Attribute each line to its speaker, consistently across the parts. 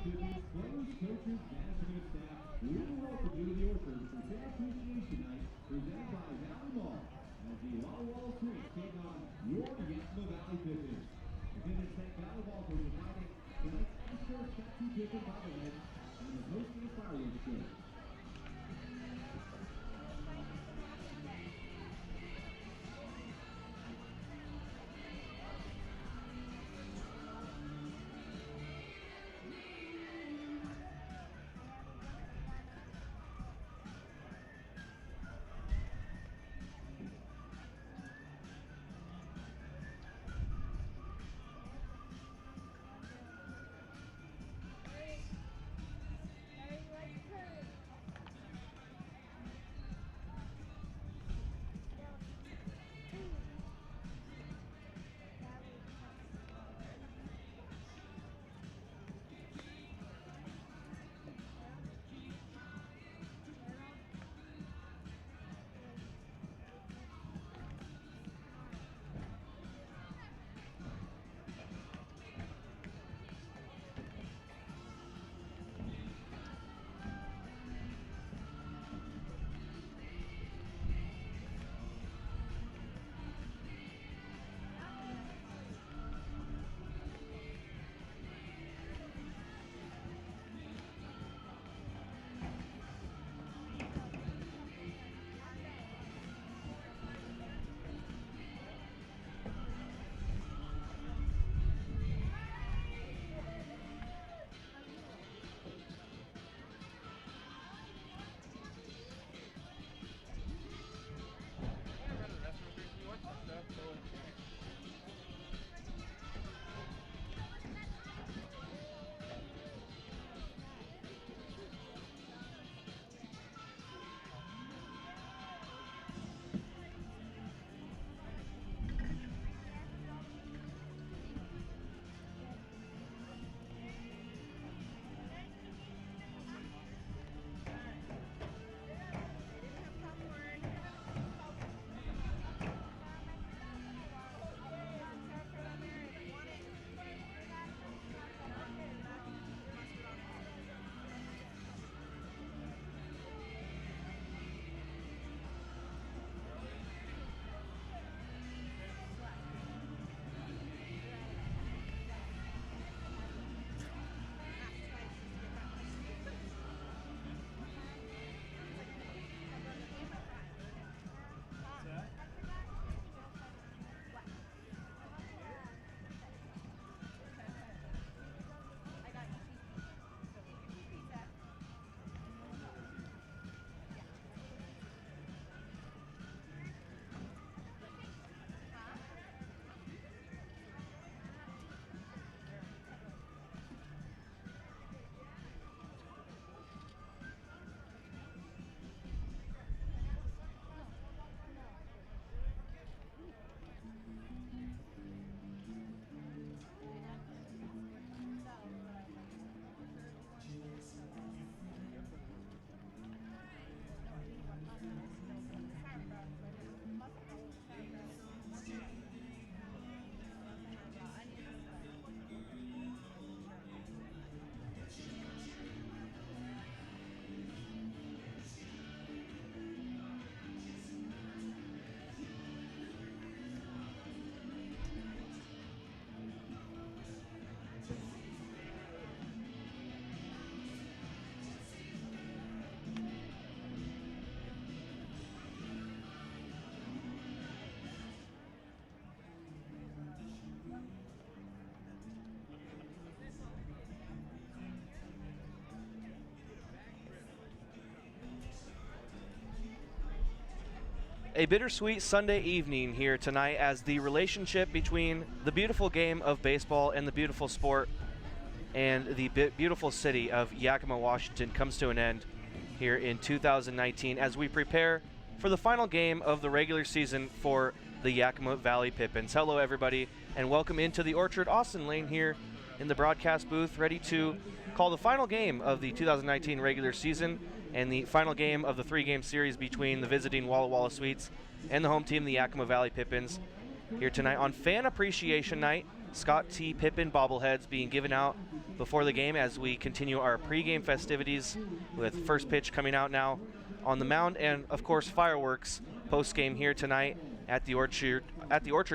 Speaker 1: Pippins, players, coaches, management, and staff, we welcome you to the Orchard for Fan Appreciation Night, presented by Valley Mall, as the Walla Walla Suites take on your Yakima Valley Pippins. Defendants thank Valley Mall for providing tonight's escort tattoo Pippin bobblehead and the hosting fireworks show.
Speaker 2: A bittersweet Sunday evening here tonight as the relationship between the beautiful game of baseball and the beautiful sport and the beautiful city of Yakima, Washington comes to an end here in 2019 as we prepare for the final game of the regular season for the Yakima Valley Pippins. Hello, everybody, and welcome into the Orchard Austin Lane here in the broadcast booth, ready to call the final game of the 2019 regular season and the final game of the three-game series between the visiting Walla Walla Suites and the home team, the Yakima Valley Pippins. here tonight on Fan Appreciation Night. Scott T. Pippen bobbleheads being given out before the game as we continue our pregame festivities with first pitch coming out now on the mound, and of course fireworks post-game here tonight at the Orchard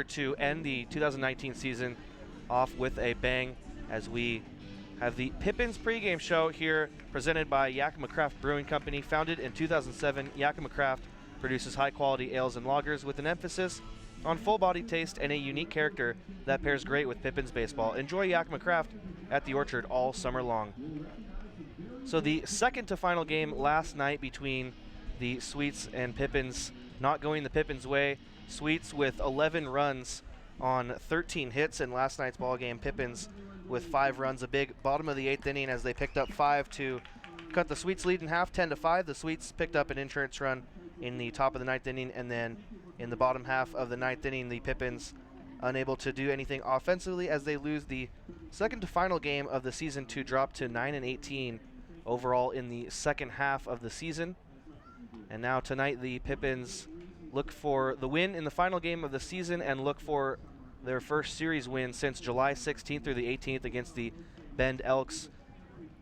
Speaker 2: to end the 2019 season off with a bang as we have the Pippins pregame show here presented by Yakima Craft Brewing Company. Founded in 2007, Yakima Craft produces high-quality ales and lagers with an emphasis on full-body taste and a unique character that pairs great with Pippins baseball. Enjoy Yakima Craft at the Orchard all summer long. So the second to final game last night between the Sweets and Pippins, not going the Pippins' way. Sweets with 11 runs on 13 hits in last night's ball game. Pippins with 5 runs, a big bottom of the 8th inning as they picked up 5 to cut the Sweets' lead in half, 10-5. The Sweets picked up an insurance run in the top of the 9th inning, and then in the bottom half of the 9th inning, the Pippins unable to do anything offensively as they lose the second to final game of the season to drop to 9-18 overall in the second half of the season. And now tonight the Pippins look for the win in the final game of the season and look for their first series win since July 16th through the 18th against the Bend Elks.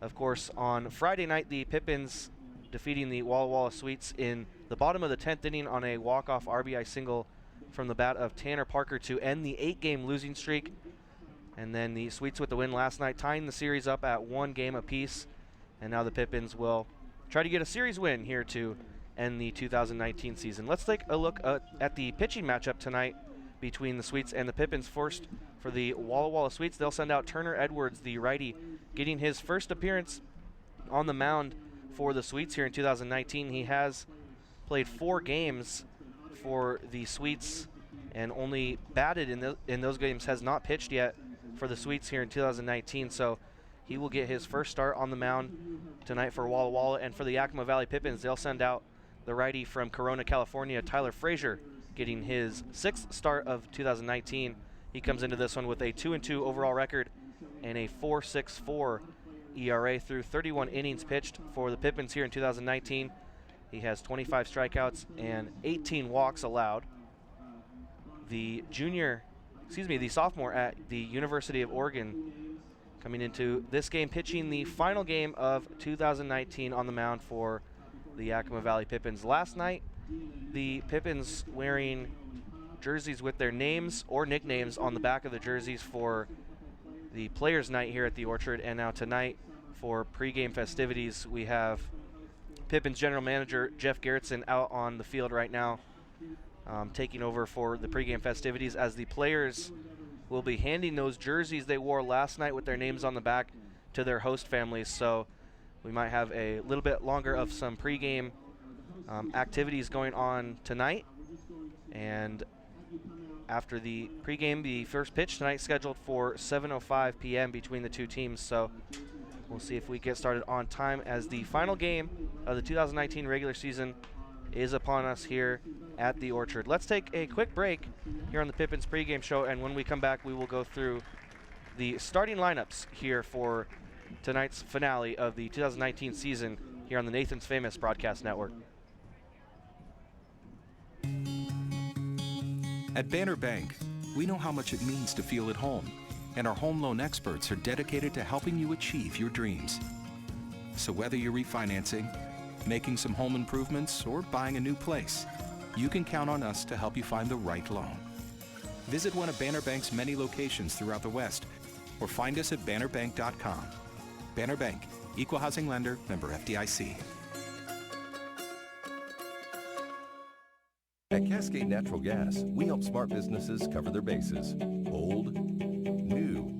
Speaker 2: Of course, on Friday night, the Pippins defeating the Walla Walla Sweets in the bottom of the 10th inning on a walk-off RBI single from the bat of Tanner Parker to end the 8-game losing streak. And then the Sweets with the win last night, tying the series up at 1 game apiece. And now the Pippins will try to get a series win here to end the 2019 season. Let's take a look at the pitching matchup tonight between the Sweets and the Pippins. First, for the Walla Walla Sweets, they'll send out Turner Edwards, the righty, getting his first appearance on the mound for the Sweets here in 2019. He has played 4 games for the Sweets and only batted in those games, has not pitched yet for the Sweets here in 2019. So he will get his first start on the mound tonight for Walla Walla. And for the Yakima Valley Pippins, they'll send out the righty from Corona, California, Tyler Frazier, getting his 6th start of 2019. He comes into this one with a 2-2 overall record and a 4.64 ERA through 31 innings pitched for the Pippins here in 2019. He has 25 strikeouts and 18 walks allowed. The sophomore at the University of Oregon coming into this game, pitching the final game of 2019 on the mound for the Yakima Valley Pippins. Last night, the Pippins wearing jerseys with their names or nicknames on the back of the jerseys for the Players' Night here at the Orchard. And now tonight, for pregame festivities, we have Pippins general manager Jeff Gerritsen out on the field right now, taking over for the pregame festivities as the players will be handing those jerseys they wore last night with their names on the back to their host families. So we might have a little bit longer of some pregame activities going on tonight. And after the pregame, the first pitch tonight scheduled for 7:05 p.m. between the two teams. So we'll see if we get started on time as the final game of the 2019 regular season is upon us here at the Orchard. Let's take a quick break here on the Pippins pregame show, and when we come back, we will go through the starting lineups here for tonight's finale of the 2019 season here on the Nathan's Famous Broadcast Network.
Speaker 3: At Banner Bank, we know how much it means to feel at home, and our home loan experts are dedicated to helping you achieve your dreams. So whether you're refinancing, making some home improvements, or buying a new place, you can count on us to help you find the right loan. Visit one of Banner Bank's many locations throughout the West, or find us at bannerbank.com. Banner Bank, Equal Housing Lender, member FDIC.
Speaker 4: At Cascade Natural Gas, we help smart businesses cover their bases. Old, new,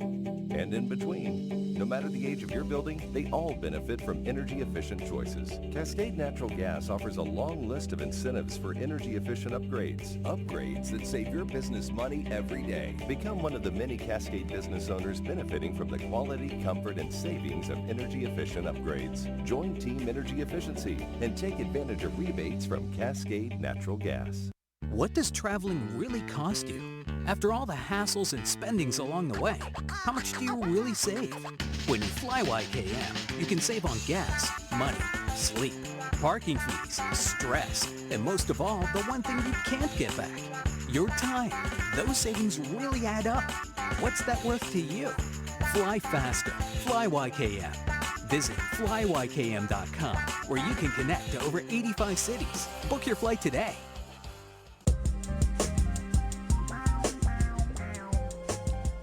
Speaker 4: and in between. No matter the age of your building, they all benefit from energy-efficient choices. Cascade Natural Gas offers a long list of incentives for energy-efficient upgrades. Upgrades that save your business money every day. Become one of the many Cascade business owners benefiting from the quality, comfort, and savings of energy-efficient upgrades. Join Team Energy Efficiency and take advantage of rebates from Cascade Natural Gas.
Speaker 5: What does traveling really cost you? After all the hassles and spendings along the way, how much do you really save? When you fly YKM, you can save on gas, money, sleep, parking fees, stress, and most of all, the one thing you can't get back, your time. Those savings really add up. What's that worth to you? Fly faster. Fly YKM. Visit flyykm.com, where you can connect to over 85 cities. Book your flight today.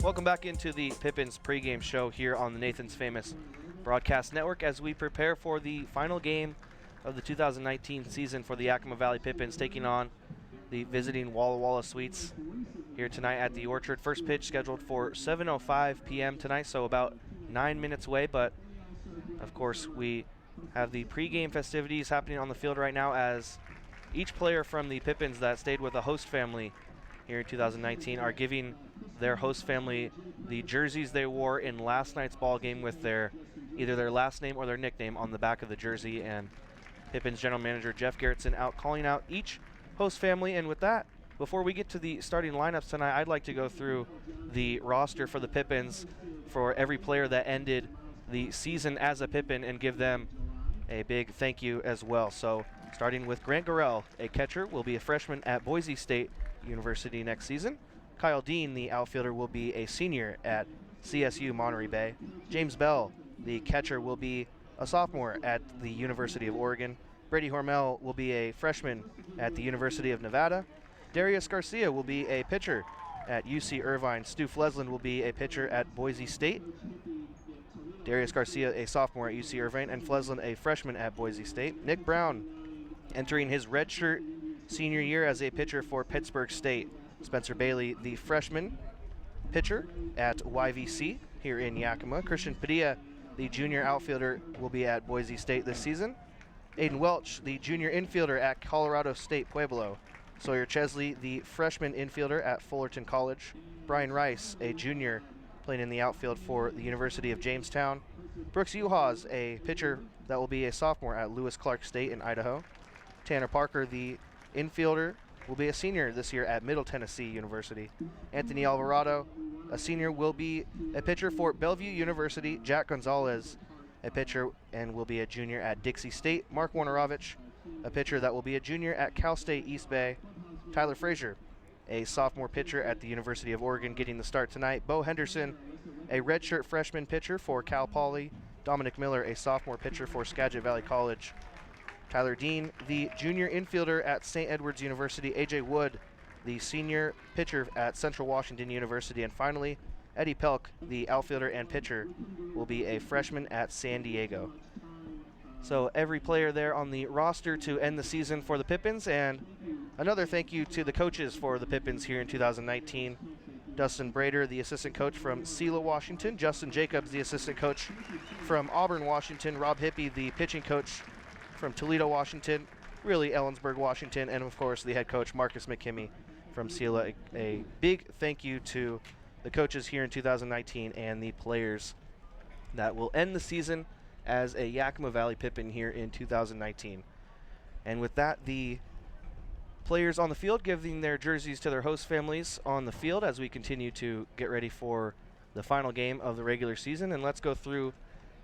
Speaker 2: Welcome back into the Pippins pregame show here on the Nathan's Famous Broadcast Network as we prepare for the final game of the 2019 season for the Yakima Valley Pippins, taking on the visiting Walla Walla Sweets here tonight at the Orchard. First pitch scheduled for 7:05 p.m. tonight, so about 9 minutes away. But of course, we have the pregame festivities happening on the field right now as each player from the Pippins that stayed with the host family here in 2019 are giving their host family the jerseys they wore in last night's ball game with either their last name or their nickname on the back of the jersey. And Pippins general manager Jeff Garrettson calling out each host family. And with that, before we get to the starting lineups tonight, I'd like to go through the roster for the Pippins for every player that ended the season as a Pippin and give them a big thank you as well. So starting with Grant Gorell, a catcher, will be a freshman at Boise State University next season. Kyle Dean, the outfielder, will be a senior at CSU Monterey Bay. James Bell, the catcher, will be a sophomore at the University of Oregon. Brady Hormel will be a freshman at the University of Nevada. Darius Garcia will be a pitcher at UC Irvine. Stu Flesland will be a pitcher at Boise State. Darius Garcia, a sophomore at UC Irvine, and Flesland, a freshman at Boise State. Nick Brown, entering his redshirt senior year as a pitcher for Pittsburgh State. Spencer Bailey, the freshman pitcher at YVC here in Yakima. Christian Padilla, the junior outfielder, will be at Boise State this season. Aiden Welch, the junior infielder at Colorado State Pueblo. Sawyer Chesley, the freshman infielder at Fullerton College. Brian Rice, a junior, playing in the outfield for the University of Jamestown. Brooks Uhas, a pitcher that will be a sophomore at Lewis Clark State in Idaho. Tanner Parker, the infielder, will be a senior this year at Middle Tennessee University. Anthony Alvarado, a senior, will be a pitcher for Bellevue University. Jack Gonzalez, a pitcher and will be a junior at Dixie State. Mark Warnerovich, a pitcher that will be a junior at Cal State East Bay. Tyler Frazier, a sophomore pitcher at the University of Oregon, getting the start tonight. Bo Henderson, a redshirt freshman pitcher for Cal Poly. Dominic Miller, a sophomore pitcher for Skagit Valley College. Tyler Dean, the junior infielder at St. Edward's University. AJ Wood, the senior pitcher at Central Washington University. And finally, Eddie Pelk, the outfielder and pitcher, will be a freshman at San Diego. So every player there on the roster to end the season for the Pippins, and another thank you to the coaches for the Pippins here in 2019. Dustin Brader, the assistant coach from Selah, Washington. Justin Jacobs, the assistant coach from Auburn, Washington. Rob Hippie, the pitching coach from Toledo, Washington. Really, Ellensburg, Washington. And, of course, the head coach, Marcus McKimmey from Selah. A big thank you to the coaches here in 2019 and the players that will end the season as a Yakima Valley Pippin here in 2019. And with that, the players on the field giving their jerseys to their host families on the field as we continue to get ready for the final game of the regular season. And let's go through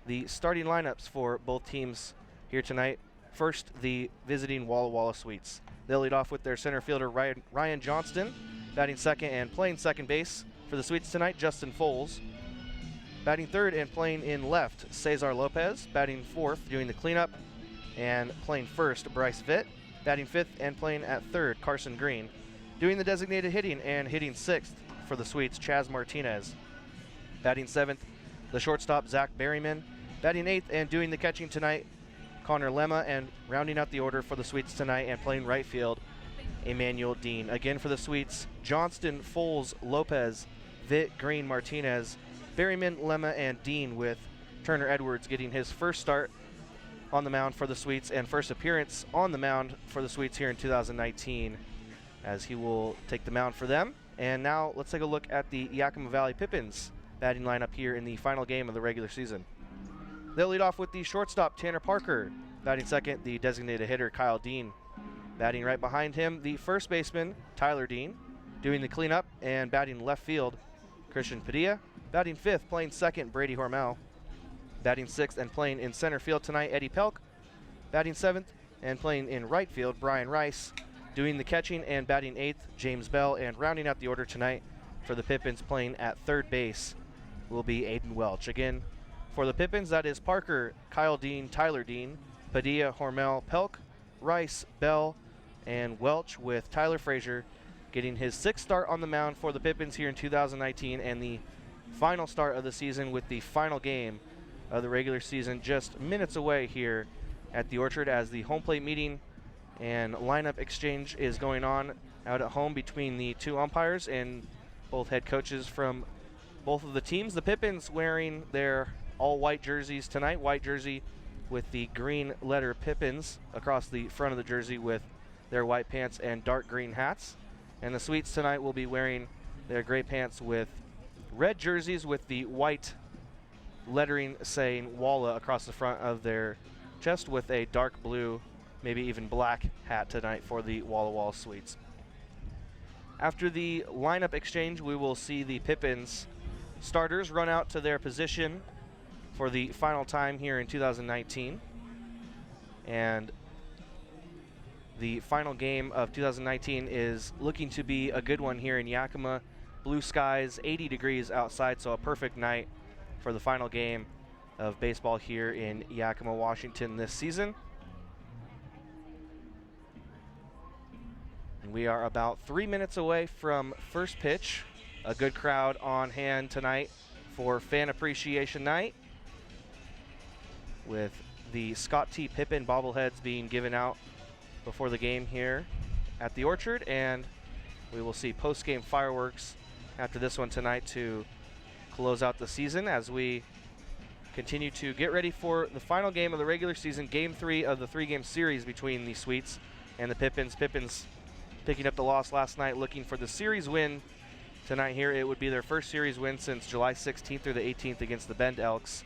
Speaker 2: the starting lineups for both teams here tonight. First, the visiting Walla Walla Sweets. They'll lead off with their center fielder, Ryan Johnston, batting second and playing second base for the Sweets tonight, Justin Foles. Batting third and playing in left, Cesar Lopez. Batting fourth, doing the cleanup and playing first, Bryce Vitt. Batting fifth and playing at third, Carson Green. Doing the designated hitting and hitting sixth for the Sweets, Chaz Martinez. Batting seventh, the shortstop, Zach Berryman. Batting eighth and doing the catching tonight, Connor Lemma. And rounding out the order for the Sweets tonight and playing right field, Emmanuel Dean. Again for the Sweets, Johnston, Foles, Lopez, Vitt, Green, Martinez, Berryman, Lemma, and Dean, with Turner Edwards getting his first start on the mound for the Sweets and first appearance on the mound for the Sweets here in 2019 as he will take the mound for them. And now let's take a look at the Yakima Valley Pippins batting lineup here in the final game of the regular season. They'll lead off with the shortstop, Tanner Parker. Batting second, the designated hitter, Kyle Dean. Batting right behind him, the first baseman, Tyler Dean. Doing the cleanup and batting left field, Christian Padilla. Batting fifth, playing second, Brady Hormel. Batting sixth and playing in center field tonight, Eddie Pelk. Batting seventh and playing in right field, Brian Rice. Doing the catching and batting 8th, James Bell, and rounding out the order tonight for the Pippins playing at third base will be Aiden Welch. Again, for the Pippins, that is Parker, Kyle Dean, Tyler Dean, Padilla, Hormel, Pelk, Rice, Bell, and Welch, with Tyler Frazier getting his 6th start on the mound for the Pippins here in 2019 and the final start of the season, with the final game of the regular season just minutes away here at the Orchard, as the home plate meeting and lineup exchange is going on out at home between the two umpires and both head coaches from both of the teams. The Pippins wearing their all-white jerseys tonight, white jersey with the green letter Pippins across the front of the jersey with their white pants and dark green hats. And the Sweets tonight will be wearing their gray pants with red jerseys with the white lettering saying Walla across the front of their chest, with a dark blue, maybe even black hat tonight for the Walla Walla Sweets. After the lineup exchange, we will see the Pippins starters run out to their position for the final time here in 2019. And the final game of 2019 is looking to be a good one here in Yakima. Blue skies, 80 degrees outside, so a perfect night for the final game of baseball here in Yakima, Washington this season. And we are about 3 minutes away from first pitch. A good crowd on hand tonight for Fan Appreciation Night, with the Scott T. Pippen bobbleheads being given out before the game here at the Orchard, and we will see post-game fireworks after this one tonight to close out the season as we continue to get ready for the final game of the regular season, Game 3 of the 3-game series between the Sweets and the Pippins. Pippins picking up the loss last night, looking for the series win tonight here. It would be their first series win since July 16th through the 18th against the Bend Elks.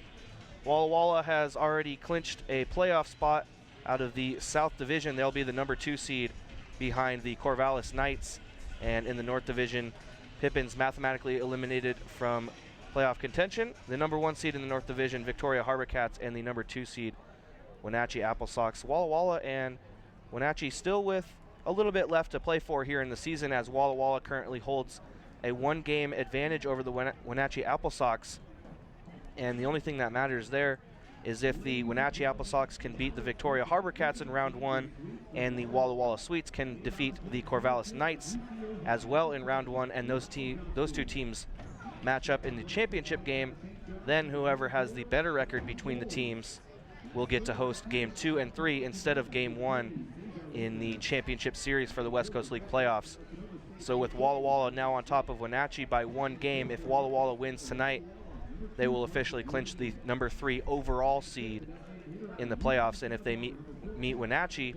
Speaker 2: Walla Walla has already clinched a playoff spot out of the South Division. They'll be the number 2 seed behind the Corvallis Knights. And in the North Division, Pippins mathematically eliminated from playoff contention. The number 1 seed in the North Division, Victoria Harbor Cats, and the number 2 seed, Wenatchee Apple Sox. Walla Walla and Wenatchee still with a little bit left to play for here in the season, as Walla Walla currently holds a 1-game advantage over the Wenatchee Apple Sox. And the only thing that matters there is if the Wenatchee Apple Sox can beat the Victoria Harbor Cats in round 1, and the Walla Walla Sweets can defeat the Corvallis Knights as well in round 1, and those two teams match up in the championship game, then whoever has the better record between the teams will get to host Game 2 and 3 instead of Game 1 in the championship series for the West Coast League playoffs. So with Walla Walla now on top of Wenatchee by 1 game, if Walla Walla wins tonight, they will officially clinch the number 3 overall seed in the playoffs. And if they meet Wenatchee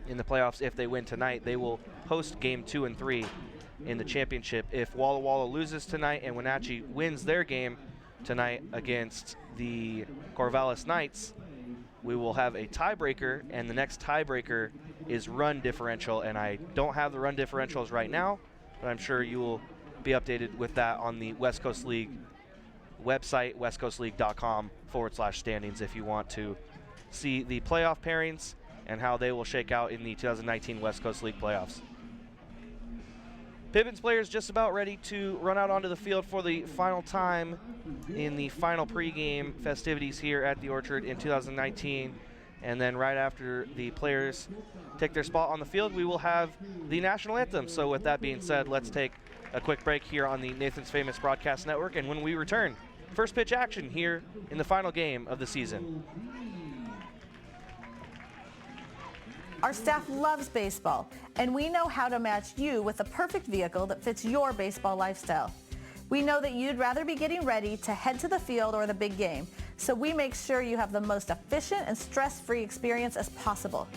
Speaker 2: in the playoffs, if they win tonight, they will host Game 2 and 3 in the championship. If Walla Walla loses tonight and Wenatchee wins their game tonight against the Corvallis Knights, we will have a tiebreaker, and the next tiebreaker is run differential. And I don't have the run differentials right now, but I'm sure you will be updated with that on the West Coast League website, westcoastleague.com/standings, if you want to see the playoff pairings and how they will shake out in the 2019 West Coast League playoffs. Pippins players just about ready to run out onto the field for the final time in the final pregame festivities here at the Orchard in 2019. And then right after the players take their spot on the field, we will have the national anthem. So with that being said, let's take a quick break here on the Nathan's Famous Broadcast Network. And when we return, first pitch action here in the final game of the season.
Speaker 6: Our staff loves baseball, and we know how to match you with the perfect vehicle that fits your baseball lifestyle. We know that you'd rather be getting ready to head to the field or the big game, so we make sure you have the most efficient and stress-free experience as possible.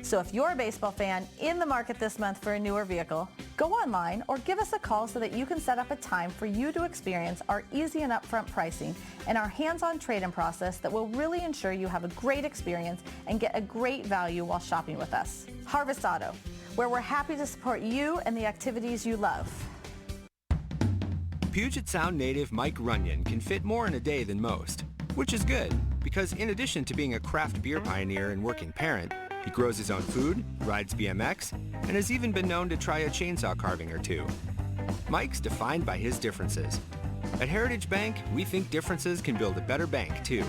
Speaker 6: So if you're a baseball fan in the market this month for a newer vehicle, go online or give us a call so that you can set up a time for you to experience our easy and upfront pricing and our hands-on trade-in process that will really ensure you have a great experience and get a great value while shopping with us. Harvest Auto, where we're happy to support you and the activities you love.
Speaker 7: Puget Sound native Mike Runyon can fit more in a day than most, which is good because in addition to being a craft beer pioneer and working parent, He grows his own food, rides BMX, and has even been known to try a chainsaw carving or two. Mike's defined by his differences. At Heritage Bank, we think differences can build a better bank, too.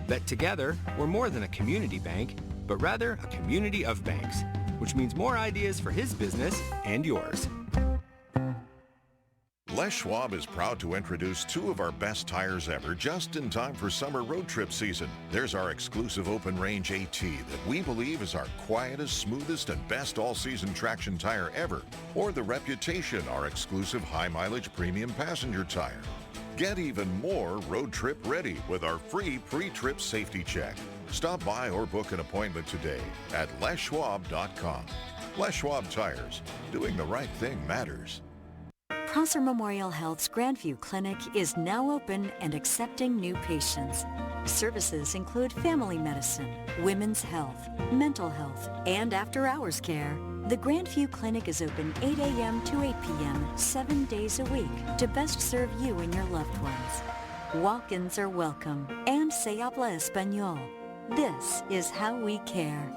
Speaker 7: That together, we're more than a community bank, but rather a community of banks, which means more ideas for his business and yours.
Speaker 8: Les Schwab is proud to introduce two of our best tires ever just in time for summer road trip season. There's our exclusive open range AT that we believe is our quietest, smoothest, and best all-season traction tire ever. Or the Reputation, our exclusive high-mileage premium passenger tire. Get even more road trip ready with our free pre-trip safety check. Stop by or book an appointment today at leschwab.com. Les Schwab Tires. Doing the right thing matters.
Speaker 9: Prosser Memorial Health's Grandview Clinic is now open and accepting new patients. Services include family medicine, women's health, mental health, and after-hours care. The Grandview Clinic is open 8 a.m. to 8 p.m. 7 days a week to best serve you and your loved ones. Walk-ins are welcome, and se habla español. This is how we care.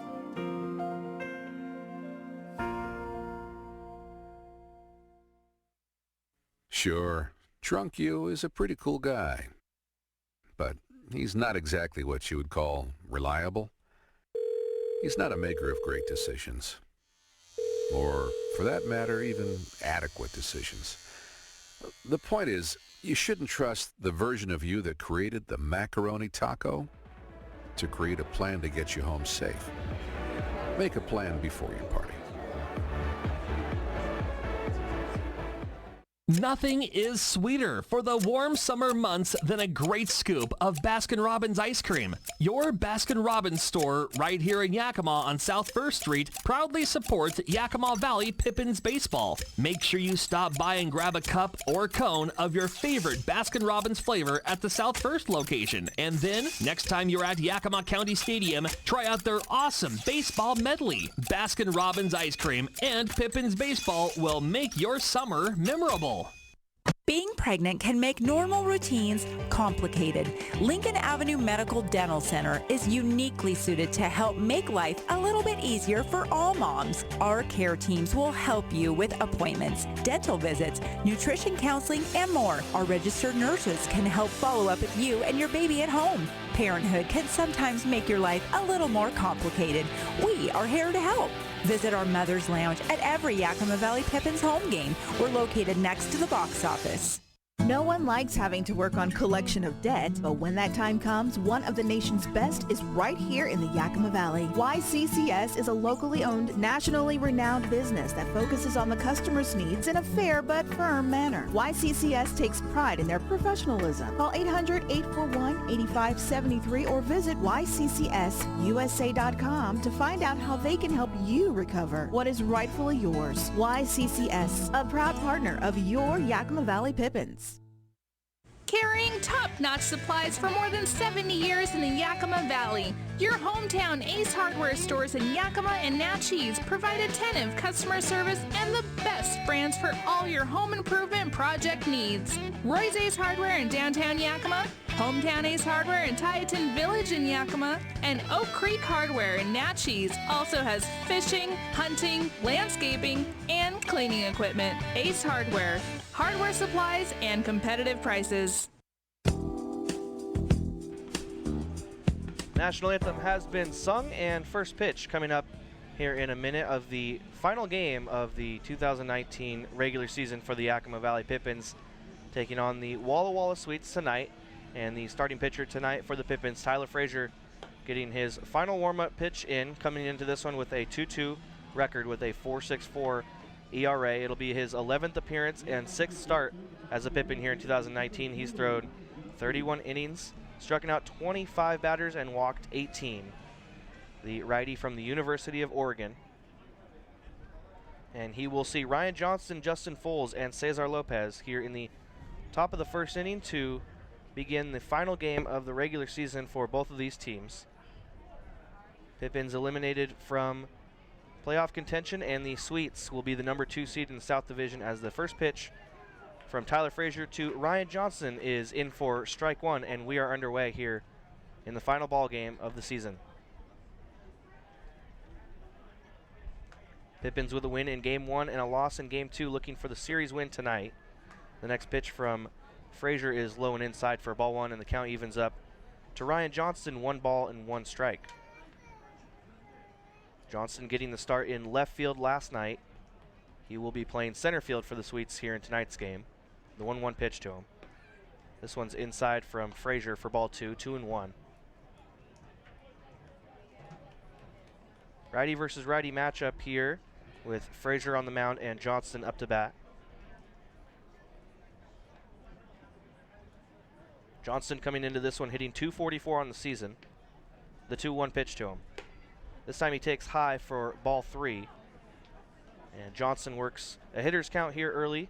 Speaker 10: Sure, Drunk You is a pretty cool guy, but he's not exactly what you would call reliable. He's not a maker of great decisions, or for that matter, even adequate decisions. The point is, you shouldn't trust the version of you that created the macaroni taco to create a plan to get you home safe. Make a plan before you party.
Speaker 11: Nothing is sweeter for the warm summer months than a great scoop of Baskin-Robbins ice cream. Your Baskin-Robbins store right here in Yakima on South 1st Street proudly supports Yakima Valley Pippins baseball. Make sure you stop by and grab a cup or cone of your favorite Baskin-Robbins flavor at the South 1st location. And then, next time you're at Yakima County Stadium, try out their awesome baseball medley. Baskin-Robbins ice cream and Pippins baseball will make your summer memorable.
Speaker 12: Being pregnant can make normal routines complicated. Lincoln Avenue Medical Dental Center is uniquely suited to help make life a little bit easier for all moms. Our care teams will help you with appointments, dental visits, nutrition counseling, and more. Our registered nurses can help follow up with you and your baby at home. Parenthood can sometimes make your life a little more complicated. We are here to help. Visit our Mother's Lounge at every Yakima Valley Pippins home game. We're located next to the box office.
Speaker 13: No one likes having to work on collection of debt, but when that time comes, one of the nation's best is right here in the Yakima Valley. YCCS is a locally owned, nationally renowned business that focuses on the customer's needs in a fair but firm manner. YCCS takes pride in their professionalism. Call 800-841-8573 or visit yccsusa.com to find out how they can help you recover what is rightfully yours. YCCS, a proud partner of your Yakima Valley Pippins.
Speaker 14: Carrying top-notch supplies for more than 70 years in the Yakima Valley. Your hometown Ace Hardware stores in Yakima and Natchez provide attentive customer service and the best brands for all your home improvement project needs. Roy's Ace Hardware in downtown Yakima, Hometown Ace Hardware in Tieton Village in Yakima, and Oak Creek Hardware in Natchez also has fishing, hunting, landscaping, and cleaning equipment. Ace Hardware. Hardware supplies and competitive prices.
Speaker 2: National anthem has been sung, and first pitch coming up here in a minute of the final game of the 2019 regular season for the Yakima Valley Pippins, taking on the Walla Walla Sweets tonight. And the starting pitcher tonight for the Pippins, Tyler Frazier, getting his final warm-up pitch in, coming into this one with a 2-2 record with a 4.64 ERA. It'll be his 11th appearance and 6th start as a Pippin here in 2019. He's thrown 31 innings, struck out 25 batters, and walked 18. The righty from the University of Oregon. And he will see Ryan Johnston, Justin Foles, and Cesar Lopez here in the top of the first inning to begin the final game of the regular season for both of these teams. Pippins eliminated from playoff contention, and the Sweets will be the number 2 seed in the South Division as the first pitch from Tyler Frazier to Ryan Johnson is in for strike one, and we are underway here in the final ball game of the season. Pippins with a win in Game 1 and a loss in Game 2, looking for the series win tonight. The next pitch from Frazier is low and inside for ball 1, and the count evens up to Ryan Johnston, 1 ball and 1 strike. Johnston getting the start in left field last night. He will be playing center field for the Sweets here in tonight's game. The 1-1 pitch to him. This one's inside from Frazier for ball 2, 2-1. Righty versus righty matchup here with Frazier on the mound and Johnston up to bat. Johnston coming into this one hitting .244 on the season. The 2-1 pitch to him. This time he takes high for ball 3. And Johnston works a hitter's count here early.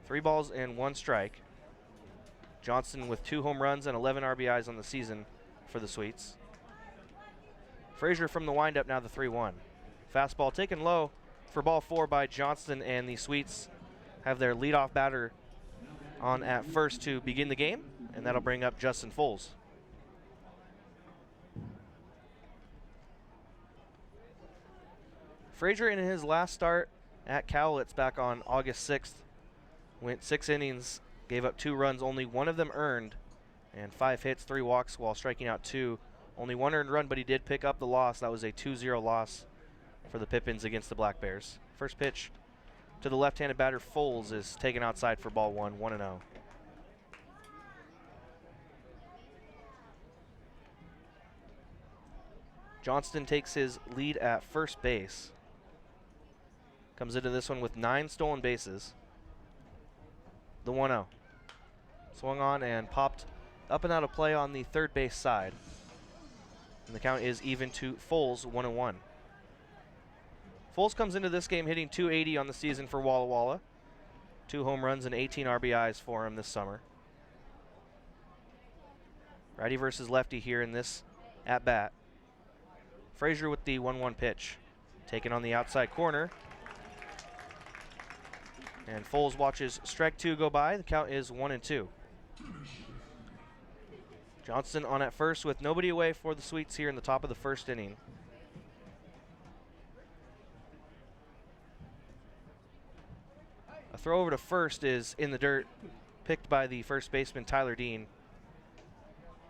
Speaker 2: 3 balls and 1 strike. Johnston with 2 home runs and 11 RBIs on the season for the Sweets. Frazier from the windup, now the 3-1. Fastball taken low for ball 4 by Johnston, and the Sweets have their leadoff batter on at first to begin the game, and that'll bring up Justin Foles. Frazier in his last start at Cowlitz back on August 6th went 6 innings, gave up 2 runs, only 1 of them earned, and 5 hits, 3 walks while striking out 2. Only 1 earned run, but he did pick up the loss. That was a 2-0 loss for the Pippins against the Black Bears. First pitch to the left-handed batter, Foles, is taken outside for ball 1, 1-0. Johnston takes his lead at first base. Comes into this one with 9 stolen bases. The 1-0. Swung on and popped up and out of play on the third base side. And the count is even to Foles, 1-1. Foles comes into this game hitting .280 on the season for Walla Walla. 2 home runs and 18 RBIs for him this summer. Righty versus lefty here in this at-bat. Frazier with the 1-1 pitch. Taken on the outside corner. And Foles watches strike 2 go by. The count is 1-2. Johnston on at first with nobody away for the Sweets here in the top of the first inning. A throw over to first is in the dirt, picked by the first baseman Tyler Dean.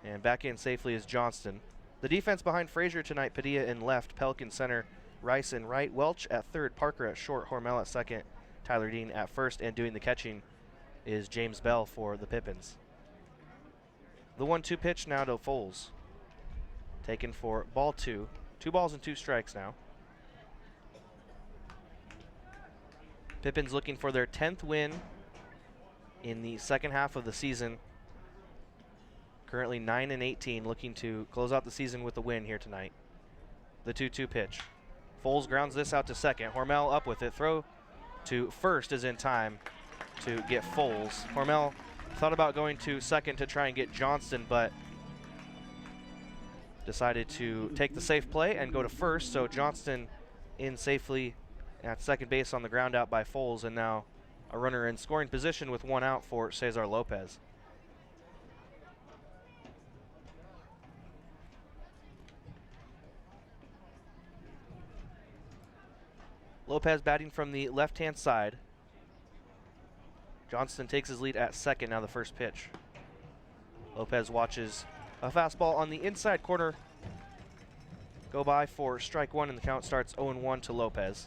Speaker 2: And back in safely is Johnston. The defense behind Frazier tonight: Padilla in left, Pelican center, Rice in right, Welch at third, Parker at short, Hormel at second, Tyler Dean at first, and doing the catching is James Bell for the Pippins. The 1-2 pitch now to Foles. Taken for ball 2. 2 balls and 2 strikes now. Pippins looking for their 10th win in the second half of the season. Currently 9-18, looking to close out the season with a win here tonight. The 2-2 pitch. Foles grounds this out to second. Hormel up with it. Throw to first is in time to get Foles. Hormel thought about going to second to try and get Johnston, but decided to take the safe play and go to first. So Johnston in safely at second base on the ground out by Foles, and now a runner in scoring position with 1 out for Cesar Lopez. Lopez batting from the left-hand side. Johnston takes his lead at second, now the first pitch. Lopez watches a fastball on the inside corner go by for strike 1, and the count starts 0-1 to Lopez.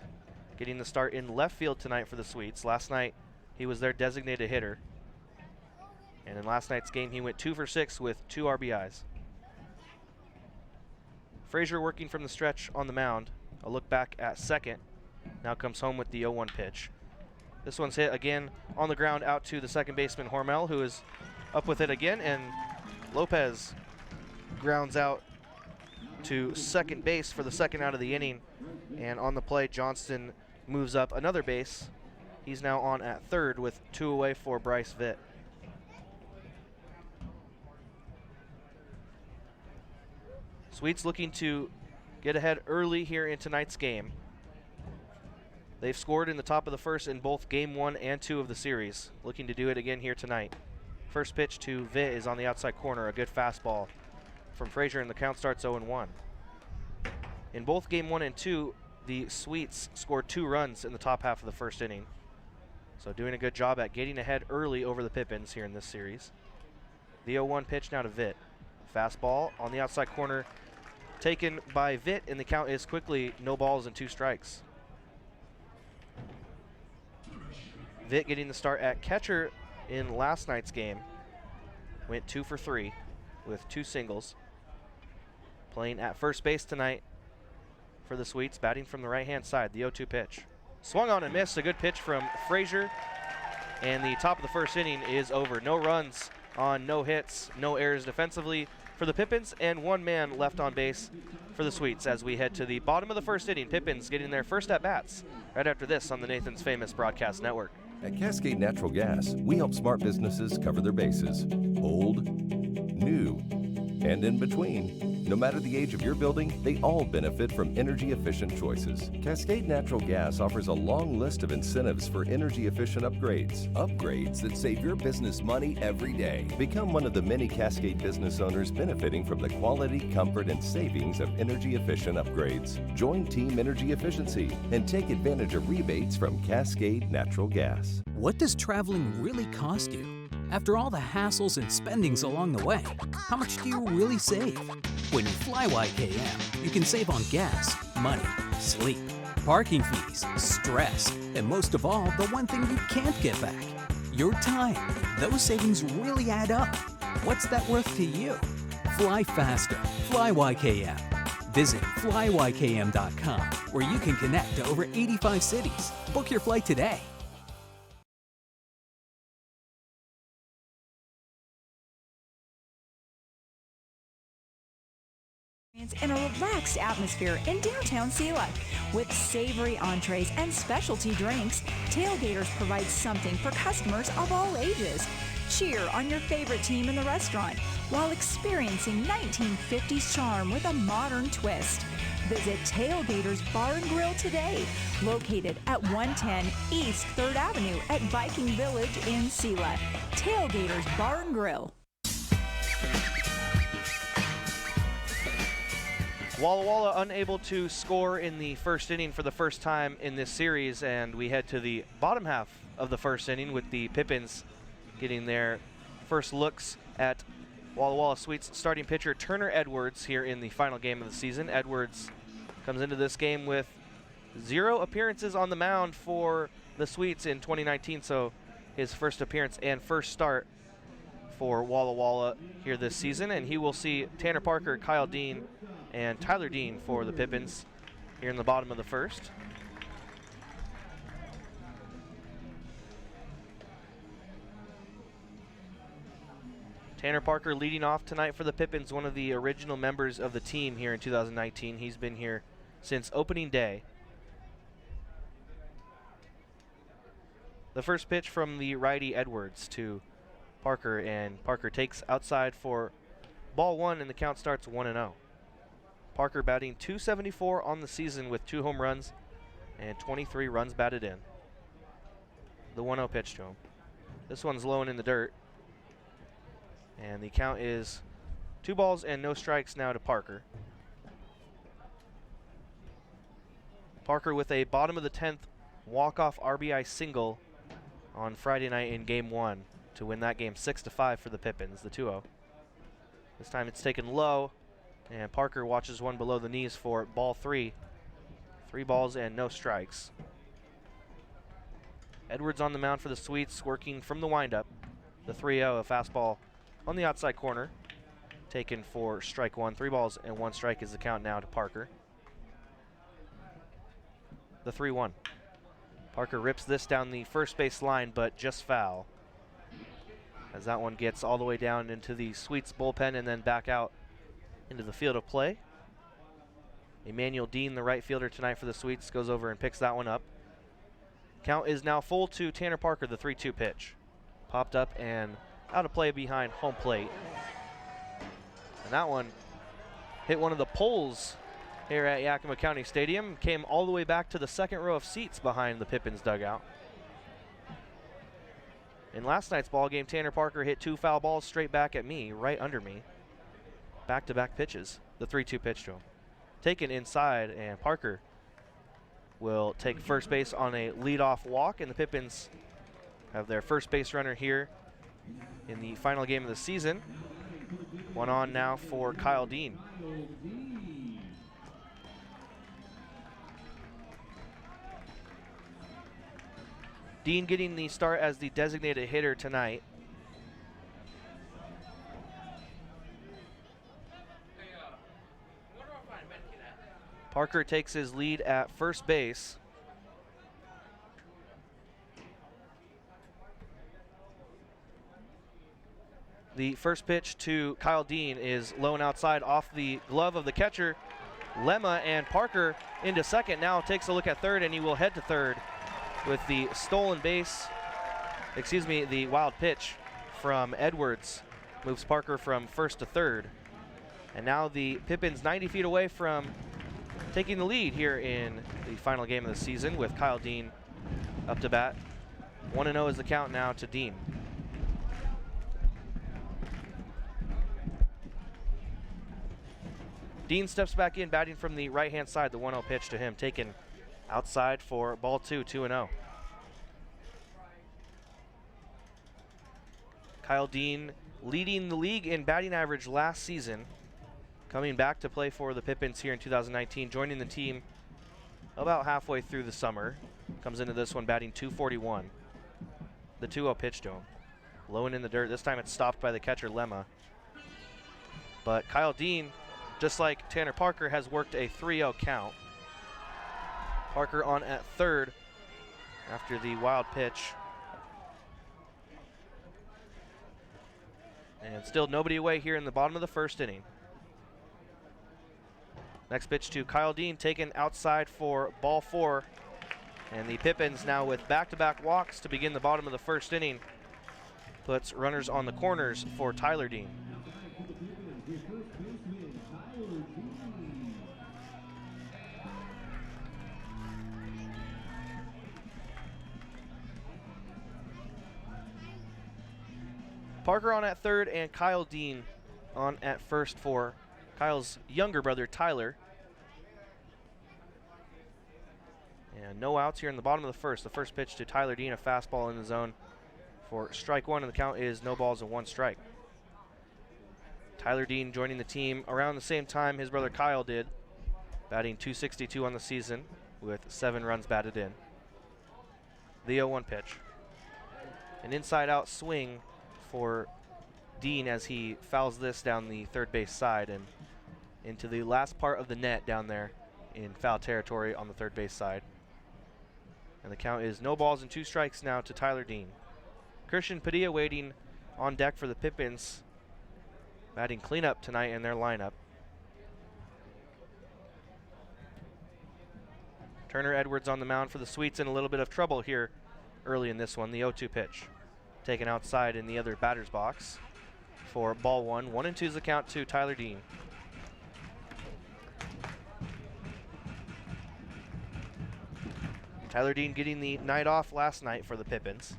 Speaker 2: Getting the start in left field tonight for the Sweets. Last night he was their designated hitter. And in last night's game he went 2 for 6 with 2 RBIs. Frazier working from the stretch on the mound. A look back at second. Now comes home with the 0-1 pitch. This one's hit again on the ground out to the second baseman Hormel, who is up with it again, and Lopez grounds out to second base for the second out of the inning. And on the play, Johnston moves up another base. He's now on at third with 2 away for Bryce Vitt. Sweets looking to get ahead early here in tonight's game. They've scored in the top of the first in both Game 1 and 2 of the series. Looking to do it again here tonight. First pitch to Vitt is on the outside corner. A good fastball from Frazier, and the count starts 0-1. In both game 1 and 2, the Sweets scored 2 runs in the top half of the first inning. So doing a good job at getting ahead early over the Pippins here in this series. The 0-1 pitch now to Vitt. Fastball on the outside corner taken by Vitt, and the count is quickly no balls and 2 strikes. Vitt getting the start at catcher in last night's game. Went 2 for 3 with 2 singles. Playing at first base tonight for the Sweets, batting from the right-hand side, the 0-2 pitch. Swung on and missed, a good pitch from Frazier, and the top of the first inning is over. No runs on no hits, no errors defensively for the Pippins, and 1 man left on base for the Sweets as we head to the bottom of the first inning. Pippins getting their first at-bats right after this on the Nathan's Famous Broadcast Network.
Speaker 4: At Cascade Natural Gas, we help smart businesses cover their bases. Old, new, and in between. No matter the age of your building, they all benefit from energy-efficient choices. Cascade Natural Gas offers a long list of incentives for energy-efficient upgrades. Upgrades that save your business money every day. Become one of the many Cascade business owners benefiting from the quality, comfort, and savings of energy-efficient upgrades. Join Team Energy Efficiency and take advantage of rebates from Cascade Natural Gas.
Speaker 5: What does traveling really cost you? After all the hassles and spendings along the way, how much do you really save? When you fly YKM, you can save on gas, money, sleep, parking fees, stress, and most of all, the one thing you can't get back, your time. Those savings really add up. What's that worth to you? Fly faster. Fly YKM. Visit flyykm.com, where you can connect to over 85 cities. Book your flight today.
Speaker 12: In a relaxed atmosphere in downtown Selah. With savory entrees and specialty drinks, Tailgaters provides something for customers of all ages. Cheer on your favorite team in the restaurant while experiencing 1950s charm with a modern twist. Visit Tailgaters Bar and Grill today, located at 110 East 3rd Avenue at Viking Village in Selah. Tailgaters Bar and Grill.
Speaker 2: Walla Walla unable to score in the first inning for the first time in this series, and we head to the bottom half of the first inning with the Pippins getting their first looks at Walla Walla Sweets starting pitcher Turner Edwards here in the final game of the season. Edwards comes into this game with 0 appearances on the mound for the Sweets in 2019, so his first appearance and first start for Walla Walla here this season, and he will see Tanner Parker, Kyle Dean, and Tyler Dean for the Pippins here in the bottom of the first. Tanner Parker leading off tonight for the Pippins, one of the original members of the team here in 2019. He's been here since opening day. The first pitch from the righty Edwards to Parker, and Parker takes outside for ball 1, and the count starts 1-0. Parker batting .274 on the season with 2 home runs and 23 runs batted in. The 1-0 pitch to him. This one's low and in the dirt. And the count is 2 balls and no strikes now to Parker. Parker with a bottom of the 10th walk-off RBI single on Friday night in game 1 to win that game 6-5 for the Pippins, the 2-0. This time it's taken low, and Parker watches one below the knees for ball 3. 3 balls and no strikes. Edwards on the mound for the Sweets, working from the windup. The 3-0, a fastball on the outside corner, taken for strike 1. 3 balls and 1 strike is the count now to Parker. The 3-1. Parker rips this down the first base line, but just foul, as that one gets all the way down into the Sweets bullpen and then back out into the field of play. Emmanuel Dean, the right fielder tonight for the Sweets, goes over and picks that one up. Count is now full to Tanner Parker, the 3-2 pitch. Popped up and out of play behind home plate. And that one hit one of the poles here at Yakima County Stadium, came all the way back to the second row of seats behind the Pippins dugout. In last night's ball game, Tanner Parker hit 2 foul balls straight back at me, right under me. Back-to-back pitches, the 3-2 pitch to him. taken inside, and Parker will take first base on a leadoff walk, and the Pippins have their first base runner here in the final game of the season. One on now for Kyle Dean. Dean getting the start as the designated hitter tonight. Parker takes his lead at first base. The first pitch to Kyle Dean is low and outside off the glove of the catcher. Lemma, and Parker into second now takes a look at third, and he will head to third with the stolen base. The wild pitch from Edwards moves Parker from first to third. And now the Pippins 90 feet away from taking the lead here in the final game of the season with Kyle Dean up to bat. 1-0 is the count now to Dean. Dean steps back in, batting from the right-hand side. The 1-0 pitch to him, taken outside for ball 2, 2-0. Kyle Dean leading the league in batting average last season, coming back to play for the Pippins here in 2019, joining the team about halfway through the summer. Comes into this one batting .241. The 2-0 pitch to him. Low and in the dirt. This time it's stopped by the catcher, Lemma. But Kyle Dean, just like Tanner Parker, has worked a 3-0 count. Parker on at third after the wild pitch. And still nobody away here in the bottom of the first inning. Next pitch to Kyle Dean, taken outside for ball 4. And the Pippins now with back-to-back walks to begin the bottom of the first inning. Puts runners on the corners for Tyler Dean. Parker on at third and Kyle Dean on at first for Kyle's younger brother, Tyler. And no outs here in the bottom of the first. The first pitch to Tyler Dean, a fastball in the zone for strike 1, and the count is no balls and 1 strike. Tyler Dean joining the team around the same time his brother Kyle did, batting .262 on the season with 7 runs batted in. The 0-1 pitch. An inside-out swing for Dean as he fouls this down the third base side and into the last part of the net down there in foul territory on the third base side. And the count is no balls and 2 strikes now to Tyler Dean. Christian Padilla waiting on deck for the Pippins, batting cleanup tonight in their lineup. Turner Edwards on the mound for the Sweets in a little bit of trouble here early in this one. The 0-2 pitch taken outside in the other batter's box for ball 1. 1-2 is the count to Tyler Dean. Tyler Dean getting the night off last night for the Pippins.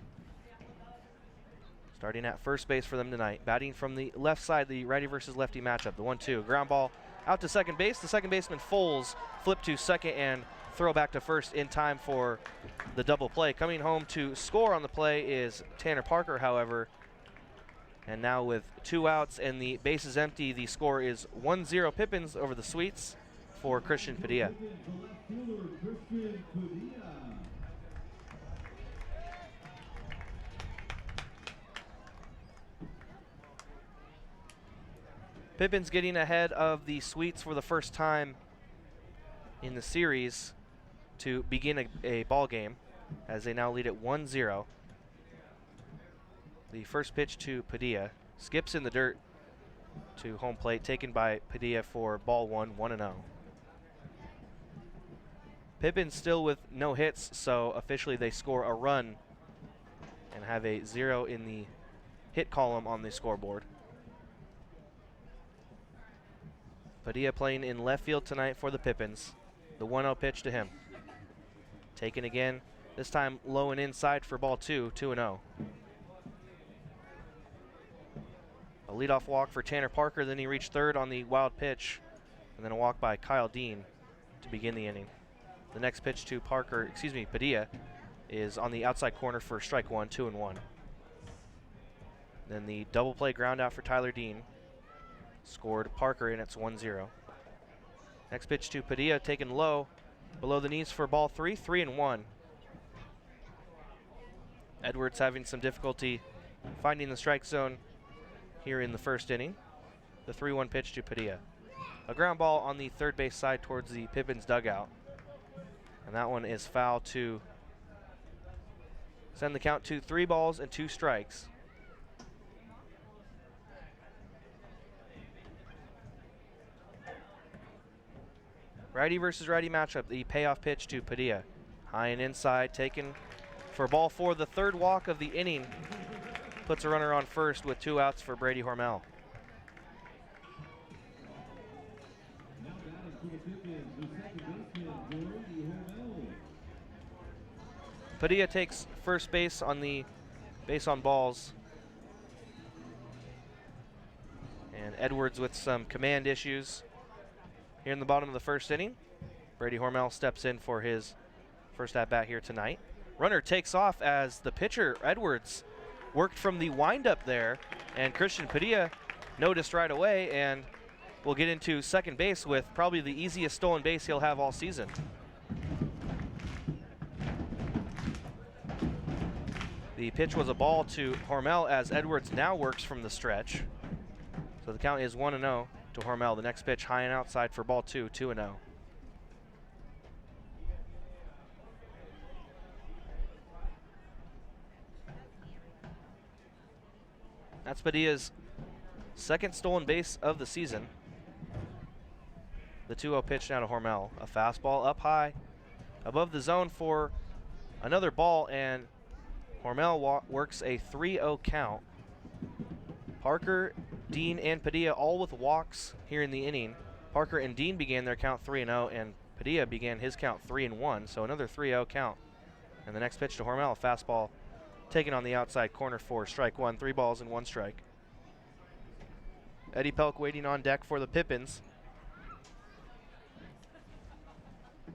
Speaker 2: Starting at first base for them tonight. Batting from the left side, the righty versus lefty matchup. The 1-2. Ground ball out to second base. The second baseman Foles flip to second and throw back to first in time for the double play. Coming home to score on the play is Tanner Parker, however. And now with 2 outs and the bases empty, the score is 1-0 Pippins over the Sweets for Christian Padilla. Pippins getting ahead of the Sweets for the first time in the series to begin a ball game, as they now lead at 1-0. The first pitch to Padilla skips in the dirt to home plate, taken by Padilla for ball 1, 1-0. Pippins still with no hits, so officially they score a run and have a 0 in the hit column on the scoreboard. Padilla playing in left field tonight for the Pippins. The 1-0 pitch to him. Taken again, this time low and inside for ball 2, 2-0. A leadoff walk for Tanner Parker, then he reached third on the wild pitch. and then a walk by Kyle Dean to begin the inning. The next pitch to Padilla is on the outside corner for strike one, 2-1. Then the double play ground out for Tyler Dean. Scored Parker, and it's 1-0. Next pitch to Padilla, taken low, below the knees for ball 3, 3-1. Edwards having some difficulty finding the strike zone here in the first inning. The 3-1 pitch to Padilla. A ground ball on the third base side towards the Pippins dugout. And that one is foul to send the count to 3 balls and 2 strikes. Righty versus righty matchup, the payoff pitch to Padilla. High and inside, taken for ball 4, the third walk of the inning. Puts a runner on first with 2 outs for Brady Hormel. Padilla takes first base on the base on balls. And Edwards with some command issues here in the bottom of the first inning. Brady Hormel steps in for his first at-bat here tonight. Runner takes off as the pitcher, Edwards, worked from the windup there, and Christian Padilla noticed right away, and will get into second base with probably the easiest stolen base he'll have all season. The pitch was a ball to Hormel as Edwards now works from the stretch. So the count is 1-0 to Hormel. The next pitch high and outside for ball 2, 2-0. That's Padilla's second stolen base of the season. The 2-0 pitch now to Hormel. A fastball up high above the zone for another ball, and Hormel works a 3-0 count. Parker, Dean, and Padilla all with walks here in the inning. Parker and Dean began their count 3-0, and Padilla began his count 3-1, so another 3-0 count. And the next pitch to Hormel, a fastball taken on the outside corner for strike 1, 3 balls and 1 strike. Eddie Pelk waiting on deck for the Pippins.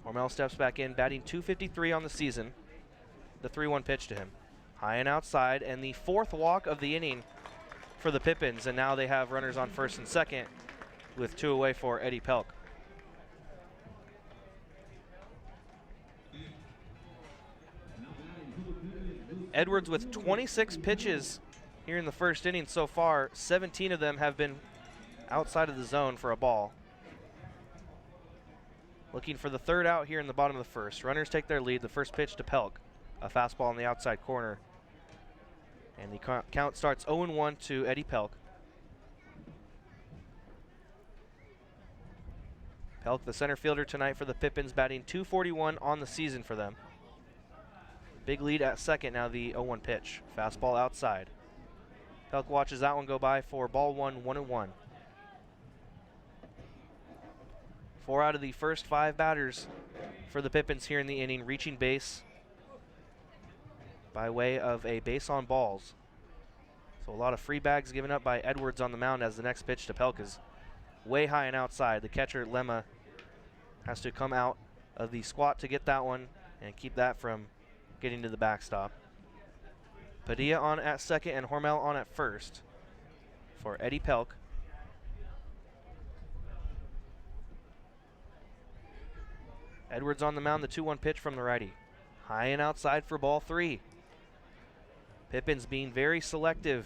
Speaker 2: Hormel steps back in, batting .253 on the season. The 3-1 pitch to him. High and outside, and the 4th walk of the inning for the Pippins, and now they have runners on first and second with 2 away for Eddie Pelk. Edwards with 26 pitches here in the first inning so far. 17 of them have been outside of the zone for a ball. Looking for the 3rd out here in the bottom of the first. Runners take their lead. The first pitch to Pelk. A fastball on the outside corner. And the count starts 0-1 to Eddie Pelk. Pelk, the center fielder tonight for the Pippins, batting .241 on the season for them. Big lead at second, now the 0-1 pitch. Fastball outside. Pelk watches that one go by for ball 1, 1-1. 4 out of the first 5 batters for the Pippins here in the inning reaching base by way of a base on balls. So a lot of free bags given up by Edwards on the mound as the next pitch to Pelk is way high and outside. The catcher, Lemma, has to come out of the squat to get that one and keep that from getting to the backstop. Padilla on at second and Hormel on at first for Eddie Pelk. Edwards on the mound, the 2-1 pitch from the righty. High and outside for ball 3. Pippins being very selective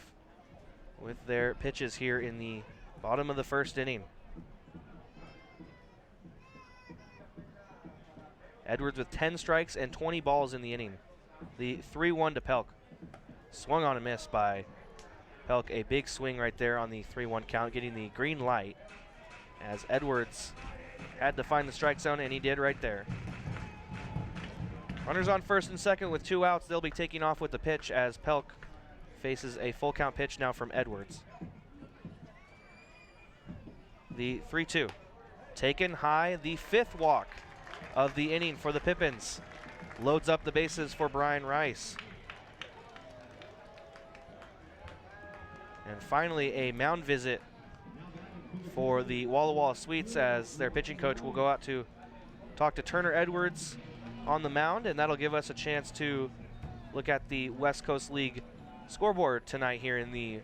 Speaker 2: with their pitches here in the bottom of the first inning. Edwards with 10 strikes and 20 balls in the inning. The 3-1 to Pelk. Swung on and missed by Pelk. A big swing right there on the 3-1 count, getting the green light as Edwards had to find the strike zone, and he did right there. Runners on first and second with 2 outs. They'll be taking off with the pitch as Pelk faces a full count pitch now from Edwards. The 3-2. Taken high, the 5th walk of the inning for the Pippins. Loads up the bases for Brian Rice. And finally a mound visit for the Walla Walla Sweets, as their pitching coach will go out to talk to Turner Edwards on the mound, and that'll give us a chance to look at the West Coast League scoreboard tonight here in the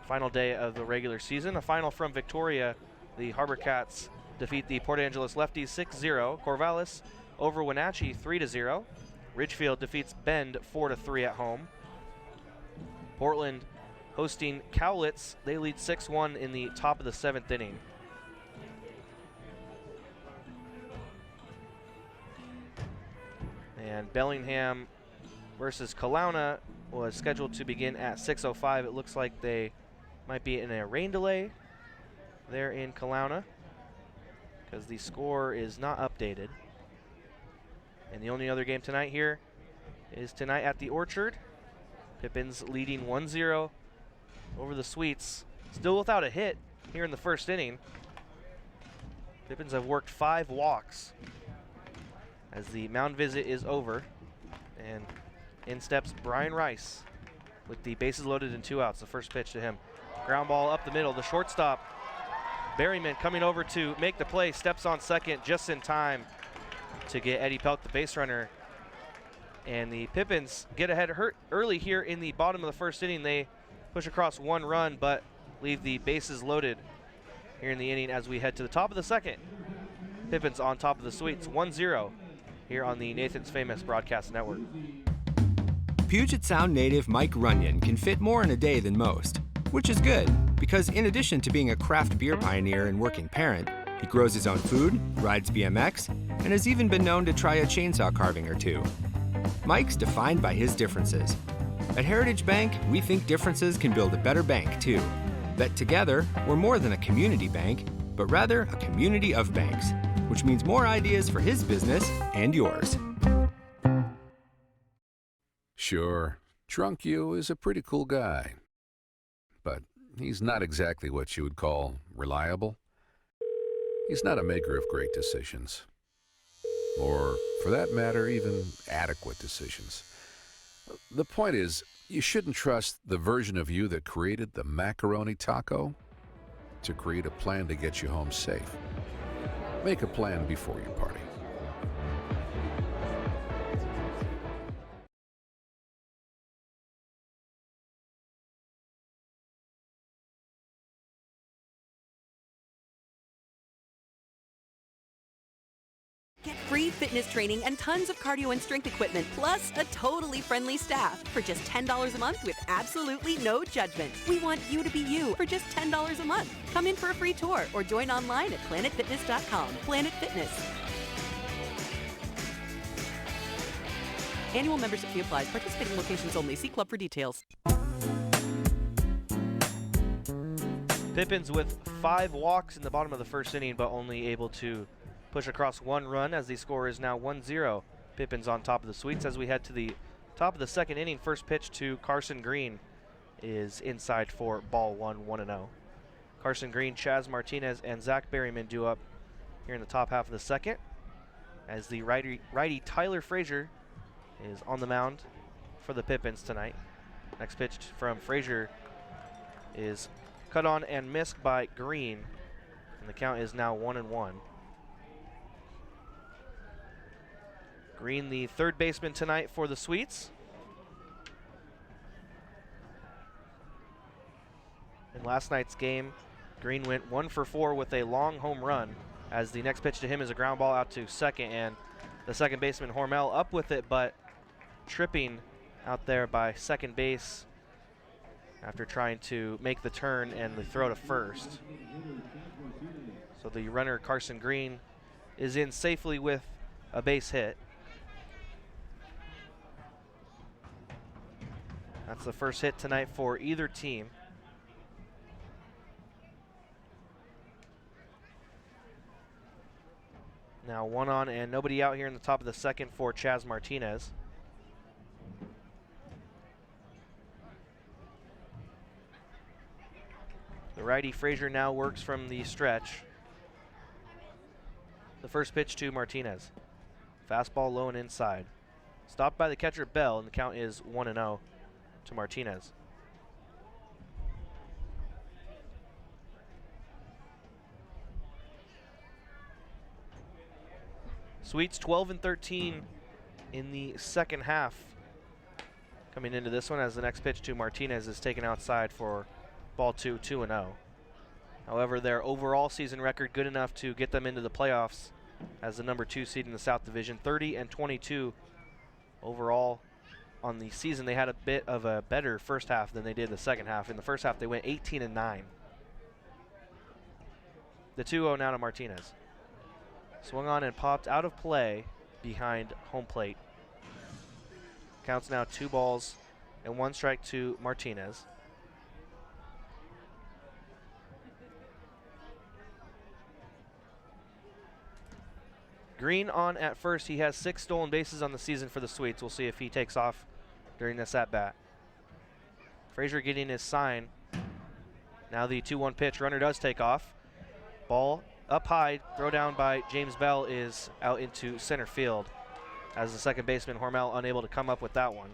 Speaker 2: final day of the regular season. A final from Victoria. The Harbor Cats defeat the Port Angeles Lefties 6-0. Corvallis over Wenatchee 3-0. Ridgefield defeats Bend 4-3 at home. Portland hosting Cowlitz. They lead 6-1 in the top of the 7th inning. And Bellingham versus Kelowna was scheduled to begin at 6:05. It looks like they might be in a rain delay there in Kelowna, because the score is not updated. And the only other game tonight here is tonight at the Orchard. Pippins leading 1-0 over the Sweets. Still without a hit here in the first inning. Pippins have worked 5 walks as the mound visit is over. And in steps Brian Rice with the bases loaded and 2 outs. The first pitch to him. Ground ball up the middle. The shortstop, Berryman, coming over to make the play, steps on second just in time to get Eddie Pelk, the base runner. And the Pippins get ahead early here in the bottom of the first inning. They push across 1 run, but leave the bases loaded here in the inning as we head to the top of the second. Pippins on top of the Sweets, 1-0 here on the Nathan's Famous Broadcast Network.
Speaker 7: Puget Sound native Mike Runyon can fit more in a day than most, which is good, because in addition to being a craft beer pioneer and working parent, he grows his own food, rides BMX, and has even been known to try a chainsaw carving or 2. Mike's defined by his differences. At Heritage Bank, we think differences can build a better bank, too. That together, we're more than a community bank, but rather a community of banks, which means more ideas for his business and yours.
Speaker 10: Sure, Drunk You is a pretty cool guy, but he's not exactly what you would call reliable. He's not a maker of great decisions, or for that matter, even adequate decisions. The point is, you shouldn't trust the version of you that created the macaroni taco to create a plan to get you home safe. Make a plan before you party.
Speaker 15: Get free fitness training and tons of cardio and strength equipment, plus a totally friendly staff for just $10 a month with absolutely no judgment. We want you to be you for just $10 a month. Come in for a free tour or join online at planetfitness.com. Planet Fitness. Annual membership fee applies. Participating locations only. See club for details.
Speaker 2: Pippins with 5 walks in the bottom of the first inning, but only able to push across 1 run as the score is now 1-0. Pippins on top of the Sweets as we head to the top of the second inning. First pitch to Carson Green is inside for ball 1-0. Carson Green, Chaz Martinez, and Zach Berryman do up here in the top half of the second as the righty Tyler Frazier is on the mound for the Pippins tonight. Next pitch from Frazier is cut on and missed by Green, and the count is now 1-1. Green, the third baseman tonight for the Sweets. In last night's game, Green went 1 for 4 with a long home run, as the next pitch to him is a ground ball out to second, and the second baseman Hormel up with it, but tripping out there by second base after trying to make the turn and the throw to first. So the runner Carson Green is in safely with a base hit. That's the first hit tonight for either team. Now 1 on and nobody out here in the top of the second for Chaz Martinez. The righty Frazier now works from the stretch. The first pitch to Martinez. Fastball low and inside. Stopped by the catcher Bell, and the count is 1-0 to Martinez. Sweets 12-13 in the second half. Coming into this one as the next pitch to Martinez is taken outside for ball 2, 2-0. However, their overall season record good enough to get them into the playoffs as the number 2 seed in the South Division. 30-22 overall on the season. They had a bit of a better first half than they did the second half. In the first half, they went 18-9. The 2-0 now to Martinez. Swung on and popped out of play behind home plate. Counts now 2 balls and 1 strike to Martinez. Green on at first. He has 6 stolen bases on the season for the Sweets. We'll see if he takes off during this at-bat. Frazier getting his sign. Now the 2-1 pitch. Runner does take off. Ball up high. Throw down by James Bell is out into center field as the second baseman Hormel unable to come up with that one.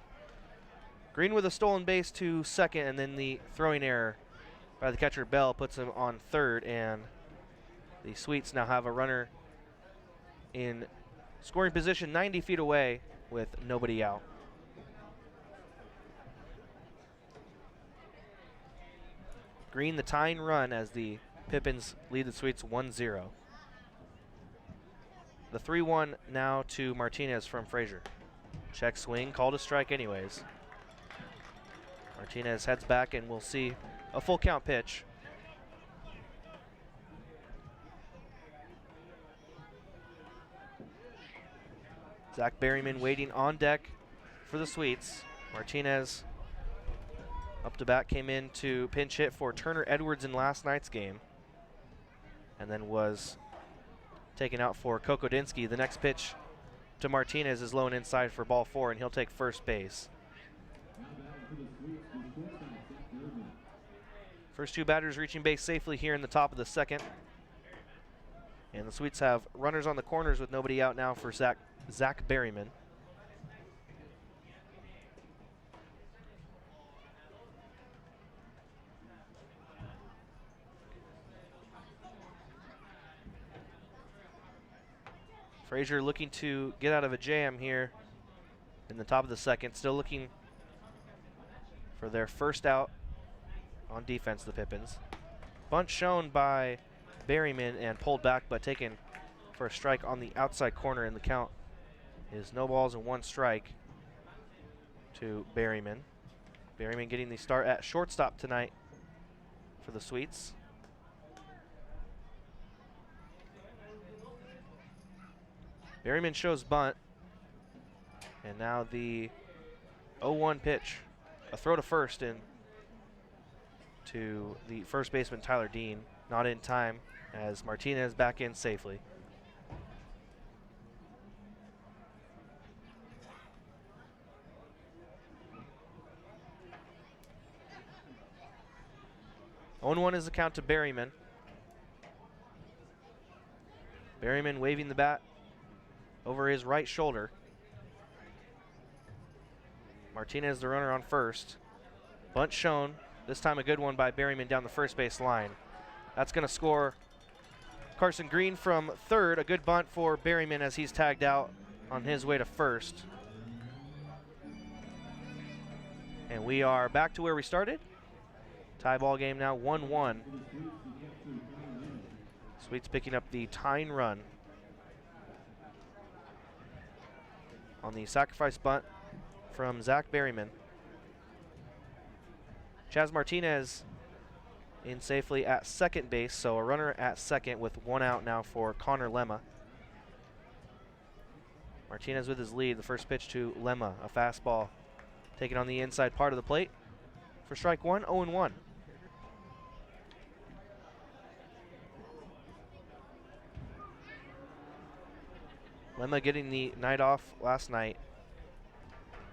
Speaker 2: Green with a stolen base to second, and then the throwing error by the catcher Bell puts him on third, and the Sweets now have a runner in scoring position 90 feet away with nobody out. Green the tying run as the Pippins lead the Sweets 1-0. The 3-1 now to Martinez from Frazier. Check swing, called a strike anyways. Martinez heads back and we'll see a full count pitch. Zach Berryman waiting on deck for the Sweets. Martinez up to bat, came in to pinch hit for Turner Edwards in last night's game, and then was taken out for Kokodinsky. The next pitch to Martinez is low and inside for ball 4, and he'll take first base. First 2 batters reaching base safely here in the top of the second. And the Sweets have runners on the corners with nobody out now for Zach Berryman. Frazier looking to get out of a jam here in the top of the second. Still looking for their first out on defense, the Pippins. Bunt shown by Berryman and pulled back, but taken for a strike on the outside corner, and the count is no balls and 1 strike to Berryman. Berryman getting the start at shortstop tonight for the Sweets. Berryman shows bunt, and now the 0-1 pitch. A throw to first and to the first baseman Tyler Dean. Not in time as Martinez back in safely. On 1 is the count to Berryman. Berryman waving the bat over his right shoulder. Martinez the runner on first. Bunt shown. This time a good one by Berryman down the first base line. That's going to score Carson Green from third. A good bunt for Berryman as he's tagged out on his way to first. And we are back to where we started. Tie ball game now 1-1. Sweets picking up the tying run on the sacrifice bunt from Zach Berryman. Chaz Martinez in safely at second base, so a runner at second with 1 out now for Connor Lemma. Martinez with his lead. The first pitch to Lemma, a fastball taken on the inside part of the plate for strike 1, 0-1. Lemma getting the night off last night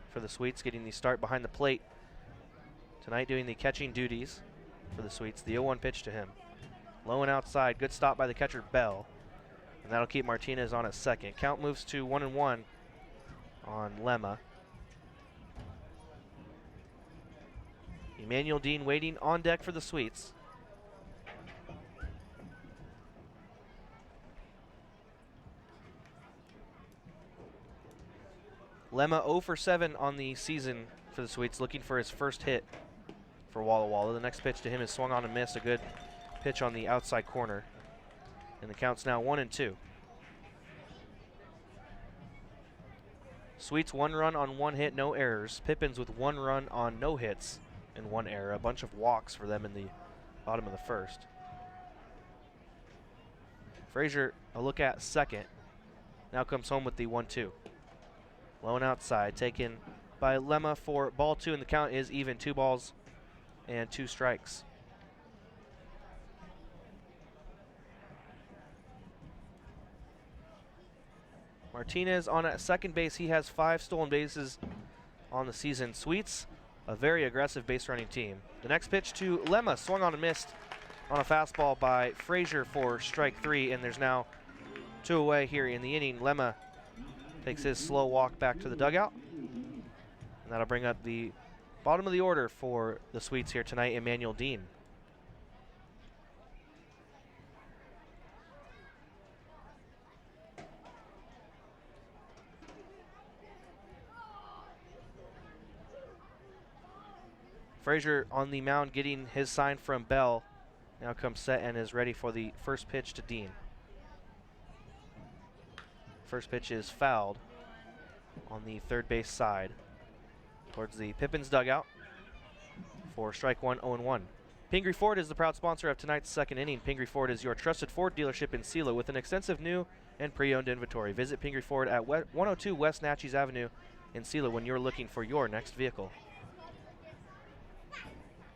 Speaker 2: for the Sweets, getting the start behind the plate. Tonight doing the catching duties for the Sweets. The 0-1 pitch to him. Low and outside. Good stop by the catcher Bell. And that'll keep Martinez on at second. Count moves to 1-1 on Lemma. Emmanuel Dean waiting on deck for the Sweets. Lemma 0 for 7 on the season for the Sweets, looking for his first hit for Walla Walla. The next pitch to him is swung on and missed. A good pitch on the outside corner. And the count's now 1-2. Sweets 1 run on 1 hit, no errors. Pippins with 1 run on no hits and 1 error. A bunch of walks for them in the bottom of the first. Frazier, a look at second. Now comes home with the 1-2. Lone outside, taken by Lemma for ball 2, and the count is even. 2 balls and 2 strikes. Martinez on at second base. He has 5 stolen bases on the season. Sweets, a very aggressive base running team. The next pitch to Lemma, swung on and missed on a fastball by Frazier for strike 3, and there's now 2 away here in the inning. Lemma takes his slow walk back to the dugout, and that'll bring up the bottom of the order for the Sweets here tonight, Emmanuel Dean. Frazier on the mound getting his sign from Bell. Now comes set and is ready for the first pitch to Dean. First pitch is fouled on the third base side towards the Pippins dugout for strike 1, 0-1. Pingree Ford is the proud sponsor of tonight's second inning. Pingree Ford is your trusted Ford dealership in Sela with an extensive new and pre-owned inventory. Visit Pingree Ford at 102 West Natchez Avenue in Sela when you're looking for your next vehicle.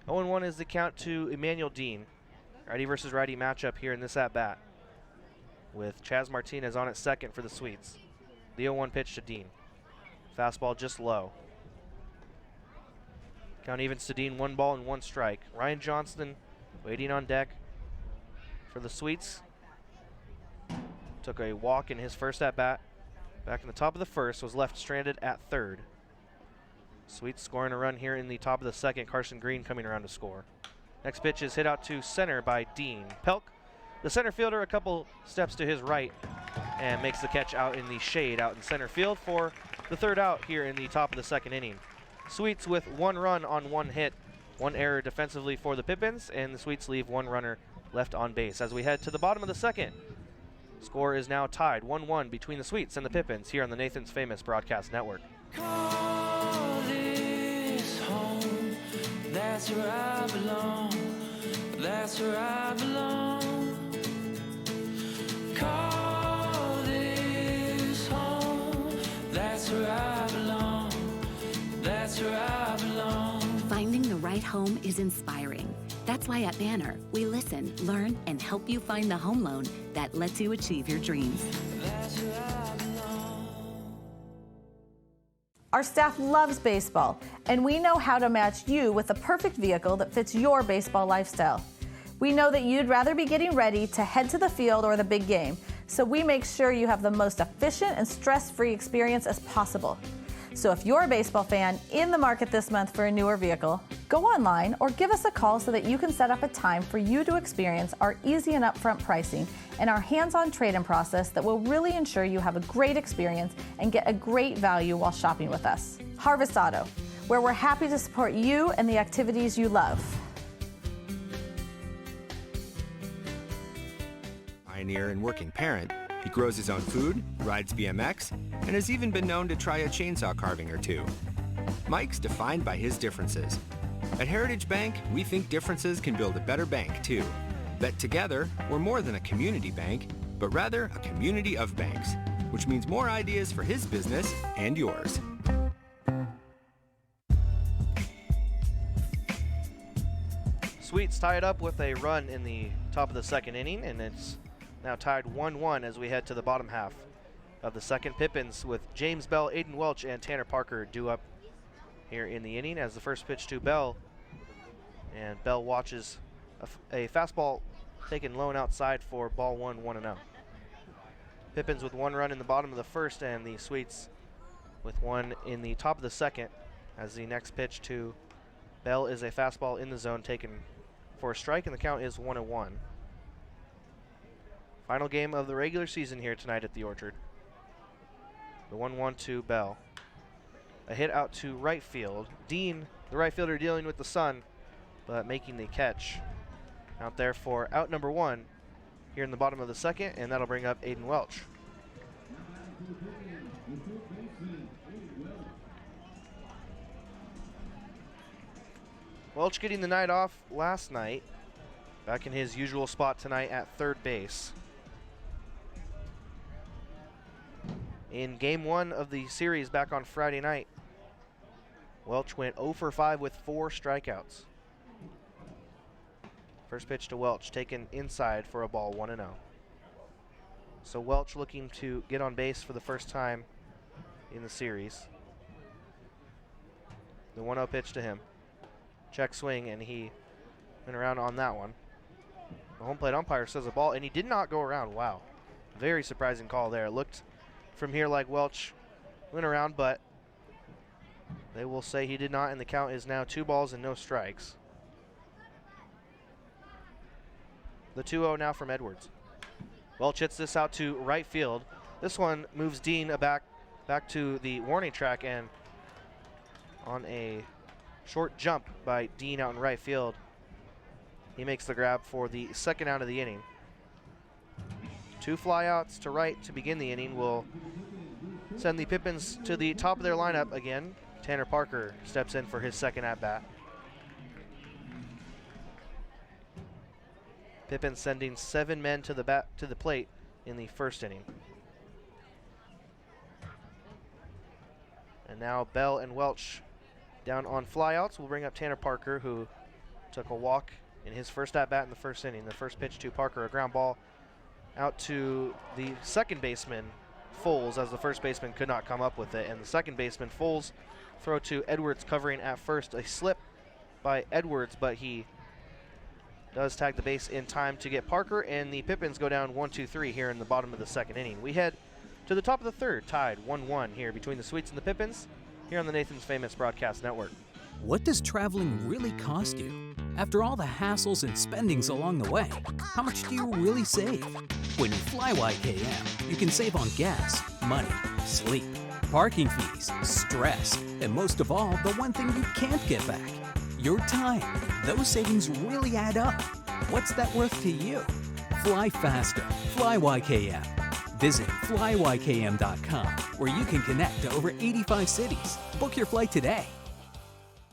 Speaker 2: 0-1 is the count to Emmanuel Dean. Righty versus righty matchup here in this at-bat, with Chaz Martinez on at second for the Sweets. The 0-1 pitch to Dean. Fastball just low. Count evens to Dean, 1 ball and 1 strike. Ryan Johnston waiting on deck for the Sweets. Took a walk in his first at-bat. Back in the top of the first, was left stranded at third. Sweets scoring a run here in the top of the second. Carson Green coming around to score. Next pitch is hit out to center by Dean. Pelk, the center fielder, a couple steps to his right and makes the catch out in the shade out in center field for the third out here in the top of the second inning. Sweets with 1 run on 1 hit, 1 error defensively for the Pippins, and the Sweets leave 1 runner left on base. As we head to the bottom of the second, score is now tied 1-1 between the Sweets and the Pippins here on the Nathan's Famous Broadcast Network.
Speaker 16: Call this home, that's where I belong, that's where I belong. Call this home, that's where I belong, that's where I belong.
Speaker 17: Finding the right home is inspiring. That's why at Banner, we listen, learn, and help you find the home loan that lets you achieve your dreams.
Speaker 16: That's where I belong.
Speaker 6: Our staff loves baseball, and we know how to match you with the perfect vehicle that fits your baseball lifestyle. We know that you'd rather be getting ready to head to the field or the big game, so we make sure you have the most efficient and stress-free experience as possible. So if you're a baseball fan in the market this month for a newer vehicle, go online or give us a call so that you can set up a time for you to experience our easy and upfront pricing and our hands-on trade-in process that will really ensure you have a great experience and get a great value while shopping with us. Harvest Auto, where we're happy to support you and the activities you love.
Speaker 7: Pioneer and working parent, he grows his own food, rides BMX, and has even been known to try a chainsaw carving or 2. Mike's defined by his differences. At Heritage Bank, we think differences can build a better bank, too. That together, we're more than a community bank, but rather a community of banks, which means more ideas for his business and yours.
Speaker 2: Sweets tied up with a run in the top of the second inning, and it's now tied 1-1 as we head to the bottom half of the second. Pippins with James Bell, Aiden Welch, and Tanner Parker due up here in the inning as the first pitch to Bell. And Bell watches a fastball taken low and outside for ball 1, 1-0. Pippins with 1 run in the bottom of the first, and the Sweets with 1 in the top of the second as the next pitch to Bell is a fastball in the zone taken for a strike, and the count is 1-1. Final game of the regular season here tonight at the Orchard. The 1-1 to Bell. A hit out to right field. Dean, the right fielder, dealing with the sun, but making the catch out there for out number 1 here in the bottom of the second, and that'll bring up Aiden Welch. Welch getting the night off last night, back in his usual spot tonight at third base. In game 1 of the series back on Friday night, Welch went 0 for 5 with 4 strikeouts. First pitch to Welch, taken inside for a ball, 1-0. So Welch looking to get on base for the first time in the series. The 1-0 pitch to him. Check swing, and he went around on that one. The home plate umpire says a ball, and he did not go around. Wow. Very surprising call there. It looked from here like Welch went around, but they will say he did not, and the count is now 2 balls and no strikes. The 2-0 now from Edwards. Welch hits this out to right field. This one moves Dean back to the warning track, and on a short jump by Dean out in right field, he makes the grab for the second out of the inning. 2 flyouts to right to begin the inning will send the Pippins to the top of their lineup again. Tanner Parker steps in for his second at-bat. Pippins sending 7 men to the plate in the first inning. And now Bell and Welch down on flyouts. We'll bring up Tanner Parker, who took a walk in his first at-bat in the first inning. The first pitch to Parker, a ground ball out to the second baseman, Foles, as the first baseman could not come up with it. And the second baseman, Foles, throw to Edwards covering at first. A slip by Edwards, but he does tag the base in time to get Parker, and the Pippins go down 1-2-3 here in the bottom of the second inning. We head to the top of the third, tied 1-1 here between the Sweets and the Pippins, here on the Nathan's Famous Broadcast Network.
Speaker 5: What does traveling really cost you? After all the hassles and spendings along the way, how much do you really save? When you fly YKM, you can save on gas, money, sleep, parking fees, stress, and most of all, the one thing you can't get back, your time. Those savings really add up. What's that worth to you? Fly faster. Fly YKM. Visit flyykm.com, where you can connect to over 85 cities. Book your flight today.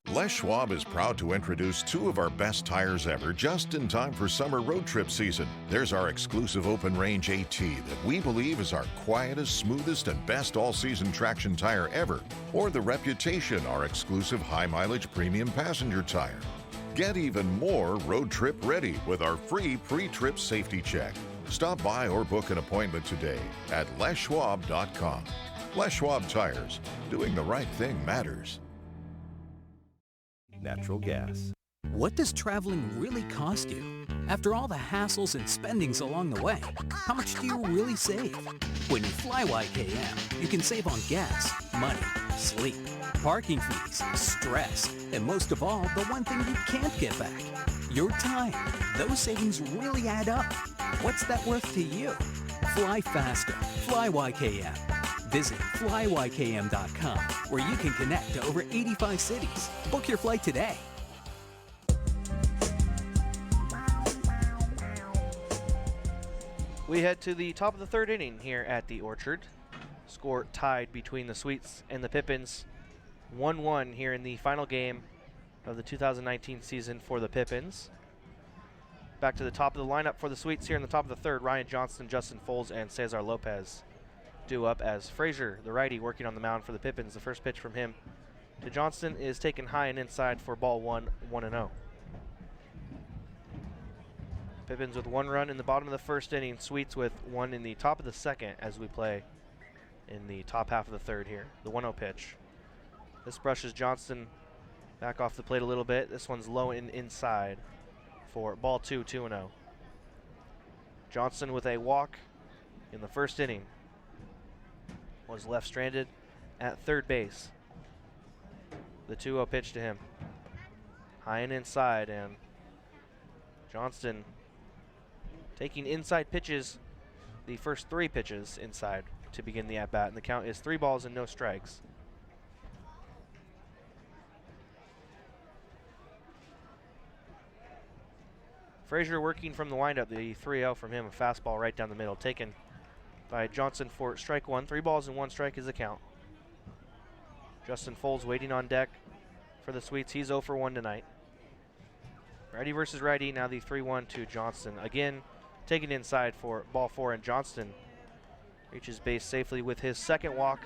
Speaker 8: Les Schwab is proud to introduce 2 of our best tires ever just in time for summer road trip season. There's our exclusive open range AT that we believe is our quietest, smoothest, and best all-season traction tire ever. Or the Reputation, our exclusive high-mileage premium passenger tire. Get even more road trip ready with our free pre-trip safety check. Stop by or book an appointment today at leschwab.com. Les Schwab Tires. Doing the right thing matters.
Speaker 4: Natural gas.
Speaker 5: What does traveling really cost you? After all the hassles and spendings along the way, how much do you really save? When you fly YKM, you can save on gas, money, sleep, parking fees, stress, and most of all, the one thing you can't get back, your time. Those savings really add up. What's that worth to you? Fly faster. Fly YKM. Visit flyykm.com, where you can connect to over 85 cities. Book your flight today.
Speaker 2: We head to the top of the third inning here at the Orchard. Score tied between the Sweets and the Pippins. 1-1 here in the final game of the 2019 season for the Pippins. Back to the top of the lineup for the Sweets here in the top of the third. Ryan Johnston, Justin Foles, and Cesar Lopez due up as Frazier, the righty, working on the mound for the Pippins. The first pitch from him to Johnston is taken high and inside for ball 1-0. Pippins with 1 run in the bottom of the first inning. Sweets with 1 in the top of the second as we play in the top half of the third here. The 1-0 pitch. This brushes Johnston back off the plate a little bit. This one's low and inside for ball 2-0. Johnston with a walk in the first inning was left stranded at third base. The 2-0 pitch to him. High and inside, and Johnston taking inside pitches, the first 3 pitches inside to begin the at-bat, and the count is 3 balls and no strikes. Frazier working from the windup, the 3-0 from him, a fastball right down the middle, taken by Johnson for strike one. 3 balls and 1 strike is the count. Justin Foles waiting on deck for the Sweets. He's 0 for 1 tonight. Righty versus righty, now the 3-1 to Johnston. Again, taken inside for ball 4, and Johnston reaches base safely with his second walk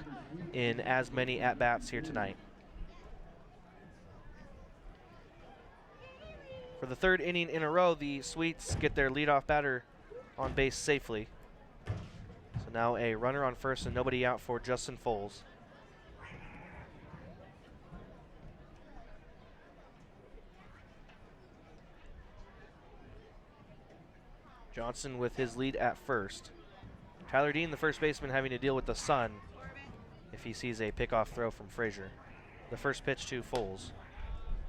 Speaker 2: in as many at-bats here tonight. For the 3rd inning in a row, the Sweets get their leadoff batter on base safely. So now a runner on first and nobody out for Justin Foles. Johnson with his lead at first. Tyler Dean, the first baseman, having to deal with the sun if he sees a pickoff throw from Frazier. The first pitch to Foles.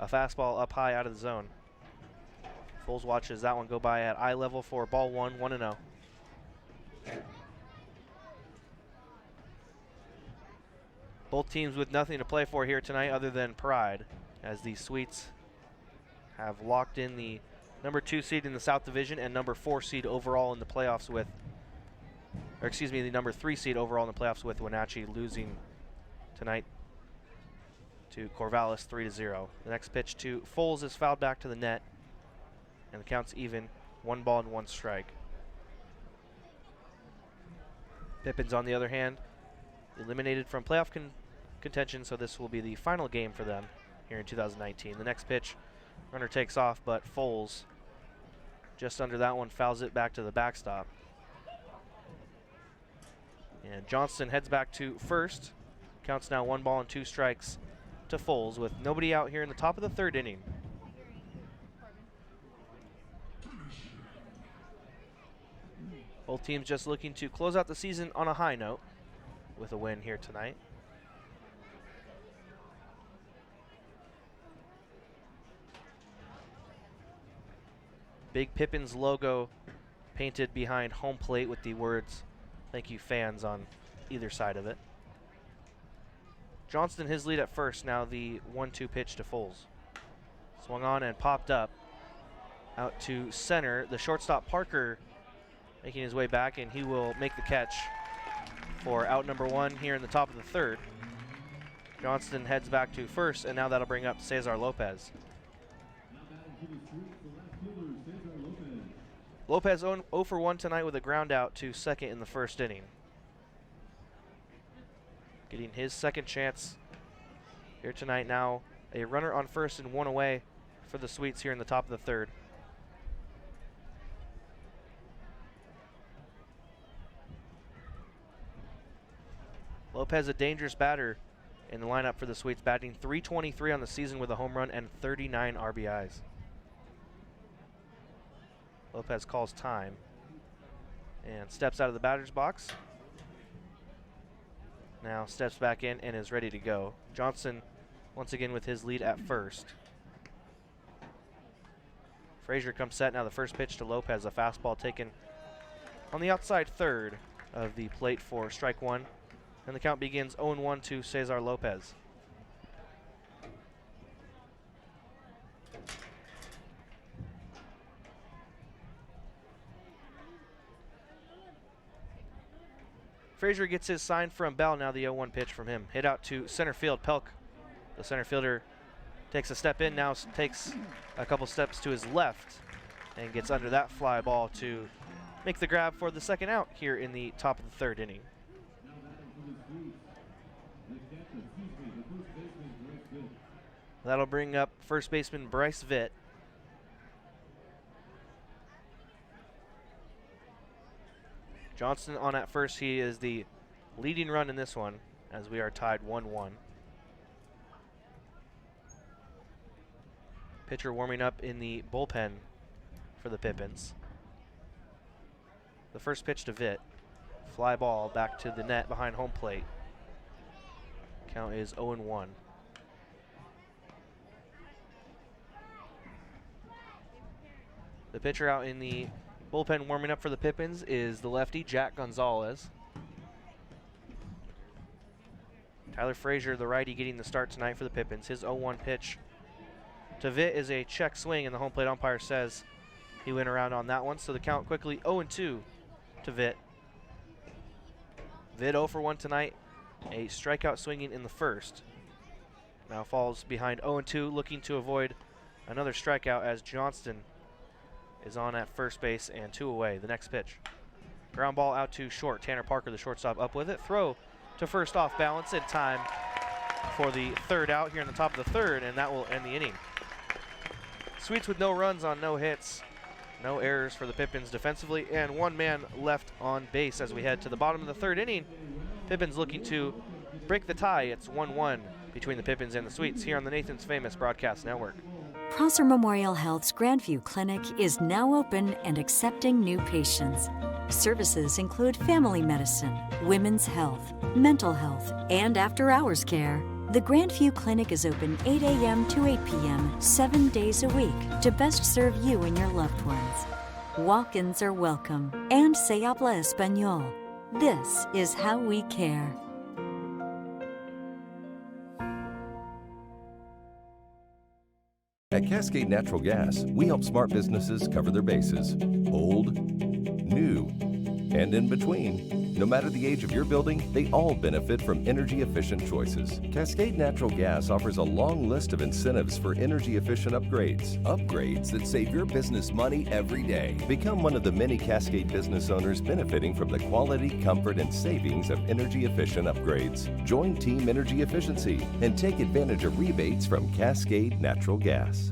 Speaker 2: A fastball up high out of the zone. Foles watches that one go by at eye level for ball 1, 1-0. Both teams with nothing to play for here tonight other than pride, as the Sweets have locked in the number 2 seed in the South Division and number 4 seed overall in the playoffs with, or excuse me, the number 3 seed overall in the playoffs with Wenatchee losing tonight to Corvallis 3-0. The next pitch to Foles is fouled back to the net, and the count's even, 1 ball and 1 strike. Pippins, on the other hand, eliminated from playoff contention, so this will be the final game for them here in 2019. The next pitch, runner takes off, but Foles, just under that one, fouls it back to the backstop. And Johnston heads back to first. Counts now 1 ball and 2 strikes to Foles with nobody out here in the top of the 3rd inning. Both teams just looking to close out the season on a high note with a win here tonight. Big Pippins logo painted behind home plate with the words "Thank you, fans" on either side of it. Johnston his lead at first, now the 1-2 pitch to Foles. Swung on and popped up out to center. The shortstop Parker making his way back, and he will make the catch for out number 1 here in the top of the 3rd. Johnston heads back to first, and now that'll bring up Cesar Lopez. Lopez 0 for 1 tonight with a ground out to second in the 1st inning. Getting his second chance here tonight now. A runner on first and 1 away for the Sweets here in the top of the 3rd. Lopez, a dangerous batter in the lineup for the Sweets, batting .323 on the season with a home run and 39 RBIs. Lopez calls time and steps out of the batter's box. Now steps back in and is ready to go. Johnson once again with his lead at first. Frazier comes set. Now the first pitch to Lopez, a fastball taken on the outside 3rd of the plate for strike 1. And the count begins 0-1 to Cesar Lopez. Frazier gets his sign from Bell, now the 0-1 pitch from him. Hit out to center field. Pelk, the center fielder, takes a step in, now takes a couple steps to his left and gets under that fly ball to make the grab for the second out here in the top of the 3rd inning. That'll bring up first baseman Bryce Vitt. Johnston on at first. He is the leading run in this one as we are tied 1-1. Pitcher warming up in the bullpen for the Pippins. The first pitch to Vitt. Fly ball back to the net behind home plate. Count is 0-1. The pitcher out in the bullpen warming up for the Pippins is the lefty, Jack Gonzalez. Tyler Frazier, the righty, getting the start tonight for the Pippins. His 0-1 pitch to Vitt is a check swing, and the home plate umpire says He went around on that one, so the count quickly 0-2 to Vitt. Vitt 0 for 1 tonight. A strikeout swinging in the first. Now falls behind 0-2, looking to avoid another strikeout as Johnston is on at first base and 2 away. The next pitch. Ground ball out to short. Tanner Parker, the shortstop, up with it. Throw to first off balance in time for the third out here in the top of the third, and that will end the inning. Sweets with no runs on no hits. No errors for the Pippins defensively, and 1 man left on base as we head to the bottom of the third inning. Pippins looking to break the tie. It's 1-1 between the Pippins and the Sweets here on the Nathan's Famous Broadcast Network.
Speaker 9: Prosser Memorial Health's Grandview Clinic is now open and accepting new patients. Services include family medicine, women's health, mental health, and after-hours care. The Grandview Clinic is open 8 a.m. to 8 p.m. 7 days a week to best serve you and your loved ones. Walk-ins are welcome, and se habla español. This is how we care.
Speaker 4: At Cascade Natural Gas, we help smart businesses cover their bases. Old, new, and in between. No matter the age of your building, they all benefit from energy-efficient choices. Cascade Natural Gas offers a long list of incentives for energy-efficient upgrades. Upgrades that save your business money every day. Become one of the many Cascade business owners benefiting from the quality, comfort, and savings of energy-efficient upgrades. Join Team Energy Efficiency and take advantage of rebates from Cascade Natural Gas.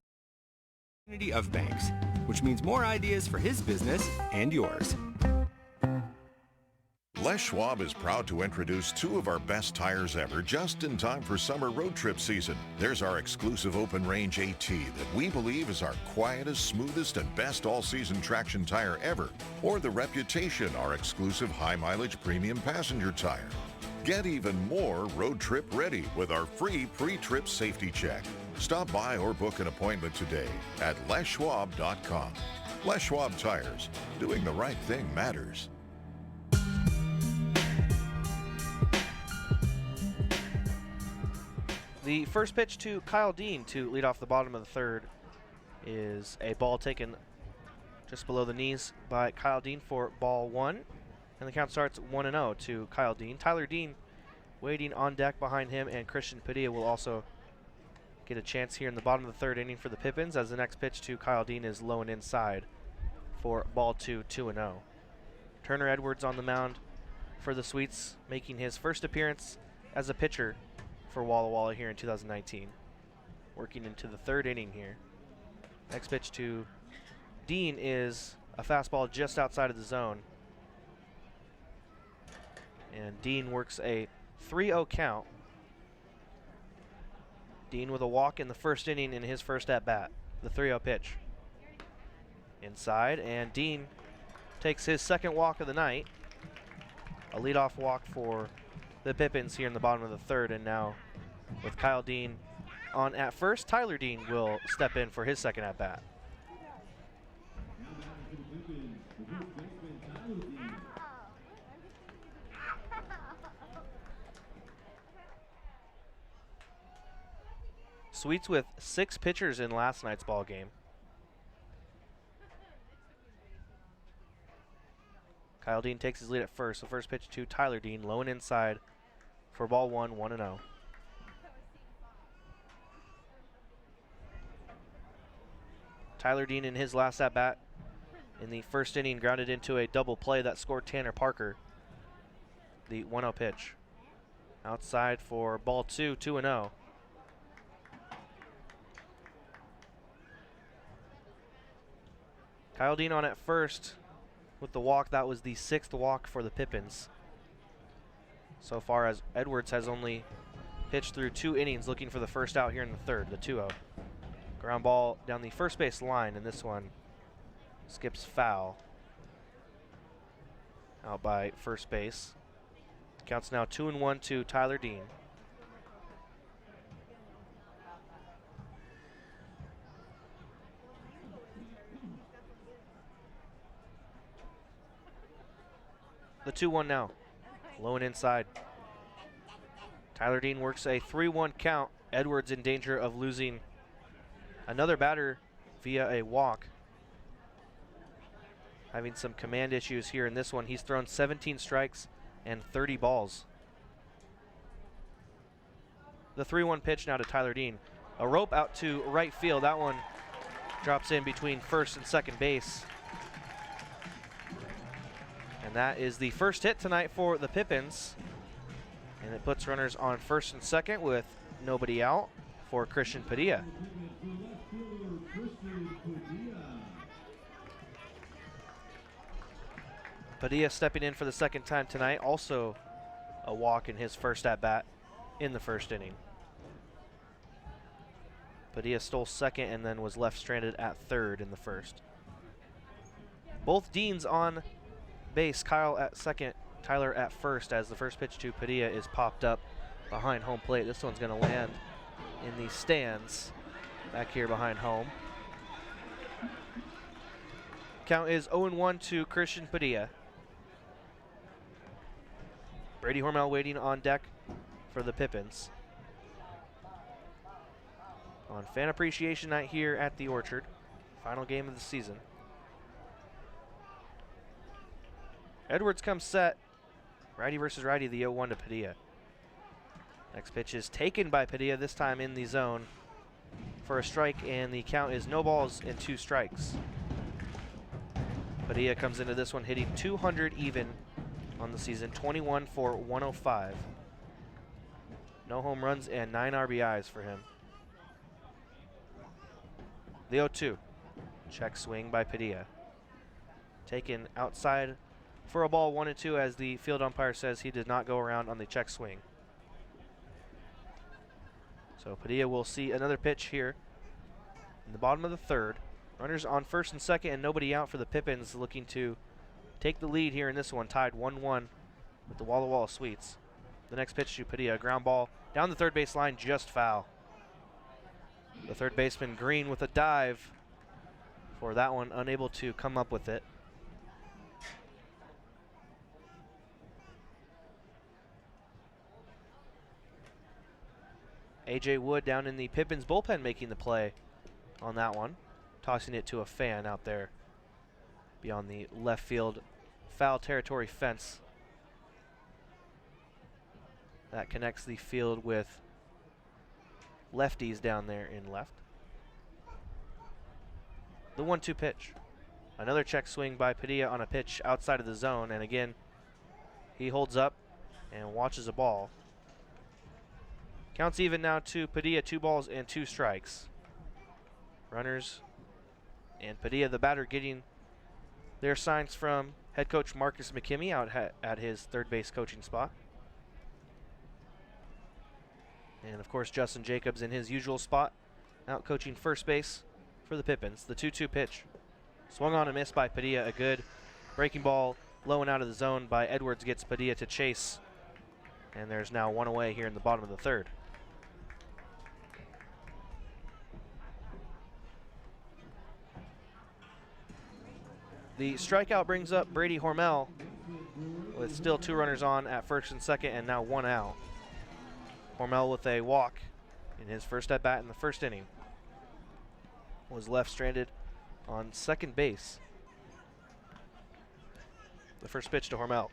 Speaker 7: Community of banks, which means more ideas for his business and yours.
Speaker 8: Les Schwab is proud to introduce 2 of our best tires ever just in time for summer road trip season. There's our exclusive open range AT that we believe is our quietest, smoothest, and best all-season traction tire ever. Or the Reputation, our exclusive high-mileage premium passenger tire. Get even more road trip ready with our free pre-trip safety check. Stop by or book an appointment today at leschwab.com. Les Schwab Tires. Doing the right thing matters.
Speaker 2: The first pitch to Kyle Dean to lead off the bottom of the third is a ball taken just below the knees by Kyle Dean for ball 1. And the count starts 1-0 to Kyle Dean. Tyler Dean waiting on deck behind him, and Christian Padilla will also get a chance here in the bottom of the third inning for the Pippins, as the next pitch to Kyle Dean is low and inside for ball 2, 2-0. Turner Edwards on the mound for the Sweets, making his first appearance as a pitcher for Walla Walla here in 2019. Working into the third inning here. Next pitch to Dean is a fastball just outside of the zone. And Dean works a 3-0 count. Dean with a walk in the first inning in his first at-bat. The 3-0 pitch. Inside, and Dean takes his second walk of the night. A leadoff walk for the Pippins here in the bottom of the third, and now with Kyle Dean on at first, Tyler Dean will step in for his second at-bat. Sweets with 6 pitchers in last night's ball game. Kyle Dean takes his lead at first. The first pitch to Tyler Dean, low and inside for ball 1, 1-0. Tyler Dean in his last at-bat in the first inning grounded into a double play that scored Tanner Parker. The 1-0 pitch. Outside for ball 2, 2-0. Kyle Dean on at first with the walk. That was the 6th walk for the Pippins. So far, as Edwards has only pitched through 2 innings, looking for the first out here in the third, the 2-0. Ground ball down the first base line, and this one skips foul out by first base. Counts now 2-1 to Tyler Dean. The 2-1 now, low and inside. Tyler Dean works a 3-1 count. Edwards in danger of losing another batter via a walk. having some command issues here in this one. He's thrown 17 strikes and 30 balls. The 3-1 pitch now to Tyler Dean. A rope out to right field. That one drops in between first and second base. And that is the first hit tonight for the Pippins. And it puts runners on first and second with nobody out for Christian Padilla. Padilla stepping in for the second time tonight. Also a walk in his first at-bat in the first inning. Padilla stole second and then was left stranded at third in the first. Both Deans on base, Kyle at second, Tyler at first, as the first pitch to Padilla is popped up behind home plate. This one's going to land in the stands back here behind home. Count is 0-1 to Christian Padilla. Brady Hormel waiting on deck for the Pippins. On Fan Appreciation Night here at the Orchard. Final game of the season. Edwards comes set. Righty versus righty, the 0-1 to Padilla. Next pitch is taken by Padilla, this time in the zone for a strike, and the count is no balls and 2 strikes. Padilla comes into this one hitting 200 even on the season, 21 for 105. No home runs and 9 RBIs for him. The 0-2. Check swing by Padilla. Taken outside for a ball 1-2, as the field umpire says he did not go around on the check swing. So Padilla will see another pitch here in the bottom of the third. Runners on first and second and nobody out for the Pippins, looking to take the lead here in this one, tied 1-1 with the Walla Walla Sweets. The next pitch to Padilla, a ground ball down the third base line, just foul. The third baseman, Green, with a dive for that one, unable to come up with it. A.J. Wood down in the Pippins bullpen making the play on that one, tossing it to a fan out there beyond the left field foul territory fence that connects the field with lefties down there in left. The 1-2 pitch. Another check swing by Padilla on a pitch outside of the zone, and again, he holds up and watches a ball. Counts even now to Padilla, 2 balls and 2 strikes. Runners and Padilla, the batter, getting their signs from head coach Marcus McKimmey out at his third base coaching spot. And of course, Justin Jacobs in his usual spot, out coaching first base for the Pippins. The 2-2 pitch. Swung on and missed by Padilla. A good breaking ball low and out of the zone by Edwards gets Padilla to chase. And there's now 1 away here in the bottom of the third. The strikeout brings up Brady Hormel with still 2 runners on at first and second and now 1 out. Hormel with a walk in his first at bat in the first inning. Was left stranded on second base. The first pitch to Hormel.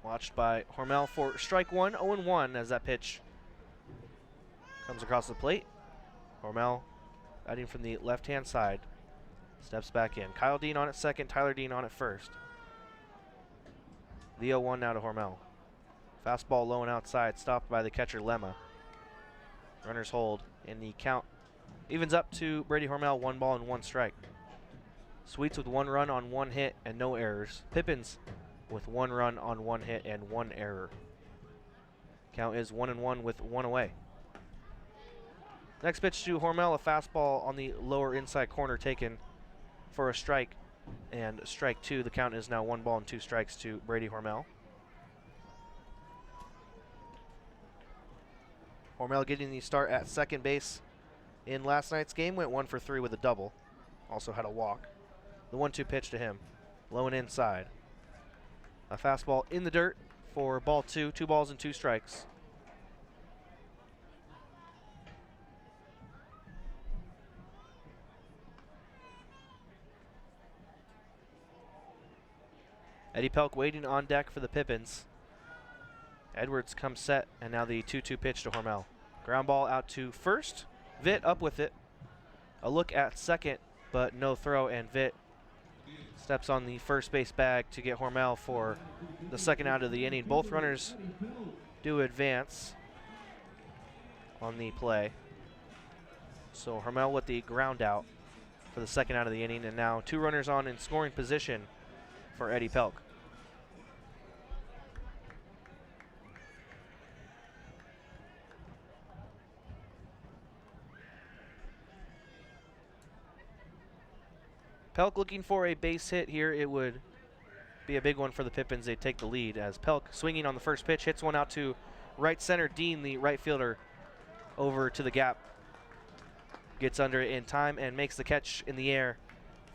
Speaker 2: Watched by Hormel for strike 1, 0-1 as that pitch comes across the plate. Hormel batting from the left-hand side. Steps back in. Kyle Dean on at second, Tyler Dean on at first. The 0-1 now to Hormel. Fastball low and outside, stopped by the catcher Lemma. Runners hold, and the count evens up to Brady Hormel, 1 ball and 1 strike. Sweets with 1 run on 1 hit and no errors. Pippins with 1 run on 1 hit and 1 error. Count is 1-1 with 1 away. Next pitch to Hormel, a fastball on the lower inside corner taken for a strike, and strike 2. The count is now 1 ball and 2 strikes to Brady Hormel. Hormel getting the start at second base in last night's game, went 1 for 3 with a double. Also had a walk. The 1-2 pitch to him, low and inside. A fastball in the dirt for ball 2, 2 balls and 2 strikes. Eddie Pelk waiting on deck for the Pippins. Edwards comes set, and now the 2-2 pitch to Hormel. Ground ball out to first. Vitt up with it. A look at second, but no throw, and Vitt steps on the first base bag to get Hormel for the second out of the inning. Both runners do advance on the play. So Hormel with the ground out for the second out of the inning, and now 2 runners on in scoring position for Eddie Pelk. Pelk looking for a base hit here. It would be a big one for the Pippins. They take the lead as Pelk swinging on the first pitch, hits one out to right center. Dean, the right fielder, over to the gap. Gets under it in time and makes the catch in the air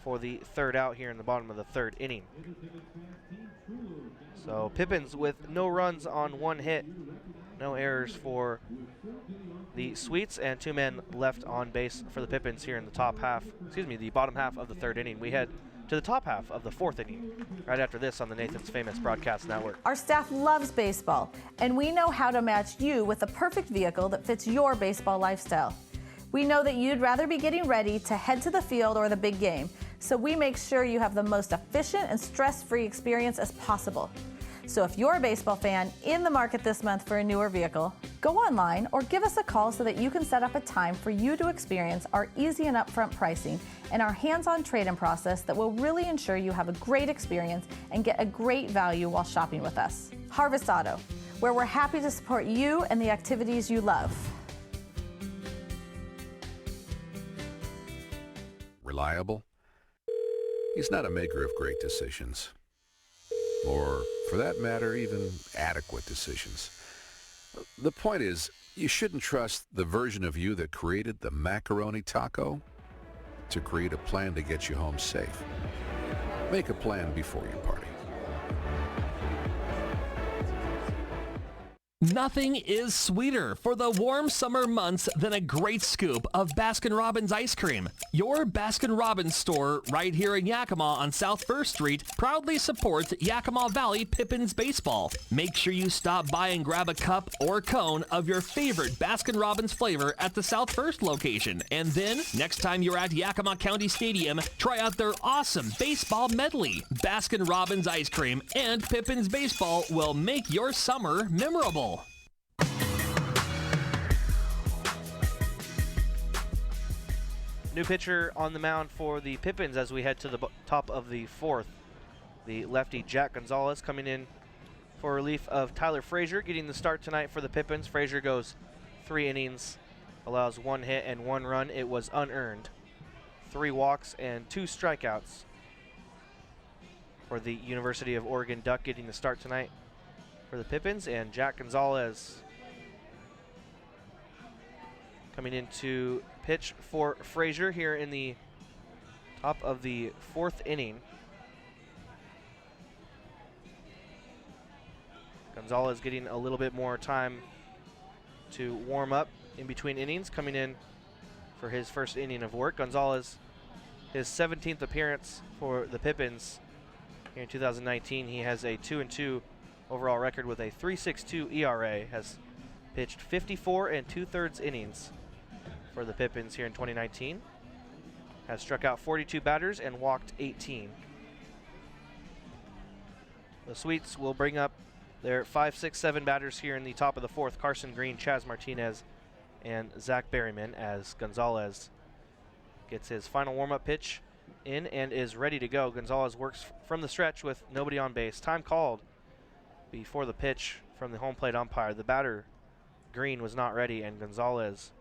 Speaker 2: for the third out here in the bottom of the third inning. So Pippins with no runs on 1 hit, no errors for the Sweets, and 2 men left on base for the Pippins here in the the bottom half of the third inning. We head to the top half of the 4th inning right after this on the Nathan's Famous Broadcast Network.
Speaker 6: Our staff loves baseball, and we know how to match you with the perfect vehicle that fits your baseball lifestyle. We know that you'd rather be getting ready to head to the field or the big game, so we make sure you have the most efficient and stress-free experience as possible. So if you're a baseball fan in the market this month for a newer vehicle, go online or give us a call so that you can set up a time for you to experience our easy and upfront pricing and our hands-on trade-in process that will really ensure you have a great experience and get a great value while shopping with us. Harvest Auto, where we're happy to support you and the activities you love.
Speaker 10: Reliable? He's not a maker of great decisions. Or, for that matter, even adequate decisions. The point is, you shouldn't trust the version of you that created the macaroni taco to create a plan to get you home safe. Make a plan before you party.
Speaker 11: Nothing is sweeter for the warm summer months than a great scoop of Baskin-Robbins ice cream. Your Baskin-Robbins store right here in Yakima on South 1st Street proudly supports Yakima Valley Pippins baseball. Make sure you stop by and grab a cup or cone of your favorite Baskin-Robbins flavor at the South 1st location. And then, next time you're at Yakima County Stadium, try out their awesome baseball medley. Baskin-Robbins ice cream and Pippins baseball will make your summer memorable.
Speaker 2: New pitcher on the mound for the Pippins as we head to the top of the 4th. The lefty Jack Gonzalez coming in for relief of Tyler Frazier, getting the start tonight for the Pippins. Frazier goes 3 innings, allows 1 hit and 1 run. It was unearned. 3 walks and 2 strikeouts for the University of Oregon Duck, getting the start tonight for the Pippins. And Jack Gonzalez coming in to pitch for Frazier here in the top of the 4th inning. Gonzalez getting a little bit more time to warm up in between innings, coming in for his first inning of work. Gonzalez, his 17th appearance for the Pippins here in 2019. He has a 2-2 overall record with a 3.62 ERA, has pitched 54 2/3 innings for the Pippins here in 2019. Has struck out 42 batters and walked 18. The Sweets will bring up their 5, 6, 7 batters here in the top of the 4th. Carson Green, Chaz Martinez, and Zach Berryman, as Gonzalez gets his final warm-up pitch in and is ready to go. Gonzalez works from the stretch with nobody on base. Time called before the pitch from the home plate umpire. The batter, Green, was not ready, and Gonzalez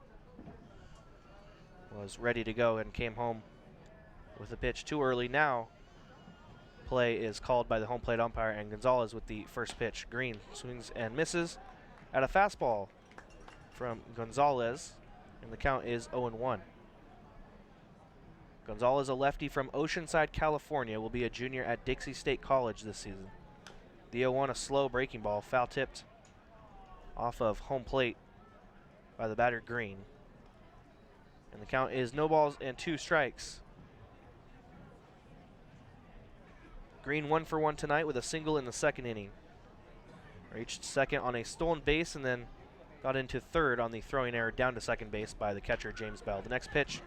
Speaker 2: was ready to go and came home with the pitch too early. Now play is called by the home plate umpire, and Gonzalez with the first pitch. Green swings and misses at a fastball from Gonzalez, and the count is 0-1. Gonzalez, a lefty from Oceanside, California, will be a junior at Dixie State College this season. The 0-1, a slow breaking ball, foul tipped off of home plate by the batter Green. And the count is no balls and 2 strikes. Green 1 for 1 tonight with a single in the second inning. Reached second on a stolen base and then got into third on the throwing error down to second base by the catcher, James Bell. The next pitch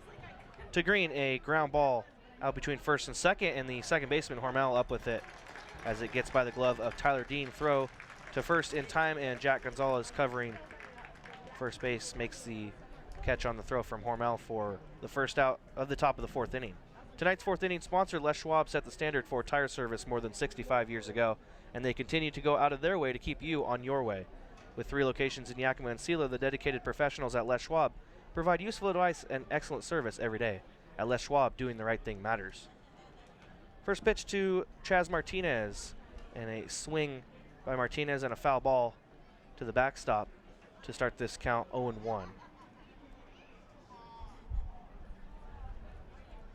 Speaker 2: to Green, a ground ball out between first and second, and the second baseman, Hormel, up with it as it gets by the glove of Tyler Dean. Throw to first in time, and Jack Gonzalez covering first base makes the catch on the throw from Hormel for the first out of the top of the fourth inning. Tonight's fourth inning sponsor, Les Schwab, set the standard for tire service more than 65 years ago, and they continue to go out of their way to keep you on your way. With 3 locations in Yakima and Sela, the dedicated professionals at Les Schwab provide useful advice and excellent service every day. At Les Schwab, doing the right thing matters. First pitch to Chaz Martinez, and a swing by Martinez and a foul ball to the backstop to start this count 0-1.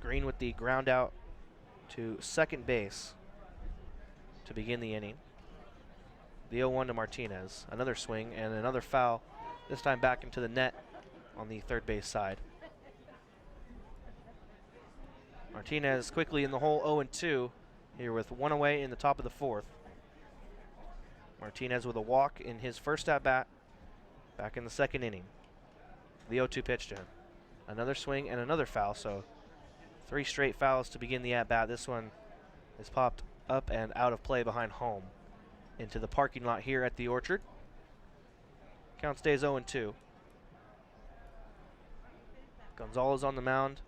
Speaker 2: Green with the ground out to second base to begin the inning. The 0-1 to Martinez. Another swing and another foul, this time back into the net on the third base side. Martinez quickly in the hole, 0-2 here with 1 away in the top of the fourth. Martinez with a walk in his first at-bat back in the second inning. The 0-2 pitch to him. Another swing and another foul, so 3 straight fouls to begin the at-bat. This one is popped up and out of play behind home into the parking lot here at the Orchard. Count stays 0-2. Gonzalez on the mound,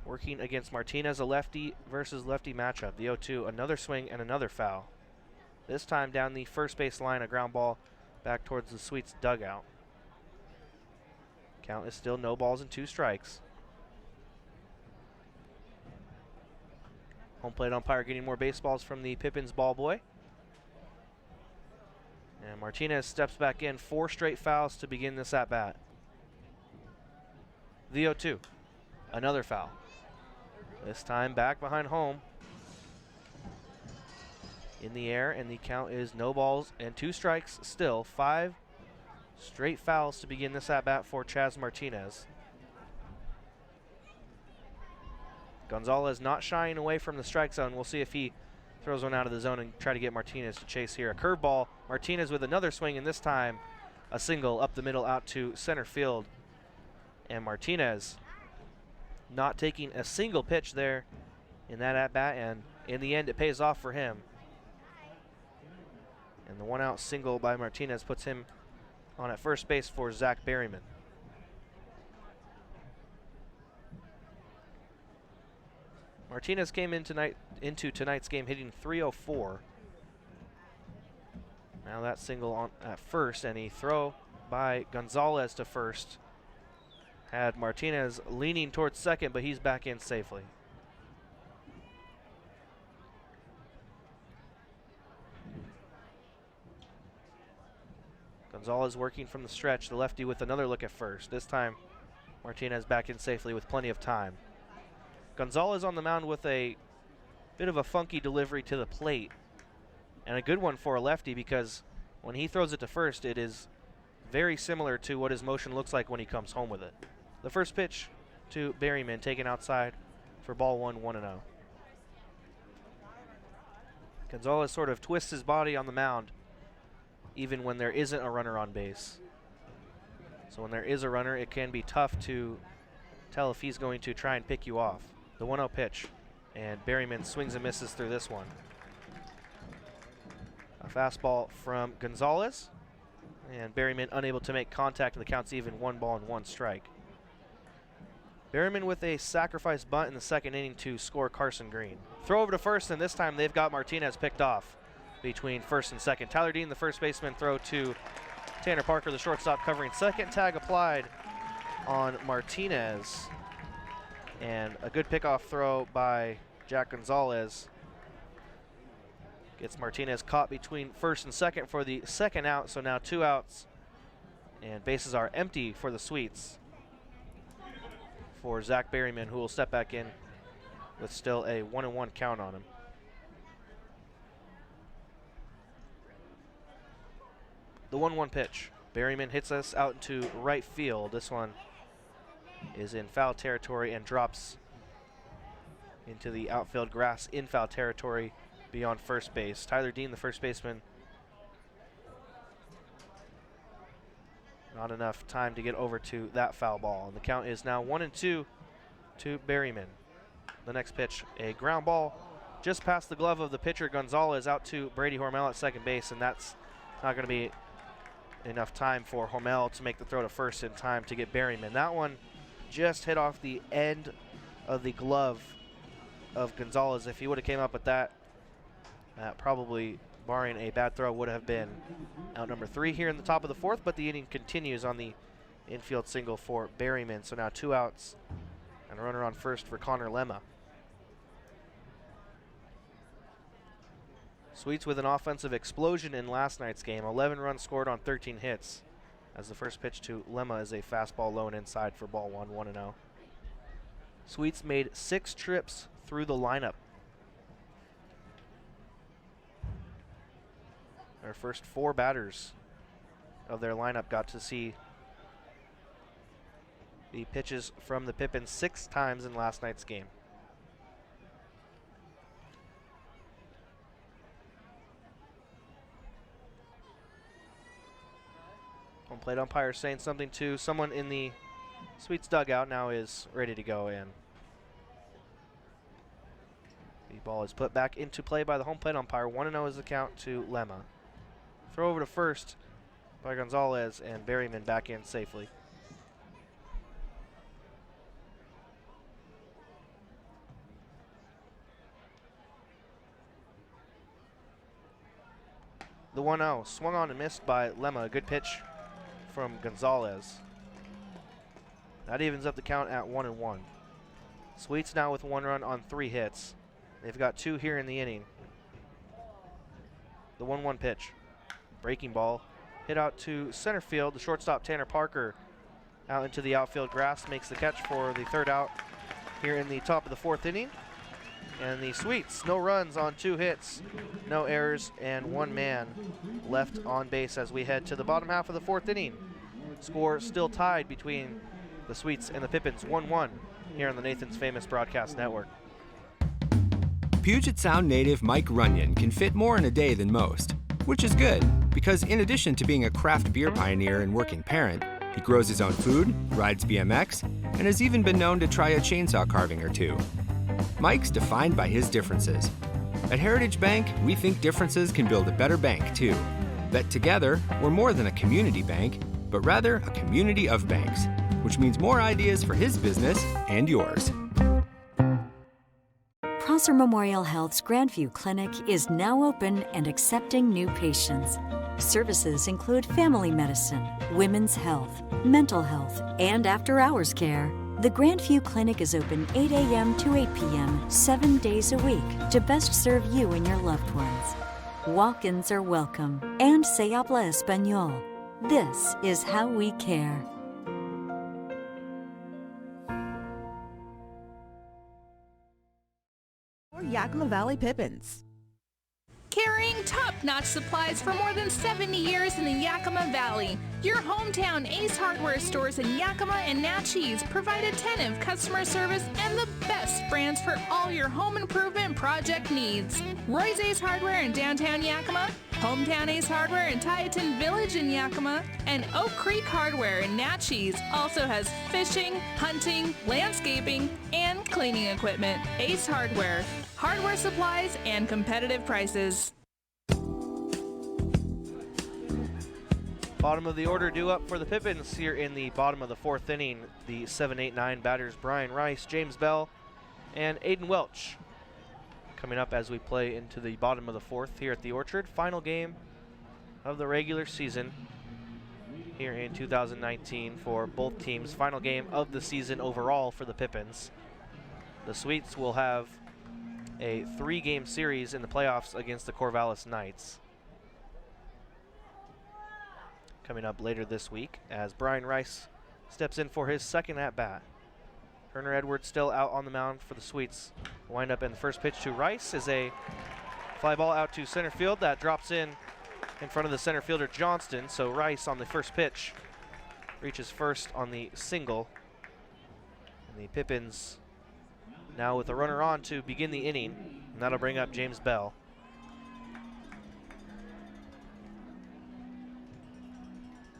Speaker 2: working against Martinez, a lefty versus lefty matchup. The 0-2, another swing and another foul. This time down the first base line, a ground ball back towards the Sweets dugout. Count is still no balls and 2 strikes. Home plate umpire getting more baseballs from the Pippins ball boy. And Martinez steps back in, 4 straight fouls to begin this at-bat. The 0-2, another foul. This time back behind home. In the air, and the count is no balls and 2 strikes still. 5 straight fouls to begin this at-bat for Chaz Martinez. Gonzalez not shying away from the strike zone. We'll see if he throws one out of the zone and try to get Martinez to chase here. A curveball. Martinez with another swing, and this time a single up the middle out to center field. And Martinez not taking a single pitch there in that at-bat, and in the end it pays off for him. And the 1-out single by Martinez puts him on at first base for Zach Berryman. Martinez came into tonight's game hitting .304. Now that single on at first, and a throw by Gonzalez to first had Martinez leaning towards second, but he's back in safely. Gonzalez working from the stretch, the lefty with another look at first. This time Martinez back in safely with plenty of time. Gonzalez on the mound with a bit of a funky delivery to the plate, and a good one for a lefty, because when he throws it to first, it is very similar to what his motion looks like when he comes home with it. The first pitch to Berryman, taken outside for ball 1, 1-0. Gonzalez sort of twists his body on the mound even when there isn't a runner on base. So when there is a runner, it can be tough to tell if he's going to try and pick you off. The 1-0 pitch, and Berryman swings and misses through this one. A fastball from Gonzalez, and Berryman unable to make contact, and the count's even 1 ball and 1 strike. Berryman with a sacrifice bunt in the second inning to score Carson Green. Throw over to first, and this time they've got Martinez picked off between first and second. Tyler Dean, the first baseman, throw to Tanner Parker, the shortstop, covering second. Tag applied on Martinez, and a good pickoff throw by Jack Gonzalez gets Martinez caught between first and second for the second out, so now 2 outs, and bases are empty for the Sweets for Zach Berryman, who will step back in with still a 1-1 count on him. The 1-1 pitch. Berryman hits us out into right field. This one is in foul territory and drops into the outfield grass in foul territory beyond first base. Tyler Dean, the first baseman, not enough time to get over to that foul ball. And the count is now 1-2 to Berryman. The next pitch, a ground ball just past the glove of the pitcher Gonzalez out to Brady Hormel at second base, and that's not going to be enough time for Hormel to make the throw to first in time to get Berryman. That one just hit off the end of the glove of Gonzalez. If he would have came up with that, probably, barring a bad throw, would have been out number 3 here in the top of the 4th, but the inning continues on the infield single for Berryman. So now 2 outs and a runner on first for Connor Lemma. Sweets with an offensive explosion in last night's game. 11 runs scored on 13 hits, as the first pitch to Lemma is a fastball low and inside for ball 1, 1-0. Sweets made 6 trips through the lineup. Their first 4 batters of their lineup got to see the pitches from the Pippins 6 times in last night's game. Home plate umpire saying something to someone in the Sweets dugout, now is ready to go in. The ball is put back into play by the home plate umpire. 1-0 is the count to Lemma. Throw over to first by Gonzalez, and Berryman back in safely. The 1-0 swung on and missed by Lemma. A good pitch from Gonzalez. That evens up the count at 1-1. Sweets now with 1 run on 3 hits. They've got 2 here in the inning. The 1-1 pitch. Breaking ball hit out to center field. The shortstop Tanner Parker out into the outfield grass makes the catch for the 3rd out here in the top of the 4th inning. And the Sweets, no runs on 2 hits, no errors, and 1 man left on base as we head to the bottom half of the 4th inning. Score still tied between the Sweets and the Pippins, 1-1 here on the Nathan's Famous Broadcast Network.
Speaker 7: Puget Sound native Mike Runyon can fit more in a day than most, which is good because in addition to being a craft beer pioneer and working parent, he grows his own food, rides BMX, and has even been known to try a chainsaw carving or 2. Mike's defined by his differences. At Heritage Bank, we think differences can build a better bank, too. That together, we're more than a community bank, but rather a community of banks, which means more ideas for his business and yours.
Speaker 9: Prosser Memorial Health's Grandview Clinic is now open and accepting new patients. Services include family medicine, women's health, mental health, and after-hours care. The Grandview Clinic is open 8 a.m. to 8 p.m. 7 days a week to best serve you and your loved ones. Walk-ins are welcome and se habla español. This is how we care.
Speaker 13: Or Yakima Valley Pippins.
Speaker 14: Carrying top-notch supplies for more than 70 years in the Yakima Valley. Your hometown Ace Hardware stores in Yakima and Natchez provide attentive customer service and the best brands for all your home improvement project needs. Roy's Ace Hardware in downtown Yakima, Hometown Ace Hardware in Tieton Village in Yakima, and Oak Creek Hardware in Natchez also has fishing, hunting, landscaping, and cleaning equipment. Ace Hardware. Hardware supplies and competitive prices.
Speaker 2: Bottom of the order due up for the Pippins here in the bottom of the 4th inning. The 7-8-9 batters Brian Rice, James Bell, and Aiden Welch coming up as we play into the bottom of the 4th here at the Orchard. Final game of the regular season here in 2019 for both teams. Final game of the season overall for the Pippins. The Sweets will have a 3-game series in the playoffs against the Corvallis Knights coming up later this week as Brian Rice steps in for his 2nd at-bat. Turner Edwards still out on the mound for the Sweets. Wind up in the first pitch to Rice is a fly ball out to center field that drops in front of the center fielder Johnston. So Rice on the first pitch reaches first on the single. And the Pippins now with a runner on to begin the inning, and that'll bring up James Bell.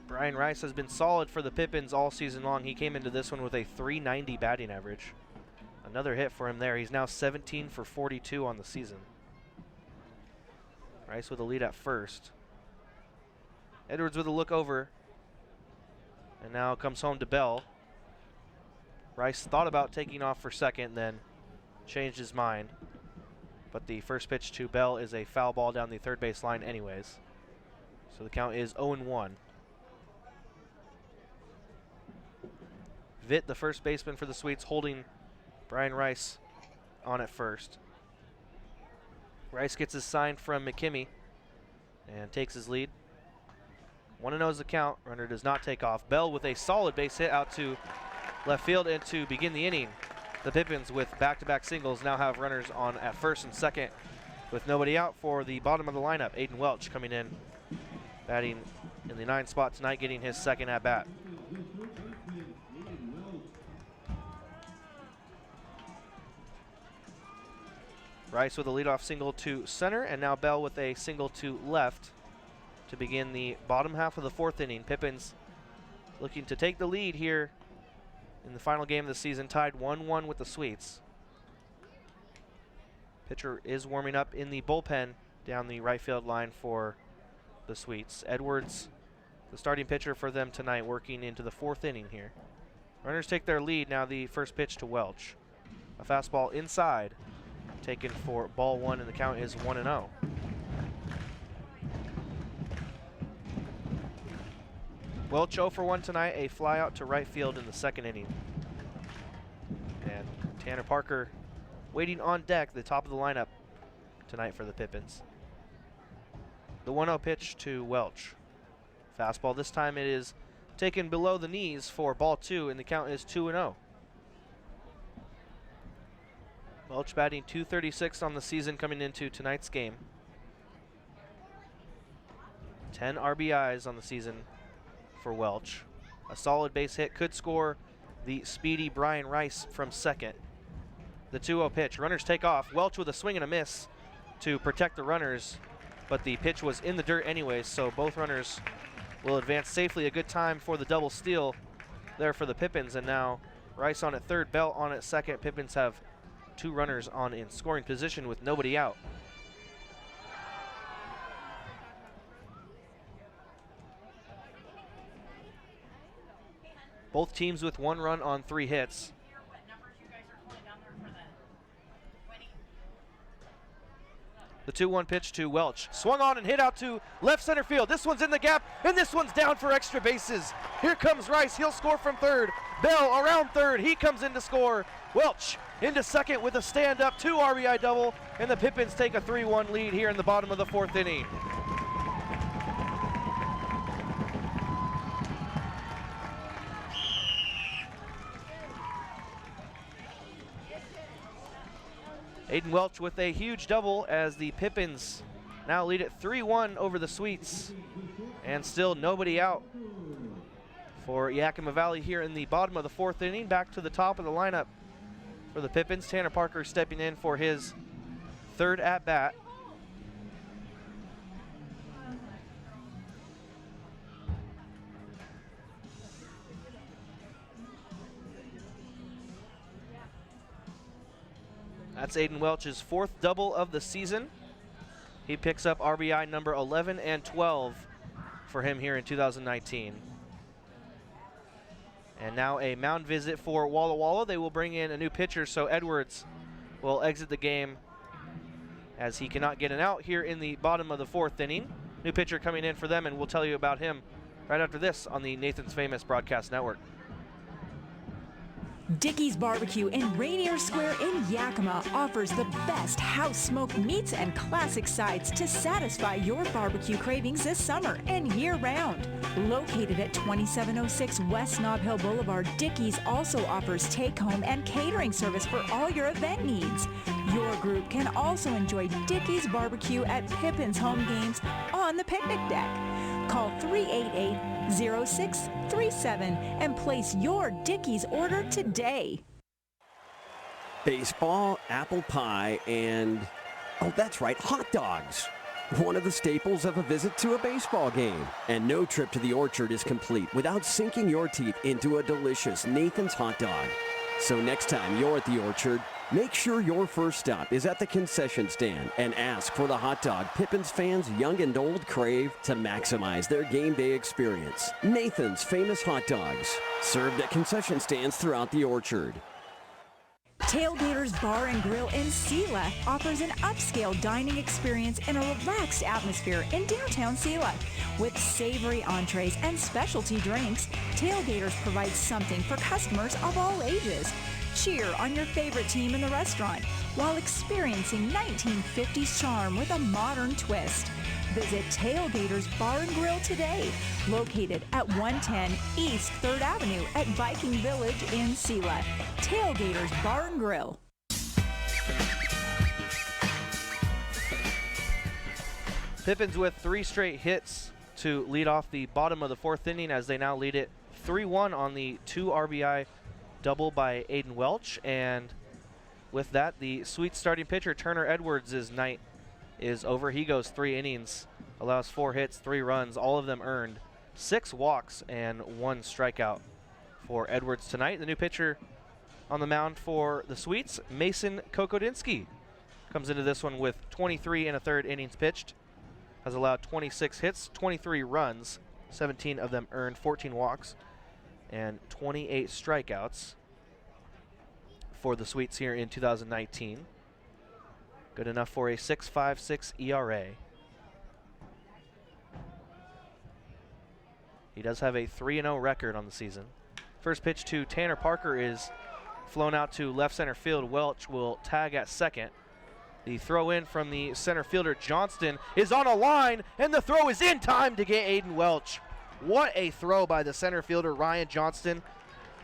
Speaker 2: Brian Rice has been solid for the Pippins all season long. He came into this one with a .390 batting average. Another hit for him there. He's now 17 for 42 on the season. Rice with a lead at first. Edwards with a look over. And now comes home to Bell. Rice thought about taking off for second, then changed his mind. But the first pitch to Bell is a foul ball down the third base line anyways. So the count is 0-1. Vitt, the first baseman for the Sweets, holding Brian Rice on at first. Rice gets his sign from McKimmey and takes his lead. 1-0 is the count. Runner does not take off. Bell with a solid base hit out to left field, and to begin the inning, the Pippins with back-to-back singles now have runners on at first and second with nobody out for the bottom of the lineup. Aiden Welch coming in, batting in the 9th spot tonight, getting his second at-bat. Rice with a leadoff single to center, and now Bell with a single to left to begin the bottom half of the 4th inning. Pippins looking to take the lead here in the final game of the season, tied 1-1 with the Sweets. Pitcher is warming up in the bullpen down the right field line for the Sweets. Edwards, the starting pitcher for them tonight, working into the 4th inning here. Runners take their lead. Now the first pitch to Welch. A fastball inside, taken for ball 1, and the count is 1-0. Welch 0 for 1 tonight, a fly out to right field in the 2nd inning. And Tanner Parker waiting on deck, the top of the lineup tonight for the Pippins. The 1-0 pitch to Welch. Fastball, this time it is taken below the knees for ball 2, and the count is 2-0. Welch batting .236 on the season coming into tonight's game. 10 RBIs on the season for Welch. A solid base hit could score the speedy Brian Rice from second. The 2-0 pitch. Runners take off. Welch with a swing and a miss to protect the runners, but the pitch was in the dirt anyways, so both runners will advance safely. A good time for the double steal there for the Pippins, and now Rice on at third, Bell on at second. Pippins have 2 runners on in scoring position with nobody out. Both teams with 1 run on 3 hits. The 2-1 pitch to Welch. Swung on and hit out to left center field. This one's in the gap, and this one's down for extra bases. Here comes Rice. He'll score from third. Bell around third. He comes in to score. Welch into second with a stand-up 2 RBI double, and the Pippins take a 3-1 lead here in the bottom of the 4th inning. Aiden Welch with a huge double as the Pippins now lead it 3-1 over the Sweets, and still nobody out for Yakima Valley here in the bottom of the 4th inning. Back to the top of the lineup for the Pippins. Tanner Parker stepping in for his 3rd at-bat. That's Aiden Welch's 4th double of the season. He picks up RBI number 11 and 12 for him here in 2019. And now a mound visit for Walla Walla. They will bring in a new pitcher, so Edwards will exit the game as he cannot get an out here in the bottom of the 4th inning. New pitcher coming in for them, and we'll tell you about him right after this on the Nathan's Famous Broadcast Network.
Speaker 12: Dickey's Barbecue in Rainier Square in Yakima offers the best house-smoked meats and classic sides to satisfy your barbecue cravings this summer and year-round. Located at 2706 West Nob Hill Boulevard, Dickey's also offers take-home and catering service for all your event needs. Your group can also enjoy Dickey's Barbecue at Pippins home games on the picnic deck. Call 388-0637 and place your Dickey's order today.
Speaker 18: Baseball, apple pie, and, oh, that's right, hot dogs. One of the staples of a visit to a baseball game. And no trip to the Orchard is complete without sinking your teeth into a delicious Nathan's hot dog. So next time you're at the Orchard, make sure your first stop is at the concession stand and ask for the hot dog Pippins fans young and old crave to maximize their game day experience. Nathan's famous hot dogs, served at concession stands throughout the Orchard.
Speaker 12: Tailgaters Bar and Grill in Sela offers an upscale dining experience in a relaxed atmosphere in downtown Sela. With savory entrees and specialty drinks, Tailgaters provides something for customers of all ages. Cheer on your favorite team in the restaurant while experiencing 1950s charm with a modern twist. Visit Tailgaters Bar and Grill today, located at 110 East 3rd Avenue at Viking Village in Sela. Tailgaters Bar and Grill.
Speaker 2: Pippins with 3 straight hits to lead off the bottom of the 4th inning as they now lead it 3-1 on the 2 RBI double by Aiden Welch. And with that, the Sweet starting pitcher Turner Edwards' night is over. He goes 3 innings, allows 4 hits, 3 runs, all of them earned, 6 walks and 1 strikeout for Edwards tonight. The new pitcher on the mound for the Sweets, Mason Kokodinsky, comes into this one with 23 1/3 innings pitched, has allowed 26 hits, 23 runs, 17 of them earned, 14 walks, and 28 strikeouts for the Sweets here in 2019. Good enough for a 6.56 ERA. He does have a 3-0 record on the season. First pitch to Tanner Parker is flown out to left center field. Welch will tag at second. The throw in from the center fielder Johnston is on a line, and the throw is in time to get Aiden Welch. What a throw by the center fielder Ryan Johnston.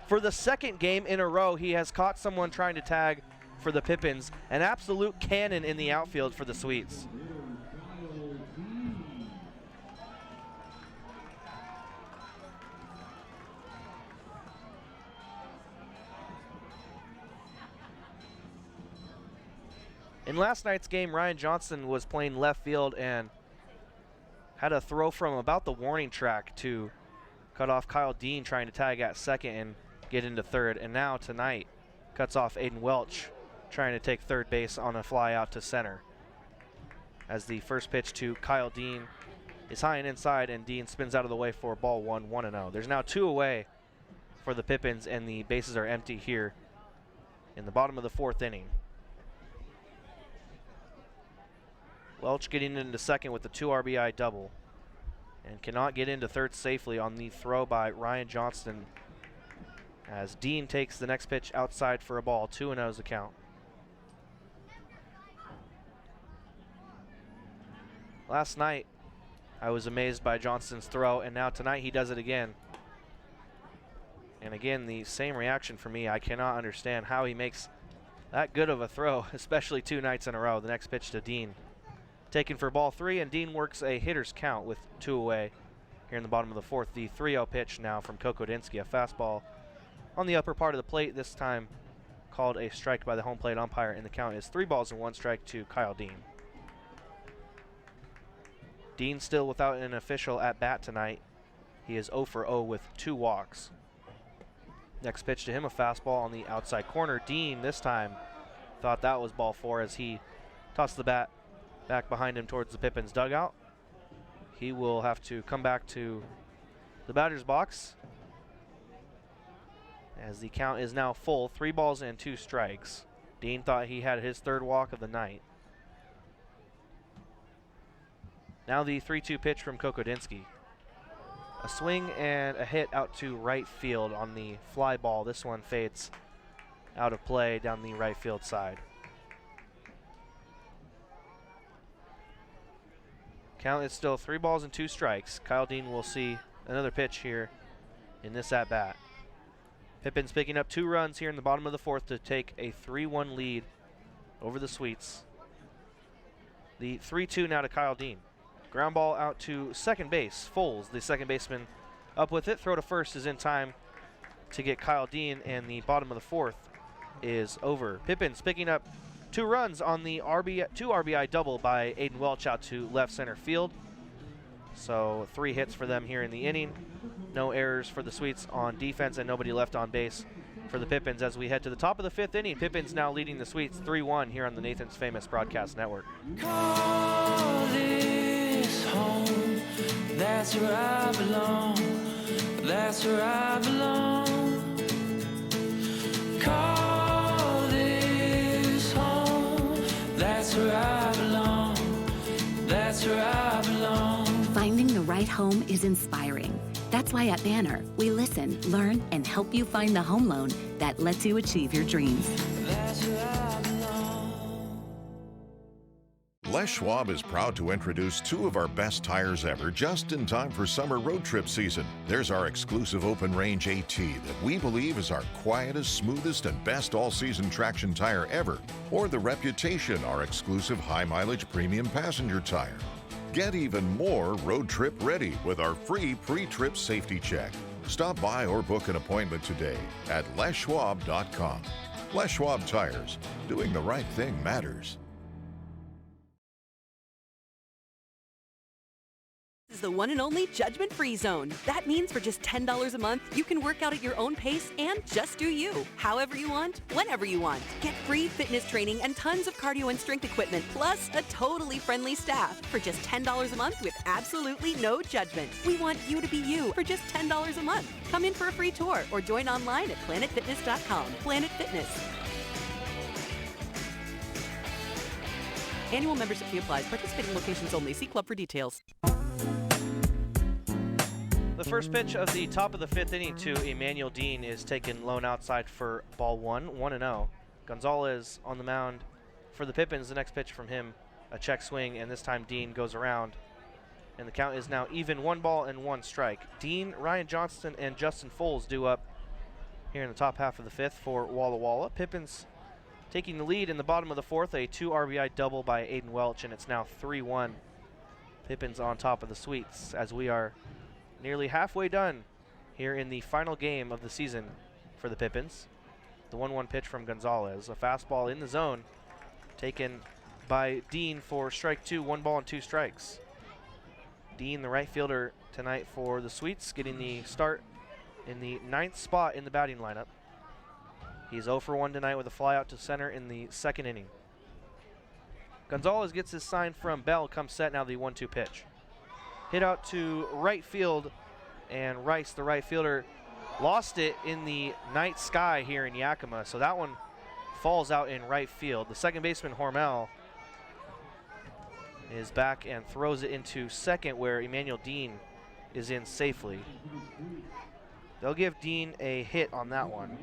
Speaker 2: For the 2nd game in a row, he has caught someone trying to tag for the Pippins. An absolute cannon in the outfield for the Sweets. In last night's game, Ryan Johnson was playing left field and had a throw from about the warning track to cut off Kyle Dean trying to tag at second and get into third. And now tonight cuts off Aiden Welch trying to take third base on a fly out to center. As the first pitch to Kyle Dean is high and inside, and Dean spins out of the way for ball 1, 1-0. There's now 2 away for the Pippins, and the bases are empty here in the bottom of the 4th inning. Welch getting into second with the 2 RBI double and cannot get into third safely on the throw by Ryan Johnston as Dean takes the next pitch outside for a ball. 2-0 is the count. Last night, I was amazed by Johnston's throw, and now tonight he does it again. And again, the same reaction for me. I cannot understand how he makes that good of a throw, especially 2 nights in a row. The next pitch to Dean, taken for ball 3, and Dean works a hitter's count with 2 away here in the bottom of the 4th. The 3-0 pitch now from Kokodinsky, a fastball on the upper part of the plate, this time called a strike by the home plate umpire, and the count is 3 balls and 1 strike to Kyle Dean. Dean still without an official at bat tonight. He is 0 for 0 with 2 walks. Next pitch to him, a fastball on the outside corner. Dean this time thought that was ball 4 as he tossed the bat back behind him towards the Pippins dugout. He will have to come back to the batter's box as the count is now full, 3 balls and 2 strikes. Dean thought he had his 3rd walk of the night. Now the 3-2 pitch from Kokodinsky. A swing and a hit out to right field on the fly ball. This one fades out of play down the right field side. Count is still 3 balls and 2 strikes. Kyle Dean will see another pitch here in this at-bat. Pippins picking up 2 runs here in the bottom of the 4th to take a 3-1 lead over the Sweets. The 3-2 now to Kyle Dean. Ground ball out to second base. Foles, the second baseman, up with it. Throw to first is in time to get Kyle Dean, and the bottom of the 4th is over. Pippins picking up 2 runs on the two RBI double by Aiden Welch out to left center field. So 3 hits for them here in the inning. No errors for the Sweets on defense and nobody left on base for the Pippins as we head to the top of the 5th inning. Pippins now leading the Sweets 3-1 here on the Nathan's Famous Broadcast Network.
Speaker 16: Call this home, that's where I belong, that's where I belong. Call this home, that's where I belong, that's where I belong.
Speaker 17: Finding the right home is inspiring. That's why at Banner, we listen, learn, and help you find the home loan that lets you achieve your dreams.
Speaker 16: That's where I belong.
Speaker 8: Les Schwab is proud to introduce 2 of our best tires ever just in time for summer road trip season. There's our exclusive open range AT that we believe is our quietest, smoothest, and best all-season traction tire ever. Or the Reputation, our exclusive high-mileage premium passenger tire. Get even more road trip ready with our free pre-trip safety check. Stop by or book an appointment today at leschwab.com. Les Schwab Tires. Doing the right thing matters.
Speaker 15: This is the one and only judgment-free zone. That means for just $10 a month, you can work out at your own pace and just do you. However you want, whenever you want. Get free fitness training and tons of cardio and strength equipment, plus a totally friendly staff for just $10 a month with absolutely no judgment. We want you to be you for just $10 a month. Come in for a free tour or join online at planetfitness.com. Planet Fitness. Annual membership fee applies. Participating locations only. See club for details.
Speaker 2: The first pitch of the top of the 5th inning to Emmanuel Dean is taken lone outside for ball 1-0. Gonzalez on the mound for the Pippins. The next pitch from him, a check swing, and this time Dean goes around. And the count is now even, 1 ball and 1 strike. Dean, Ryan Johnston, and Justin Foles due up here in the top half of the 5th for Walla Walla. Pippins taking the lead in the bottom of the 4th, a 2 RBI double by Aiden Welch, and it's now 3-1. Pippins on top of the Sweets as we are nearly halfway done here in the final game of the season for the Pippins. The 1-1 pitch from Gonzalez, a fastball in the zone taken by Dean for strike 2, 1 ball and 2 strikes. Dean, the right fielder tonight for the Sweets, getting the start in the 9th spot in the batting lineup. He's 0 for 1 tonight with a fly out to center in the 2nd inning. Gonzalez gets his sign from Bell, comes set now the 1-2 pitch. Hit out to right field, and Rice, the right fielder, lost it in the night sky here in Yakima, so that one falls out in right field. The second baseman, Hormel, is back and throws it into second where Emmanuel Dean is in safely. They'll give Dean a hit on that one.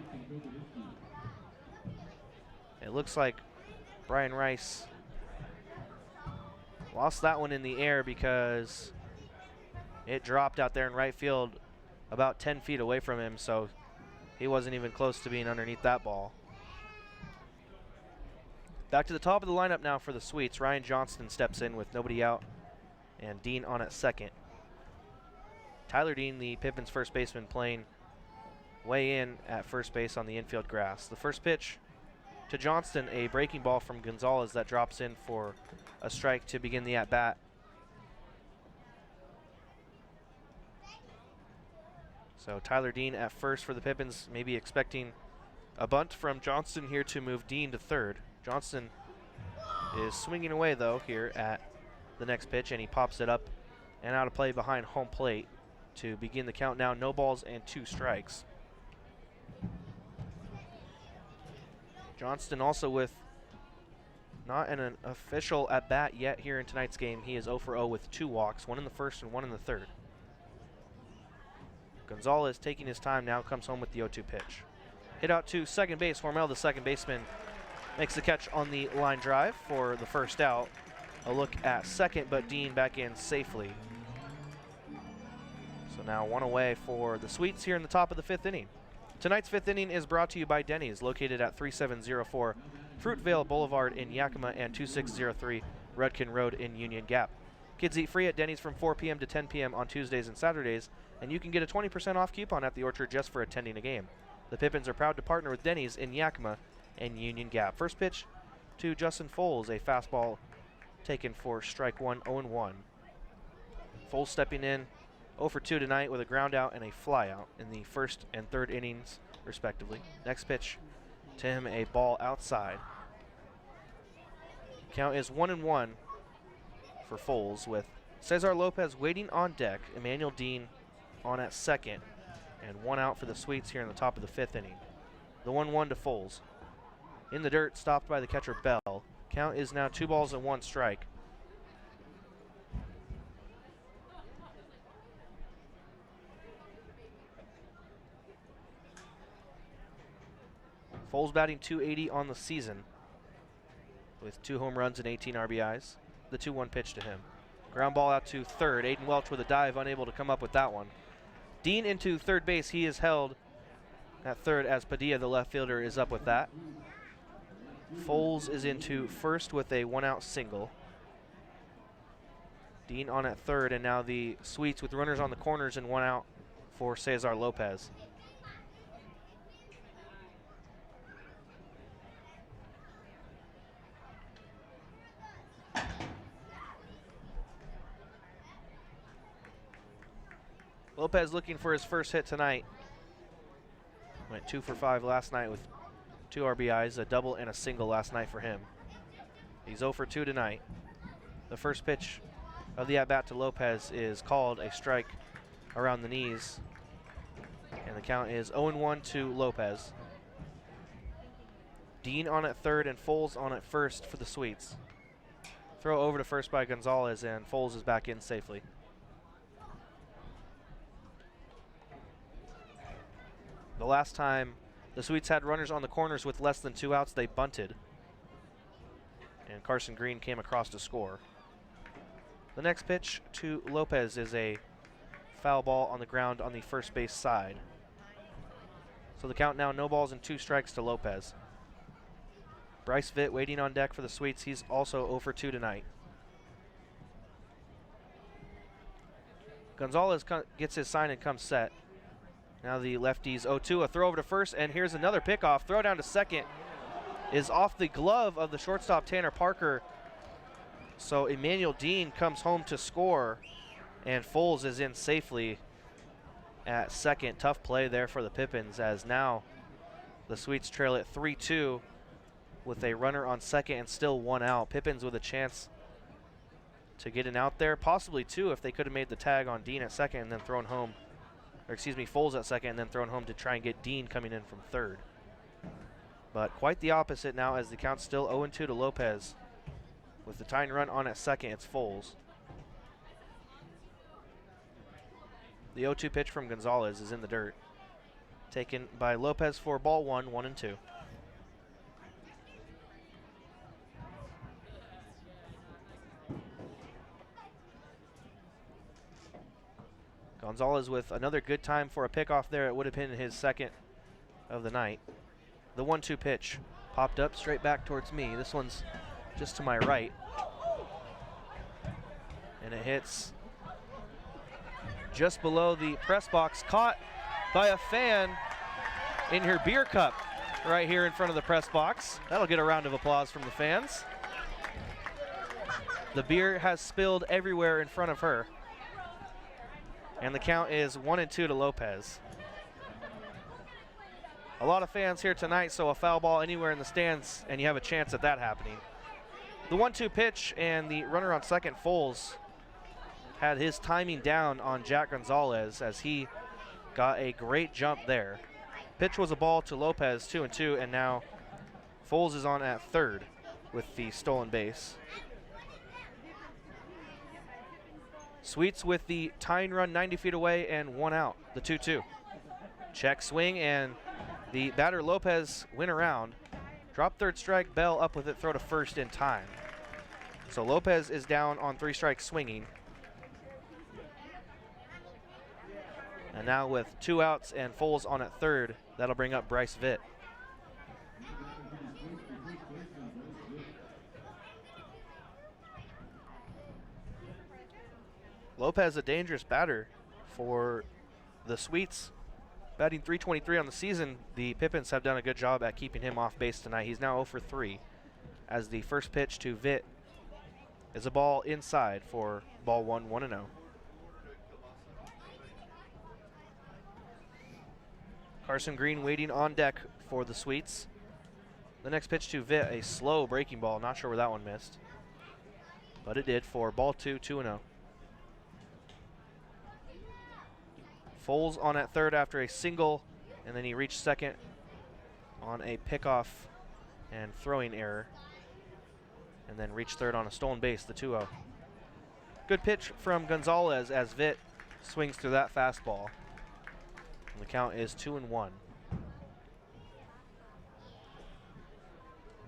Speaker 2: It looks like Brian Rice lost that one in the air because it dropped out there in right field about 10 feet away from him, so he wasn't even close to being underneath that ball. Back to the top of the lineup now for the Sweets. Ryan Johnston steps in with nobody out and Dean on at second. Tyler Dean, the Pippins first baseman, playing way in at first base on the infield grass. The first pitch to Johnston, a breaking ball from Gonzalez that drops in for a strike to begin the at-bat. So Tyler Dean at first for the Pippins, maybe expecting a bunt from Johnston here to move Dean to third. Johnston is swinging away though here at the next pitch, and he pops it up and out of play behind home plate to begin the count now. No balls and 2 strikes. Johnston also with not an official at-bat yet here in tonight's game. He is 0 for 0 with 2 walks, 1 in the first and 1 in the third. Gonzalez taking his time now, comes home with the 0-2 pitch. Hit out to second base. Hormel, the second baseman, makes the catch on the line drive for the first out. A look at second, but Dean back in safely. So now 1 away for the Sweets here in the top of the 5th inning. Tonight's 5th inning is brought to you by Denny's, located at 3704 Fruitvale Boulevard in Yakima and 2603 Rudkin Road in Union Gap. Kids eat free at Denny's from 4 p.m. to 10 p.m. on Tuesdays and Saturdays, and you can get a 20% off coupon at the Orchard just for attending a game. The Pippins are proud to partner with Denny's in Yakima and Union Gap. First pitch to Justin Foles, a fastball taken for strike one, 0-1. Foles stepping in 0 for 2 tonight with a ground out and a fly out in the first and third innings, respectively. Next pitch to him, a ball outside. Count is 1-1 for Foles, with Cesar Lopez waiting on deck, Emmanuel Dean on at second, and one out for the Sweets here in the top of the fifth inning. The 1-1 to Foles. In the dirt, stopped by the catcher Bell. Count is now 2 balls and 1 strike. Foles batting .280 on the season with 2 home runs and 18 RBIs. The 2-1 pitch to him. Ground ball out to third. Aiden Welch with a dive, unable to come up with that one. Dean into third base. He is held at third as Padilla, the left fielder, is up with that. Foles is into first with a 1-out single. Dean on at third, and now the Sweets with runners on the corners and 1 out for Cesar Lopez. Lopez looking for his first hit tonight. Went 2 for 5 last night with 2 RBIs, a double and a single last night for him. He's 0 for 2 tonight. The first pitch of the at-bat to Lopez is called a strike around the knees, and the count is 0-1 to Lopez. Dean on at third and Foles on at first for the Sweets. Throw over to first by Gonzalez, and Foles is back in safely. The last time the Sweets had runners on the corners with less than 2 outs, they bunted, and Carson Green came across to score. The next pitch to Lopez is a foul ball on the ground on the first base side. So the count now 0 balls and 2 strikes to Lopez. Bryce Vitt waiting on deck for the Sweets. He's also 0 for 2 tonight. Gonzalez gets his sign and comes set. Now the lefties 0-2, a throw over to first, and here's another pickoff. Throw down to second is off the glove of the shortstop Tanner Parker. So Emmanuel Dean comes home to score, and Foles is in safely at second. Tough play there for the Pippins, as now the Sweets trail at 3-2 with a runner on second and still 1 out. Pippins with a chance to get an out there, possibly 2 if they could have made the tag on Dean at second and then thrown home. Or excuse me, Foles at second and then thrown home to try and get Dean coming in from third. But quite the opposite now, as the count's still 0-2 to Lopez. With the tying run on at second, it's Foles. The 0-2 pitch from Gonzalez is in the dirt. Taken by Lopez for ball 1, 1-2. Gonzalez with another good time for a pickoff there. It would have been his second of the night. The 1-2 pitch popped up straight back towards me. This one's just to my right. And it hits just below the press box, caught by a fan in her beer cup right here in front of the press box. That'll get a round of applause from the fans. The beer has spilled everywhere in front of her. And the count is 1-2 to Lopez. A lot of fans here tonight, so a foul ball anywhere in the stands, and you have a chance at that happening. The 1-2 pitch, and the runner on second, Foles, had his timing down on Jack Gonzalez as he got a great jump there. Pitch was a ball to Lopez, 2-2, and now Foles is on at third with the stolen base. Sweets with the tying run 90 feet away and 1 out, the 2-2. Check swing, and the batter Lopez went around. Drop third strike, Bell up with it, throw to first in time. So Lopez is down on 3 strikes swinging. And now with 2 outs and Foles on at third, that'll bring up Bryce Vitt. Lopez, a dangerous batter for the Sweets, batting .323 on the season. The Pippins have done a good job at keeping him off base tonight. He's now 0 for 3 as the first pitch to Vitt is a ball inside for ball 1, 1-0. Carson Green waiting on deck for the Sweets. The next pitch to Vitt, a slow breaking ball. Not sure where that one missed, but it did for ball 2, 2-0. Foles on at third after a single, and then he reached second on a pickoff and throwing error, and then reached third on a stolen base, the 2-0. Good pitch from Gonzalez as Vitt swings through that fastball. And the count is 2-1.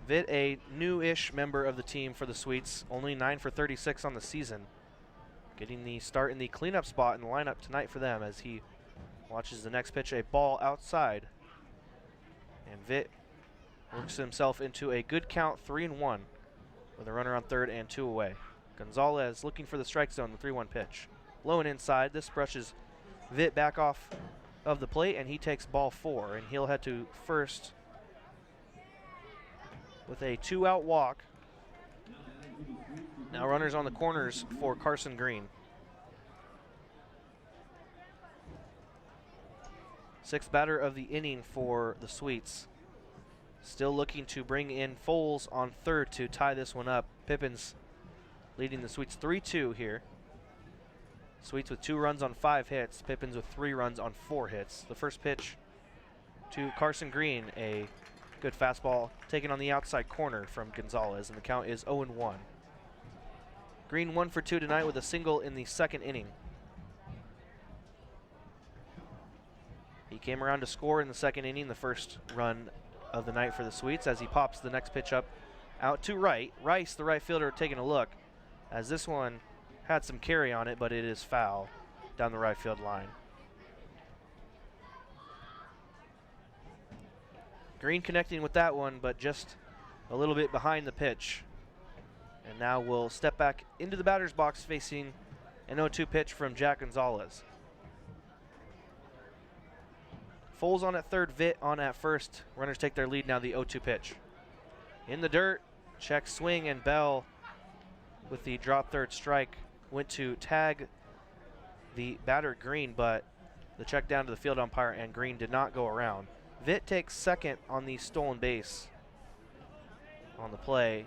Speaker 2: Vitt, a new-ish member of the team for the Sweets, only 9 for 36 on the season. Getting the start in the cleanup spot in the lineup tonight for them as he watches the next pitch, a ball outside. And Vitt works himself into a good count, 3-1, with a runner on third and 2 away. Gonzalez looking for the strike zone, the 3-1 pitch. Low and inside. This brushes Vitt back off of the plate, and he takes ball 4, and he'll head to first with a 2-out walk. Now runners on the corners for Carson Green. Sixth batter of the inning for the Sweets. Still looking to bring in Foles on third to tie this one up. Pippins leading the Sweets 3-2 here. Sweets with 2 runs on 5 hits. Pippins with 3 runs on 4 hits. The first pitch to Carson Green, a good fastball taken on the outside corner from Gonzalez, and the count is 0-1. Green 1 for 2 tonight with a single in the second inning. He came around to score in the second inning, the first run of the night for the Sweets, as he pops the next pitch up out to right. Rice, the right fielder, taking a look, as this one had some carry on it, but it is foul down the right field line. Green connecting with that one, but just a little bit behind the pitch. And now we'll step back into the batter's box facing an 0-2 pitch from Jack Gonzalez. Foles on at third, Vitt on at first. Runners take their lead now, the 0-2 pitch. In the dirt, check swing, and Bell with the drop third strike went to tag the batter Green, but the check down to the field umpire, and Green did not go around. Vitt takes second on the stolen base on the play,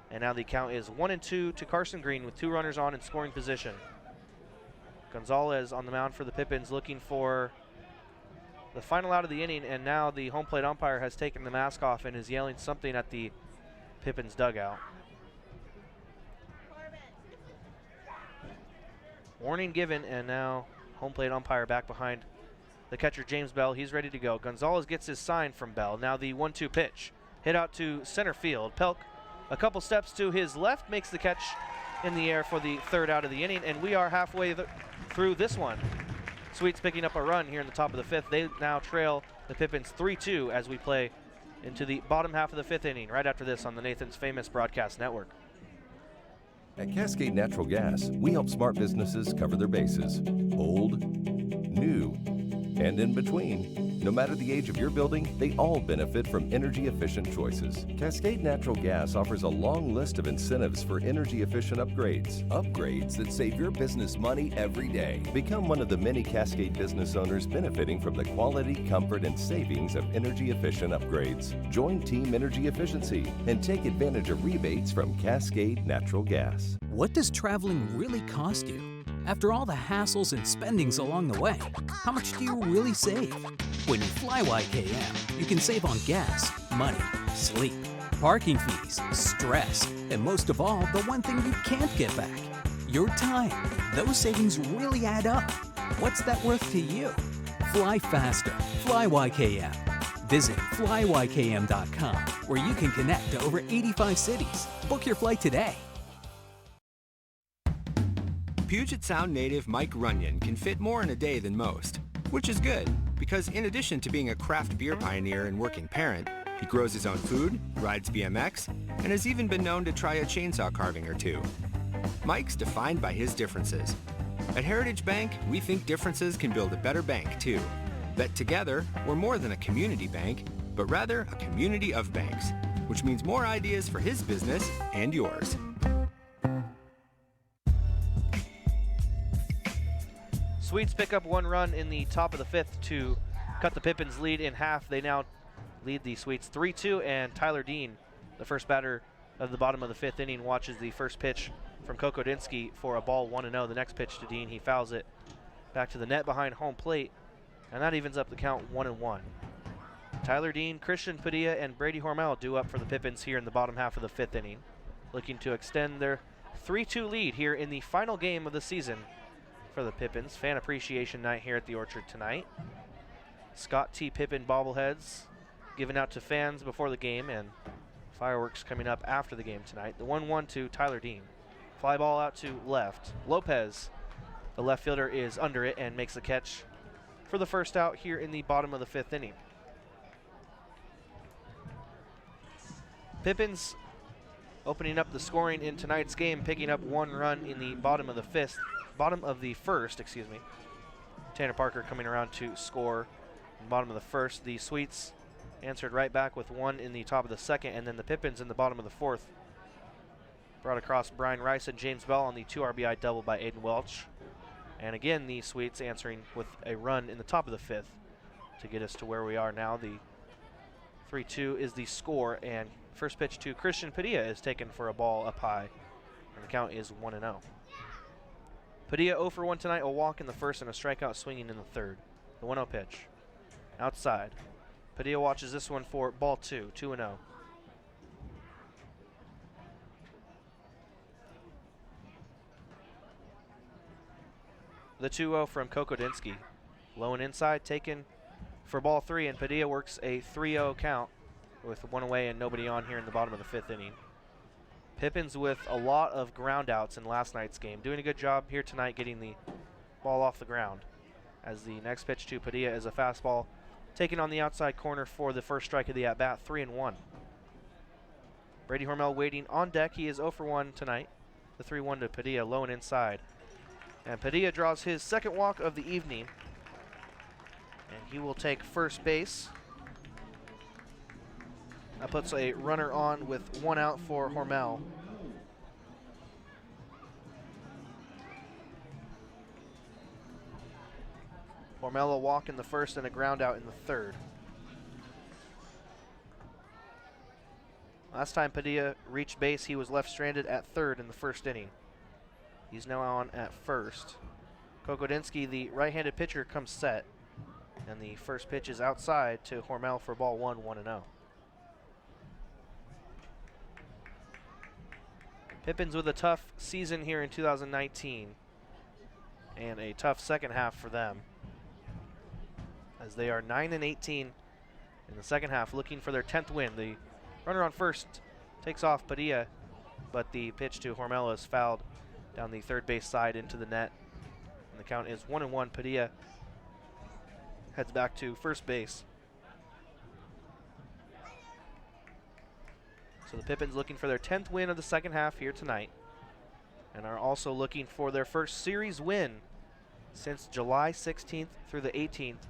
Speaker 2: and now the count is 1-2 to Carson Green with 2 runners on in scoring position. Gonzalez on the mound for the Pippins looking for the final out of the inning, and now the home plate umpire has taken the mask off and is yelling something at the Pippins dugout. Warning given, and now home plate umpire back behind the catcher James Bell. He's ready to go. Gonzalez gets his sign from Bell. Now the 1-2 pitch. Hit out to center field. Pelk a couple steps to his left, makes the catch in the air for the third out of the inning, and we are halfway through this one. Sweets picking up a run here in the top of the fifth. They now trail the Pippins 3-2 as we play into the bottom half of the fifth inning, right after this on the Nathan's Famous Broadcast Network.
Speaker 4: At Cascade Natural Gas, we help smart businesses cover their bases. Old, new, and in between. No matter the age of your building, they all benefit from energy-efficient choices. Cascade Natural Gas offers a long list of incentives for energy-efficient upgrades. Upgrades that save your business money every day. Become one of the many Cascade business owners benefiting from the quality, comfort, and savings of energy-efficient upgrades. Join Team Energy Efficiency and take advantage of rebates from Cascade Natural Gas.
Speaker 5: What does traveling really cost you? After all the hassles and spendings along the way, how much do you really save? When you fly YKM, you can save on gas, money, sleep, parking fees, stress, and most of all, the one thing you can't get back, your time. Those savings really add up. What's that worth to you? Fly faster. Fly YKM. Visit flyykm.com, where you can connect to over 85 cities. Book your flight today.
Speaker 7: Puget Sound native Mike Runyon can fit more in a day than most, which is good, because in addition to being a craft beer pioneer and working parent, he grows his own food, rides BMX, and has even been known to try a chainsaw carving or two. Mike's defined by his differences. At Heritage Bank, we think differences can build a better bank, too. that together we're more than a community bank, but rather a community of banks, which means more ideas for his business and yours.
Speaker 2: Sweets pick up 1 run in the top of the 5th to cut the Pippins lead in half. They now lead the Sweets 3-2, and Tyler Dean, the first batter of the bottom of the 5th inning, watches the first pitch from Kokodinsky for a ball 1-0. The next pitch to Dean, he fouls it back to the net behind home plate, and that evens up the count 1-1. Tyler Dean, Christian Padilla, and Brady Hormel due up for the Pippins here in the bottom half of the 5th inning, looking to extend their 3-2 lead here in the final game of the season for the Pippins. Fan appreciation night here at the Orchard tonight. Scott T. Pippen bobbleheads given out to fans before the game, and fireworks coming up after the game tonight. The 1-1 to Tyler Dean. Fly ball out to left. Lopez, the left fielder, is under it and makes the catch for the first out here in the bottom of the 5th inning. Pippins opening up the scoring in tonight's game, picking up 1 run in the bottom of the first. Tanner Parker coming around to score in the bottom of the first. The Sweets answered right back with 1 in the top of the 2nd, and then the Pippins in the bottom of the 4th brought across Brian Rice and James Bell on the 2 RBI double by Aiden Welch. And again, the Sweets answering with a run in the top of the 5th to get us to where we are now. The 3-2 is the score, and first pitch to Christian Padilla is taken for a ball up high, and the count is 1-0. Padilla 0 for 1 tonight, a walk in the first and a strikeout swinging in the 3rd. The 1-0 pitch. Outside. Padilla watches this one for ball 2, 2-0. The 2-0 from Kokodinsky. Low and inside, taken for ball 3, and Padilla works a 3-0 count with 1 away and nobody on here in the bottom of the 5th inning. Pippins with a lot of ground outs in last night's game. Doing a good job here tonight getting the ball off the ground. As the next pitch to Padilla is a fastball taken on the outside corner for the first strike of the at-bat, 3-1. Brady Hormel waiting on deck. He is 0 for 1 tonight. The 3-1 to Padilla, low and inside. And Padilla draws his second walk of the evening. And he will take first base. That puts a runner on with 1 out for Hormel. Hormel a walk in the first and a ground out in the 3rd. Last time Padilla reached base, he was left stranded at 3rd in the 1st inning. He's now on at 1st. Kokodinsky, the right-handed pitcher, comes set. And the first pitch is outside to Hormel for ball 1, 1-0. Pippins with a tough season here in 2019 and a tough second half for them, as they are 9-18 in the second half, looking for their 10th win. The runner on first takes off Padilla, but the pitch to Hormel is fouled down the 3rd base side into the net, and the count is 1-1. Padilla heads back to first base. So the Pippins looking for their 10th win of the second half here tonight, and are also looking for their first series win since July 16th through the 18th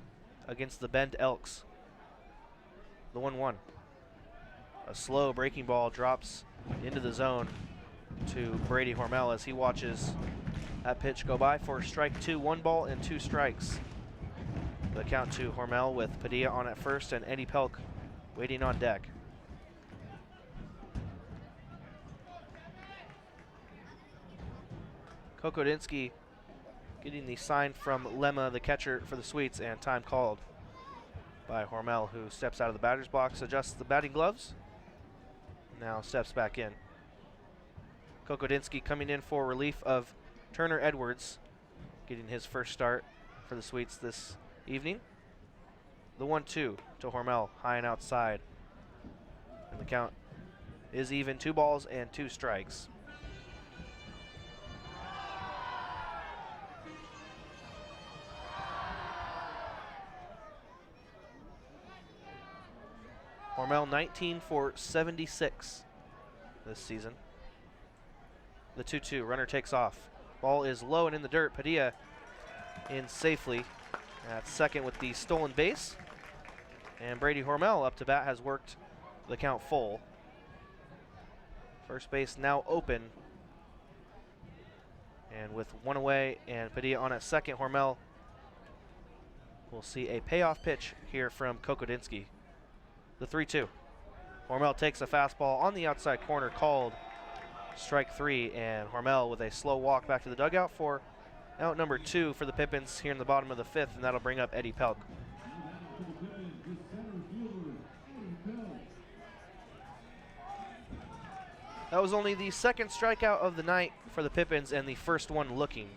Speaker 2: against the Bend Elks. The 1-1. A slow breaking ball drops into the zone to Brady Hormel as he watches that pitch go by for strike 2, 1 ball and 2 strikes. The count to Hormel with Padilla on at first and Eddie Pelk waiting on deck. Kokodinsky getting the sign from Lemma, the catcher for the Sweets, and time called by Hormel, who steps out of the batter's box, adjusts the batting gloves, now steps back in. Kokodinsky coming in for relief of Turner Edwards, getting his first start for the Sweets this evening. The 1-2 to Hormel, high and outside. And the count is even, 2 balls and 2 strikes. Hormel 19 for 76 this season. The 2-2, runner takes off. Ball is low and in the dirt. Padilla in safely at second with the stolen base. And Brady Hormel up to bat has worked the count full. First base now open. And with one away and Padilla on at second, Hormel will see a payoff pitch here from Kokodinsky. The 3-2. Hormel takes a fastball on the outside corner, called strike 3, and Hormel with a slow walk back to the dugout for out number 2 for the Pippins here in the bottom of the 5th, and that'll bring up Eddie Pelk. That was only the second strikeout of the night for the Pippins and the first one looking.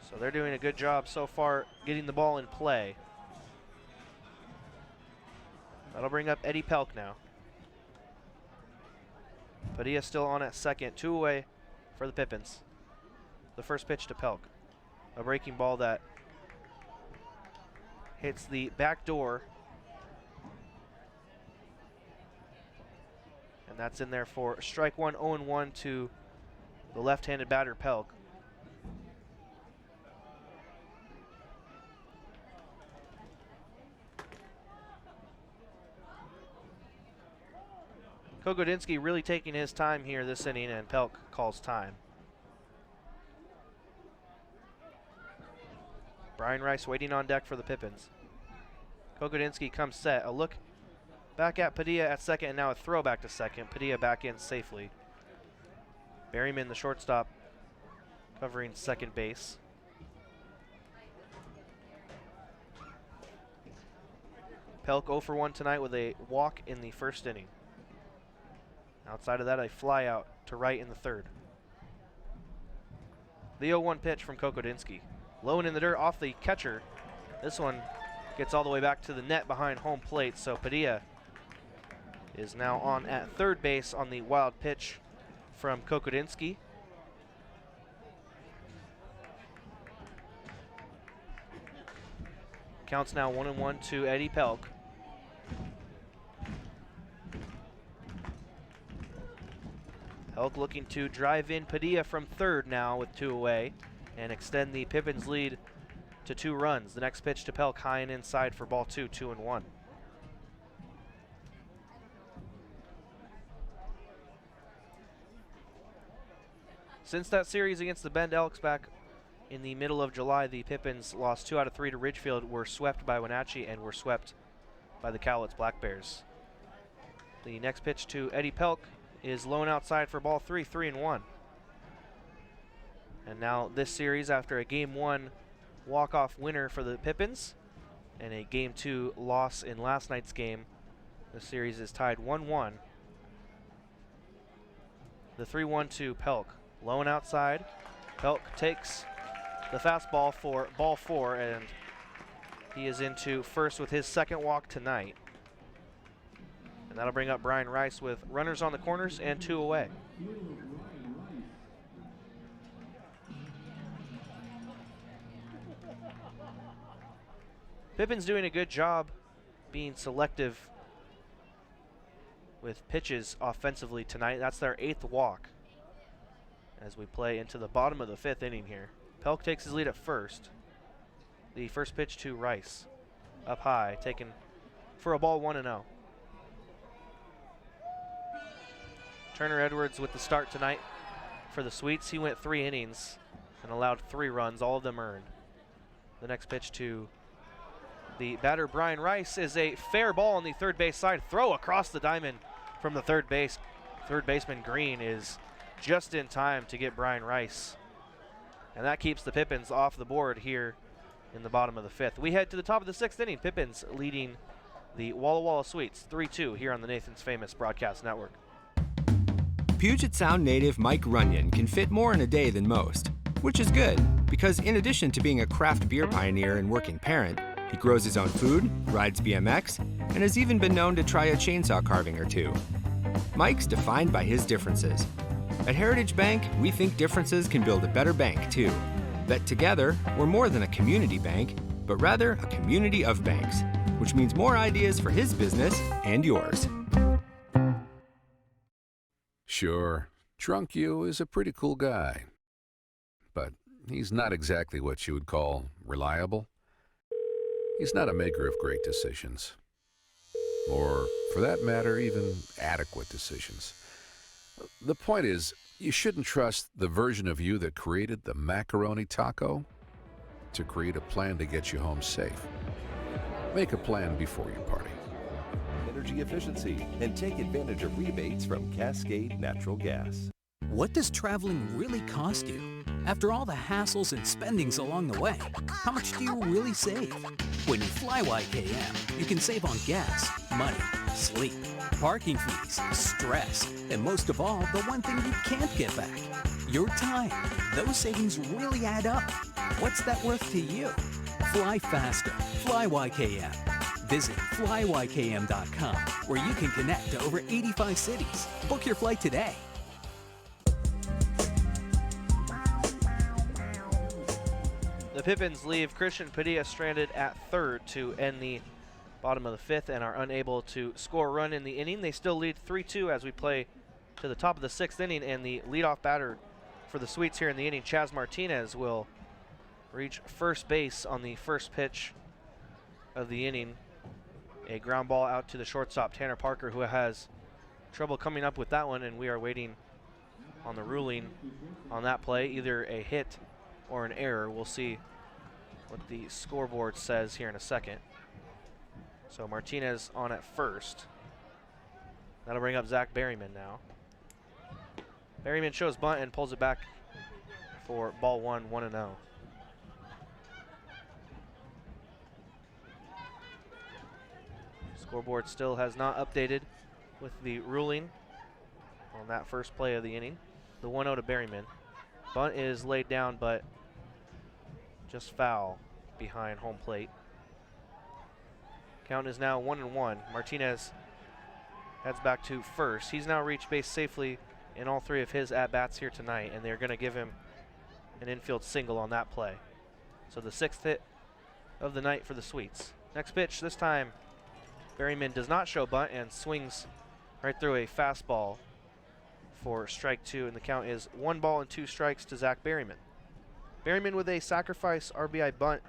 Speaker 2: So they're doing a good job so far getting the ball in play. That'll bring up Eddie Pelk now. Padilla still on at second, 2 away for the Pippins. The first pitch to Pelk. A breaking ball that hits the back door. And that's in there for strike 1, 0-1 to the left-handed batter Pelk. Kokodinsky really taking his time here this inning, and Pelk calls time. Brian Rice waiting on deck for the Pippins. Kokodinsky comes set. A look back at Padilla at second, and now a throw back to second. Padilla back in safely. Berryman, the shortstop, covering second base. Pelk 0 for 1 tonight with a walk in the first inning. Outside of that, a fly out to right in the third. The 0-1 pitch from Kokodinsky. Low and in the dirt off the catcher. This one gets all the way back to the net behind home plate, so Padilla is now on at third base on the wild pitch from Kokodinsky. Counts now 1-1 to Eddie Pelk. Pelk looking to drive in Padilla from third now with 2 away and extend the Pippins lead to 2 runs. The next pitch to Pelk, high and inside for ball 2, 2-1. Since that series against the Bend Elks back in the middle of July, the Pippins lost 2 out of 3 to Ridgefield, were swept by Wenatchee, and were swept by the Cowlitz Black Bears. The next pitch to Eddie Pelk is low and outside for ball 3, 3-1. And now this series, after a Game 1 walk-off winner for the Pippins and a Game 2 loss in last night's game, the series is tied 1-1. The 3-1 to Pelk. Low and outside. Pelk takes the fastball for ball 4, and he is into first with his second walk tonight. And that'll bring up Brian Rice with runners on the corners and 2 away. Pippin's doing a good job being selective with pitches offensively tonight. That's their 8th walk as we play into the bottom of the 5th inning here. Pelk takes his lead at first. The first pitch to Rice. Up high, taken for a ball, 1-0. Turner Edwards with the start tonight for the Sweets. He went 3 innings and allowed 3 runs, all of them earned. The next pitch to the batter Brian Rice is a fair ball on the third base side. Throw across the diamond from the third base. Third baseman Green is just in time to get Brian Rice. And that keeps the Pippins off the board here in the bottom of the 5th. We head to the top of the 6th inning. Pippins leading the Walla Walla Sweets 3-2 here on the Nathan's Famous Broadcast Network.
Speaker 7: Puget Sound native Mike Runyon can fit more in a day than most, which is good because in addition to being a craft beer pioneer and working parent, he grows his own food, rides BMX, and has even been known to try a chainsaw carving or 2. Mike's defined by his differences. At Heritage Bank, we think differences can build a better bank too. That together, we're more than a community bank, but rather a community of banks, which means more ideas for his business and yours.
Speaker 10: Sure, Drunk You is a pretty cool guy. But he's not exactly what you would call reliable. He's not a maker of great decisions. Or, for that matter, even adequate decisions. The point is, you shouldn't trust the version of you that created the macaroni taco to create a plan to get you home safe. Make a plan before you party.
Speaker 4: Energy efficiency and take advantage of rebates from Cascade Natural Gas.
Speaker 5: What does traveling really cost you? After all the hassles and spendings along the way, how much do you really save? When you fly YKM, you can save on gas, money, sleep, parking fees, stress, and most of all, the one thing you can't get back, your time. Those savings really add up. What's that worth to you? Fly faster. Fly YKM. Visit flyykm.com, where you can connect to over 85 cities. Book your flight today.
Speaker 2: The Pippins leave Christian Padilla stranded at third to end the bottom of the fifth and are unable to score a run in the inning. They still lead 3-2 as we play to the top of the sixth inning, and the leadoff batter for the Sweets here in the inning, Chaz Martinez, will reach first base on the first pitch of the inning. A ground ball out to the shortstop, Tanner Parker, who has trouble coming up with that one, and we are waiting on the ruling on that play, either a hit or an error. We'll see what the scoreboard says here in a second. So Martinez on at first. That'll bring up Zach Berryman now. Berryman shows bunt and pulls it back for ball one, 1-0. Scoreboard still has not updated with the ruling on that first play of the inning. The 1-0 to Berryman. Bunt is laid down, but just foul behind home plate. Count is now 1-1. Martinez heads back to first. He's now reached base safely in all three of his at-bats here tonight, and they're going to give him an infield single on that play. So the sixth hit of the night for the Sweets. Next pitch, this time Berryman does not show bunt and swings right through a fastball for strike two, and the count is 1 ball and 2 strikes to Zach Berryman. Berryman with a sacrifice RBI bunt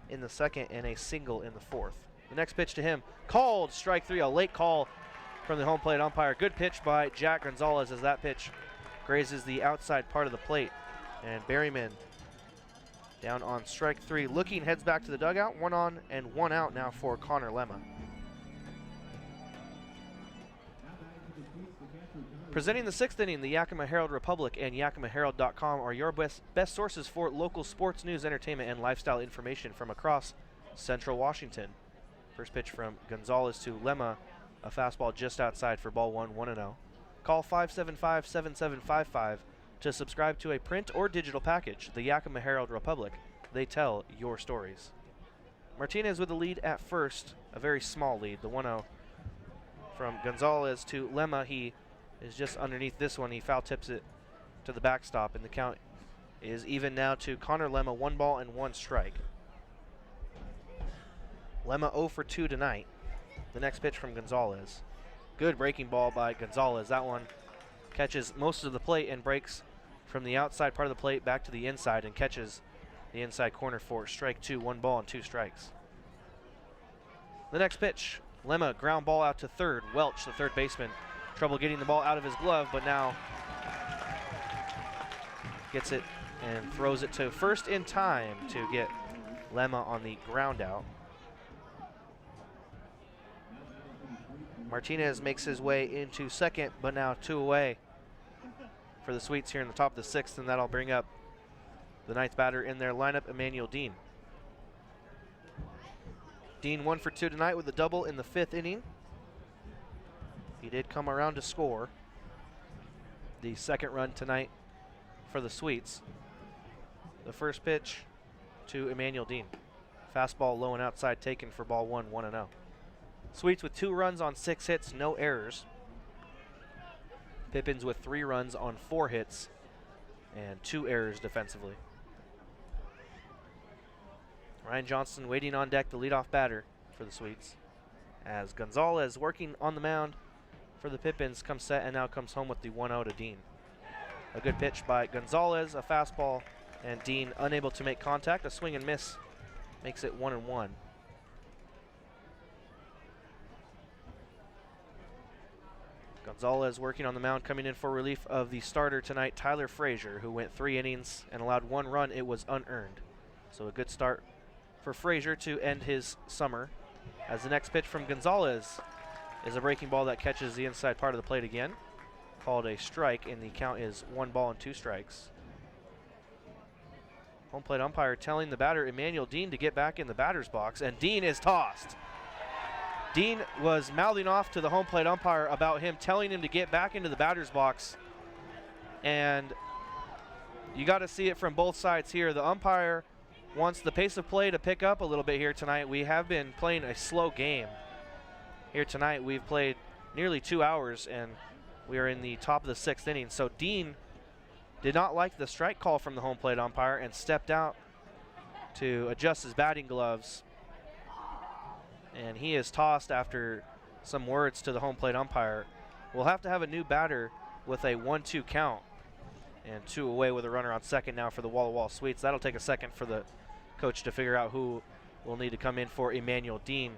Speaker 2: in the second and a single in the fourth. The next pitch to him, called strike three, a late call from the home plate umpire. Good pitch by Jack Gonzalez as that pitch grazes the outside part of the plate. And Berryman down on strike three, looking, heads back to the dugout. 1 on and 1 out now for Connor Lemma. Presenting the sixth inning, the Yakima Herald Republic and yakimaherald.com are your best sources for local sports news, entertainment, and lifestyle information from across Central Washington. First pitch from Gonzalez to Lemma, a fastball just outside for ball one, 1-0. Call 575-7755 to subscribe to a print or digital package. The Yakima Herald Republic, they tell your stories. Martinez with the lead at first, a very small lead, the 1-0 from Gonzalez to Lemma. He is just underneath this one. He foul tips it to the backstop, and the count is even now to Connor Lemma, 1 ball and 1 strike. Lemma 0 for 2 tonight. The next pitch from Gonzalez. Good breaking ball by Gonzalez. That one catches most of the plate and breaks from the outside part of the plate back to the inside and catches the inside corner for strike 2, 1 ball and 2 strikes. The next pitch, Lemma ground ball out to third. Welch, the third baseman, trouble getting the ball out of his glove, but now gets it and throws it to first in time to get Lemma on the ground out. Martinez makes his way into second, but now 2 away for the Sweets here in the top of the sixth, and that'll bring up the ninth batter in their lineup, Emmanuel Dean. Dean 1 for 2 tonight with a double in the fifth inning. He did come around to score the second run tonight for the Sweets. The first pitch to Emmanuel Dean. Fastball low and outside taken for ball one, 1-0. Sweets with 2 runs on 6 hits, no errors. Pippins with 3 runs on 4 hits and 2 errors defensively. Ryan Johnson waiting on deck, the leadoff batter for the Sweets, as Gonzalez working on the mound for the Pippins comes set and now comes home with the 1-0 to Dean. A good pitch by Gonzalez, a fastball And Dean unable to make contact. A swing and miss makes it 1-1. Gonzalez working on the mound, coming in for relief of the starter tonight, Tyler Frazier, who went 3 innings and allowed 1 run. It was unearned. So a good start for Frazier to end his summer. As the next pitch from Gonzalez is a breaking ball that catches the inside part of the plate again. Called a strike, and the count is 1 ball and 2 strikes. Home plate umpire telling the batter, Emmanuel Dean, to get back in the batter's box, and Dean is tossed. Dean was mouthing off to the home plate umpire about him telling him to get back into the batter's box. And you got to see it from both sides here. The umpire wants the pace of play to pick up a little bit here tonight. We have been playing a slow game here tonight. We've played nearly 2 hours, and we are in the top of the 6th inning. So Dean did not like the strike call from the home plate umpire and stepped out to adjust his batting gloves. And he is tossed after some words to the home plate umpire. We'll have to have a new batter with a 1-2 count. And 2 away with a runner on second now for the wall-to-wall Sweets. That'll take a second for the coach to figure out who will need to come in for Emmanuel Dean,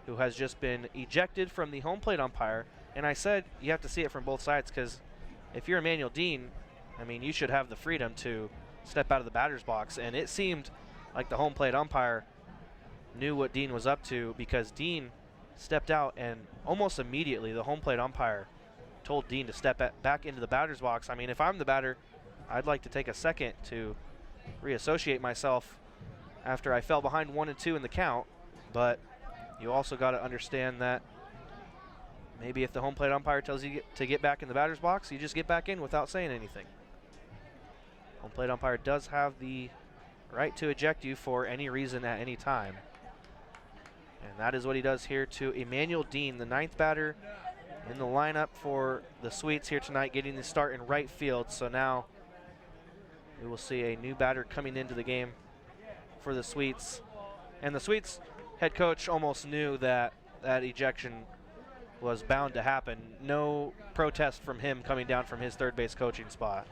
Speaker 2: who has just been ejected from the home plate umpire. And I said you have to see it from both sides, because if you're Emmanuel Dean, I mean, you should have the freedom to step out of the batter's box. And it seemed like the home plate umpire knew what Dean was up to, because Dean stepped out, and almost immediately the home plate umpire told Dean to step back into the batter's box. I mean, if I'm the batter, I'd like to take a second to reassociate myself after I fell behind 1-2 in the count. But you also got to understand that maybe if the home plate umpire tells you to get back in the batter's box, you just get back in without saying anything. Home plate umpire does have the right to eject you for any reason at any time. And that is what he does here to Emmanuel Dean, the 9th batter in the lineup for the Sweets here tonight, getting the start in right field. So now we will see a new batter coming into the game for the Sweets. And the Sweets head coach almost knew that that ejection was bound to happen. No protest from him coming down from his third base coaching spot.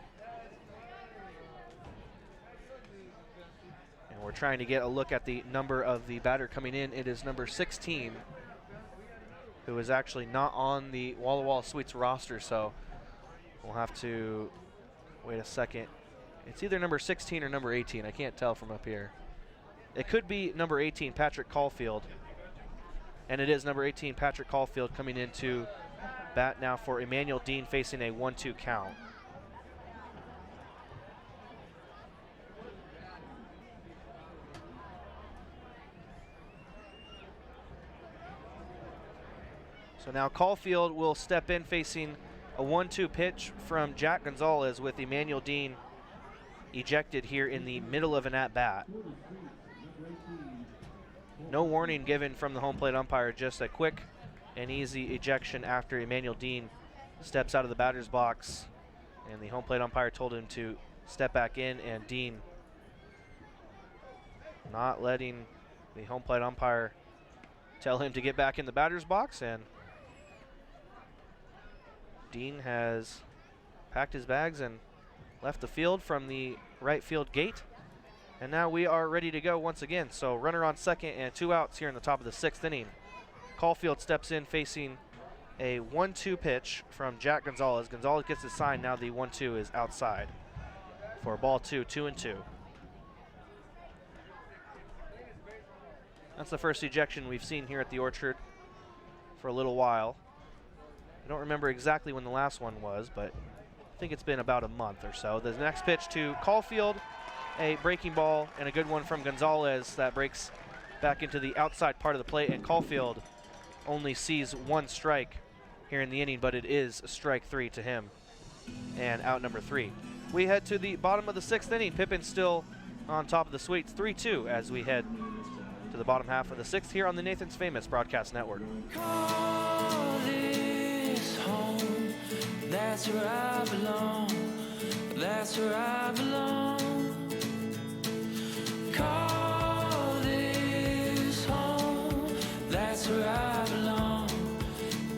Speaker 2: And we're trying to get a look at the number of the batter coming in. It is number 16, who is actually not on the wall-to-wall Sweets roster, so we'll have to wait a second. It's either number 16 or number 18. I can't tell from up here. It could be number 18, Patrick Caulfield. And it is number 18, Patrick Caulfield, coming into bat now for Emmanuel Dean, facing a 1-2 count. So now Caulfield will step in, facing a 1-2 pitch from Jack Gonzalez, with Emmanuel Dean ejected here in the middle of an at-bat. No warning given from the home plate umpire, just a quick and easy ejection after Emmanuel Dean steps out of the batter's box. And the home plate umpire told him to step back in, and Dean not letting the home plate umpire tell him to get back in the batter's box. And Dean has packed his bags and left the field from the right field gate. And now we are ready to go once again. So runner on second and 2 outs here in the top of the 6th inning. Caulfield steps in, facing a 1-2 pitch from Jack Gonzalez. Gonzalez gets his sign. Now the 1-2 is outside for ball 2, 2-2. That's the first ejection we've seen here at the Orchard for a little while. I don't remember exactly when the last one was, but I think it's been about a month or so. The next pitch to Caulfield, a breaking ball, and a good one from Gonzalez that breaks back into the outside part of the plate, and Caulfield only sees 1 strike here in the inning, but it is strike 3 to him, and out number 3. We head to the bottom of the 6th inning. Pippins still on top of the Sweets, 3-2, as we head to the bottom half of the 6th here on the Nathan's Famous Broadcast Network.
Speaker 16: Call this home, that's where I belong, that's where I belong. Call this home, that's where I belong,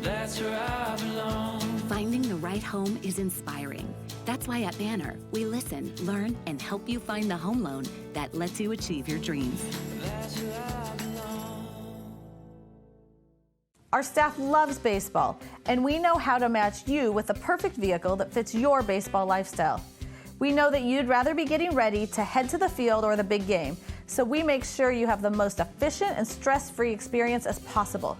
Speaker 16: that's where I belong.
Speaker 17: Finding the the right home is inspiring. That's why at Banner, we listen, learn, and help you find the home loan that lets you achieve your dreams.
Speaker 6: Our staff loves baseball, and we know how to match you with the perfect vehicle that fits your baseball lifestyle. We know that you'd rather be getting ready to head to the field or the big game, so we make sure you have the most efficient and stress-free experience as possible.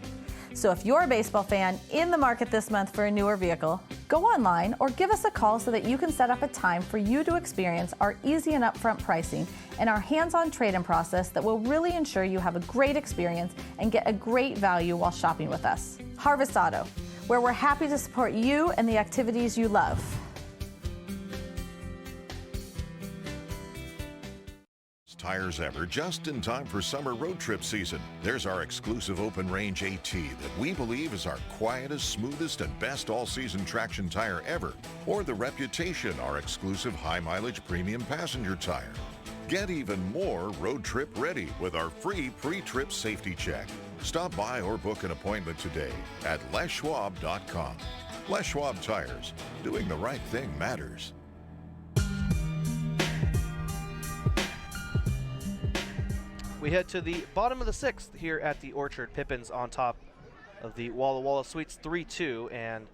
Speaker 6: So if you're a baseball fan in the market this month for a newer vehicle, go online or give us a call so that you can set up a time for you to experience our easy and upfront pricing and our hands-on trade-in process that will really ensure you have a great experience and get a great value while shopping with us. Harvest Auto, where we're happy to support you and the activities you love.
Speaker 8: Tires ever, just in time for summer road trip season. There's our exclusive open range AT that we believe is our quietest, smoothest, and best all-season traction tire ever. Or the Reputation, our exclusive high mileage premium passenger tire. Get even more road trip ready with our free pre-trip safety check. Stop by or book an appointment today at leschwab.com. Les Schwab Tires. Doing the right thing matters.
Speaker 2: We head to the bottom of the 6th here at the Orchard. Pippins on top of the Walla Walla Sweets 3-2, and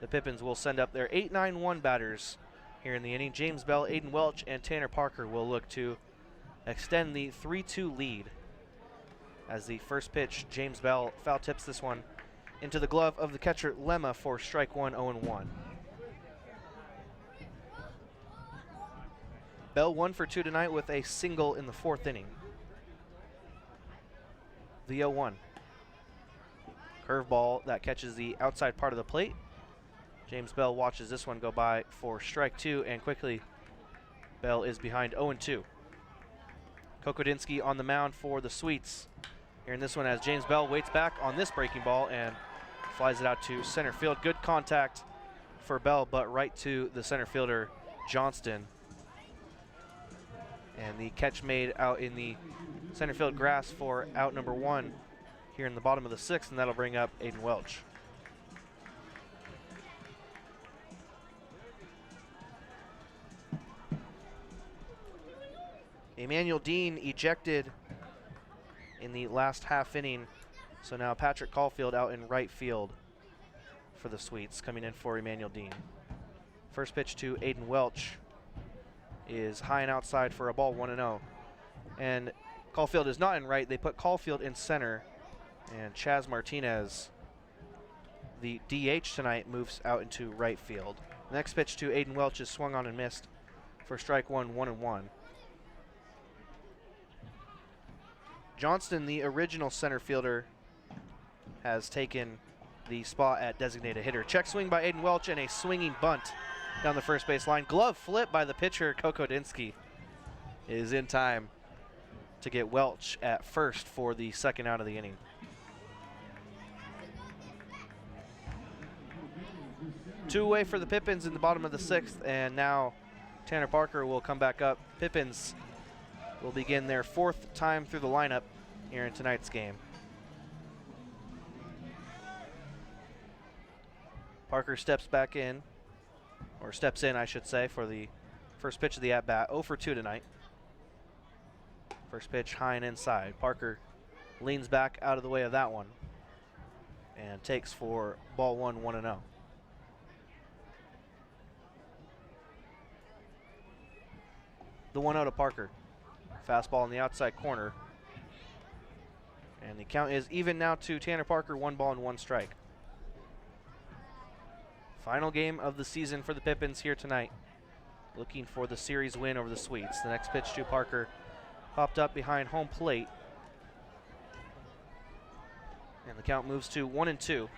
Speaker 2: the Pippins will send up their 8-9-1 batters here in the inning. James Bell, Aiden Welch, and Tanner Parker will look to extend the 3-2 lead. As the first pitch, James Bell foul tips this one into the glove of the catcher Lemma for strike one, 0-1. Bell 1 for 2 tonight with a single in the 4th inning. The 0-1. Curveball that catches the outside part of the plate. James Bell watches this one go by for strike 2, and quickly Bell is behind 0-2. Kokodinsky on the mound for the Sweets here in this one as James Bell waits back on this breaking ball and flies it out to center field. Good contact for Bell, but right to the center fielder Johnston. And the catch made out in the center field grass for out number 1 here in the bottom of the 6th, and that'll bring up Aiden Welch. Emmanuel Dean ejected in the last half inning, so now Patrick Caulfield out in right field for the Sweets, coming in for Emmanuel Dean. First pitch to Aiden Welch is high and outside for a ball, 1-0. And Caulfield is not in right. They put Caulfield in center, and Chaz Martinez, the DH tonight, moves out into right field. Next pitch to Aiden Welch is swung on and missed for strike 1, 1-1. Johnston, the original center fielder, has taken the spot at designated hitter. Check swing by Aiden Welch and a swinging bunt down the first base line. Glove flip by the pitcher, Kokodinsky, is in time to get Welch at first for the second out of the inning. Two away for the Pippins in the bottom of the 6th, and now Tanner Parker will come back up. Pippins will begin their 4th time through the lineup here in tonight's game. Parker steps back in, or steps in, I should say, for the first pitch of the at-bat. 0 for 2 tonight. First pitch high and inside. Parker leans back out of the way of that one and takes for ball 1, 1-0. The 1-0 to Parker. Fastball in the outside corner. And the count is even now to Tanner Parker, 1 ball and 1 strike. Final game of the season for the Pippins here tonight. Looking for the series win over the Sweets. The next pitch to Parker popped up behind home plate. And the count moves to 1-2.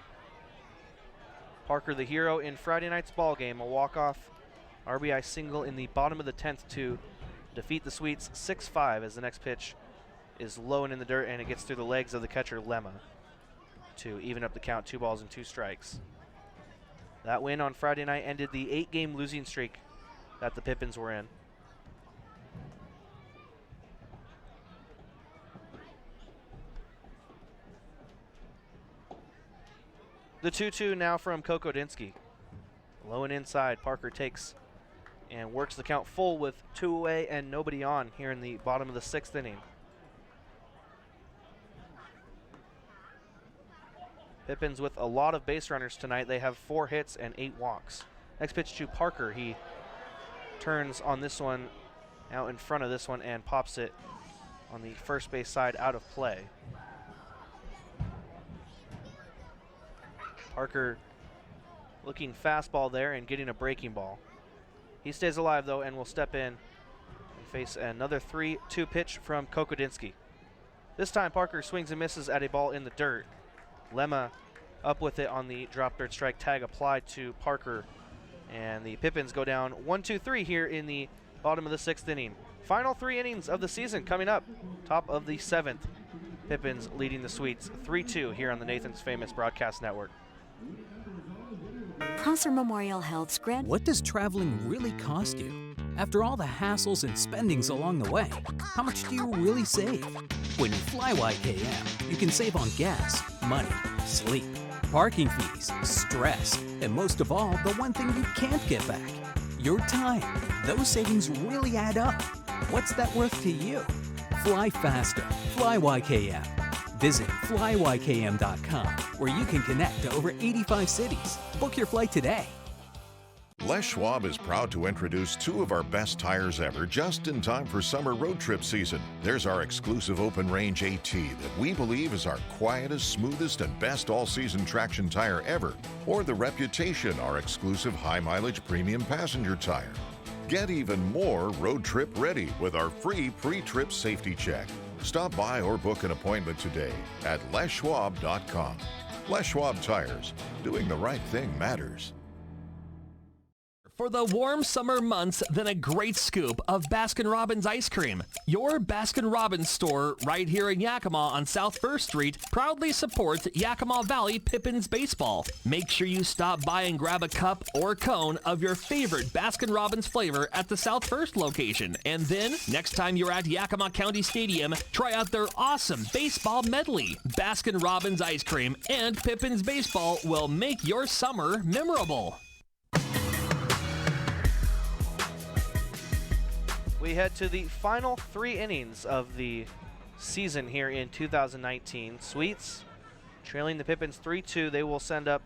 Speaker 2: Parker, the hero in Friday night's ball game, a walk-off RBI single in the bottom of the 10th to defeat the Sweets 6-5 as the next pitch is low and in the dirt, and it gets through the legs of the catcher Lemma to even up the count, 2 balls and 2 strikes. That win on Friday night ended the 8-game losing streak that the Pippins were in. The 2-2 now from Kokodinsky. Low and inside, Parker takes and works the count full with 2 away and nobody on here in the bottom of the 6th inning. Pippins with a lot of base runners tonight. They have 4 hits and 8 walks. Next pitch to Parker. He turns on this one, out in front of this one, and pops it on the first base side out of play. Parker looking fastball there and getting a breaking ball. He stays alive though and will step in and face another 3-2 pitch from Kokodinsky. This time Parker swings and misses at a ball in the dirt. Lemma up with it on the drop third strike, tag applied to Parker, and the Pippins go down 1-2-3 here in the bottom of the 6th inning. Final 3 innings of the season coming up. Top of the 7th. Pippins leading the Sweets 3-2 here on the Nathan's Famous Broadcast Network.
Speaker 9: Prosser Memorial Health's Grand...
Speaker 5: What does traveling really cost you? After all the hassles and spendings along the way, how much do you really save? When you fly YKM, you can save on gas, money, sleep, parking fees, stress, and most of all, the one thing you can't get back, your time. Those savings really add up. What's that worth to you? Fly faster. Fly YKM. Visit flyykm.com, where you can connect to over 85 cities. Book your flight today.
Speaker 8: Les Schwab is proud to introduce 2 of our best tires ever just in time for summer road trip season. There's our exclusive open range AT that we believe is our quietest, smoothest, and best all-season traction tire ever. Or the Reputation, our exclusive high-mileage premium passenger tire. Get even more road trip ready with our free pre-trip safety check. Stop by or book an appointment today at leschwab.com. Les Schwab Tires. Doing the right thing matters.
Speaker 11: For the warm summer months, then a great scoop of Baskin-Robbins ice cream. Your Baskin-Robbins store right here in Yakima on South First Street proudly supports Yakima Valley Pippins baseball. Make sure you stop by and grab a cup or cone of your favorite Baskin-Robbins flavor at the South First location. And then, next time you're at Yakima County Stadium, try out their awesome baseball medley. Baskin-Robbins ice cream and Pippins baseball will make your summer memorable.
Speaker 2: We head to the final 3 innings of the season here in 2019. Sweets trailing the Pippins 3-2. They will send up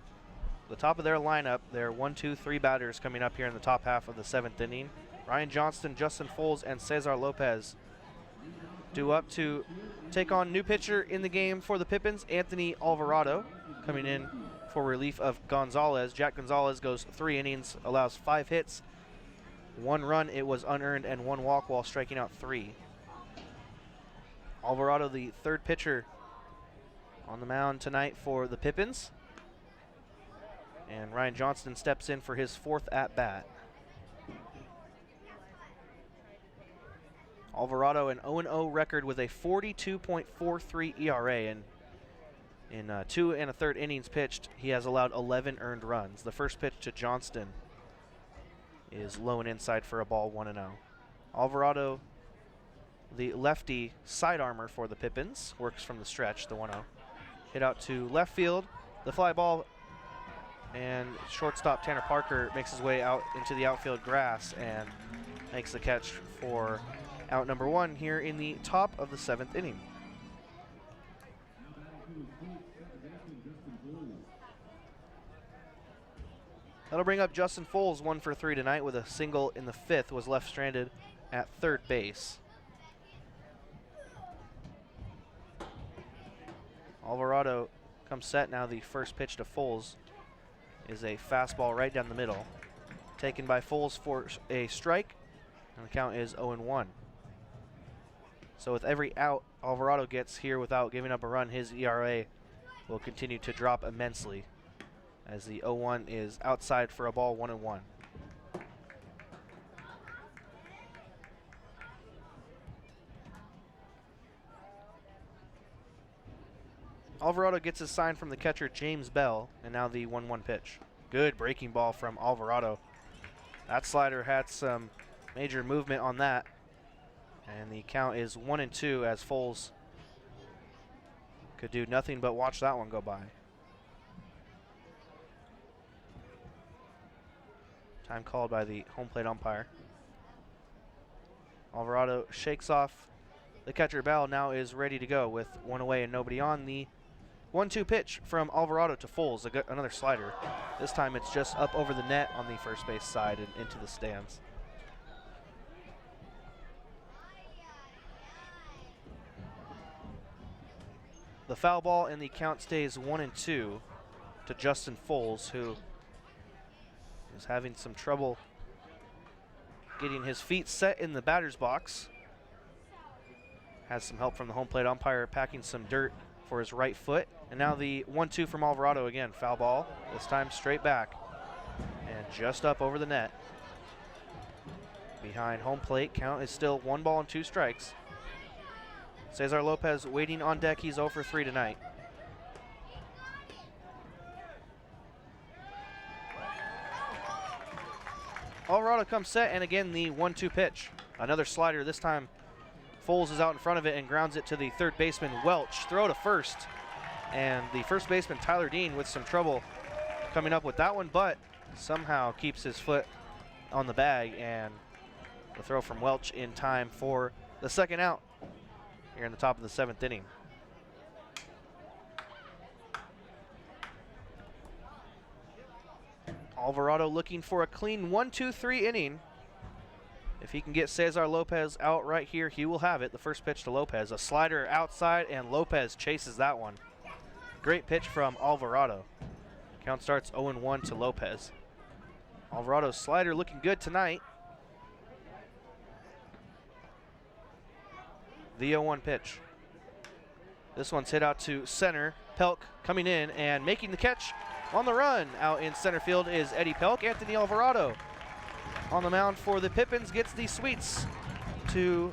Speaker 2: the top of their lineup. Their 1-2-3 batters coming up here in the top half of the 7th inning. Ryan Johnston, Justin Foles, and Cesar Lopez due up to take on new pitcher in the game for the Pippins, Anthony Alvarado, coming in for relief of Gonzalez. Jack Gonzalez goes 3 innings, allows 5 hits, 1 run, it was unearned, and 1 walk while striking out 3. Alvarado, the 3rd pitcher on the mound tonight for the Pippins. And Ryan Johnston steps in for his 4th at-bat. Alvarado, an 0-0 record with a 42.43 ERA, and in 2 1/3 innings pitched, he has allowed 11 earned runs. The first pitch to Johnston is low and inside for a ball, 1-0. Alvarado, the lefty side armor for the Pippins, works from the stretch, the 1-0. Hit out to left field, the fly ball, and shortstop Tanner Parker makes his way out into the outfield grass and makes the catch for out number 1 here in the top of the 7th inning. That'll bring up Justin Foles, 1 for 3 tonight with a single in the 5th, was left stranded at 3rd base. Alvarado comes set now. The first pitch to Foles is a fastball right down the middle, taken by Foles for a strike, and the count is 0-1. So with every out Alvarado gets here without giving up a run, his ERA will continue to drop immensely, as the 0-1 is outside for a ball, 1-1. Alvarado gets his sign from the catcher James Bell, and now the 1-1 pitch. Good breaking ball from Alvarado. That slider had some major movement on that, and the count is 1-2 as Foles could do nothing but watch that one go by. Time called by the home plate umpire. Alvarado shakes off the catcher. Bell now is ready to go with one away and nobody on. The 1-2 pitch from Alvarado to Foles, another slider. This time it's just up over the net on the first base side and into the stands. The foul ball and the count stays 1-2 to Justin Foles, who is having some trouble getting his feet set in the batter's box. Has some help from the home plate umpire packing some dirt for his right foot. And now the 1-2 from Alvarado again. Foul ball, this time straight back and just up over the net. Behind home plate, count is still 1 ball and 2 strikes. Cesar Lopez waiting on deck. He's 0 for 3 tonight. Alvarado comes set, and again the 1-2 pitch. Another slider. This time Foles is out in front of it and grounds it to the third baseman, Welch. Throw to first. And the first baseman, Tyler Dean, with some trouble coming up with that one, but somehow keeps his foot on the bag, and the throw from Welch in time for the second out here in the top of the 7th inning. Alvarado looking for a clean 1-2-3 inning. If he can get Cesar Lopez out right here, he will have it. The first pitch to Lopez, a slider outside, and Lopez chases that one. Great pitch from Alvarado. Count starts 0-1 to Lopez. Alvarado's slider looking good tonight. The 0-1 pitch. This one's hit out to center. Pelk coming in and making the catch on the run. Out in center field is Eddie Pelk. Anthony Alvarado on the mound for the Pippins gets the sweets to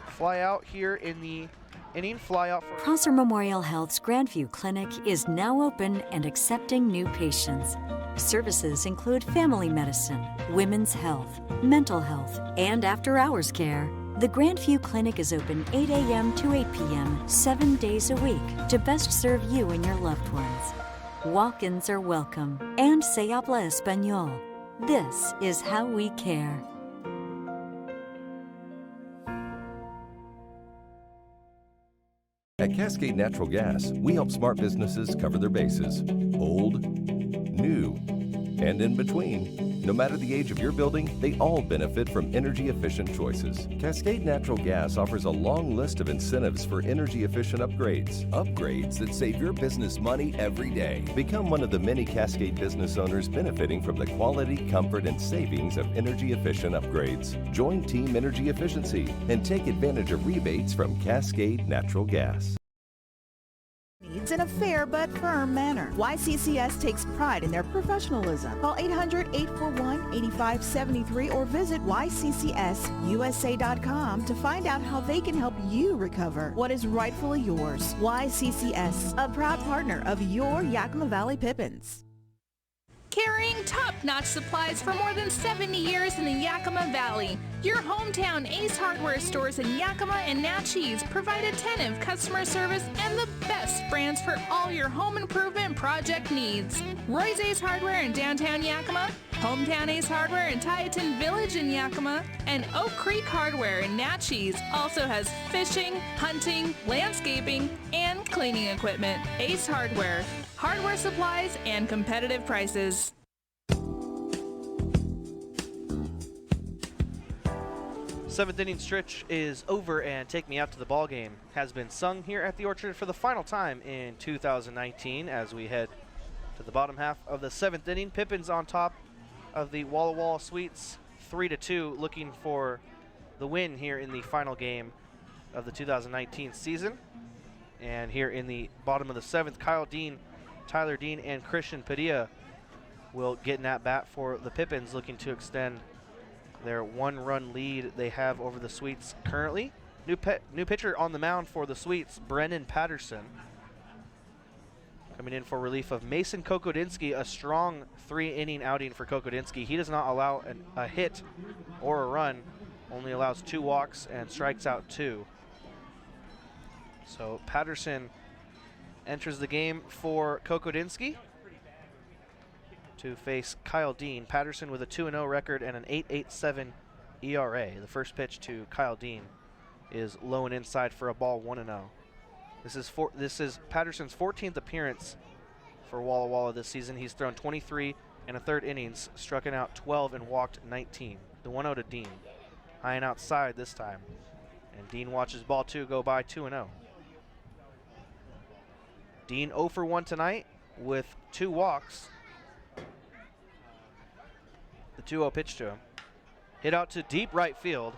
Speaker 2: fly out here in the inning. Fly out for
Speaker 9: Prosser Memorial Health's Grandview Clinic is now open and accepting new patients. Services include family medicine, women's health, mental health, and after-hours care. The Grandview Clinic is open 8 a.m. to 8 p.m. 7 days a week to best serve you and your loved ones. Walk-ins are welcome, and se habla español. This is how we care.
Speaker 4: At Cascade Natural Gas, we help smart businesses cover their bases. Old, new, and in between. No matter the age of your building, they all benefit from energy-efficient choices. Cascade Natural Gas offers a long list of incentives for energy-efficient upgrades. Upgrades that save your business money every day. Become one of the many Cascade business owners benefiting from the quality, comfort, and savings of energy-efficient upgrades. Join Team Energy Efficiency and take advantage of rebates from Cascade Natural Gas.
Speaker 13: Needs in a fair but firm manner. YCCS takes pride in their professionalism. Call 800-841-8573 or visit yccsusa.com to find out how they can help you recover what is rightfully yours. YCCS, a proud partner of your Yakima Valley Pippins.
Speaker 14: Carrying top-notch supplies for more than 70 years in the Yakima Valley. Your hometown Ace Hardware stores in Yakima and Natchez provide attentive customer service and the best brands for all your home improvement project needs. Roy's Ace Hardware in downtown Yakima, Hometown Ace Hardware in Tieton Village in Yakima, and Oak Creek Hardware in Natchez also has fishing, hunting, landscaping, and cleaning equipment. Ace Hardware, hardware supplies and competitive prices.
Speaker 2: Seventh inning stretch is over, and Take Me Out to the Ball Game has been sung here at the Orchard for the final time in 2019 as we head to the bottom half of the 7th inning. Pippins on top of the Walla Walla Sweets 3-2, looking for the win here in the final game of the 2019 season. And here in the bottom of the 7th, Kyle Dean, Tyler Dean, and Christian Padilla will get in at bat for the Pippins, looking to extend their 1-run lead they have over the Sweets currently. New pitcher on the mound for the Sweets, Brennan Patterson. Coming in for relief of Mason Kokodinsky, a strong 3-inning outing for Kokodinsky. He does not allow a hit or a run, only allows 2 walks and strikes out 2. So Patterson enters the game for Kokodinsky. to face Kyle Dean. Patterson with a 2-0 record and an 8.87 ERA. The first pitch to Kyle Dean is low and inside for a ball, 1-0. This is Patterson's 14th appearance for Walla Walla this season. He's thrown 23 and a third innings, struck out 12 and walked 19. The 1-0 to Dean. High and outside this time. And Dean watches ball 2 go by, 2-0. Dean 0 for 1 tonight with 2 walks. The 2-0 pitch to him. Hit out to deep right field.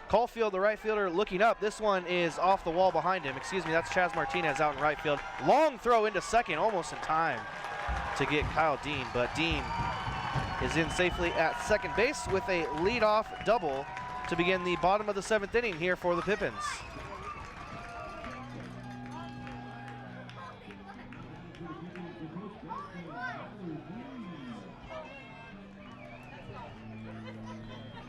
Speaker 2: Caulfield, the right fielder, looking up. This one is off the wall behind him. Excuse me, that's Chaz Martinez out in right field. Long throw into second, almost in time to get Kyle Dean, but Dean is in safely at second base with a leadoff double to begin the bottom of the 7th inning here for the Pippins.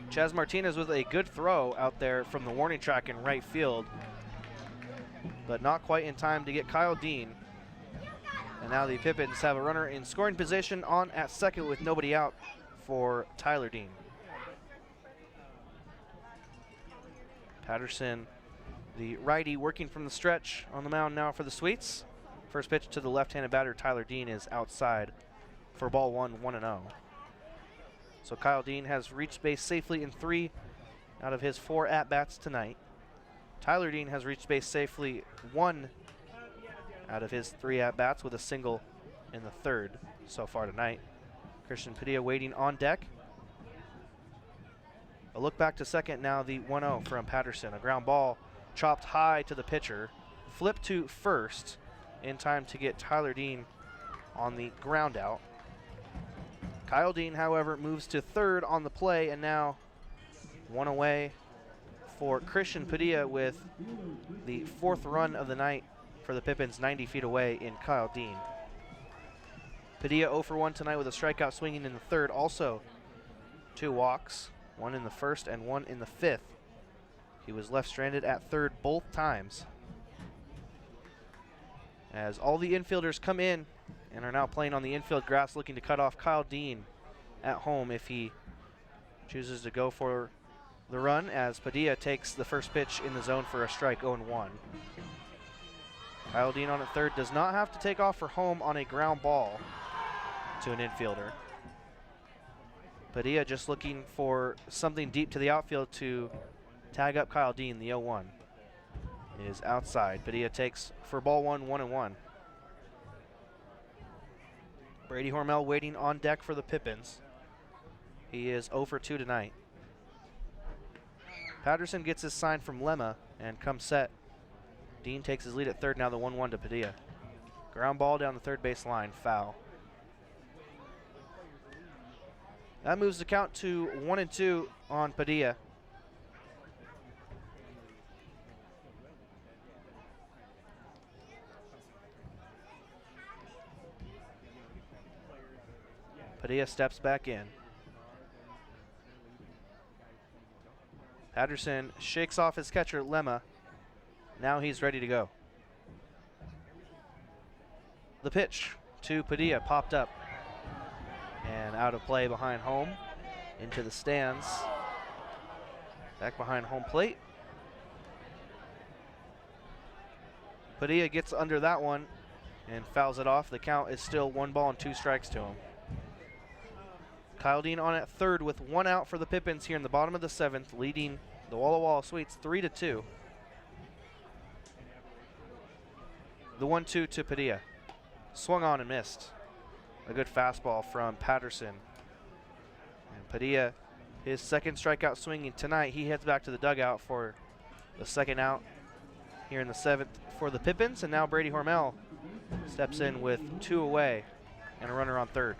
Speaker 2: Chaz Martinez with a good throw out there from the warning track in right field, but not quite in time to get Kyle Dean. And now the Pippins have a runner in scoring position on at second with nobody out for Tyler Dean. Patterson, the righty, working from the stretch on the mound now for the Sweets. First pitch to the left-handed batter, Tyler Dean, is outside for ball 1, 1-0. So Kyle Dean has reached base safely in 3 out of his 4 at-bats tonight. Tyler Dean has reached base safely 1 out of his 3 at-bats with a single in the 3rd so far tonight. Christian Padilla waiting on deck. A look back to second now, the 1-0 from Patterson. A ground ball chopped high to the pitcher. Flip to first in time to get Tyler Dean on the ground out. Kyle Dean, however, moves to third on the play, and now 1 away for Christian Padilla with the 4th run of the night for the Pippins, 90 feet away in Kyle Dean. Padilla 0 for 1 tonight with a strikeout swinging in the 3rd. Also 2 walks, 1 in the 1st and 1 in the 5th. He was left stranded at 3rd both times. As all the infielders come in and are now playing on the infield grass, looking to cut off Kyle Dean at home if he chooses to go for the run, as Padilla takes the first pitch in the zone for a strike, 0-1. Kyle Dean on at third does not have to take off for home on a ground ball to an infielder. Padilla just looking for something deep to the outfield to tag up Kyle Dean. The 0-1 is outside. Padilla takes for ball 1, 1-1. Brady Hormel waiting on deck for the Pippins. He is 0 for 2 tonight. Patterson gets his sign from Lemma and comes set. Dean takes his lead at third, now the 1-1 to Padilla. Ground ball down the third base line, foul. That moves the count to 1-2 on Padilla. Padilla steps back in. Patterson shakes off his catcher, Lemma. Now he's ready to go. The pitch to Padilla popped up and out of play behind home, into the stands, back behind home plate. Padilla gets under that one and fouls it off. The count is still 1 ball and 2 strikes to him. Kyle Dean on at third with 1 out for the Pippins here in the bottom of the 7th, leading the Walla Walla Sweets 3-2. The 1-2 to Padilla. Swung on and missed. A good fastball from Patterson. And Padilla, his 2nd strikeout swinging tonight. He heads back to the dugout for the 2nd out here in the 7th for the Pippins. And now Brady Hormel steps in with 2 away and a runner on third.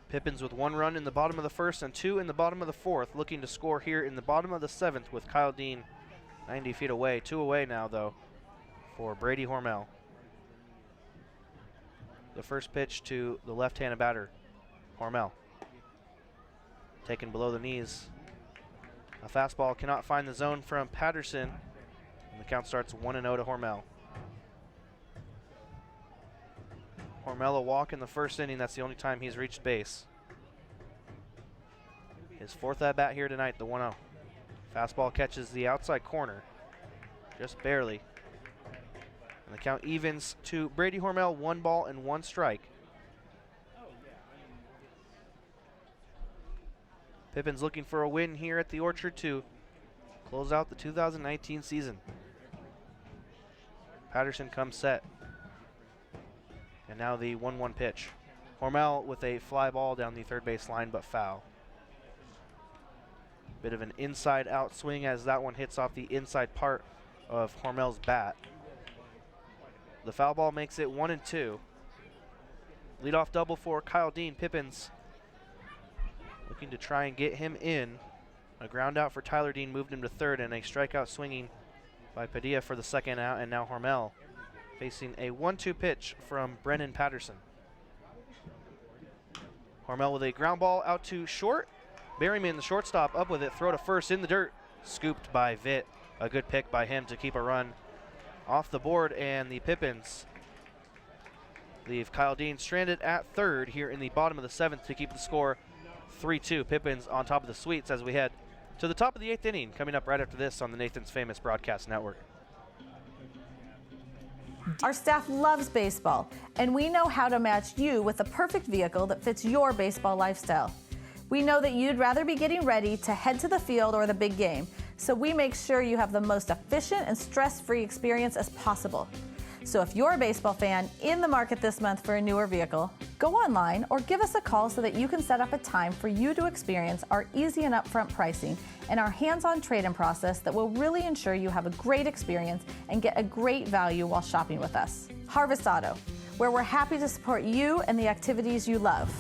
Speaker 2: Pippins with 1 run in the bottom of the 1st and 2 in the bottom of the 4th, looking to score here in the bottom of the 7th with Kyle Dean 90 feet away. 2 away now, though, for Brady Hormel. The first pitch to the left-handed batter, Hormel. taken below the knees. A fastball cannot find the zone from Patterson, and the count starts 1-0 to Hormel. Hormel a walk in the first inning. That's the only time he's reached base. His fourth at bat here tonight, the 1-0. Fastball catches the outside corner, just barely. And the count evens to Brady Hormel, 1 ball and 1 strike. Pippins looking for a win here at the Orchard to close out the 2019 season. Patterson comes set. And now the 1-1 pitch. Hormel with a fly ball down the third base line, but foul. Bit of an inside out swing as that one hits off the inside part of Hormel's bat. The foul ball makes it 1-2. Leadoff double for Kyle Dean. Pippins looking to try and get him in. A ground out for Tyler Dean moved him to third, and a strikeout swinging by Padilla for the second out, and now Hormel facing a 1-2 pitch from Brennan Patterson. Hormel with a ground ball out to short. Berryman, the shortstop, up with it, throw to first in the dirt. Scooped by Vitt. A good pick by him to keep a run off the board, and the Pippins leave Kyle Dean stranded at third here in the bottom of the 7th to keep the score 3-2. Pippins on top of the Sweets as we head to the top of the 8th inning, coming up right after this on the Nathan's Famous Broadcast Network.
Speaker 6: Our staff loves baseball, and we know how to match you with the perfect vehicle that fits your baseball lifestyle. We know that you'd rather be getting ready to head to the field or the big game, so we make sure you have the most efficient and stress-free experience as possible. So if you're a baseball fan in the market this month for a newer vehicle, go online or give us a call so that you can set up a time for you to experience our easy and upfront pricing and our hands-on trade-in process that will really ensure you have a great experience and get a great value while shopping with us. Harvest Auto, where we're happy to support you and the activities you love.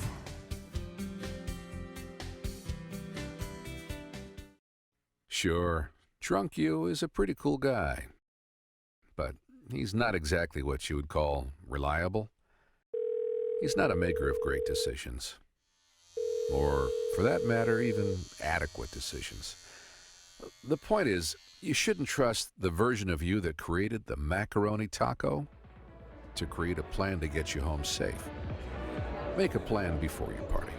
Speaker 10: Sure, Drunk You is a pretty cool guy, but he's not exactly what you would call reliable. He's not a maker of great decisions, or for that matter, even adequate decisions. The point is, you shouldn't trust the version of you that created the macaroni taco to create a plan to get you home safe. Make a plan before you party.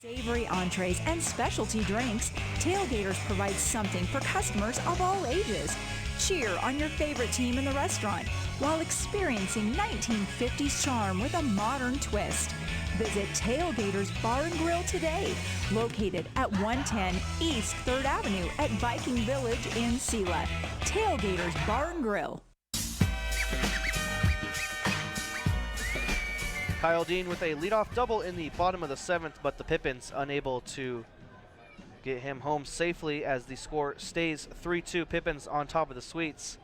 Speaker 12: Savory entrees and specialty drinks, Tailgaters provides something for customers of all ages. Cheer on your favorite team in the restaurant while experiencing 1950s charm with a modern twist. Visit Tailgaters Bar and Grill today, located at 110 East 3rd Avenue at Viking Village in Sela. Tailgaters Bar and Grill.
Speaker 2: Kyle Dean with a leadoff double in the bottom of the 7th, but the Pippins unable to get him home safely as the score stays 3-2. Pippins on top of the Sweets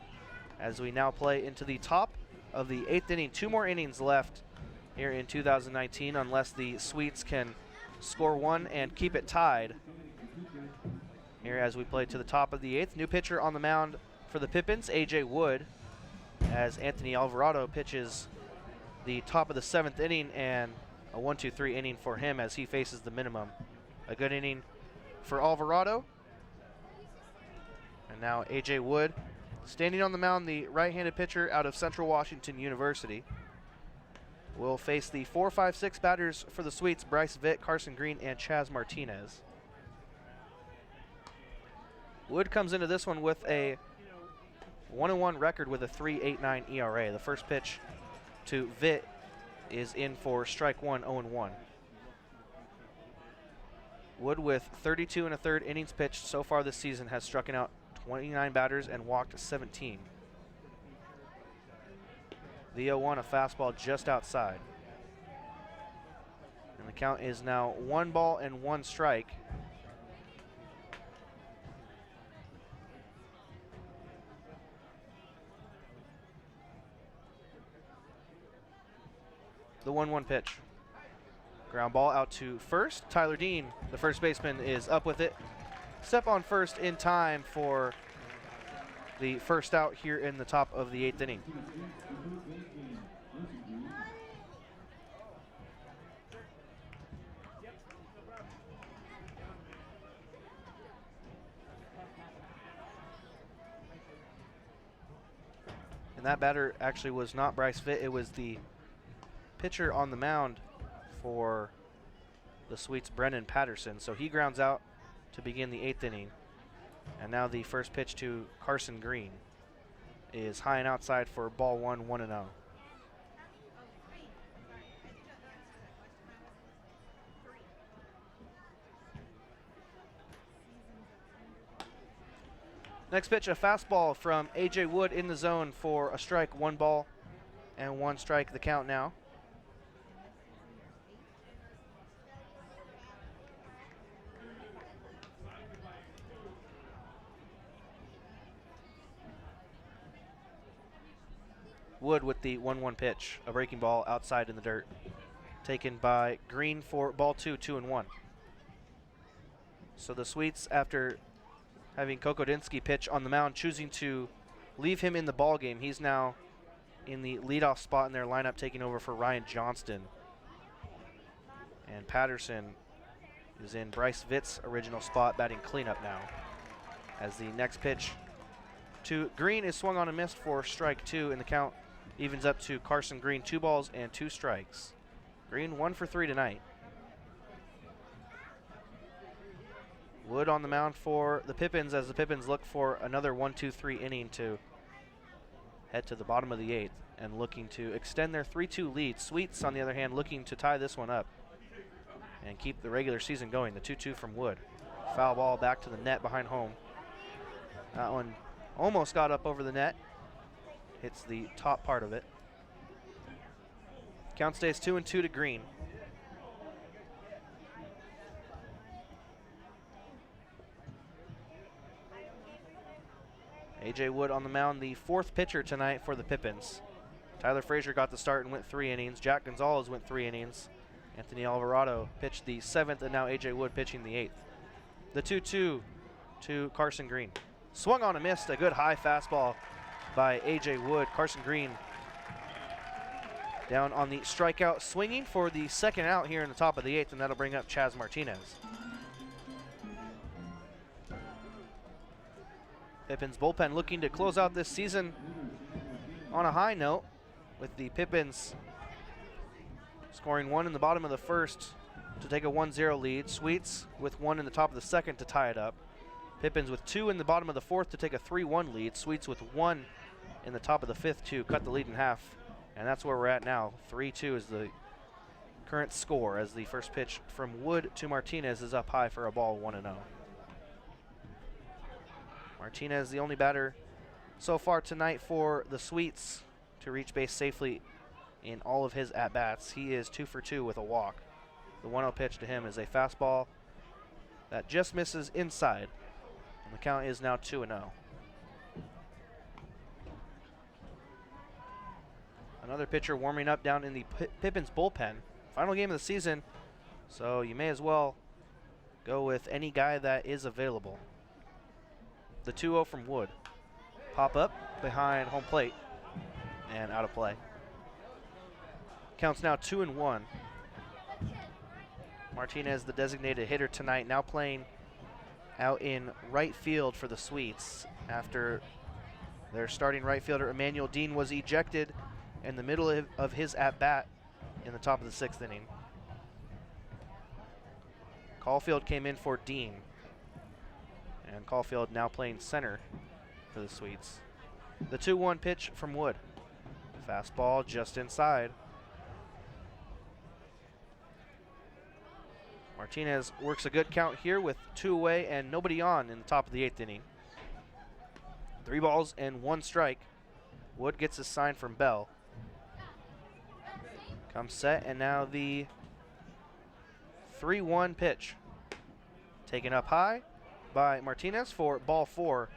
Speaker 2: as we now play into the top of the 8th inning. 2 more innings left here in 2019 unless the Sweets can score 1 and keep it tied. Here as we play to the top of the 8th. New pitcher on the mound for the Pippins, A.J. Wood, as Anthony Alvarado pitches the top of the 7th inning, and a 1-2-3 inning for him as he faces the minimum. A good inning for Alvarado. And now A.J. Wood standing on the mound, the right-handed pitcher out of Central Washington University, will face the 4, 5, 6 batters for the Sweets, Bryce Vitt, Carson Green, and Chaz Martinez. Wood comes into this one with a 1-1 record with a 3.89 ERA. The first pitch to Vitt is in for strike 1, 0-1. Wood with 32 1/3 innings pitched so far this season has struck out 29 batters and walked 17. The 0-1, a fastball just outside. And the count is now 1 ball and 1 strike. The 1-1 pitch. Ground ball out to first. Tyler Dean, the first baseman, is up with it. Step on first in time for the first out here in the top of the 8th inning. And that batter actually was not Bryce Vitt. It was the pitcher on the mound for the Sweets, Brennan Patterson. So he grounds out to begin the 8th inning. And now the first pitch to Carson Green is high and outside for ball 1, 1-0. Next pitch, a fastball from A.J. Wood in the zone for a strike, 1 ball and 1 strike, the count now. Wood with the 1-1 pitch, a breaking ball outside in the dirt. Taken by Green for ball 2, 2-1. So the Sweets, after having Kokodinsky pitch on the mound, choosing to leave him in the ball game. He's now in the leadoff spot in their lineup, taking over for Ryan Johnston. And Patterson is in Bryce Vitt's original spot, batting cleanup now. As the next pitch to Green is swung on and missed for strike 2, and the count evens up to Carson Green, 2 balls and 2 strikes. Green 1 for 3 tonight. Wood on the mound for the Pippins as the Pippins look for another 1-2-3 inning to head to the bottom of the 8th and looking to extend their 3-2 lead. Sweets, on the other hand, looking to tie this one up and keep the regular season going. The 2-2 from Wood. Foul ball back to the net behind home. That one almost got up over the net. Hits the top part of it. Count stays 2-2 to Green. A.J. Wood on the mound, the 4th pitcher tonight for the Pippins. Tyler Frazier got the start and went 3 innings. Jack Gonzalez went 3 innings. Anthony Alvarado pitched the 7th, and now A.J. Wood pitching the 8th. The 2-2 to Carson Green. Swung on and missed. A good high fastball by A.J. Wood. Carson Green down on the strikeout, swinging for the 2nd out here in the top of the 8th, and that'll bring up Chaz Martinez. Pippins bullpen looking to close out this season on a high note, with the Pippins scoring 1 in the bottom of the 1st to take a 1-0 lead. Sweets with 1 in the top of the 2nd to tie it up. Pippins with 2 in the bottom of the 4th to take a 3-1 lead. Sweets with 1 in the top of the 5th to cut the lead in half. And that's where we're at now. 3-2 is the current score as the first pitch from Wood to Martinez is up high for a ball, 1-0. Martinez, the only batter so far tonight for the Sweets to reach base safely in all of his at-bats. He is 2 for 2 with a walk. The 1-0 pitch to him is a fastball that just misses inside. And the count is now 2-0. Another pitcher warming up down in the Pippins bullpen. Final game of the season, so you may as well go with any guy that is available. The 2-0 from Wood. Pop up behind home plate and out of play. Counts now 2-1. Martinez, the designated hitter tonight, now playing out in right field for the Sweets after their starting right fielder Emmanuel Dean was ejected in the middle of his at-bat in the top of the 6th inning. Caulfield came in for Dean. And Caulfield now playing center for the Sweets. The 2-1 pitch from Wood. Fastball just inside. Martinez works a good count here with 2 away and nobody on in the top of the 8th inning. 3 balls and 1 strike. Wood gets his sign from Bell. Comes set, and now the 3-1 pitch. Taken up high by Martinez for ball 4.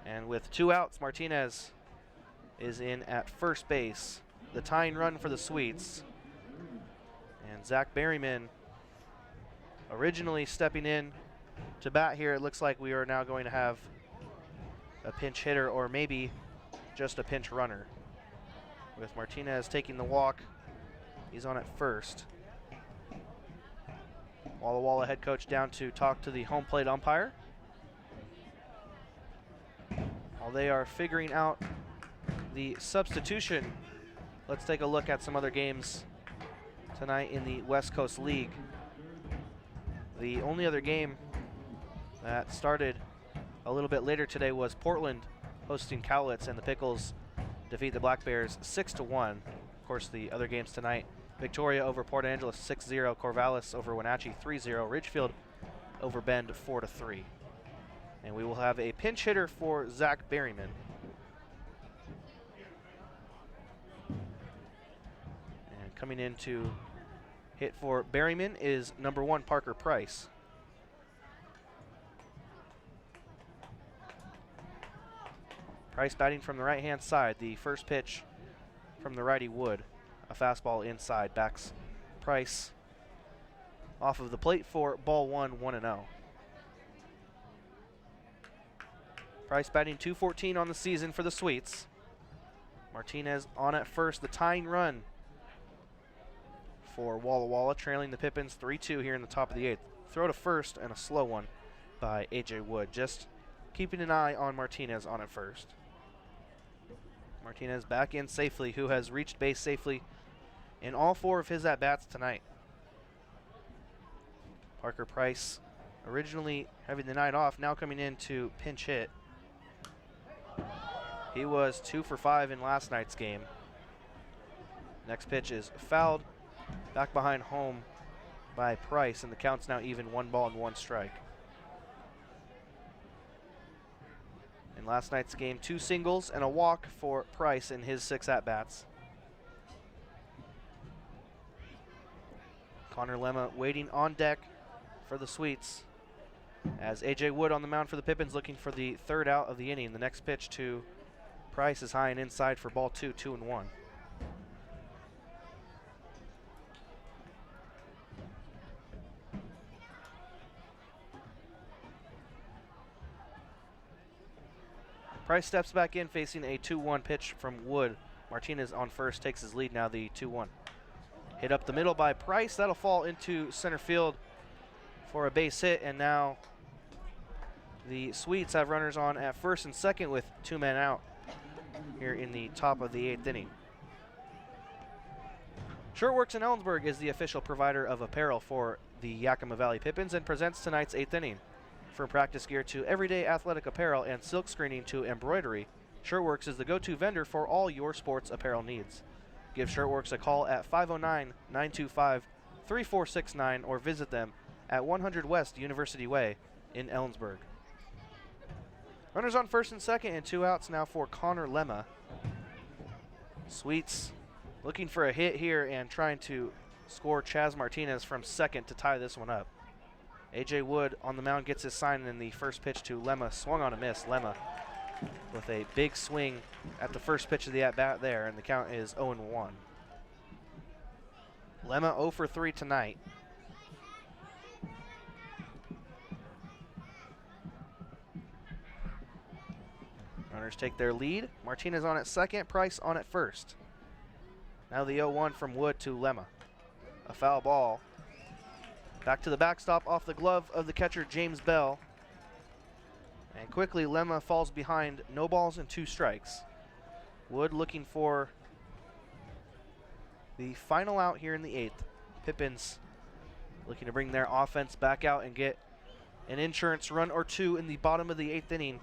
Speaker 2: And with 2 outs, Martinez is in at first base. The tying run for the Sweets. And Zach Berryman originally stepping in to bat here. It looks like we are now going to have a pinch hitter or maybe just a pinch runner. With Martinez taking the walk, he's on at first. Walla Walla head coach down to talk to the home plate umpire. While they are figuring out the substitution, let's take a look at some other games tonight in the West Coast League. The only other game that started a little bit later today was Portland hosting Cowlitz, and the Pickles defeat the Black Bears 6-1. Of course, the other games tonight: Victoria over Port Angeles 6-0, Corvallis over Wenatchee 3-0, Ridgefield over Bend 4-3. And we will have a pinch hitter for Zach Berryman. And coming in to hit for Berryman is number 1, Parker Price. Price batting from the right-hand side. The first pitch from the righty Wood. A fastball inside. Backs Price off of the plate for ball 1, 1-0. Price batting .214 on the season for the Sweets. Martinez on at first. The tying run for Walla Walla, trailing the Pippins 3-2 here in the top of the 8th. Throw to first and a slow one by A.J. Wood. Just keeping an eye on Martinez on at first. Martinez back in safely, who has reached base safely in all 4 of his at-bats tonight. Parker Price, originally having the night off, now coming in to pinch hit. He was 2 for 5 in last night's game. Next pitch is fouled, back behind home by Price, and the count's now even, 1 ball and 1 strike. In last night's game, 2 singles and a walk for Price in his 6 at-bats. Connor Lemma waiting on deck for the Sweets, as A.J. Wood on the mound for the Pippins, looking for the 3rd out of the inning. The next pitch to Price is high and inside for ball 2, 2-1. Price steps back in, facing a 2-1 pitch from Wood. Martinez on first takes his lead, now the 2-1. Hit up the middle by Price. That'll fall into center field for a base hit, and now the Sweets have runners on at first and second with 2 men out here in the top of the 8th inning. Shirtworks in Ellensburg is the official provider of apparel for the Yakima Valley Pippins and presents tonight's 8th inning. From practice gear to everyday athletic apparel and silk screening to embroidery, Shirtworks is the go-to vendor for all your sports apparel needs. Give Shirtworks a call at 509-925-3469 or visit them at 100 West University Way in Ellensburg. Runners on first and second and 2 outs now for Connor Lemma. Sweets looking for a hit here and trying to score Chaz Martinez from second to tie this one up. A.J. Wood on the mound gets his sign, and the first pitch to Lemma swung on a miss. Lemma with a big swing at the first pitch of the at-bat there, and the count is 0-1. Lemma 0 for 3 tonight. Runners take their lead. Martinez on at second, Price on at first. Now the 0-1 from Wood to Lemma. A foul ball. Back to the backstop off the glove of the catcher, James Bell. And quickly, Lemma falls behind, no balls and 2 strikes. Wood looking for the final out here in the 8th. Pippins looking to bring their offense back out and get an insurance run or 2 in the bottom of the 8th inning.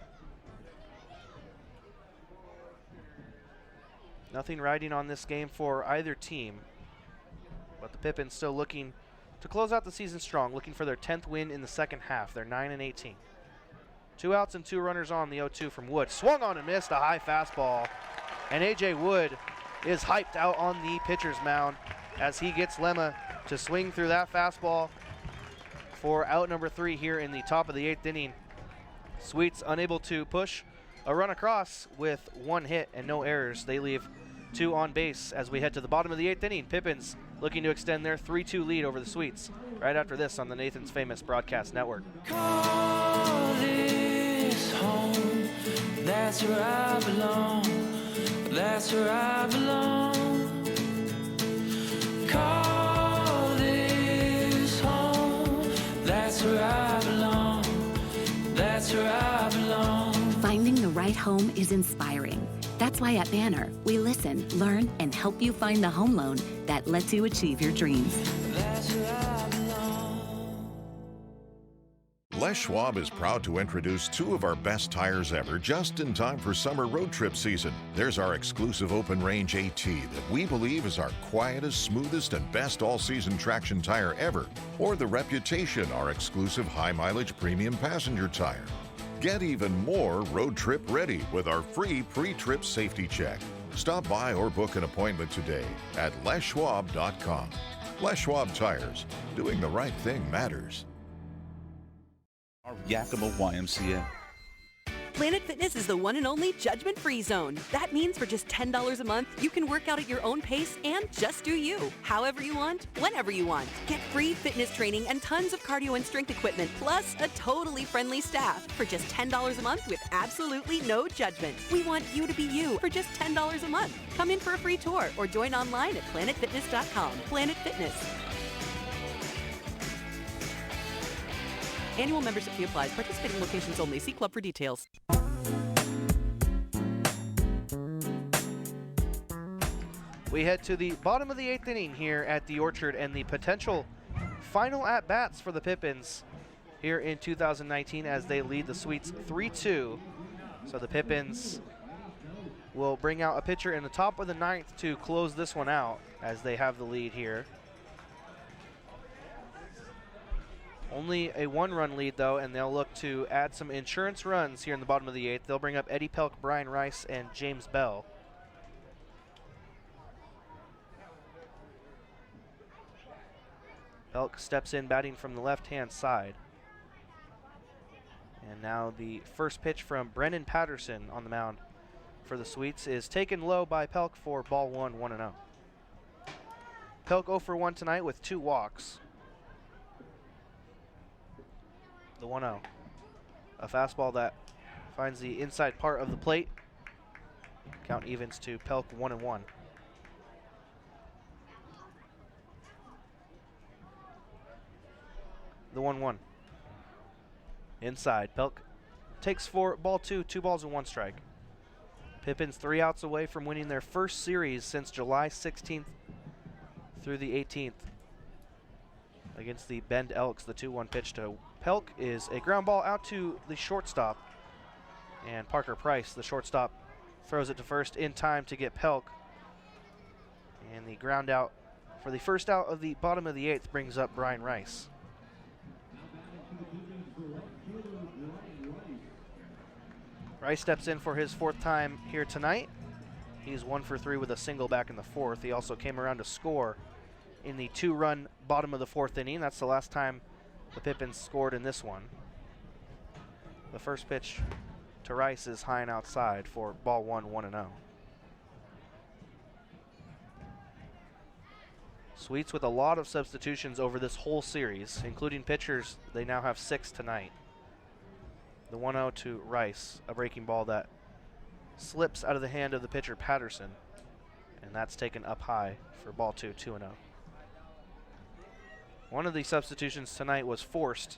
Speaker 2: Nothing riding on this game for either team, but the Pippins still looking to close out the season strong, looking for their 10th win in the second half. They're 9-18. 2 outs and 2 runners on. The 0-2 from Wood. Swung on and missed, a high fastball. And A.J. Wood is hyped out on the pitcher's mound as he gets Lemma to swing through that fastball for out number 3 here in the top of the 8th inning. Sweets unable to push a run across with 1 hit and no errors. They leave 2 on base as we head to the bottom of the 8th inning. Pippins looking to extend their 3-2 lead over the Sweets right after this on the Nathan's Famous Broadcast Network.
Speaker 16: Call this home, that's where I belong, that's where I belong. Call this home, that's where I belong, that's where I belong.
Speaker 17: Finding the right home is inspiring. That's why at Banner, we listen, learn, and help you find the home loan that lets you achieve your dreams.
Speaker 16: That's where I belong.
Speaker 8: Les Schwab is proud to introduce two of our best tires ever just in time for summer road trip season. There's our exclusive open range AT that we believe is our quietest, smoothest, and best all-season traction tire ever. Or the Reputation, our exclusive high-mileage premium passenger tire. Get even more road trip ready with our free pre-trip safety check. Stop by or book an appointment today at leschwab.com. Les Schwab Tires. Doing the right thing matters.
Speaker 19: Yakima YMCA.
Speaker 15: Planet Fitness is the one and only judgment-free zone. That means for just $10 a month, you can work out at your own pace and just do you. However you want, whenever you want. Get free fitness training and tons of cardio and strength equipment, plus a totally friendly staff for just $10 a month with absolutely no judgment. We want you to be you for just $10 a month. Come in for a free tour or join online at planetfitness.com. Planet Fitness. Annual membership fee applies. Participating locations only. See club for details.
Speaker 2: We head to the bottom of the 8th inning here at the Orchard and the potential final at-bats for the Pippins here in 2019 as they lead the Sweets 3-2. So the Pippins will bring out a pitcher in the top of the 9th to close this one out as they have the lead here. Only a 1-run lead, though, and they'll look to add some insurance runs here in the bottom of the 8th. They'll bring up Eddie Pelk, Brian Rice, and James Bell. Pelk steps in batting from the left-hand side. And now the first pitch from Brennan Patterson on the mound for the Sweets is taken low by Pelk for ball 1, 1-0. Pelk 0 for 1 tonight with 2 walks. The 1-0. A fastball that finds the inside part of the plate. Count evens to Pelk 1-1. The 1-1. Inside. Pelk takes for ball 2, 2 balls and 1 strike. Pippins 3 outs away from winning their first series since July 16th through the 18th. Against the Bend Elks, the 2-1 pitch to Pelk is a ground ball out to the shortstop. And Parker Price, the shortstop, throws it to first in time to get Pelk. And the ground out for the first out of the bottom of the 8th brings up Brian Rice. Rice steps in for his 4th time here tonight. He's 1 for 3 with a single back in the 4th. He also came around to score in the 2-run bottom of the 4th inning. That's the last time the Pippins scored in this one. The first pitch to Rice is high and outside for ball 1, 1-0. Sweets with a lot of substitutions over this whole series, including pitchers. They now have 6 tonight. The 1-0 to Rice, a breaking ball that slips out of the hand of the pitcher Patterson, and that's taken up high for ball 2, 2-0. One of the substitutions tonight was forced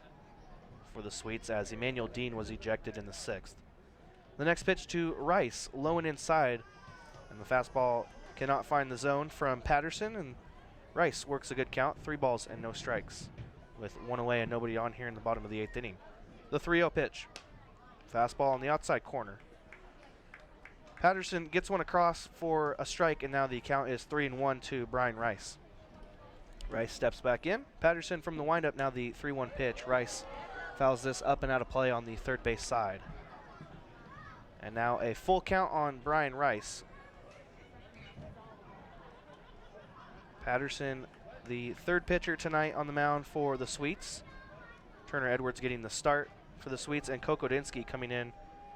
Speaker 2: for the Sweets as Emmanuel Dean was ejected in the 6th. The next pitch to Rice, low and inside, and the fastball cannot find the zone from Patterson, and Rice works a good count, 3 balls and no strikes, with 1 away and nobody on here in the bottom of the 8th inning. The 3-0 pitch, fastball on the outside corner. Patterson gets one across for a strike, and now the count is 3-1 to Brian Rice. Rice steps back in. Patterson from the windup, now the 3-1 pitch. Rice fouls this up and out of play on the third base side. And now a full count on Brian Rice. Patterson, the 3rd pitcher tonight on the mound for the Sweets. Turner Edwards getting the start for the Sweets, and Kokodinsky coming in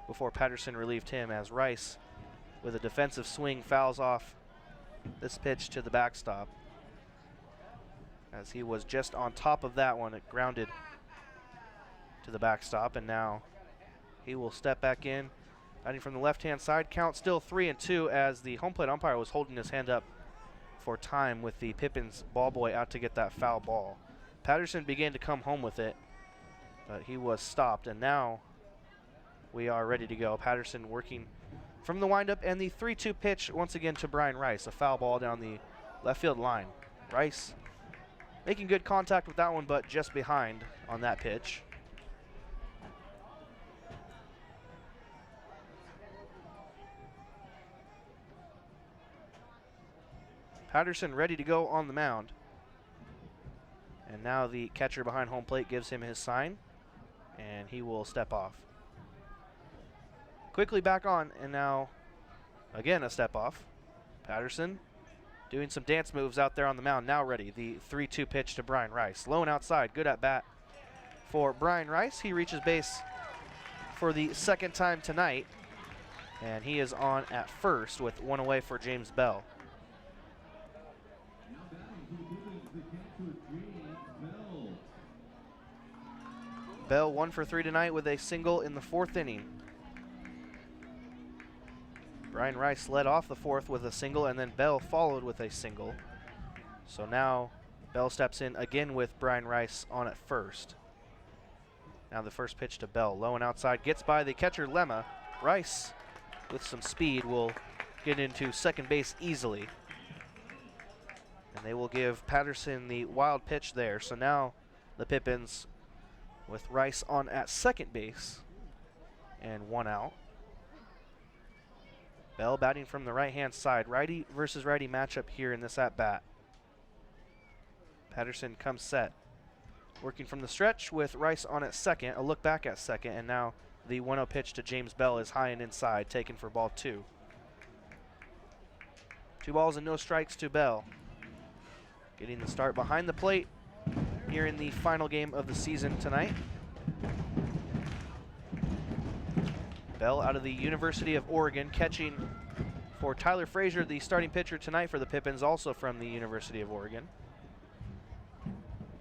Speaker 2: before Patterson relieved him as Rice, with a defensive swing, fouls off this pitch to the backstop. As he was just on top of that one, it grounded to the backstop, and now he will step back in. Batting from the left-hand side, count still 3-2 as the home plate umpire was holding his hand up for time with the Pippins ball boy out to get that foul ball. Patterson began to come home with it, but he was stopped, and now we are ready to go. Patterson working from the windup, and the 3-2 pitch once again to Brian Rice, a foul ball down the left field line. Rice making good contact with that one, but just behind on that pitch. Patterson ready to go on the mound. And now the catcher behind home plate gives him his sign, and he will step off. Quickly back on, and now again a step off. Patterson doing some dance moves out there on the mound, now ready. The 3-2 pitch to Brian Rice. Low and outside, good at bat for Brian Rice. He reaches base for the second time tonight, and he is on at first with one away for James Bell. Bell 1 for 3 tonight with a single in the 4th inning. Brian Rice led off the 4th with a single, and then Bell followed with a single. So now Bell steps in again with Brian Rice on at first. Now the first pitch to Bell, low and outside, gets by the catcher Lemma. Rice, with some speed, will get into second base easily. And they will give Patterson the wild pitch there. So now the Pippins with Rice on at second base and one out. Bell batting from the right-hand side. Righty versus righty matchup here in this at-bat. Patterson comes set. Working from the stretch with Rice on at second. A look back at second, and now the 1-0 pitch to James Bell is high and inside, taken for ball 2. 2 balls and no strikes to Bell. Getting the start behind the plate here in the final game of the season tonight. Bell out of the University of Oregon, catching for Tyler Frazier, the starting pitcher tonight for the Pippins, also from the University of Oregon.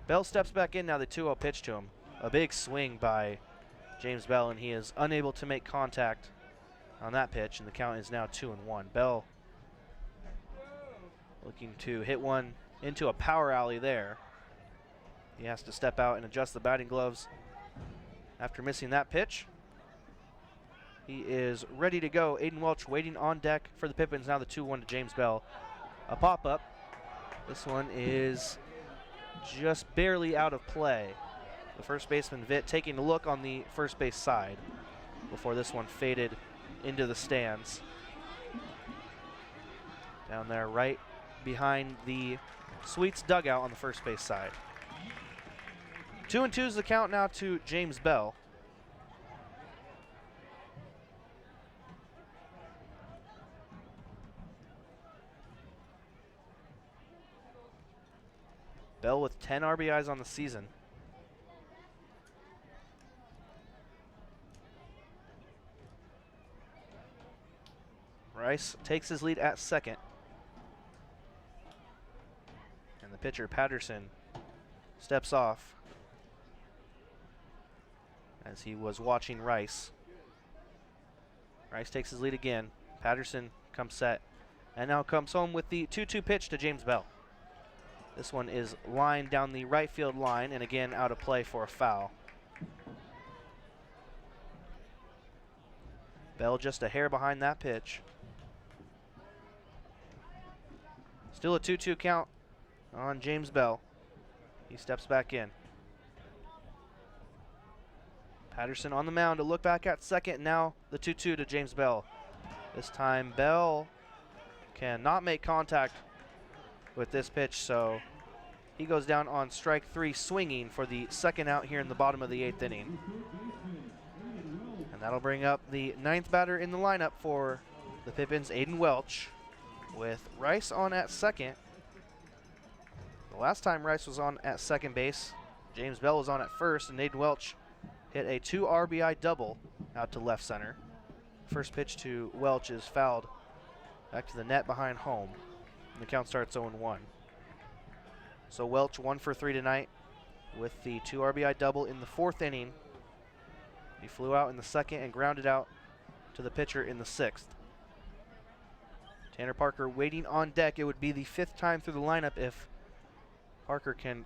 Speaker 2: Bell steps back in now, the 2-0 pitch to him. A big swing by James Bell, and he is unable to make contact on that pitch, and the count is now 2-1. Bell looking to hit one into a power alley there. He has to step out and adjust the batting gloves after missing that pitch. He is ready to go. Aiden Welch waiting on deck for the Pippins. Now the 2-1 to James Bell. A pop-up. This one is just barely out of play. The first baseman, Vitt, taking a look on the first base side before this one faded into the stands. Down there right behind the Sweets dugout on the first base side. 2-2 is the count now to James Bell. Bell with 10 RBIs on the season. Rice takes his lead at second. And the pitcher, Patterson, steps off as he was watching Rice. Rice takes his lead again. Patterson comes set and now comes home with the 2-2 pitch to James Bell. This one is lined down the right field line and again out of play for a foul. Bell just a hair behind that pitch. Still a 2-2 count on James Bell. He steps back in. Patterson on the mound to look back at second. Now the 2-2 to James Bell. This time Bell cannot make contact with this pitch, so he goes down on strike 3 swinging for the second out here in the bottom of the 8th inning. And that'll bring up the 9th batter in the lineup for the Pippins, Aiden Welch, with Rice on at second. The last time Rice was on at second base, James Bell was on at first, and Aiden Welch hit a 2 RBI double out to left center. First pitch to Welch is fouled back to the net behind home. And the count starts 0-1. So Welch 1 for 3 tonight with the 2 RBI double in the 4th inning. He flew out in the 2nd and grounded out to the pitcher in the 6th. Tanner Parker waiting on deck. It would be the 5th time through the lineup if Parker can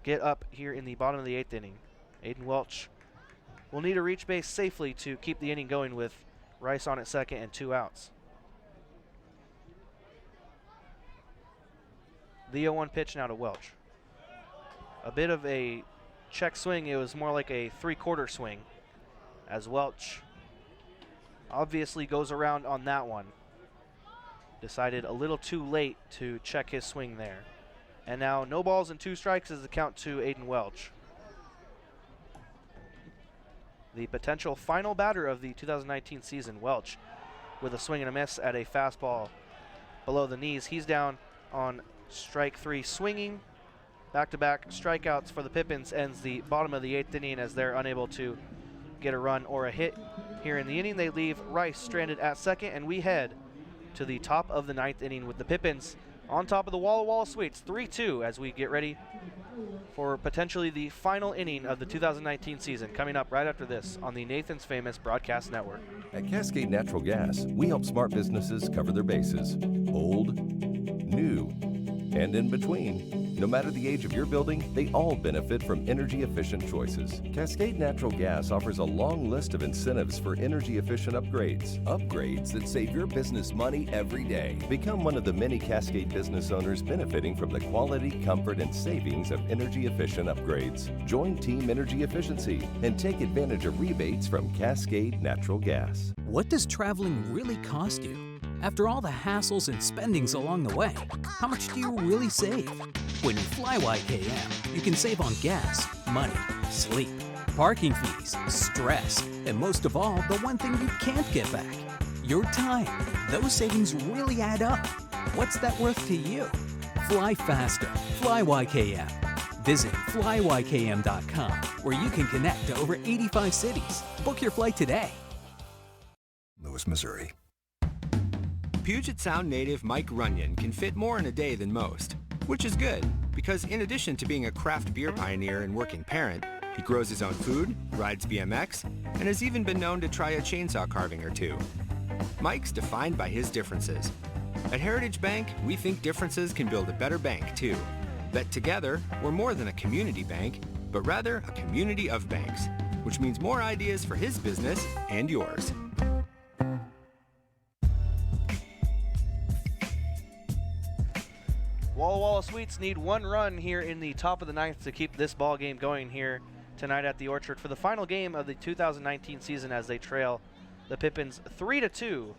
Speaker 2: get up here in the bottom of the 8th inning. Aiden Welch will need to reach base safely to keep the inning going with Rice on at second and 2 outs. The 0-1 pitch now to Welch. A bit of a check swing. It was more like a 3/4 swing as Welch obviously goes around on that one. Decided a little too late to check his swing there. And now no balls and 2 strikes is the count to Aiden Welch. The potential final batter of the 2019 season, Welch, with a swing and a miss at a fastball below the knees. He's down on strike 3 swinging. Back-to-back strikeouts for the Pippins ends the bottom of the 8th inning as they're unable to get a run or a hit here in the inning. They leave Rice stranded at second, and we head to the top of the 9th inning with the Pippins on top of the Walla Walla Sweets, 3-2 as we get ready for potentially the final inning of the 2019 season, coming up right after this on the Nathan's Famous Broadcast Network.
Speaker 4: At Cascade Natural Gas, we help smart businesses cover their bases. Old, new, and in between. No matter the age of your building, they all benefit from energy-efficient choices. Cascade Natural Gas offers a long list of incentives for energy-efficient upgrades. Upgrades that save your business money every day. Become one of the many Cascade business owners benefiting from the quality, comfort, and savings of energy-efficient upgrades. Join Team Energy Efficiency and take advantage of rebates from Cascade Natural Gas.
Speaker 5: What does traveling really cost you? After all the hassles and spendings along the way, how much do you really save? When you fly YKM, you can save on gas, money, sleep, parking fees, stress, and most of all, the one thing you can't get back, your time. Those savings really add up. What's that worth to you? Fly faster. Fly YKM. Visit flyykm.com, where you can connect to over 85 cities. Book your flight today.
Speaker 4: Louis, Missouri.
Speaker 7: Puget Sound native Mike Runyon can fit more in a day than most, which is good because in addition to being a craft beer pioneer and working parent, he grows his own food, rides BMX, and has even been known to try a chainsaw carving or two. Mike's defined by his differences. At Heritage Bank, we think differences can build a better bank too. That together, we're more than a community bank, but rather a community of banks, which means more ideas for his business and yours.
Speaker 2: Walla Walla Sweets need 1 run here in the top of the 9th to keep this ball game going here tonight at the Orchard for the final game of the 2019 season as they trail the Pippins 3-2,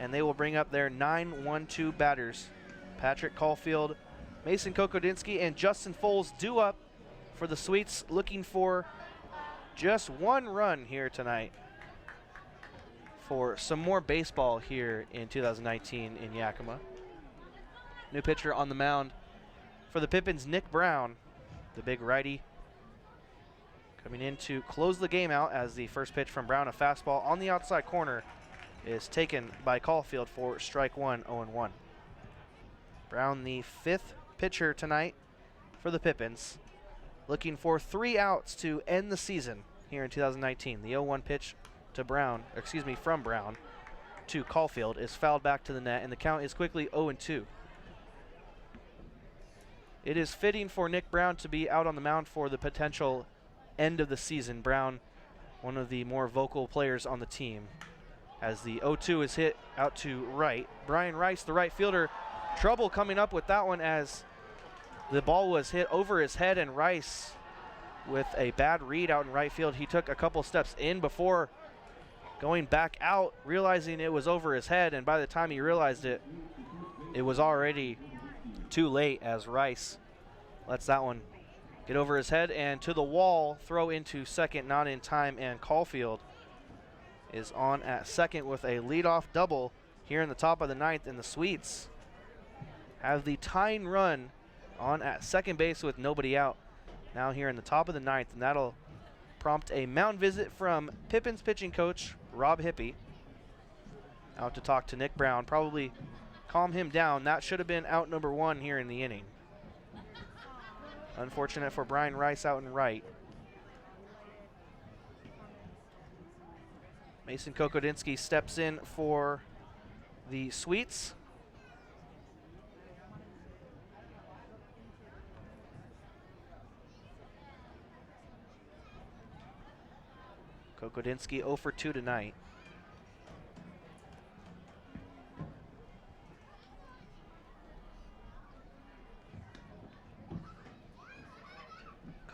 Speaker 2: and they will bring up their 9-1-2 batters. Patrick Caulfield, Mason Kokodinsky, and Justin Foles due up for the Sweets, looking for just 1 run here tonight for some more baseball here in 2019 in Yakima. New pitcher on the mound for the Pippins, Nick Brown, the big righty, coming in to close the game out as the first pitch from Brown, a fastball on the outside corner, is taken by Caulfield for strike 1, 0-1. Brown, the 5th pitcher tonight for the Pippins, looking for 3 outs to end the season here in 2019. The 0-1 pitch to Brown, from Brown to Caulfield is fouled back to the net, and the count is quickly 0-2. It is fitting for Nick Brown to be out on the mound for the potential end of the season. Brown, one of the more vocal players on the team, as the 0-2 is hit out to right. Brian Rice, the right fielder, trouble coming up with that one as the ball was hit over his head, and Rice with a bad read out in right field. He took a couple steps in before going back out, realizing it was over his head, and by the time he realized it, it was already too late as Rice lets that one get over his head and to the wall, throw into second, not in time, and Caulfield is on at second with a leadoff double here in the top of the 9th, and the Sweets have the tying run on at second base with nobody out now here in the top of the 9th, and that'll prompt a mound visit from Pippins pitching coach Rob Hippie out to talk to Nick Brown, probably calm him down. That should have been out number 1 here in the inning. Unfortunate for Brian Rice out in right. Mason Kokodinsky steps in for the Sweets. Kokodinsky 0 for 2 tonight.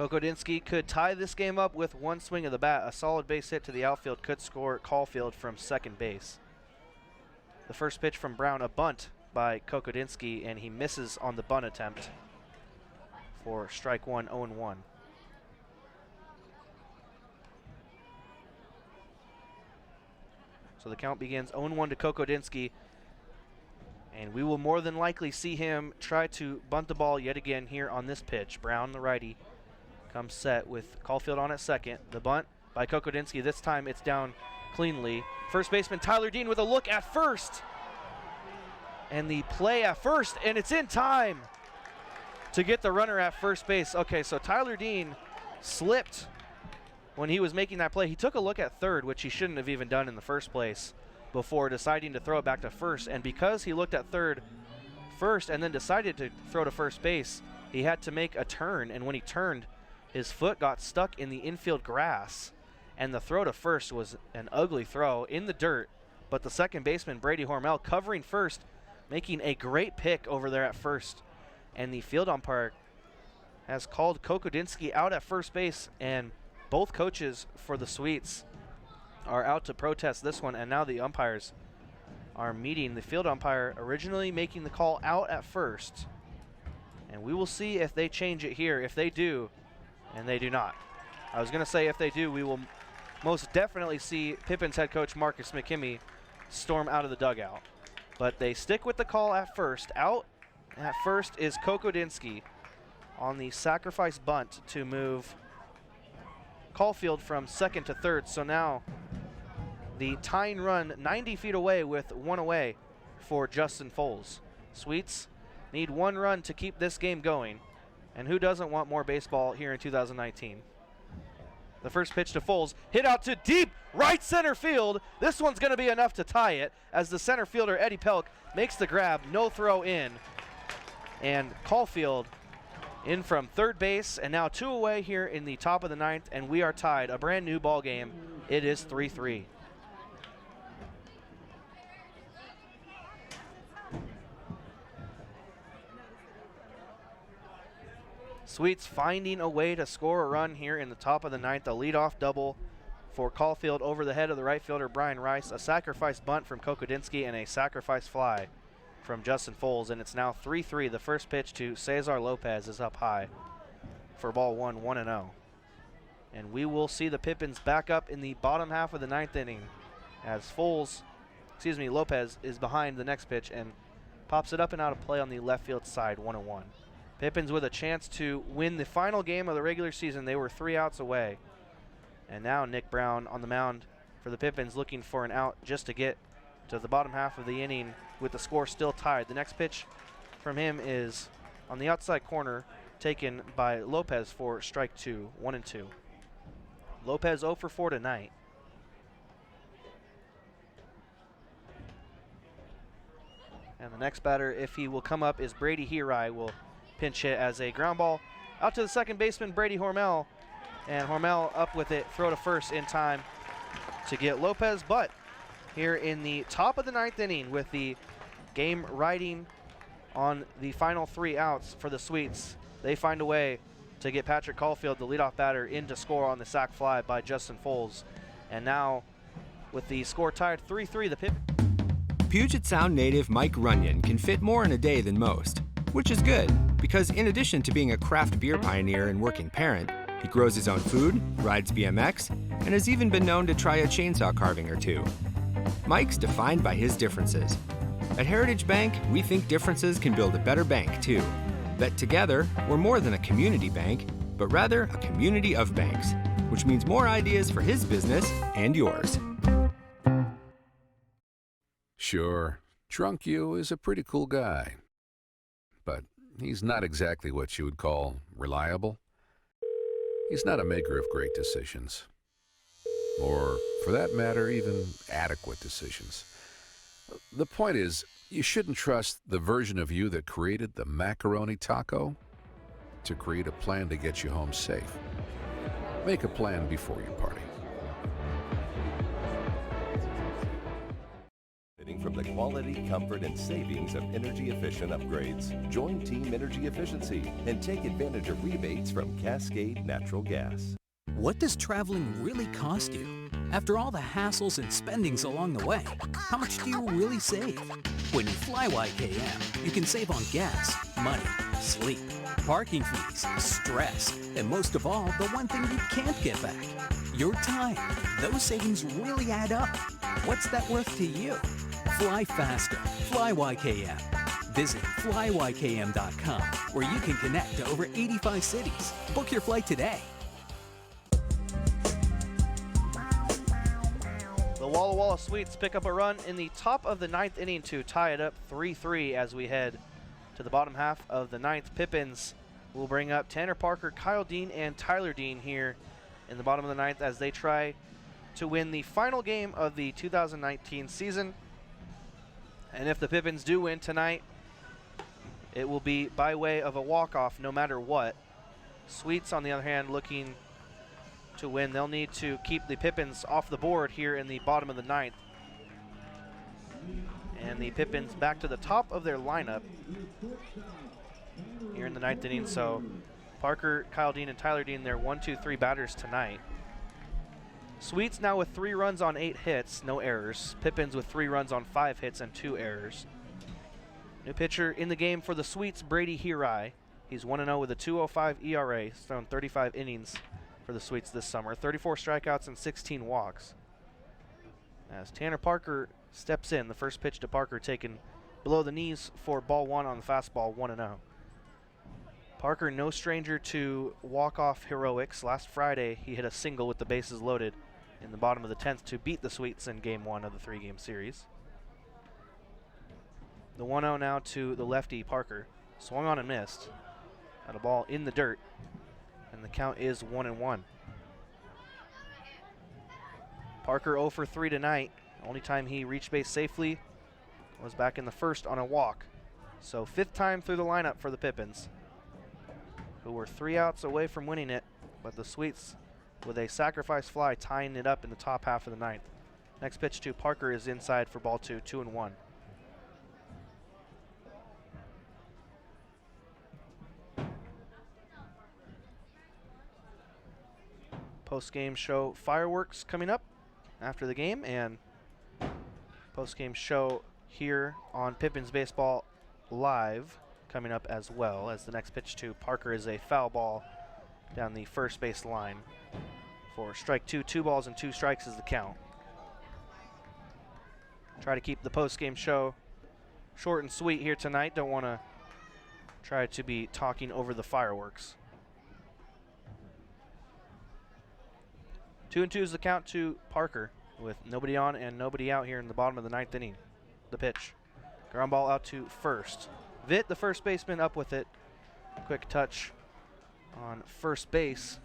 Speaker 2: Kokodinsky could tie this game up with one swing of the bat. A solid base hit to the outfield could score Caulfield from second base. The first pitch from Brown, a bunt by Kokodinsky, and he misses on the bunt attempt for strike one, 0-1. So the count begins 0-1 to Kokodinsky, and we will more than likely see him try to bunt the ball yet again here on this pitch. Brown, the righty, comes set with Caulfield on at second. The bunt by Kokodinsky. This time it's down cleanly. First baseman Tyler Dean with a look at first. And the play at first, and it's in time to get the runner at first base. Okay, so Tyler Dean slipped when he was making that play. He took a look at third, which he shouldn't have even done in the first place, before deciding to throw it back to first. And because he looked at third first and then decided to throw to first base, he had to make a turn. And when he turned, his foot got stuck in the infield grass. And the throw to first was an ugly throw in the dirt. But the second baseman, Brady Hormel, covering first, making a great pick over there at first. And the field umpire has called Kokodinsky out at first base, and both coaches for the Sweets are out to protest this one, and now the umpires are meeting. The field umpire originally making the call out at first, and we will see if they change it here. If they do, and they do not. I was going to say if they do, we will most definitely see Pippins head coach Marcus McKimmey storm out of the dugout. But they stick with the call at first. Out at first is Kokodinsky on the sacrifice bunt to move Caulfield from second to third. So now the tying run 90 feet away with one away for Justin Foles. Sweets need one run to keep this game going. And who doesn't want more baseball here in 2019? The first pitch to Foles, hit out to deep right center field. This one's going to be enough to tie it as the center fielder Eddie Pelk makes the grab, no throw in. And Caulfield in from third base, and now two away here in the top of the ninth, and we are tied. A brand new ball game. It is 3-3. Sweets finding a way to score a run here in the top of the ninth. A leadoff double for Caulfield over the head of the right fielder Brian Rice. A sacrifice bunt from Kokodinsky and a sacrifice fly from Justin Foles, and it's now 3-3. The first pitch to Cesar Lopez is up high for ball one, 1-0. And we will see the Pippins back up in the bottom half of the ninth inning as Lopez is behind the next pitch and pops it up and out of play on the left field side, 1-1. Pippins with a chance to win the final game of the regular season. They were 3 outs away. And now Nick Brown on the mound for the Pippins looking for an out just to get to the bottom half of the inning with the score still tied. The next pitch from him is on the outside corner, taken by Lopez for strike two, 1-2. Lopez 0 for 4 tonight. And the next batter, if he will come up, is Brady Hirai. Will pinch hit as a ground ball out to the second baseman, Brady Hormel. And Hormel up with it, throw to first in time to get Lopez. But here in the top of the ninth inning with the game riding on the final 3 outs for the Sweets, they find a way to get Patrick Caulfield, the leadoff batter, in to score on the sac fly by Justin Foles. And now with the score tied 3-3, the
Speaker 7: Puget Sound native Mike Runyon can fit more in a day than most, which is good because in addition to being a craft beer pioneer and working parent, he grows his own food, rides BMX, and has even been known to try a chainsaw carving or two. Mike's defined by his differences. At Heritage Bank, we think differences can build a better bank, too. That together, we're more than a community bank, but rather a community of banks, which means more ideas for his business and yours.
Speaker 10: Sure, Drunk You is a pretty cool guy, but he's not exactly what you would call reliable. He's not a maker of great decisions, or, for that matter, even adequate decisions. The point is, you shouldn't trust the version of you that created the macaroni taco to create a plan to get you home safe. Make a plan before you party.
Speaker 4: from the quality, comfort, and savings of energy-efficient upgrades. Join Team Energy Efficiency and take advantage of rebates from Cascade Natural Gas.
Speaker 5: What does traveling really cost you? After all the hassles and spendings along the way, how much do you really save? When you fly YKM, you can save on gas, money, sleep, parking fees, stress, and most of all, the one thing you can't get back, your time. Those savings really add up. What's that worth to you? Fly faster. Fly YKM. Visit flyykm.com where you can connect to over 85 cities. Book your flight today.
Speaker 2: The Walla Walla Sweets pick up a run in the top of the 9th inning to tie it up 3-3 as we head to the bottom half of the 9th. Pippins will bring up Tanner Parker, Kyle Dean, and Tyler Dean here in the bottom of the 9th as they try to win the final game of the 2019 season. And if the Pippins do win tonight, it will be by way of a walk-off no matter what. Sweets, on the other hand, looking to win. They'll need to keep the Pippins off the board here in the bottom of the 9th. And the Pippins back to the top of their lineup here in the 9th inning. So Parker, Kyle Dean, and Tyler Dean, they're 1, 2, 3 batters tonight. Sweets now with 3 runs on 8 hits, no errors. Pippins with 3 runs on 5 hits and 2 errors. New pitcher in the game for the Sweets, Brady Hirai. He's 1-0 with a 2.05 ERA. He's thrown 35 innings for the Sweets this summer. 34 strikeouts and 16 walks. As Tanner Parker steps in, the first pitch to Parker taken below the knees for ball 1 on the fastball, 1-0. Parker, no stranger to walk-off heroics. Last Friday, he hit a single with the bases loaded in the bottom of the 10th to beat the Sweets in Game 1 of the 3-game series. The 1-0 now to the lefty, Parker. Swung on and missed. Had a ball in the dirt, and the count is 1-1. Parker 0 for 3 tonight. Only time he reached base safely was back in the first on a walk. So 5th time through the lineup for the Pippins, who were 3 outs away from winning it, but the Sweets with a sacrifice fly tying it up in the top half of the 9th. Next pitch to Parker is inside for ball 2, 2-1. Post-game show fireworks coming up after the game, and post-game show here on Pippins Baseball Live coming up as well, as the next pitch to Parker is a foul ball down the first base line for strike 2. 2 balls and 2 strikes is the count. Try to keep the post-game show short and sweet here tonight. Don't want to try to be talking over the fireworks. 2-2 is the count to Parker with nobody on and nobody out here in the bottom of the 9th inning. The pitch. Ground ball out to first. Vitt, the first baseman, up with it. Quick touch on first base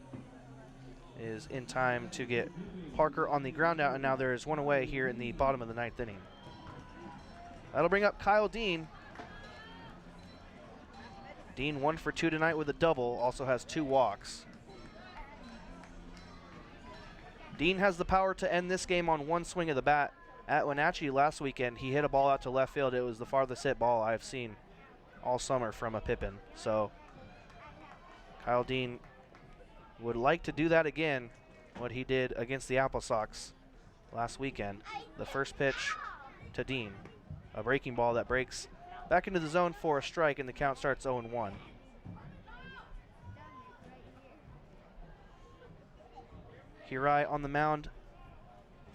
Speaker 2: is in time to get Parker on the ground out, and now there is one away here in the bottom of the 9th inning. That'll bring up Kyle Dean. Dean 1 for 2 tonight with a double, also has 2 walks. Dean has the power to end this game on one swing of the bat. At Wenatchee last weekend, he hit a ball out to left field. It was the farthest hit ball I've seen all summer from a Pippin. So Kyle Dean would like to do that again, what he did against the Apple Sox last weekend. The first pitch to Dean, a breaking ball that breaks back into the zone for a strike, and the count starts 0-1. Hirai on the mound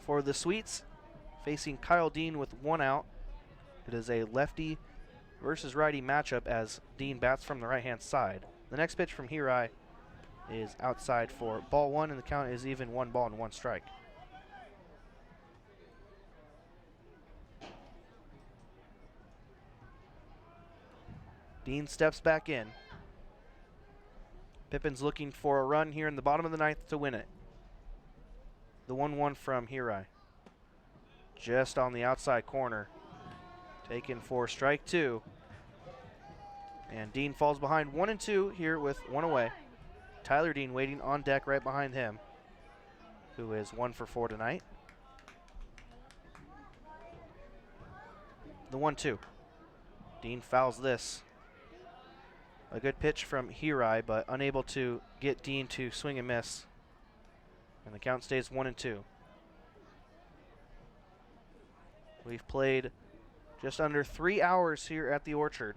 Speaker 2: for the Sweets, facing Kyle Dean with 1 out. It is a lefty versus righty matchup as Dean bats from the right-hand side. The next pitch from Hirai is outside for ball 1, and the count is even 1 ball and 1 strike. Dean steps back in. Pippin's looking for a run here in the bottom of the 9th to win it. The 1-1 from Hirai. Just on the outside corner. Taken for strike 2. And Dean falls behind 1-2 here with 1 away. Tyler Dean waiting on deck right behind him, who is 1 for 4 tonight. the 1-2. Dean fouls this. A good pitch from Hirai, but unable to get Dean to swing and miss. And the count stays 1-2. We've played just under 3 hours here at the Orchard.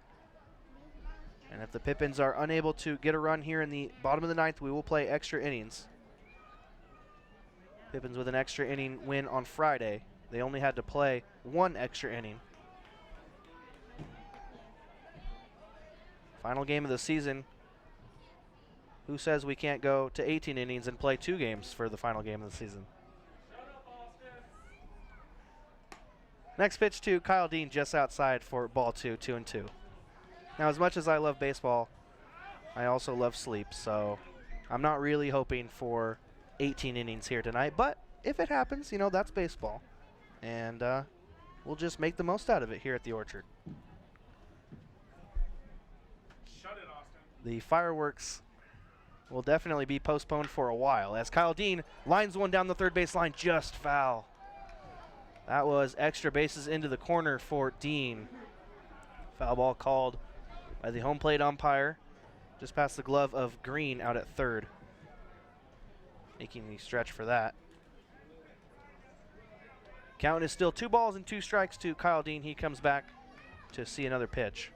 Speaker 2: And if the Pippins are unable to get a run here in the bottom of the ninth, we will play extra innings. Pippins with an extra inning win on Friday. They only had to play 1 extra inning. Final game of the season. Who says we can't go to 18 innings and play 2 games for the final game of the season? Next pitch to Kyle Dean just outside for ball 2, 2-2. Now, as much as I love baseball, I also love sleep, so I'm not really hoping for 18 innings here tonight, but if it happens, you know, that's baseball. And we'll just make the most out of it here at the Orchard.
Speaker 19: Shut it, Austin.
Speaker 2: The fireworks will definitely be postponed for a while as Kyle Dean lines one down the third base line, just foul. That was extra bases into the corner for Dean. Foul ball called by the home plate umpire, just past the glove of Green out at third, making the stretch for that. Count is still 2 balls and 2 strikes to Kyle Dean. He comes back to see another pitch.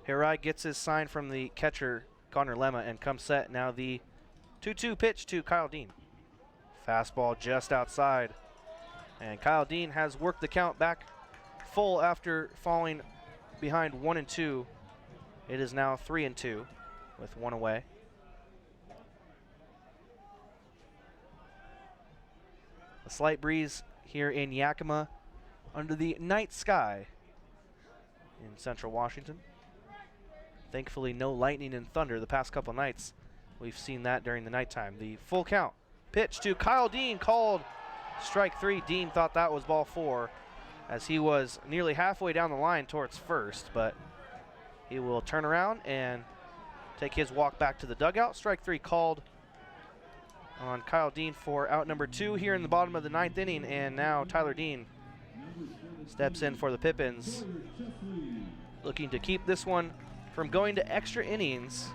Speaker 2: Hirai gets his sign from the catcher, Connor Lemma, and comes set. Now the 2-2 pitch to Kyle Dean. Fastball just outside. And Kyle Dean has worked the count back full after falling behind 1-2. It is now 3-2 with 1 away. A slight breeze here in Yakima under the night sky in central Washington. Thankfully, no lightning and thunder the past couple nights. We've seen that during the nighttime. The full count. Pitch to Kyle Dean, called strike 3. Dean thought that was ball 4 as he was nearly halfway down the line towards first, but he will turn around and take his walk back to the dugout. Strike 3 called on Kyle Dean for out number 2 here in the bottom of the 9th inning, and now Tyler Dean steps in for the Pippins, looking to keep this one from going to extra innings.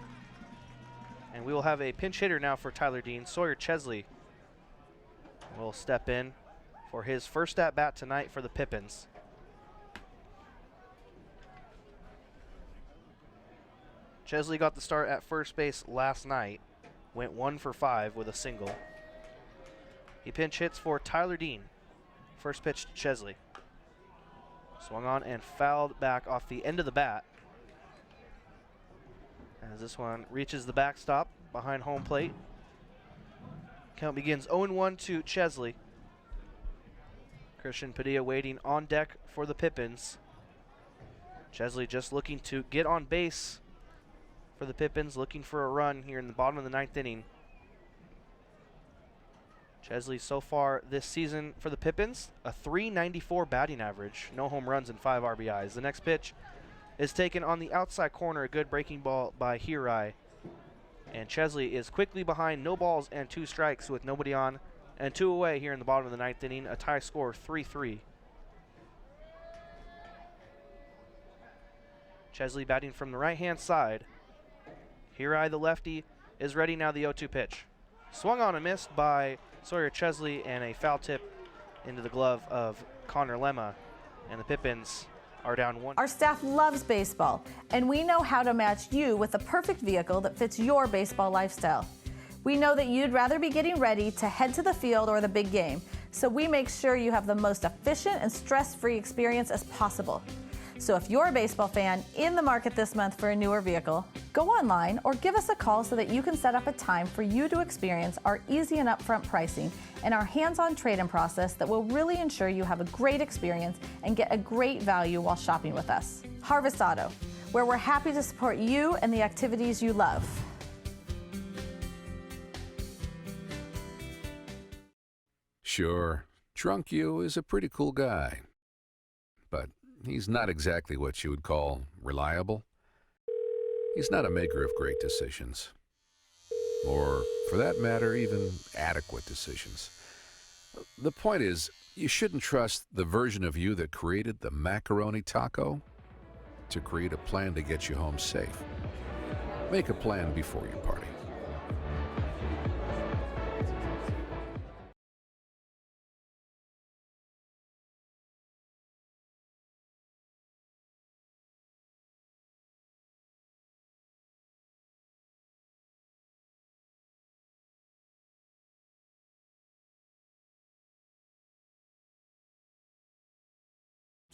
Speaker 2: And we will have a pinch hitter now for Tyler Dean. Sawyer Chesley will step in for his first at-bat tonight for the Pippins. Chesley got the start at first base last night. Went 1 for 5 with a single. He pinch hits for Tyler Dean. First pitch to Chesley. Swung on and fouled back off the end of the bat, as this one reaches the backstop behind home plate. Count begins 0-1 to Chesley. Christian Padilla waiting on deck for the Pippins. Chesley just looking to get on base for the Pippins, looking for a run here in the bottom of the 9th inning. Chesley so far this season for the Pippins, a .394 batting average, no home runs and 5 RBIs. The next pitch is taken on the outside corner, a good breaking ball by Hirai. And Chesley is quickly behind, no balls and 2 strikes with nobody on and 2 away here in the bottom of the 9th inning, a tie score 3-3. Chesley batting from the right-hand side. Hirai, the lefty, is ready now, the 0-2 pitch. Swung on and missed by Sawyer Chesley, and a foul tip into the glove of Connor Lemma, and the Pippins are down 1.
Speaker 6: Our staff loves baseball, and we know how to match you with the perfect vehicle that fits your baseball lifestyle. We know that you'd rather be getting ready to head to the field or the big game, so we make sure you have the most efficient and stress-free experience as possible. So if you're a baseball fan in the market this month for a newer vehicle, go online or give us a call so that you can set up a time for you to experience our easy and upfront pricing and our hands-on trade-in process that will really ensure you have a great experience and get a great value while shopping with us. Harvest Auto, where we're happy to support you and the activities you love.
Speaker 10: Sure, Drunk You is a pretty cool guy, but he's not exactly what you would call reliable. He's not a maker of great decisions. Or, for that matter, even adequate decisions. The point is, you shouldn't trust the version of you that created the macaroni taco to create a plan to get you home safe. Make a plan before you party.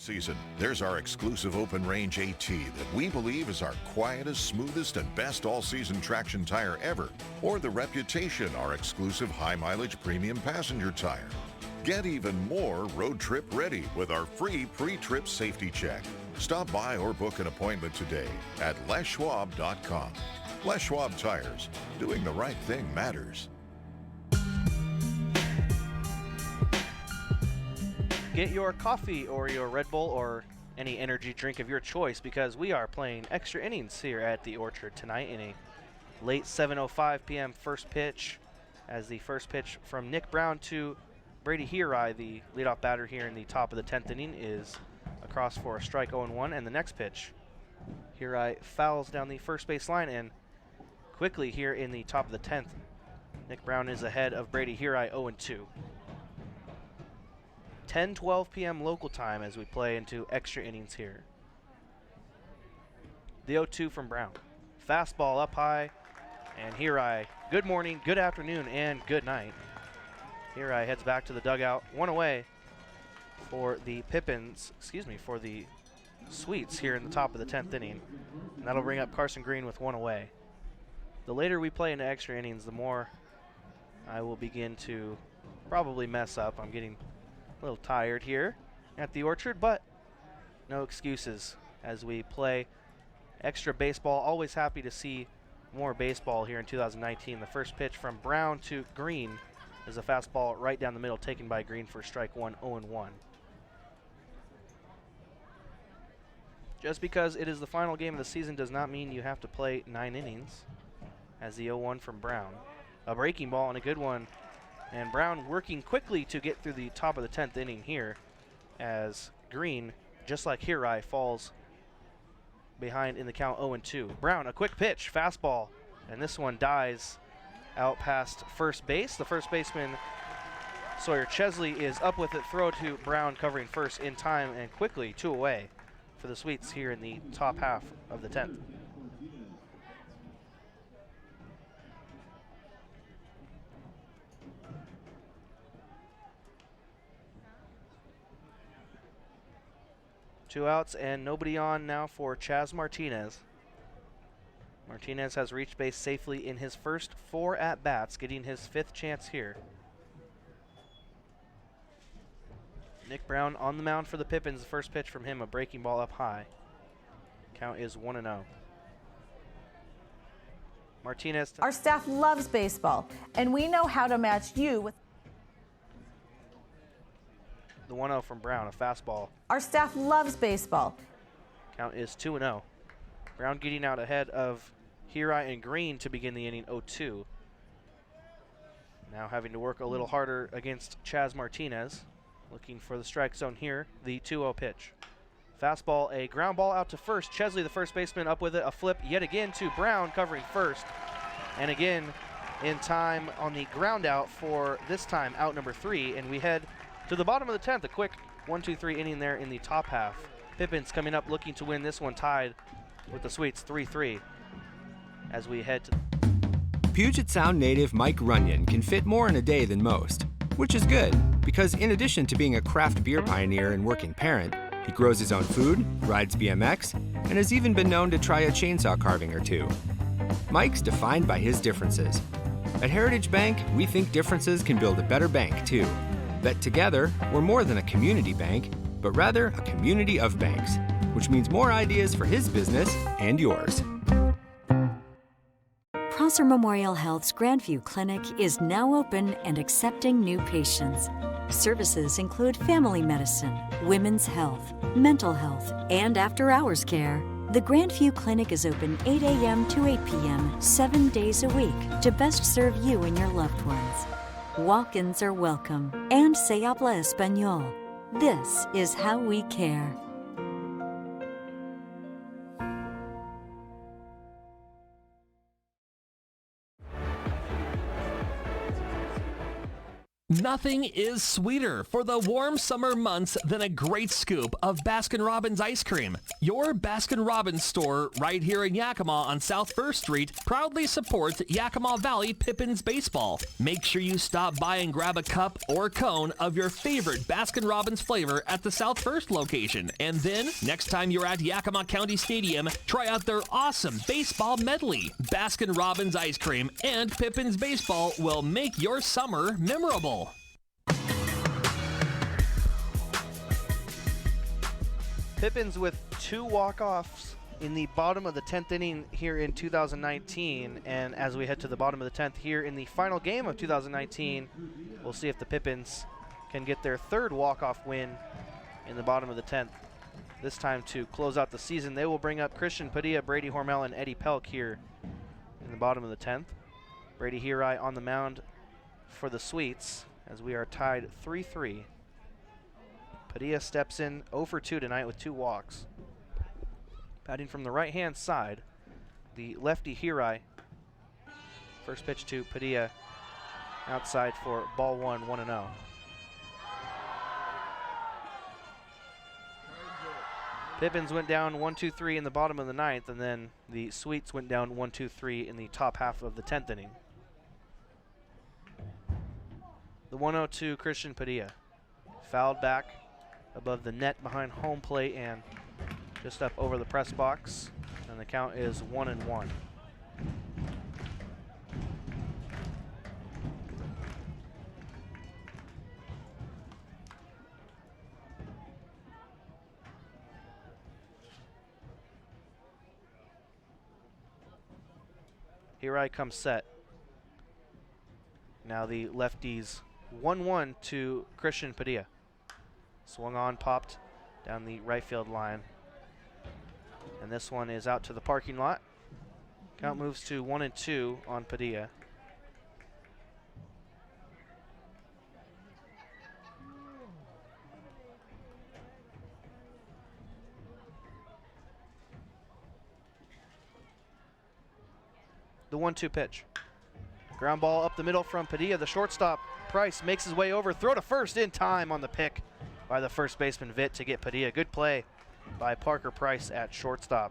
Speaker 8: Season, there's our exclusive open range AT that we believe is our quietest, smoothest, and best all-season traction tire ever, or the Reputation, our exclusive high-mileage premium passenger tire. Get even more road trip ready with our free pre-trip safety check. Stop by or book an appointment today at leschwab.com. Les Schwab Tires. Doing the right thing matters.
Speaker 2: Get your coffee or your Red Bull or any energy drink of your choice, because we are playing extra innings here at the Orchard tonight in a late 7:05 p.m. first pitch, as the first pitch from Nick Brown to Brady Hirai, the leadoff batter here in the top of the 10th inning, is across for a strike 0-1, and the next pitch, Hirai fouls down the first base line, and quickly here in the top of the 10th, Nick Brown is ahead of Brady Hirai 0-2. 10:12 p.m. local time as we play into extra innings here. The 0-2 from Brown. Fastball up high, and Hirai, good morning, good afternoon, and good night. Hirai heads back to the dugout, one away for the Pippins, for the Sweets here in the top of the 10th inning. And that'll bring up Carson Green with one away. The later we play into extra innings, the more I will begin to probably mess up. I'm getting a little tired here at the Orchard, but no excuses as we play extra baseball. Always happy to see more baseball here in 2019. The first pitch from Brown to Green is a fastball right down the middle, taken by Green for strike one, 0-1. Just because it is the final game of the season does not mean you have to play 9 innings, as the 0-1 from Brown. A breaking ball and a good one. And Brown working quickly to get through the top of the 10th inning here, as Green, just like Hirai, falls behind in the count 0-2. Brown, a quick pitch, fastball, and this one dies out past first base. The first baseman, Sawyer Chesley, is up with it. Throw to Brown covering first in time and quickly, 2 away for the Sweets here in the top half of the 10th. Two outs and nobody on now for Chaz Martinez. Martinez has reached base safely in his first 4 at-bats, getting his 5th chance here. Nick Brown on the mound for the Pippins. The first pitch from him, a breaking ball up high. Count is 1-0. Martinez.
Speaker 6: Our staff loves baseball, and we know how to match you with
Speaker 2: the 1-0 from Brown, a fastball.
Speaker 6: Our staff loves baseball.
Speaker 2: Count is 2-0. Brown getting out ahead of Hirai and Green to begin the inning, 0-2. Now having to work a little harder against Chaz Martinez. Looking for the strike zone here, the 2-0 pitch. Fastball, a ground ball out to first. Chesley, the first baseman, up with it. A flip yet again to Brown, covering first. And again in time on the ground out for this time out number 3. And we head to the bottom of the 10th, a quick 1-2-3 inning there in the top half. Pippins coming up looking to win this one, tied with the Sweets 3-3 as we head to...
Speaker 7: Puget Sound native Mike Runyon can fit more in a day than most, which is good because in addition to being a craft beer pioneer and working parent, he grows his own food, rides BMX, and has even been known to try a chainsaw carving or two. Mike's defined by his differences. At Heritage Bank, we think differences can build a better bank too. That together, we're more than a community bank, but rather a community of banks, which means more ideas for his business and yours.
Speaker 9: Prosser Memorial Health's Grandview Clinic is now open and accepting new patients. Services include family medicine, women's health, mental health, and after-hours care. The Grandview Clinic is open 8 a.m. to 8 p.m. 7 days a week to best serve you and your loved ones. Walk-ins are welcome and se habla español. This is how we care.
Speaker 11: Nothing is sweeter for the warm summer months than a great scoop of Baskin-Robbins ice cream. Your Baskin-Robbins store right here in Yakima on South 1st Street proudly supports Yakima Valley Pippins baseball. Make sure you stop by and grab a cup or cone of your favorite Baskin-Robbins flavor at the South 1st location. And then, next time you're at Yakima County Stadium, try out their awesome baseball medley. Baskin-Robbins ice cream and Pippins baseball will make your summer memorable.
Speaker 2: Pippins with 2 walk-offs in the bottom of the 10th inning here in 2019, and as we head to the bottom of the 10th here in the final game of 2019, we'll see if the Pippins can get their 3rd walk-off win in the bottom of the 10th. This time to close out the season, they will bring up Christian Padilla, Brady Hormel, and Eddie Pelk here in the bottom of the 10th. Brady Hirai on the mound for the Sweets as we are tied 3-3. Padilla steps in 0 for 2 tonight with 2 walks. Batting from the right-hand side, the lefty Hirai. First pitch to Padilla outside for ball 1, 1-0. Pippins went down 1-2-3 in the bottom of the 9th, and then the Sweets went down 1-2-3 in the top half of the 10th inning. The 1-0 to Christian Padilla. Fouled back above the net behind home plate and just up over the press box, and the count is 1-1. Hirai comes set. Now the lefties 1-1 to Christian Padilla. Swung on, popped down the right field line. And this one is out to the parking lot. Count moves to 1-2 on Padilla. The 1-2 pitch. Ground ball up the middle from Padilla. The shortstop, Price, makes his way over. Throw to first in time on the pick by the first baseman, Vitt, to get Padilla. Good play by Parker Price at shortstop.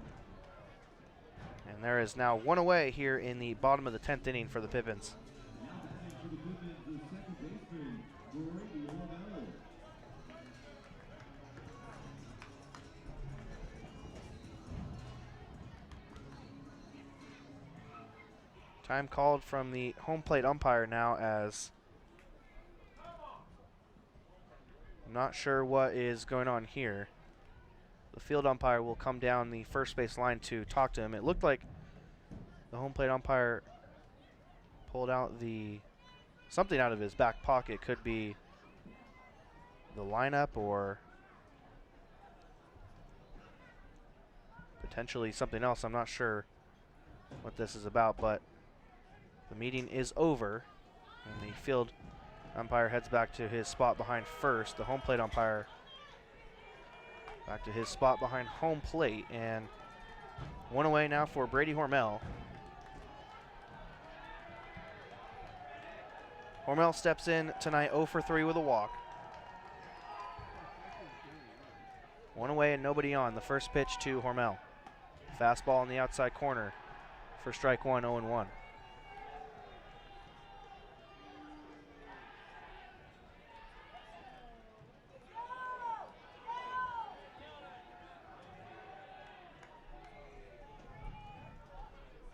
Speaker 2: And there is now 1 away here in the bottom of the 10th inning for the Pippins. Time called from the home plate umpire now, as I'm not sure what is going on here. The field umpire will come down the first base line to talk to him. It looked like the home plate umpire pulled out something out of his back pocket. Could be the lineup or potentially something else. I'm not sure what this is about, but the meeting is over, and the field umpire heads back to his spot behind first. The home plate umpire back to his spot behind home plate, and 1 away now for Brady Hormel. Hormel steps in tonight 0 for 3 with a walk. 1 away and nobody on. The first pitch to Hormel. Fastball in the outside corner for strike 1, 0-1.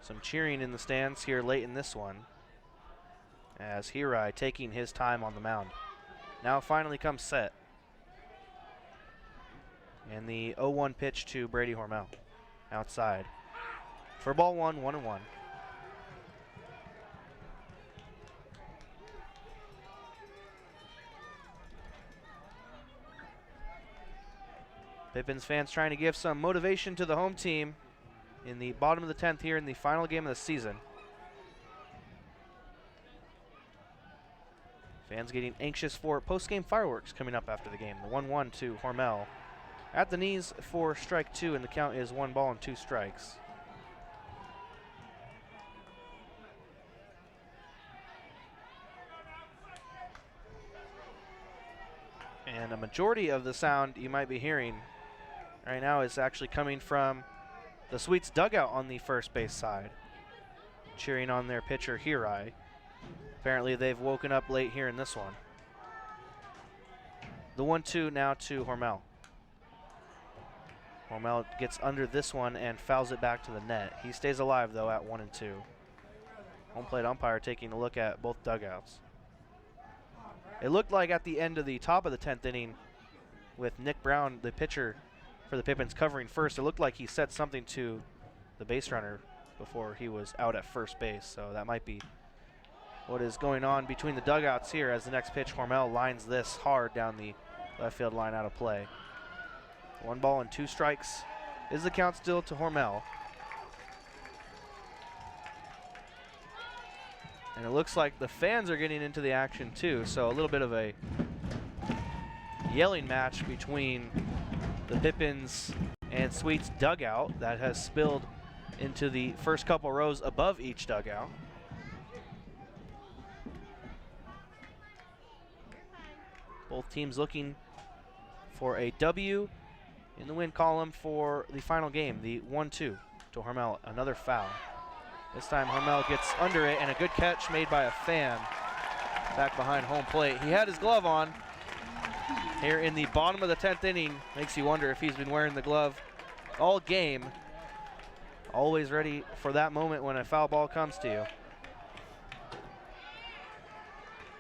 Speaker 2: Some cheering in the stands here late in this one, as Hirai taking his time on the mound. Now finally comes set. And the 0-1 pitch to Brady Hormel outside for ball 1, 1-1. Pippins fans trying to give some motivation to the home team in the bottom of the 10th here in the final game of the season. Fans getting anxious for post-game fireworks coming up after the game. The 1-1 to Hormel. At the knees for strike 2, and the count is 1 ball and 2 strikes. And a majority of the sound you might be hearing right now is actually coming from the Sweets dugout on the first base side, cheering on their pitcher Hirai. Apparently they've woken up late here in this one. The 1-2 now to Hormel. Hormel gets under this one and fouls it back to the net. He stays alive though at 1-2. Home plate umpire taking a look at both dugouts. It looked like at the end of the top of the 10th inning with Nick Brown, the pitcher for the Pippins, covering first, it looked like he said something to the base runner before he was out at first base. So that might be what is going on between the dugouts here as the next pitch, Hormel lines this hard down the left field line out of play. 1 ball and 2 strikes is the count still to Hormel. And it looks like the fans are getting into the action too, so a little bit of a yelling match between the Pippins and Sweets dugout that has spilled into the first couple rows above each dugout. Both teams looking for a W in the win column for the final game, the 1-2 to Hormel, another foul. This time Hormel gets under it, and a good catch made by a fan back behind home plate. He had his glove on here in the bottom of the 10th inning. Makes you wonder if he's been wearing the glove all game. Always ready for that moment when a foul ball comes to you.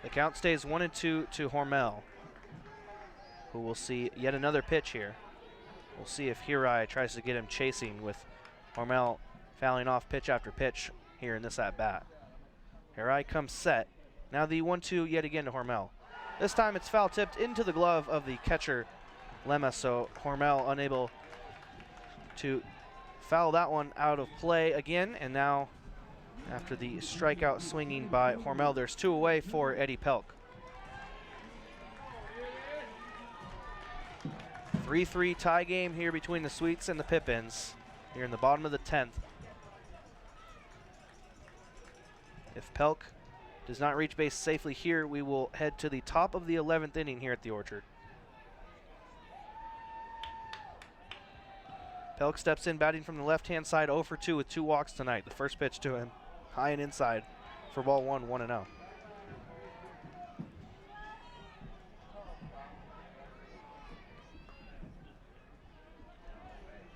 Speaker 2: The count stays 1-2 to Hormel, who will see yet another pitch here. We'll see if Hirai tries to get him chasing with Hormel fouling off pitch after pitch here in this at-bat. Hirai comes set. Now the 1-2 yet again to Hormel. This time it's foul tipped into the glove of the catcher, Lemma, so Hormel unable to foul that one out of play again. And now, after the strikeout swinging by Hormel, there's 2 away for Eddie Pelk. 3-3 tie game here between the Sweets and the Pippins here in the bottom of the 10th. If Pelk does not reach base safely here, we will head to the top of the 11th inning here at the Orchard. Pelk steps in batting from the left-hand side, 0 for 2 with 2 walks tonight. The first pitch to him, high and inside for ball 1, 1-0.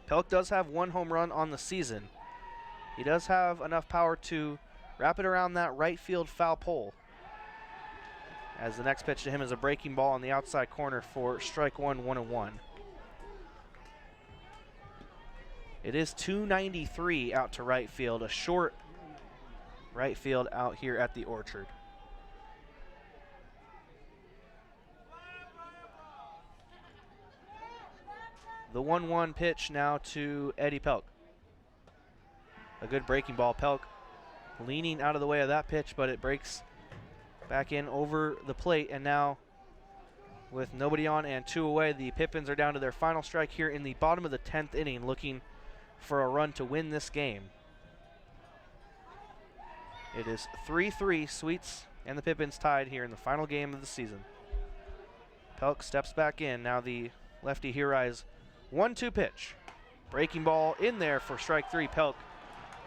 Speaker 2: Pelk does have 1 home run on the season. He does have enough power to wrap it around that right field foul pole, as the next pitch to him is a breaking ball on the outside corner for strike 1, 1-1. It is 293 out to right field, a short right field out here at the Orchard. The 1-1 pitch now to Eddie Pelk. A good breaking ball. Pelk leaning out of the way of that pitch, but it breaks back in over the plate. And now, with nobody on and 2 away, the Pippins are down to their final strike here in the bottom of the 10th inning, looking for a run to win this game. It is 3-3, Sweets and the Pippins tied here in the final game of the season. Pelk steps back in. Now the lefty Hirai's 1-2 pitch. Breaking ball in there for strike 3. Pelk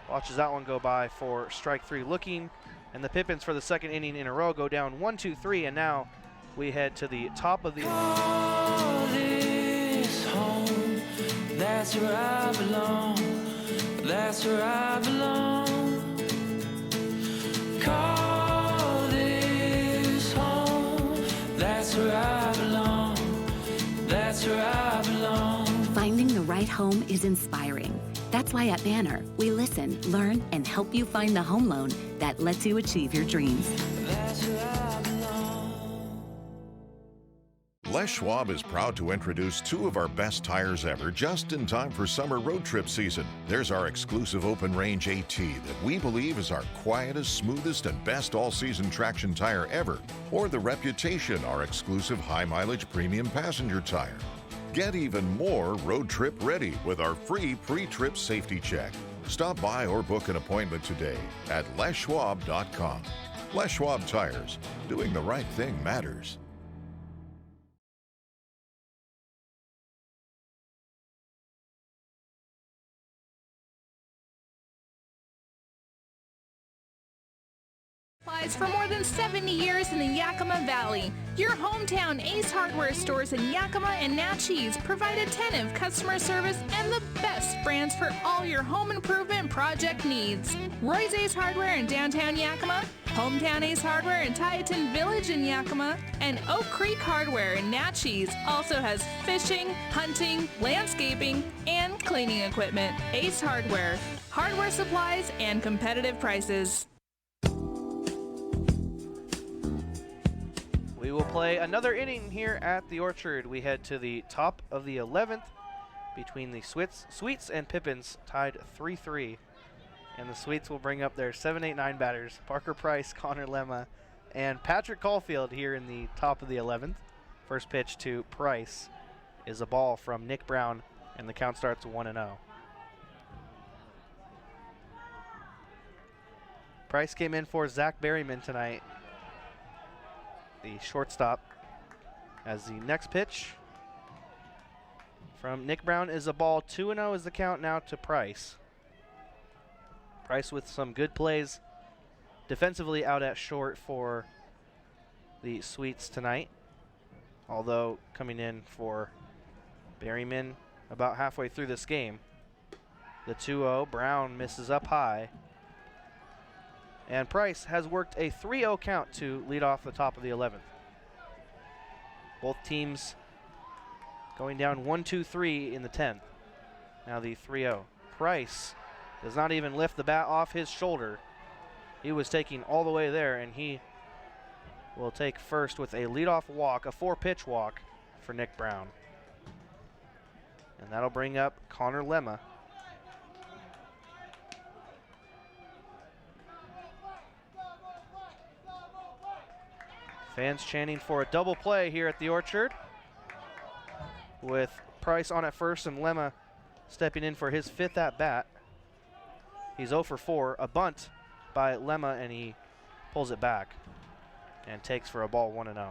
Speaker 2: watches that one go by for strike 3 looking, and the Pippins for the second inning in a row go down 1-2-3, and now we head to the top of the
Speaker 16: Call this home, that's where I belong, that's where I belong. Call this home, that's where I belong, that's where I belong.
Speaker 17: Finding the right home is inspiring. That's why at Banner, we listen, learn, and help you find the home loan that lets you achieve your dreams.
Speaker 16: That's where I belong.
Speaker 8: Les Schwab is proud to introduce two of our best tires ever just in time for summer road trip season. There's our exclusive open range AT that we believe is our quietest, smoothest, and best all-season traction tire ever. Or the Reputation, our exclusive high-mileage premium passenger tire. Get even more road trip ready with our free pre-trip safety check. Stop by or book an appointment today at leschwab.com. Les Schwab Tires. Doing the right thing matters.
Speaker 14: For more than 70 years in the Yakima Valley. Your hometown Ace Hardware stores in Yakima and Natchez provide attentive customer service and the best brands for all your home improvement project needs. Roy's Ace Hardware in downtown Yakima, Hometown Ace Hardware in Tieton Village in Yakima, and Oak Creek Hardware in Natchez also has fishing, hunting, landscaping, and cleaning equipment. Ace Hardware, hardware supplies and competitive prices.
Speaker 2: We will play another inning here at the Orchard. We head to the top of the 11th between the Sweets and Pippins, tied 3-3. And the Sweets will bring up their 7, 8, 9 batters, Parker Price, Connor Lemma, and Patrick Caulfield here in the top of the 11th. First pitch to Price is a ball from Nick Brown, and the count starts 1-0. Price came in for Zach Berryman tonight, the shortstop, as the next pitch from Nick Brown is a ball. 2-0 is the count now to Price. Price with some good plays defensively out at short for the Sweets tonight, although coming in for Berryman about halfway through this game. The 2-0, Brown misses up high. And Price has worked a 3-0 count to lead off the top of the 11th. Both teams going down 1-2-3 in the 10th. Now the 3-0. Price does not even lift the bat off his shoulder. He was taking all the way there, and he will take first with a leadoff walk, a 4-pitch walk for Nick Brown. And that'll bring up Connor Lemma. Fans chanting for a double play here at the Orchard, with Price on at first and Lemma stepping in for his 5th at-bat. He's 0 for 4, a bunt by Lemma, and he pulls it back and takes for a ball 1-0.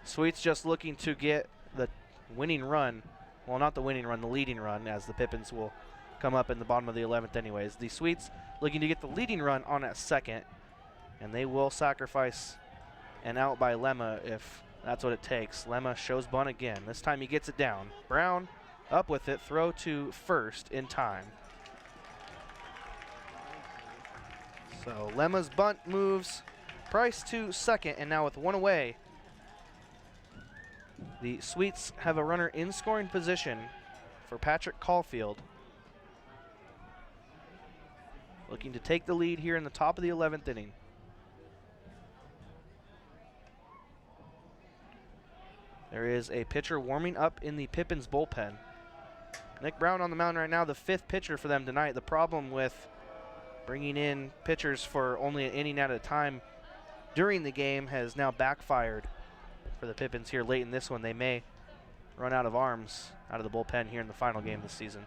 Speaker 2: Sweets just looking to get the winning run, well, not the winning run, the leading run, as the Pippins will come up in the bottom of the 11th anyways. The Sweets looking to get the leading run on at second, and they will sacrifice an out by Lemma if that's what it takes. Lemma shows bunt again. This time he gets it down. Brown up with it, throw to first in time. So Lemma's bunt moves Price to second, and now with one away, the Sweets have a runner in scoring position for Patrick Caulfield, looking to take the lead here in the top of the 11th inning. There is a pitcher warming up in the Pippins bullpen. Nick Brown on the mound right now, the 5th pitcher for them tonight. The problem with bringing in pitchers for only an inning at a time during the game has now backfired for the Pippins here late in this one. They may run out of arms out of the bullpen here in the final game this season.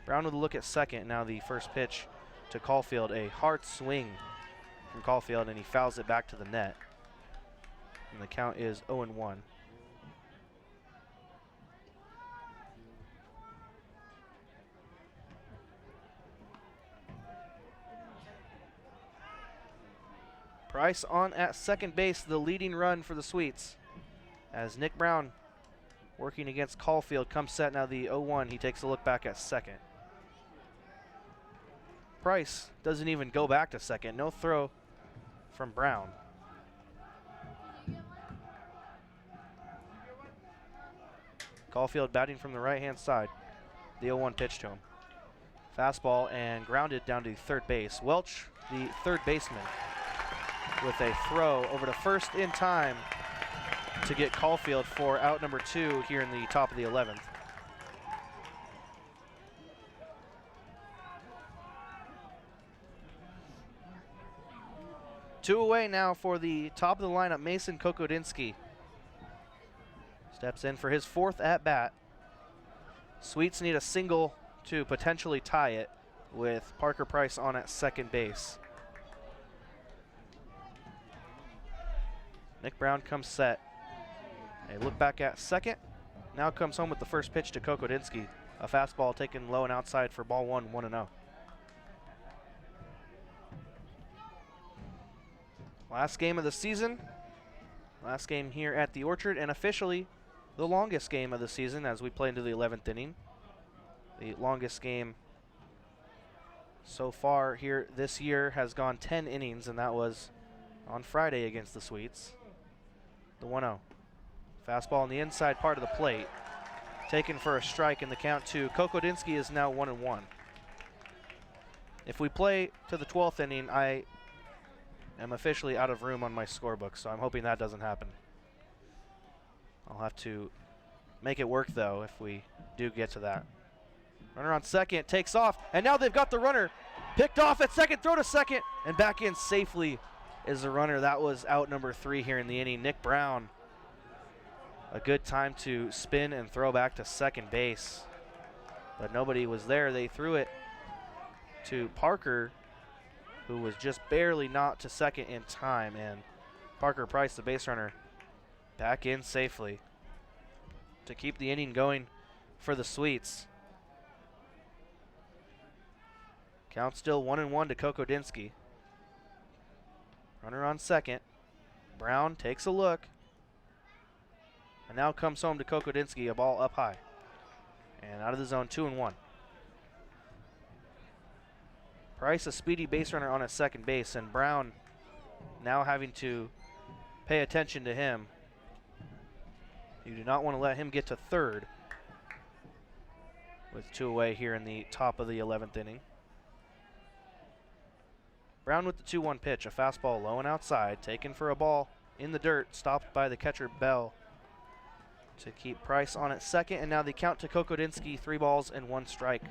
Speaker 2: Brown with a look at second. Now the first pitch to Caulfield, a hard swing from Caulfield, and he fouls it back to the net. And the count is 0-1. Price on at second base, the leading run for the Sweets, as Nick Brown working against Caulfield comes set. Now the 0-1, he takes a look back at second. Price doesn't even go back to second. No throw from Brown. Caulfield batting from the right-hand side. The 0-1 pitch to him. Fastball and grounded down to third base. Welch, the third baseman, with a throw over to first in time to get Caulfield for out number 2 here in the top of the 11th. Two away now for the top of the lineup, Mason Kokodinsky. Steps in for his 4th at-bat. Sweets need a single to potentially tie it with Parker Price on at second base. Nick Brown comes set. A look back at second. Now comes home with the first pitch to Kokodinsky. A fastball taken low and outside for ball 1, 1-0. Last game of the season. Last game here at the Orchard, and officially the longest game of the season as we play into the 11th inning. The longest game so far here this year has gone 10 innings, and that was on Friday against the Sweets. The 1-0. Fastball on the inside part of the plate. Taken for a strike, and the count to Kokodinsky is now 1-1. If we play to the 12th inning, I am officially out of room on my scorebook, so I'm hoping that doesn't happen. I'll have to make it work, though, if we do get to that. Runner on second, takes off, and now they've got the runner picked off at second, throw to second, and back in safely is the runner. That was out number 3 here in the inning. Nick Brown, a good time to spin and throw back to second base, but nobody was there. They threw it to Parker, who was just barely not to second in time, and Parker Price, the base runner, back in safely to keep the inning going for the Sweets. Count still 1-1 to Kokodinsky. Runner on second. Brown takes a look, and now comes home to Kokodinsky, a ball up high and out of the zone, 2-1. Price, a speedy base runner on at second base, and Brown now having to pay attention to him. You do not want to let him get to third with 2 away here in the top of the 11th inning. Brown with the 2-1 pitch, a fastball low and outside, taken for a ball in the dirt, stopped by the catcher Bell to keep Price on at second, and now the count to Kokodinsky, 3 balls and 1 strike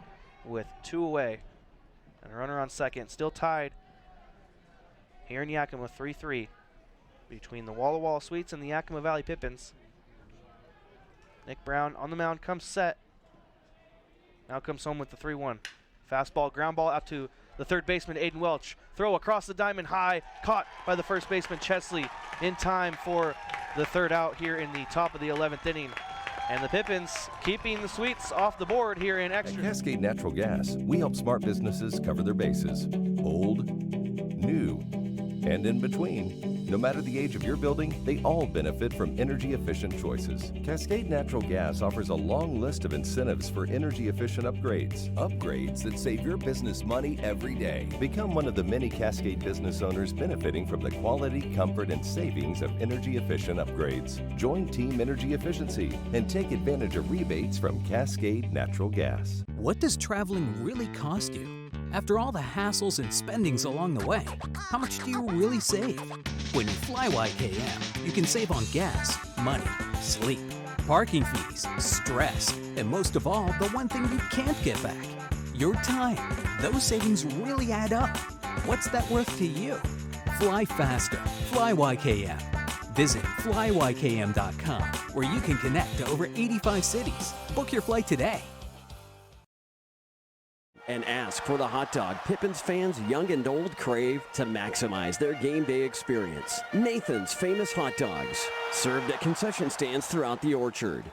Speaker 2: with 2 away. And a runner on second, still tied here in Yakima, 3-3 between the Walla Walla Sweets and the Yakima Valley Pippins. Nick Brown on the mound, comes set. Now comes home with the 3-1. Fastball, ground ball out to the third baseman, Aiden Welch. Throw across the diamond high, caught by the first baseman, Chesley, in time for the third out here in the top of the 11th inning. And the Pippins keeping the Sweets off the board here in extra.
Speaker 4: At Cascade Natural Gas, we help smart businesses cover their bases. Old, new, and in between. No matter the age of your building, they all benefit from energy-efficient choices. Cascade Natural Gas offers a long list of incentives for energy-efficient upgrades. Upgrades that save your business money every day. Become one of the many Cascade business owners benefiting from the quality, comfort, and savings of energy-efficient upgrades. Join Team Energy Efficiency and take advantage of rebates from Cascade Natural Gas.
Speaker 5: What does traveling really cost you? After all the hassles and spendings along the way, how much do you really save? When you fly YKM, you can save on gas, money, sleep, parking fees, stress, and most of all, the one thing you can't get back, your time. Those savings really add up. What's that worth to you? Fly faster. Fly YKM. Visit flyykm.com, where you can connect to over 85 cities. Book your flight today.
Speaker 18: And ask for the hot dog Pippins fans young and old crave to maximize their game day experience. Nathan's Famous Hot Dogs, served at concession stands throughout the Orchard.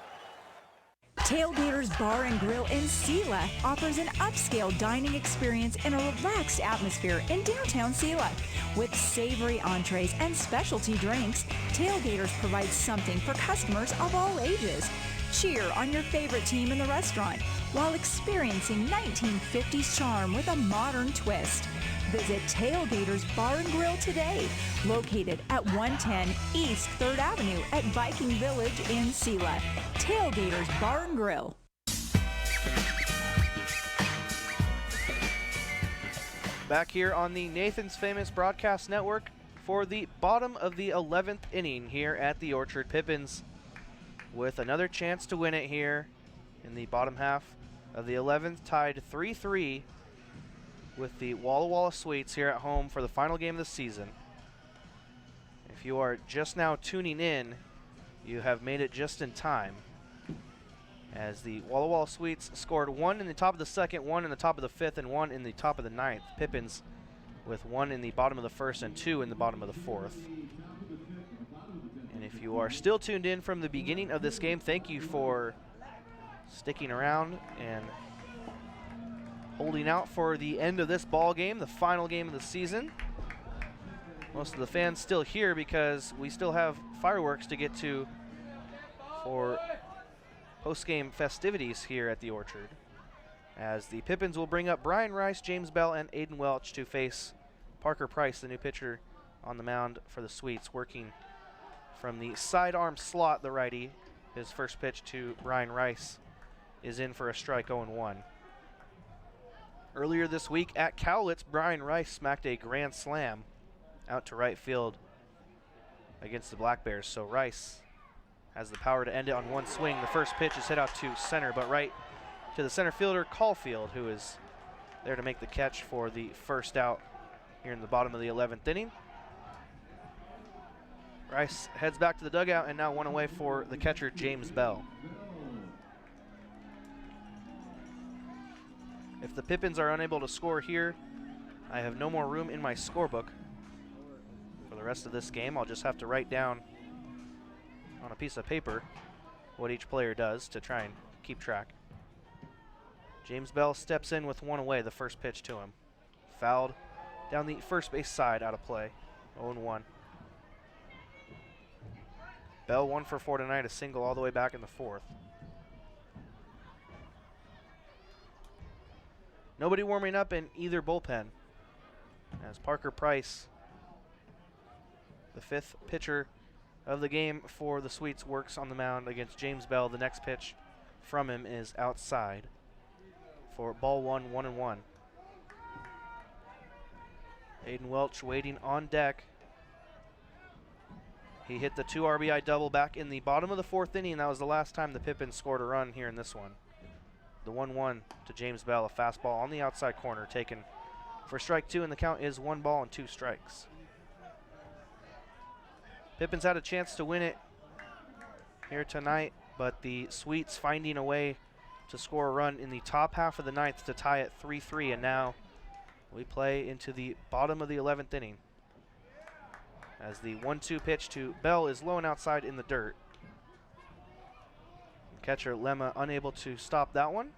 Speaker 12: Tailgaters Bar and Grill in Sela offers an upscale dining experience in a relaxed atmosphere in downtown Sela. With savory entrees and specialty drinks, Tailgaters provides something for customers of all ages. Cheer on your favorite team in the restaurant while experiencing 1950s charm with a modern twist. Visit Tailgaters Bar and Grill today, located at 110 East 3rd Avenue at Viking Village in Sela. Tailgaters Bar and Grill.
Speaker 2: Back here on the Nathan's Famous Broadcast Network for the bottom of the 11th inning here at the Orchard. Pippins with another chance to win it here in the bottom half of the 11th, tied 3-3 with the Walla Walla Sweets here at home for the final game of the season. If you are just now tuning in, you have made it just in time, as the Walla Walla Sweets scored 1 in the top of the 2nd, 1 in the top of the 5th, and 1 in the top of the 9th. Pippins with 1 in the bottom of the 1st and 2 in the bottom of the 4th. And if you are still tuned in from the beginning of this game, thank you for sticking around and holding out for the end of this ball game, the final game of the season. Most of the fans still here because we still have fireworks to get to for post-game festivities here at the Orchard, as the Pippins will bring up Brian Rice, James Bell, and Aiden Welch to face Parker Price, the new pitcher on the mound for the Sweets, working from the sidearm slot, the righty. His first pitch to Brian Rice is in for a strike, 0-1. Earlier this week at Cowlitz, Brian Rice smacked a grand slam out to right field against the Black Bears, so Rice has the power to end it on one swing. The first pitch is hit out to center, but right to the center fielder, Caulfield, who is there to make the catch for the first out here in the bottom of the 11th inning. Rice heads back to the dugout, and now one away for the catcher, James Bell. If the Pippins are unable to score here, I have no more room in my scorebook for the rest of this game. I'll just have to write down on a piece of paper what each player does to try and keep track. James Bell steps in with one away, the first pitch to him. Fouled down the first base side, out of play, 0-1. Bell 1 for 4 tonight, a single all the way back in the 4th. Nobody warming up in either bullpen, as Parker Price, the 5th pitcher of the game for the Sweets, works on the mound against James Bell. The next pitch from him is outside for ball 1, 1-1. Aiden Welch waiting on deck. He hit the 2 RBI double back in the bottom of the 4th inning. That was the last time the Pippins scored a run here in this one. The 1-1 to James Bell, a fastball on the outside corner taken for strike 2, and the count is 1 ball and 2 strikes. Pippins had a chance to win it here tonight, but the Sweets finding a way to score a run in the top half of the 9th to tie it 3-3, and now we play into the bottom of the 11th inning, as the 1-2 pitch to Bell is low and outside in the dirt. Catcher Lemma unable to stop that one,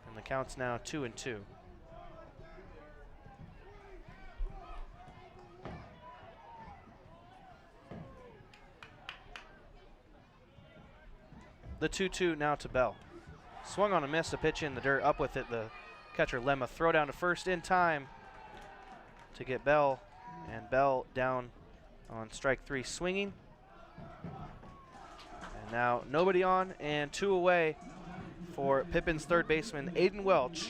Speaker 2: and the count's now 2-2. The 2-2 now to Bell. Swung on a miss, a pitch in the dirt, up with it, the catcher Lemma. Throw down to first in time to get Bell, and Bell down on strike 3 swinging. And now nobody on and 2 away for Pippin's third baseman, Aiden Welch,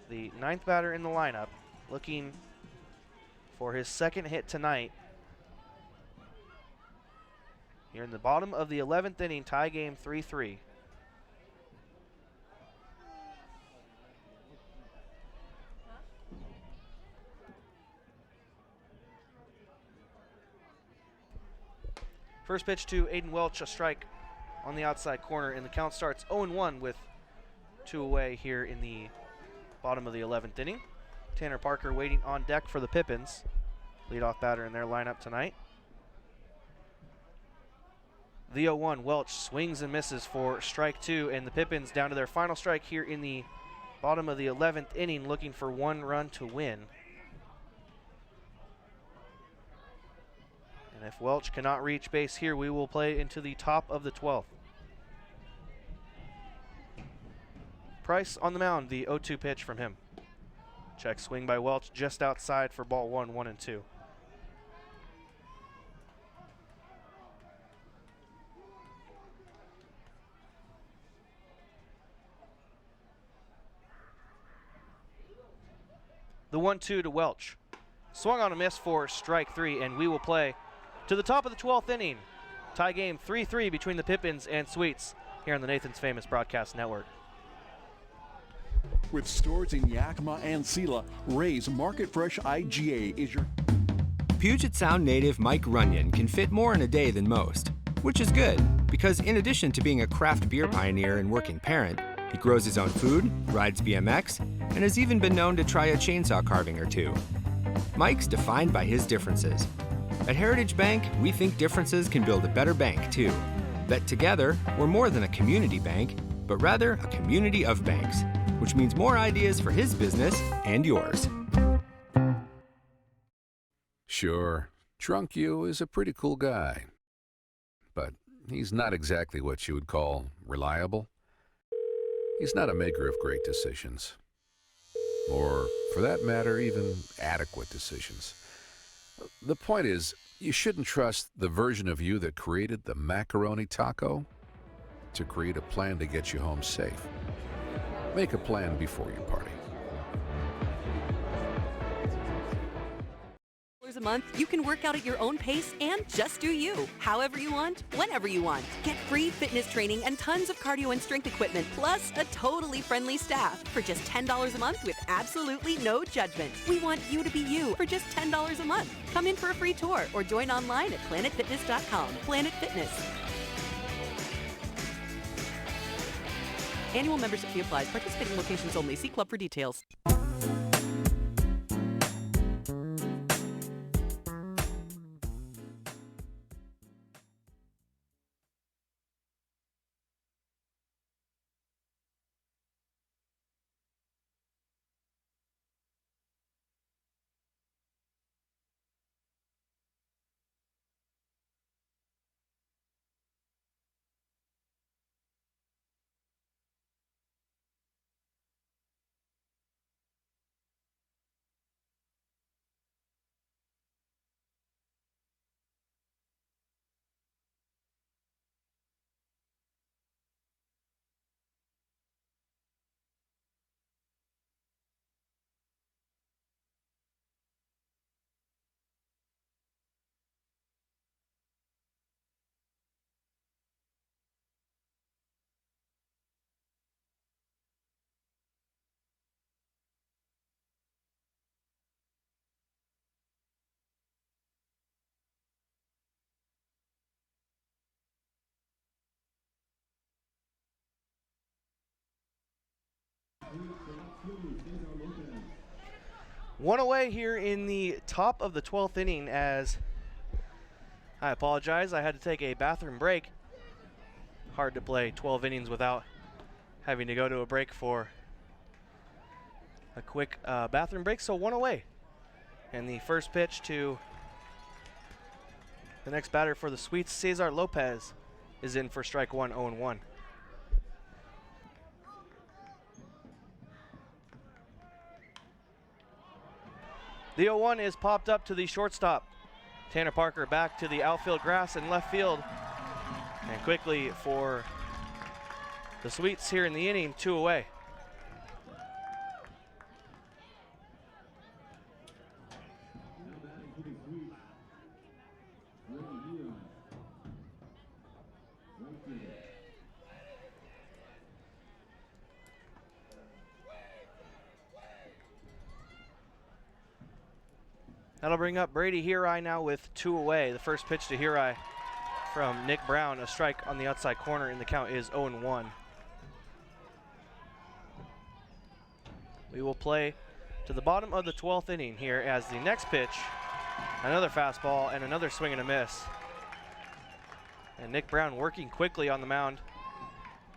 Speaker 2: the 9th batter in the lineup, looking for his 2nd hit tonight. Here in the bottom of the 11th inning, tie game 3-3. First pitch to Aiden Welch, a strike on the outside corner, and the count starts 0-1 with 2 away here in the bottom of the 11th inning. Tanner Parker waiting on deck for the Pippins, leadoff batter in their lineup tonight. The 0-1, Welch swings and misses for strike 2, and the Pippins down to their final strike here in the bottom of the 11th inning, looking for 1 run to win. And if Welch cannot reach base here, we will play into the top of the 12th. Price on the mound, the 0-2 pitch from him. Check swing by Welch just outside for ball 1, 1-2. The 1-2 to Welch. Swung on a miss for strike 3, and we will play to the top of the 12th inning. Tie game 3-3 between the Pippins and Sweets here on the Nathan's Famous Broadcast Network.
Speaker 20: With stores in Yakima and Sela, Ray's Market Fresh IGA is your...
Speaker 7: Puget Sound native Mike Runyon can fit more in a day than most, which is good because in addition to being a craft beer pioneer and working parent, he grows his own food, rides BMX, and has even been known to try a chainsaw carving or two. Mike's defined by his differences. At Heritage Bank, we think differences can build a better bank too. That together, we're more than a community bank, but rather a community of banks, which means more ideas for his business and yours.
Speaker 10: Sure, Drunk You is a pretty cool guy, but he's not exactly what you would call reliable. He's not a maker of great decisions, or for that matter, even adequate decisions. The point is, you shouldn't trust the version of you that created the macaroni taco to create a plan to get you home safe. Make a plan before you party.
Speaker 15: A month, you can work out at your own pace and just do you, however you want, whenever you want. Get free fitness training and tons of cardio and strength equipment, plus a totally friendly staff for just $10 a month with absolutely no judgment. We want you to be you for just $10 a month. Come in for a free tour or join online at planetfitness.com. Planet Fitness. Annual membership fee applies. Participating locations only. See club for details.
Speaker 2: One away here in the top of the 12th inning as I apologize, I had to take a bathroom break. Hard to play 12 innings without having to go to a break for a quick bathroom break, so one away. And the first pitch to the next batter for the Sweets, Cesar Lopez, is in for strike 1, 0-1. The 0-1 is popped up to the shortstop. Tanner Parker back to the outfield grass and left field. And quickly for the Sweets here in the inning, 2 away. That'll bring up Brady Hirai now with 2 away. The first pitch to Hirai from Nick Brown, a strike on the outside corner, and the count is 0-1. We will play to the bottom of the 12th inning here as the next pitch, another fastball and another swing and a miss. And Nick Brown working quickly on the mound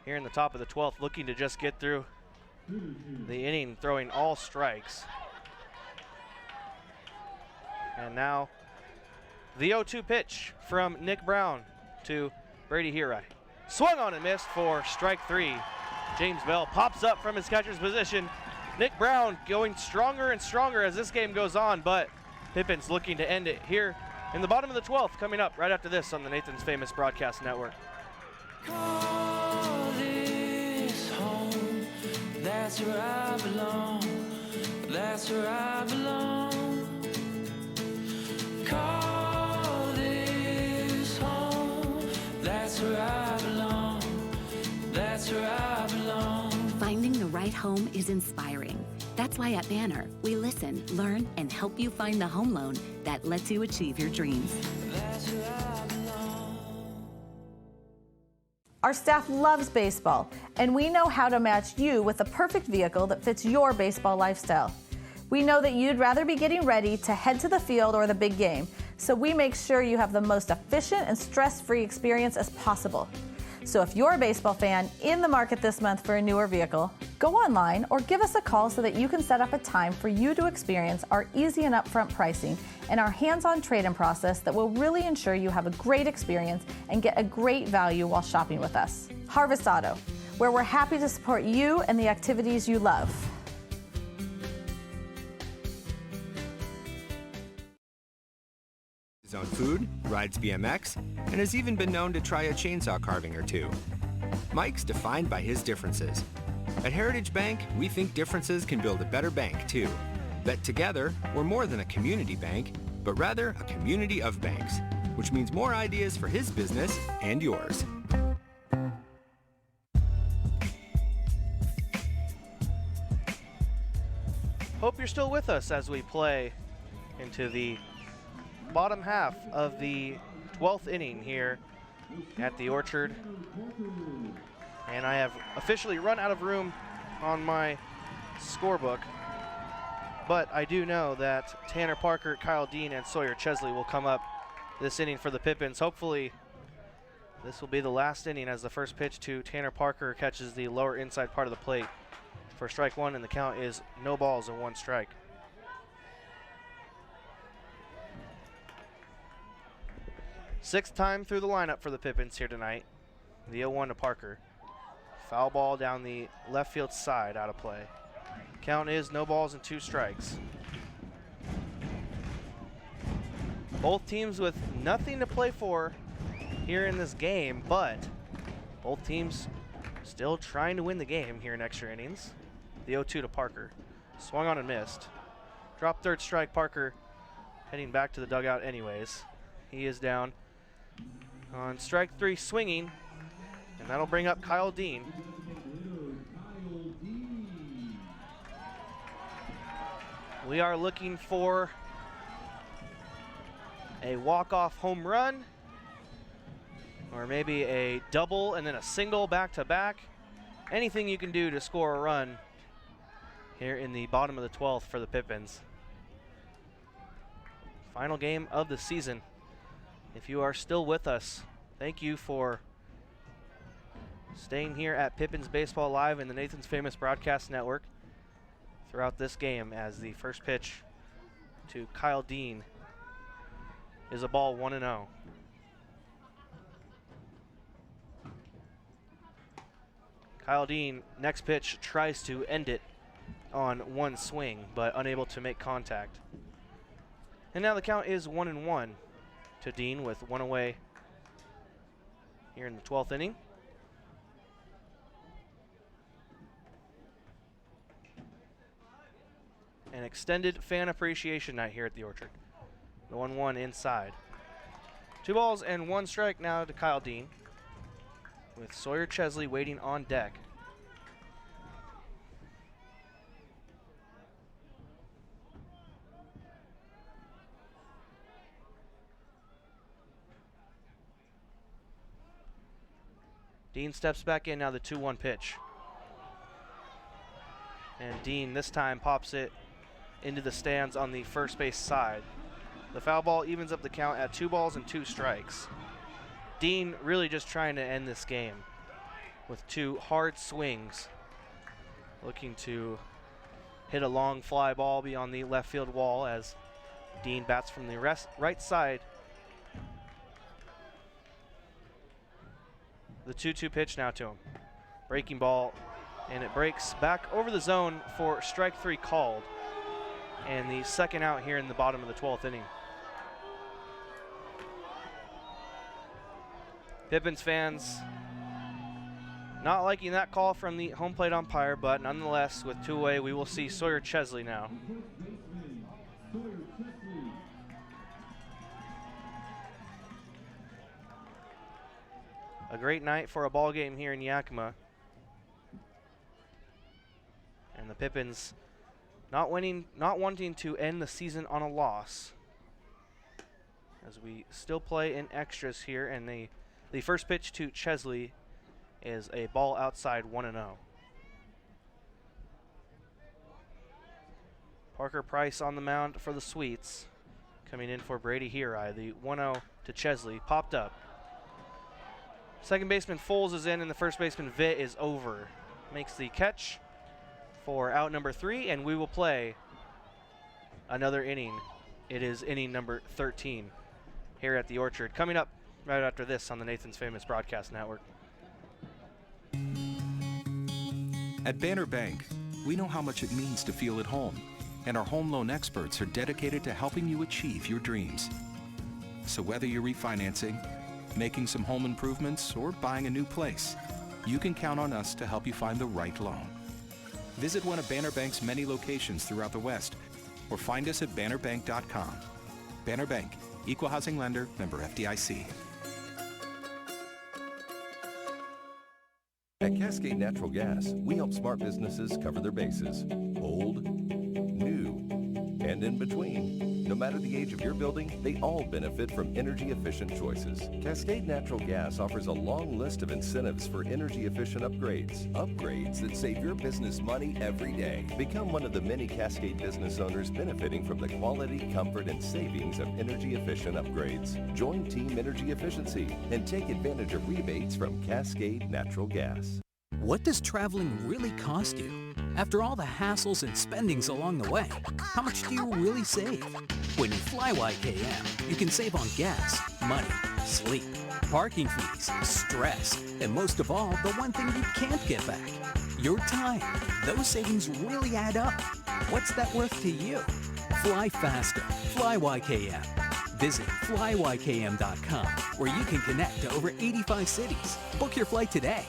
Speaker 2: here in the top of the 12th, looking to just get through the inning, throwing all strikes. And now the 0-2 pitch from Nick Brown to Brady Hirai. Swung on and missed for strike 3. James Bell pops up from his catcher's position. Nick Brown going stronger and stronger as this game goes on, but Pippins looking to end it here in the bottom of the 12th, coming up right after this on the Nathan's Famous Broadcast Network.
Speaker 16: Call this home, that's where I belong, that's where I belong. call this home. That's where I belong. That's where I belong.
Speaker 17: Finding the right home is inspiring. That's why at Banner, we listen, learn, and help you find the home loan that lets you achieve your dreams.
Speaker 16: That's where I belong.
Speaker 6: Our staff loves baseball, and we know how to match you with the perfect vehicle that fits your baseball lifestyle. We know that you'd rather be getting ready to head to the field or the big game, so we make sure you have the most efficient and stress-free experience as possible. So if you're a baseball fan in the market this month for a newer vehicle, go online or give us a call so that you can set up a time for you to experience our easy and upfront pricing and our hands-on trade-in process that will really ensure you have a great experience and get a great value while shopping with us. Harvest Auto, where we're happy to support you and the activities you love.
Speaker 7: His own food, rides BMX, and has even been known to try a chainsaw carving or two. Mike's defined by his differences. At Heritage Bank, we think differences can build a better bank, too. That together, we're more than a community bank, but rather a community of banks, which means more ideas for his business and yours.
Speaker 2: Hope you're still with us as we play into the bottom half of the 12th inning here at the Orchard. And I have officially run out of room on my scorebook, but I do know that Tanner Parker, Kyle Dean, and Sawyer Chesley will come up this inning for the Pippins. Hopefully this will be the last inning, as the first pitch to Tanner Parker catches the lower inside part of the plate for strike one, and the count is no balls and one strike. Sixth time through the lineup for the Pippins here tonight. The 0-1 to Parker. Foul ball down the left field side, out of play. Count is no balls and two strikes. Both teams with nothing to play for here in this game, but both teams still trying to win the game here in extra innings. The 0-2 to Parker. Swung on and missed. Drop third strike. Parker heading back to the dugout anyways. He is down on strike three, swinging, and that'll bring up Kyle Dean. We are looking for a walk-off home run, or maybe a double and then a single back-to-back. Anything you can do to score a run here in the bottom of the 12th for the Pippins. Final game of the season. If you are still with us, thank you for staying here at Pippins Baseball Live and the Nathan's Famous Broadcast Network throughout this game, as the first pitch to Kyle Dean is a ball 1-0. Kyle Dean, next pitch, tries to end it on one swing, but unable to make contact. And now the count is 1-1 to Dean with one away here in the 12th inning. An extended fan appreciation night here at the Orchard. The 1-1 inside. 2 balls and 1 strike now to Kyle Dean, with Sawyer Chesley waiting on deck. Dean steps back in, now the 2-1 pitch. And Dean this time pops it into the stands on the first base side. The foul ball evens up the count at 2 balls and 2 strikes. Dean really just trying to end this game with 2 hard swings, looking to hit a long fly ball beyond the left field wall as Dean bats from the right side. The 2-2 pitch now to him. Breaking ball, and it breaks back over the zone for strike 3 called, and the second out here in the bottom of the 12th inning. Pippins fans not liking that call from the home plate umpire, but nonetheless, with 2 away, we will see Sawyer Chesley now. A great night for a ball game here in Yakima. And the Pippins not wanting to end the season on a loss, as we still play in extras here. And the first pitch to Chesley is a ball outside, 1-0. Parker Price on the mound for the Sweets, coming in for Brady Hirai. The 1-0 to Chesley popped up. Second baseman Foles is in, and the first baseman Vitt is over. Makes the catch for out number 3, and we will play another inning. It is inning number 13 here at the Orchard. Coming up right after this on the Nathan's Famous Broadcast Network.
Speaker 3: At Banner Bank, we know how much it means to feel at home, and our home loan experts are dedicated to helping you achieve your dreams. So whether you're refinancing, making some home improvements, or buying a new place, you can count on us to help you find the right loan. Visit one of Banner Bank's many locations throughout the West, or find us at bannerbank.com. Banner Bank, Equal Housing Lender, member FDIC.
Speaker 4: At Cascade Natural Gas, we help smart businesses cover their bases. Old, new, and in between. No matter the age of your building, they all benefit from energy-efficient choices. Cascade Natural Gas offers a long list of incentives for energy-efficient upgrades. Upgrades that save your business money every day. Become one of the many Cascade business owners benefiting from the quality, comfort, and savings of energy-efficient upgrades. Join Team Energy Efficiency and take advantage of rebates from Cascade Natural Gas.
Speaker 5: What does traveling really cost you? After all the hassles and spendings along the way, how much do you really save? When you fly YKM, you can save on gas, money, sleep, parking fees, stress, and most of all, the one thing you can't get back, your time. Those savings really add up. What's that worth to you? Fly faster. Fly YKM. Visit flyykm.com, where you can connect to over 85 cities. Book your flight today.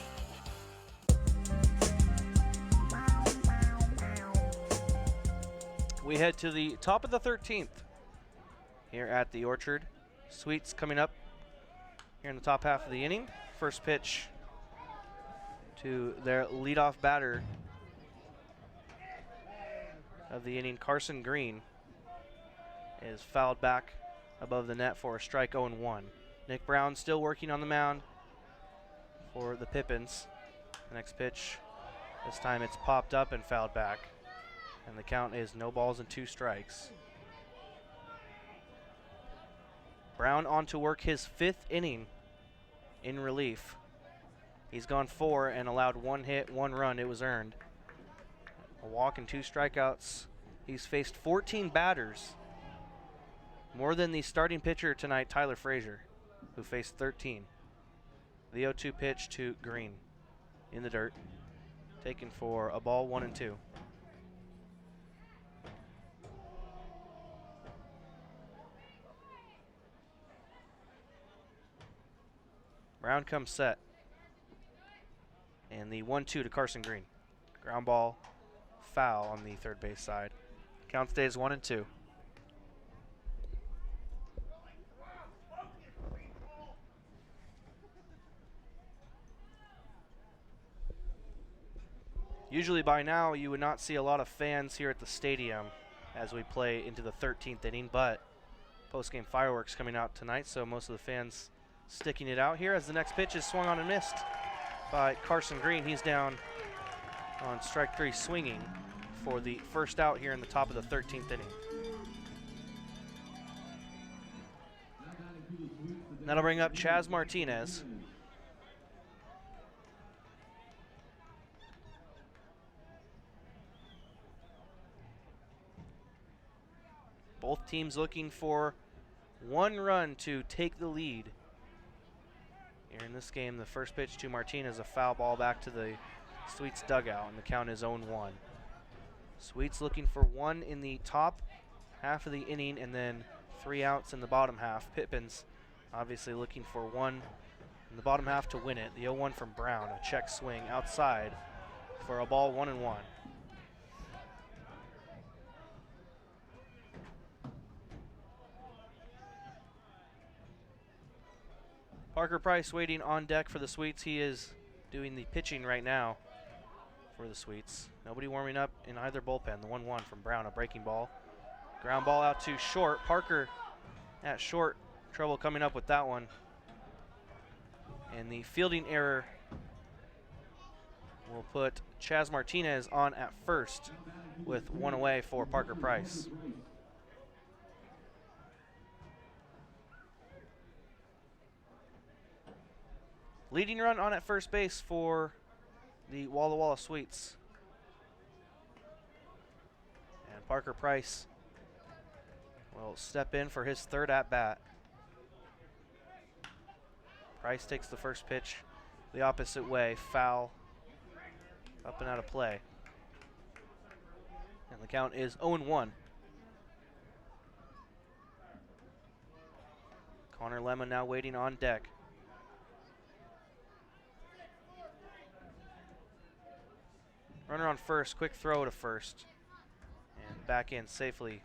Speaker 2: We head to the top of the 13th here at the Orchard. Sweets coming up here in the top half of the inning. First pitch to their leadoff batter of the inning, Carson Green, is fouled back above the net for a strike, 0-1. Nick Brown still working on the mound for the Pippins. The next pitch, this time it's popped up and fouled back. And the count is no balls and 2 strikes. Brown on to work his 5th inning in relief. He's gone 4 and allowed 1 hit, 1 run. It was earned. A walk and 2 strikeouts. He's faced 14 batters, more than the starting pitcher tonight, Tyler Frazier, who faced 13. The 0-2 pitch to Green in the dirt, taken for a ball, 1-2. Brown comes set. And the 1-2 to Carson Green. Ground ball, foul on the third base side. Count stays 1-2. Usually by now you would not see a lot of fans here at the stadium as we play into the 13th inning, but post-game fireworks coming out tonight, so most of the fans sticking it out here as the next pitch is swung on and missed by Carson Green. He's down on strike 3 swinging for the first out here in the top of the 13th inning. That'll bring up Chaz Martinez. Both teams looking for 1 run to take the lead. Here in this game, the first pitch to Martinez, a foul ball back to the Sweets dugout, and the count is 0-1. Sweets looking for 1 in the top half of the inning and then 3 outs in the bottom half. Pippins obviously looking for 1 in the bottom half to win it. The 0-1 from Brown, a check swing outside for a ball, 1-1. Parker Price waiting on deck for the Sweets. He is doing the pitching right now for the Sweets. Nobody warming up in either bullpen. The 1-1 from Brown, a breaking ball. Ground ball out to short. Parker at short, trouble coming up with that one. And the fielding error will put Chaz Martinez on at first with one away for Parker Price. Leading run on at first base for the Walla Walla Sweets. And Parker Price will step in for his third at-bat. Price takes the first pitch the opposite way, foul, up and out of play. And the count is 0-1. Connor Lemma now waiting on deck. Runner on first, quick throw to first. And back in safely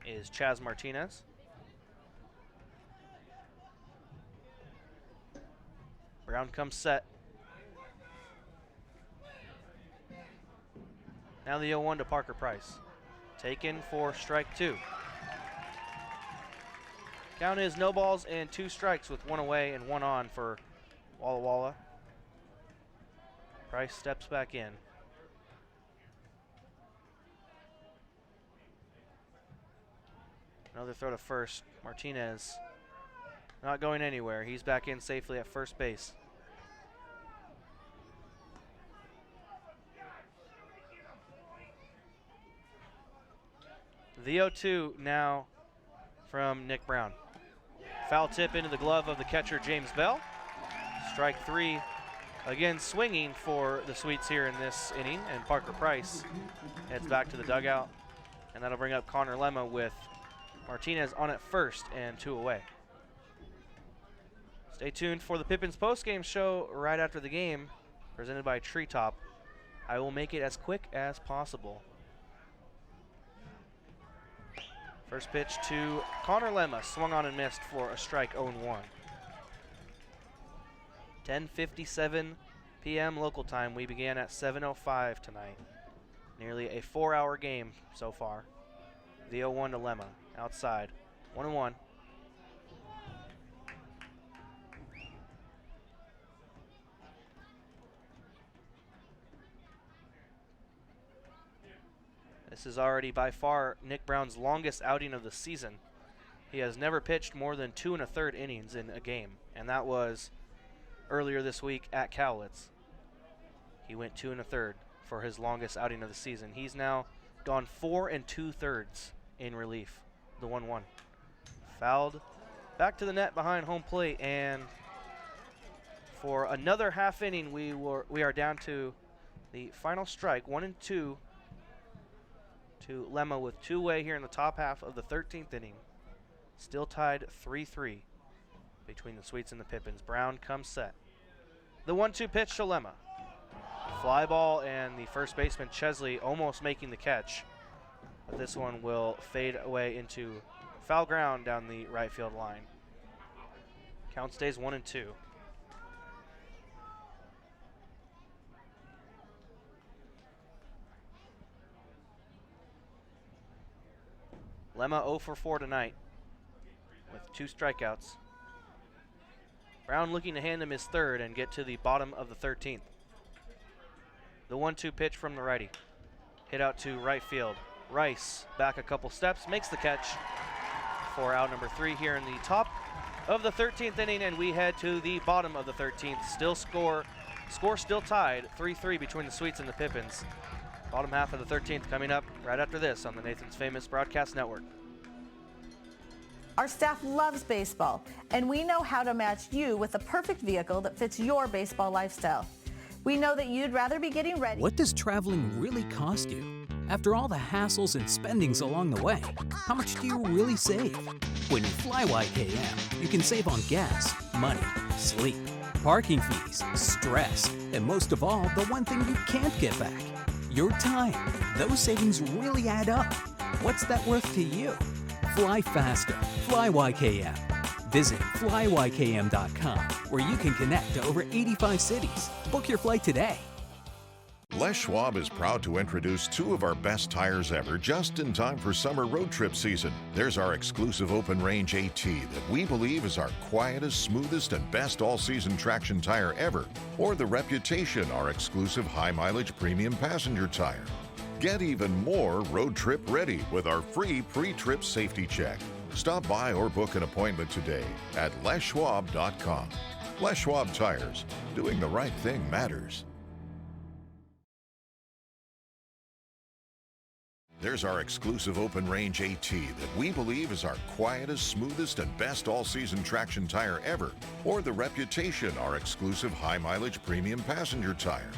Speaker 2: is Chaz Martinez. Brown comes set. Now the 0-1 to Parker Price. Taken for strike 2. Count is no balls and 2 strikes with 1 away and 1 on for Walla Walla. Price steps back in. Another throw to first. Martinez not going anywhere. He's back in safely at first base. The 0-2 now from Nick Brown. Foul tip into the glove of the catcher, James Bell. Strike 3. Again, swinging for the Sweets here in this inning, and Parker Price heads back to the dugout. And that'll bring up Connor Lemma with Martinez on at first and 2 away. Stay tuned for the Pippins postgame show right after the game, presented by Treetop. I will make it as quick as possible. First pitch to Connor Lemma, swung on and missed for a strike, 0-1. 10:57 p.m. local time. We began at 7:05 tonight. Nearly a 4-hour game so far. The 0-1 to Lemma, outside, 1-1. This is already by far Nick Brown's longest outing of the season. He has never pitched more than 2 1/3 innings in a game, and that was earlier this week at Cowlitz. He went 2 1/3 for his longest outing of the season. He's now gone 4 2/3 in relief. The 1-1. Fouled back to the net behind home plate, and for another half inning, we are down to the final strike, 1-2 to Lemma with 2 away here in the top half of the 13th inning. Still tied 3-3 between the Sweets and the Pippins. Brown comes set. The 1-2 pitch to Lemma. Fly ball, and the first baseman Chesley almost making the catch. But this one will fade away into foul ground down the right field line. Count stays 1-2. Lemma 0 for 4 tonight with 2 strikeouts. Brown looking to hand him his third and get to the bottom of the 13th. The 1-2 pitch from the righty. Hit out to right field. Rice back a couple steps, makes the catch for out number 3 here in the top of the 13th inning, and we head to the bottom of the 13th. Still score still tied, 3-3 between the Sweets and the Pippins. Bottom half of the 13th coming up right after this on the Nathan's Famous Broadcast Network.
Speaker 6: Our staff loves baseball, and we know how to match you with the perfect vehicle that fits your baseball lifestyle. We know that you'd rather be getting ready.
Speaker 5: What does traveling really cost you? After all the hassles and spendings along the way, how much do you really save? When you fly YKM, you can save on gas, money, sleep, parking fees, stress, and most of all, the one thing you can't get back, your time. Those savings really add up. What's that worth to you? Fly faster. Fly YKM. Visit flywykm.com, where you can connect to over 85 cities. Book your flight today.
Speaker 8: Les Schwab is proud to introduce two of our best tires ever just in time for summer road trip season. There's our exclusive open range AT that we believe is our quietest, smoothest, and best all-season traction tire ever. Or the Reputation, our exclusive high-mileage premium passenger tire. Get even more road trip ready with our free pre-trip safety check. Stop by or book an appointment today at leschwab.com. Les Schwab Tires. Doing the right thing matters. There's our exclusive open range AT that we believe is our quietest, smoothest, and best all-season traction tire ever. Or the Reputation, our exclusive high-mileage premium passenger tire.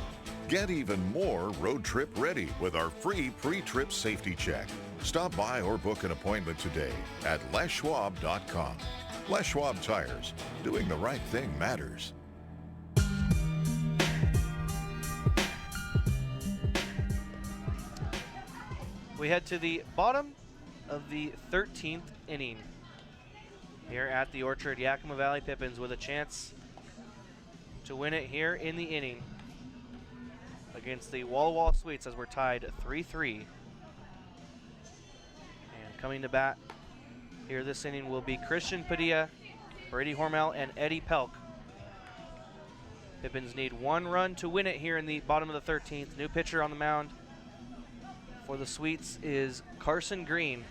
Speaker 8: Get even more road trip ready with our free pre-trip safety check. Stop by or book an appointment today at leschwab.com. Les Schwab Tires. Doing the right thing matters.
Speaker 2: We head to the bottom of the 13th inning here at the Orchard. Yakima Valley Pippins with a chance to win it here in the inning against the Walla Walla Sweets as we're tied 3-3. And coming to bat here this inning will be Christian Padilla, Brady Hormel, and Eddie Pelk. Pippins need one run to win it here in the bottom of the 13th. New pitcher on the mound for the Sweets is Carson Green.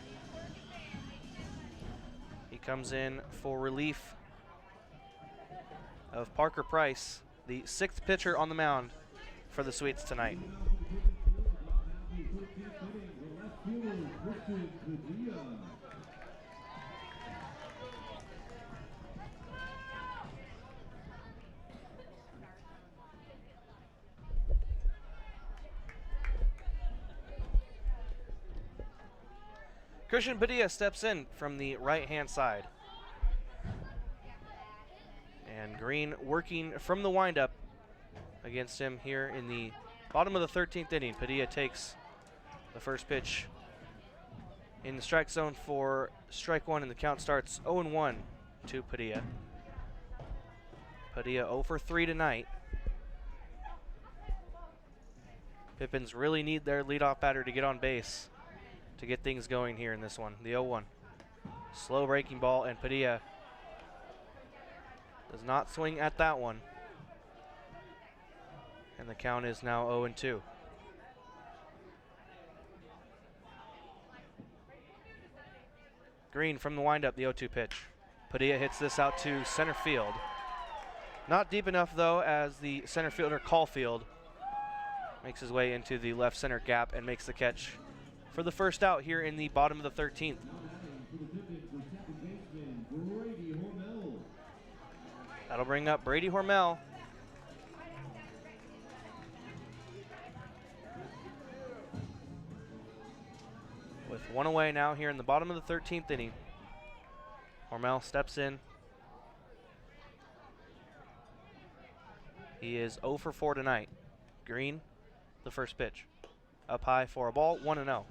Speaker 2: He comes in for relief of Parker Price, the 6th pitcher on the mound for the Sweets tonight. Christian Padilla steps in from the right-hand side. And Green working from the windup against him here in the bottom of the 13th inning. Padilla takes the first pitch in the strike zone for strike one, and the count starts 0-1 to Padilla. Padilla 0 for 3 tonight. Pippins really need their leadoff batter to get on base to get things going here in this one. The 0-1. Slow breaking ball, and Padilla does not swing at that one. And the count is now 0-2. Green from the windup, the 0-2 pitch. Padilla hits this out to center field. Not deep enough, though, as the center fielder Caulfield makes his way into the left center gap and makes the catch for the first out here in the bottom of the 13th. That'll bring up Brady Hormel. With one away now here in the bottom of the 13th inning. Hormel steps in. He is 0 for 4 tonight. Green, the first pitch. Up high for a ball, 1-0.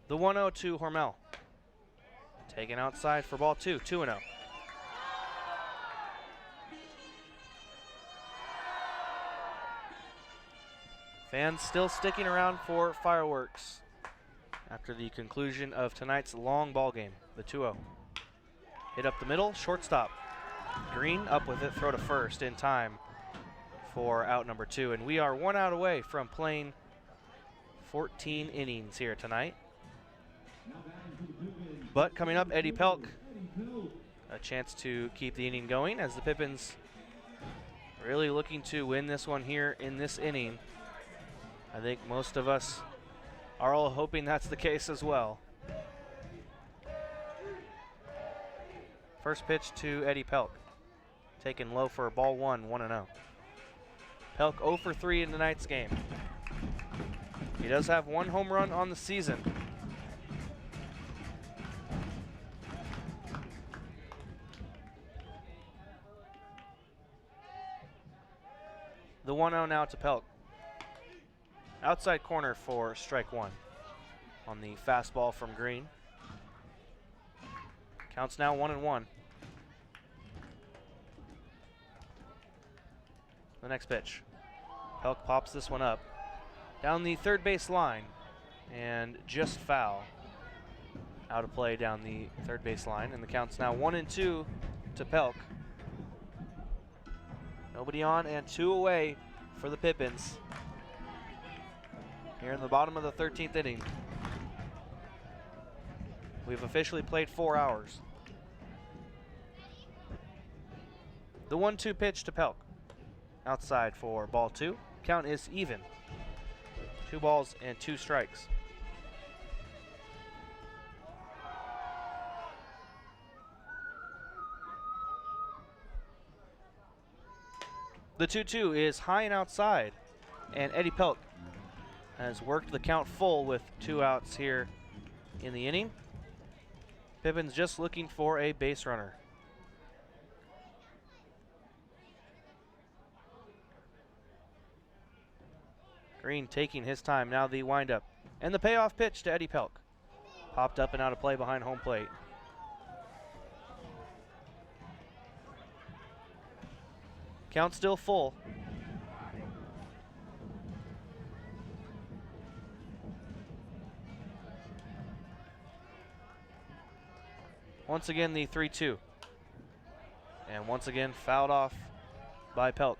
Speaker 2: The 1-0 to Hormel. Taken outside for ball 2, 2-0. Fans still sticking around for fireworks after the conclusion of tonight's long ball game, the 2-0. Hit up the middle, shortstop. Green up with it, throw to first in time for out number 2. And we are 1 out away from playing 14 innings here tonight. But coming up, Eddie Pelk, a chance to keep the inning going as the Pippins really looking to win this one here in this inning. I think most of us are all hoping that's the case as well. First pitch to Eddie Pelk. Taken low for a ball 1, 1-0. Pelk 0 for 3 in tonight's game. He does have 1 home run on the season. The 1-0 now to Pelk. Outside corner for strike one on the fastball from Green. Counts now 1-1. The next pitch. Pelk pops this one up down the third base line and just foul. Out of play down the third base line, and the count's now 1-2 to Pelk. Nobody on and 2 away for the Pippins here in the bottom of the 13th inning. We've officially played 4 hours. The 1-2 pitch to Pelk. Outside for ball 2. Count is even. 2 balls and 2 strikes. The 2-2 is high and outside, and Eddie Pelk has worked the count full with 2 outs here in the inning. Pippins just looking for a base runner. Green taking his time. Now the windup and the payoff pitch to Eddie Pelk. Popped up and out of play behind home plate. Count still full. Once again the 3-2. And once again fouled off by Pelk.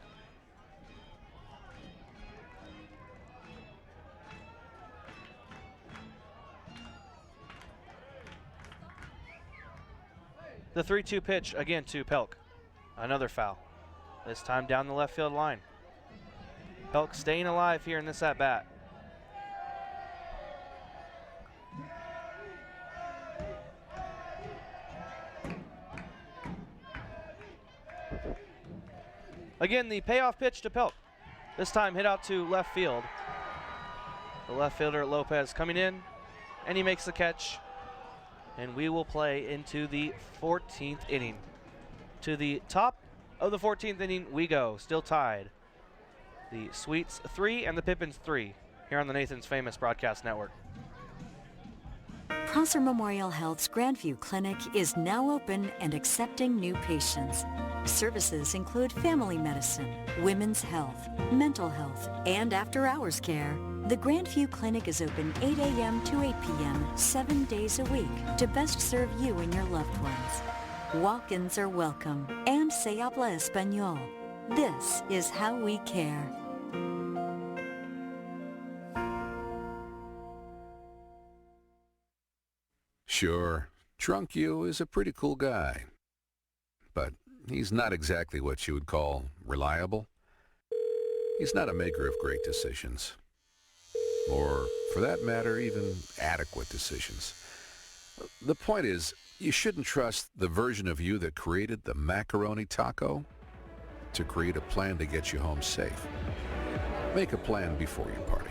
Speaker 2: The 3-2 pitch again to Pelk. Another foul. This time down the left field line. Pelk staying alive here in this at-bat. Again, the payoff pitch to Pelk. This time hit out to left field. The left fielder Lopez coming in, and he makes the catch. And we will play into the 14th inning. To the top of the 14th inning we go, still tied. The Sweets 3 and the Pippins 3 here on the Nathan's Famous Broadcast Network.
Speaker 9: Prosser Memorial Health's Grandview Clinic is now open and accepting new patients. Services include family medicine, women's health, mental health, and after-hours care. The Grandview Clinic is open 8 a.m. to 8 p.m. 7 days a week to best serve you and your loved ones. Walk-ins are welcome, and se habla español. This is how we care.
Speaker 10: Sure, Drunk You is a pretty cool guy, but he's not exactly what you would call reliable. He's not a maker of great decisions, or for that matter, even adequate decisions. The point is, you shouldn't trust the version of you that created the macaroni taco to create a plan to get you home safe. Make a plan before you party.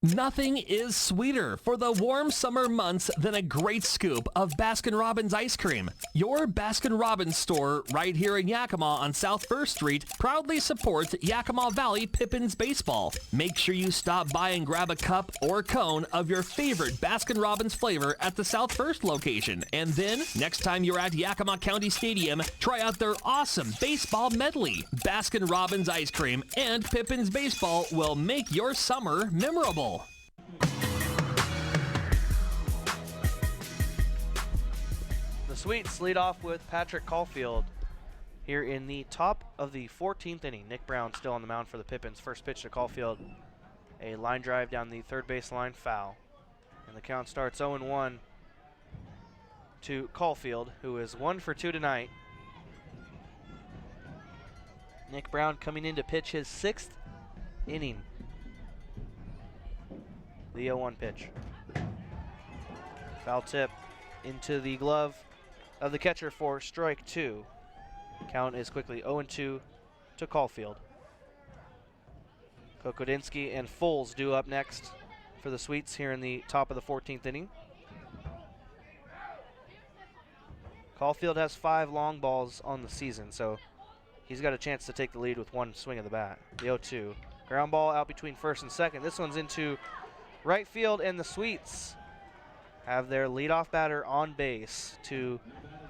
Speaker 11: Nothing is sweeter for the warm summer months than a great scoop of Baskin-Robbins ice cream. Your Baskin-Robbins store right here in Yakima on South 1st Street proudly supports Yakima Valley Pippins baseball. Make sure you stop by and grab a cup or cone of your favorite Baskin-Robbins flavor at the South 1st location. And then, next time you're at Yakima County Stadium, try out their awesome baseball medley. Baskin-Robbins ice cream and Pippins baseball will make your summer memorable.
Speaker 2: The Sweets lead off with Patrick Caulfield here in the top of the 14th inning. Nick Brown still on the mound for the Pippins. First pitch to Caulfield, a line drive down the third base line, foul. And the count starts 0-1 to Caulfield, who is 1 for 2 tonight. Nick Brown coming in to pitch his 6th inning. The 0-1 pitch. Foul tip into the glove of the catcher for strike 2. Count is quickly 0-2 to Caulfield. Kokodinsky and Foles due up next for the Sweets here in the top of the 14th inning. Caulfield has 5 long balls on the season, so he's got a chance to take the lead with one swing of the bat. The 0-2. Ground ball out between first and second. This one's into right field, and the Sweets have their leadoff batter on base to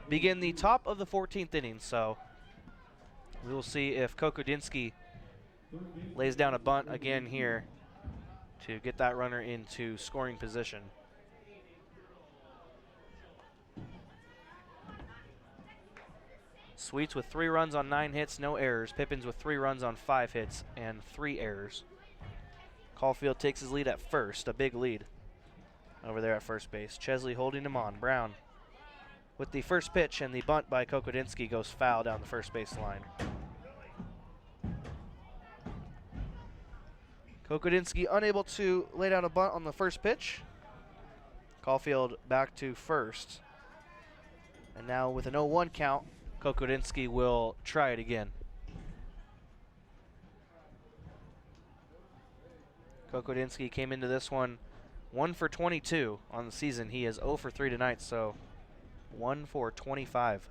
Speaker 2: begin the top of the 14th inning. So we will see if Kokodinsky lays down a bunt again here to get that runner into scoring position. Sweets with 3 runs on 9 hits, no errors. Pippins with 3 runs on 5 hits and 3 errors. Caulfield takes his lead at first, a big lead over there at first base. Chesley holding him on. Brown with the first pitch, and the bunt by Kokodinsky goes foul down the first base line. Kokodinsky unable to lay down a bunt on the first pitch. Caulfield back to first. And now with an 0-1 count, Kokodinsky will try it again. Kokodinsky came into this one 1 for 22 on the season. He is 0 for 3 tonight, so 1 for 25.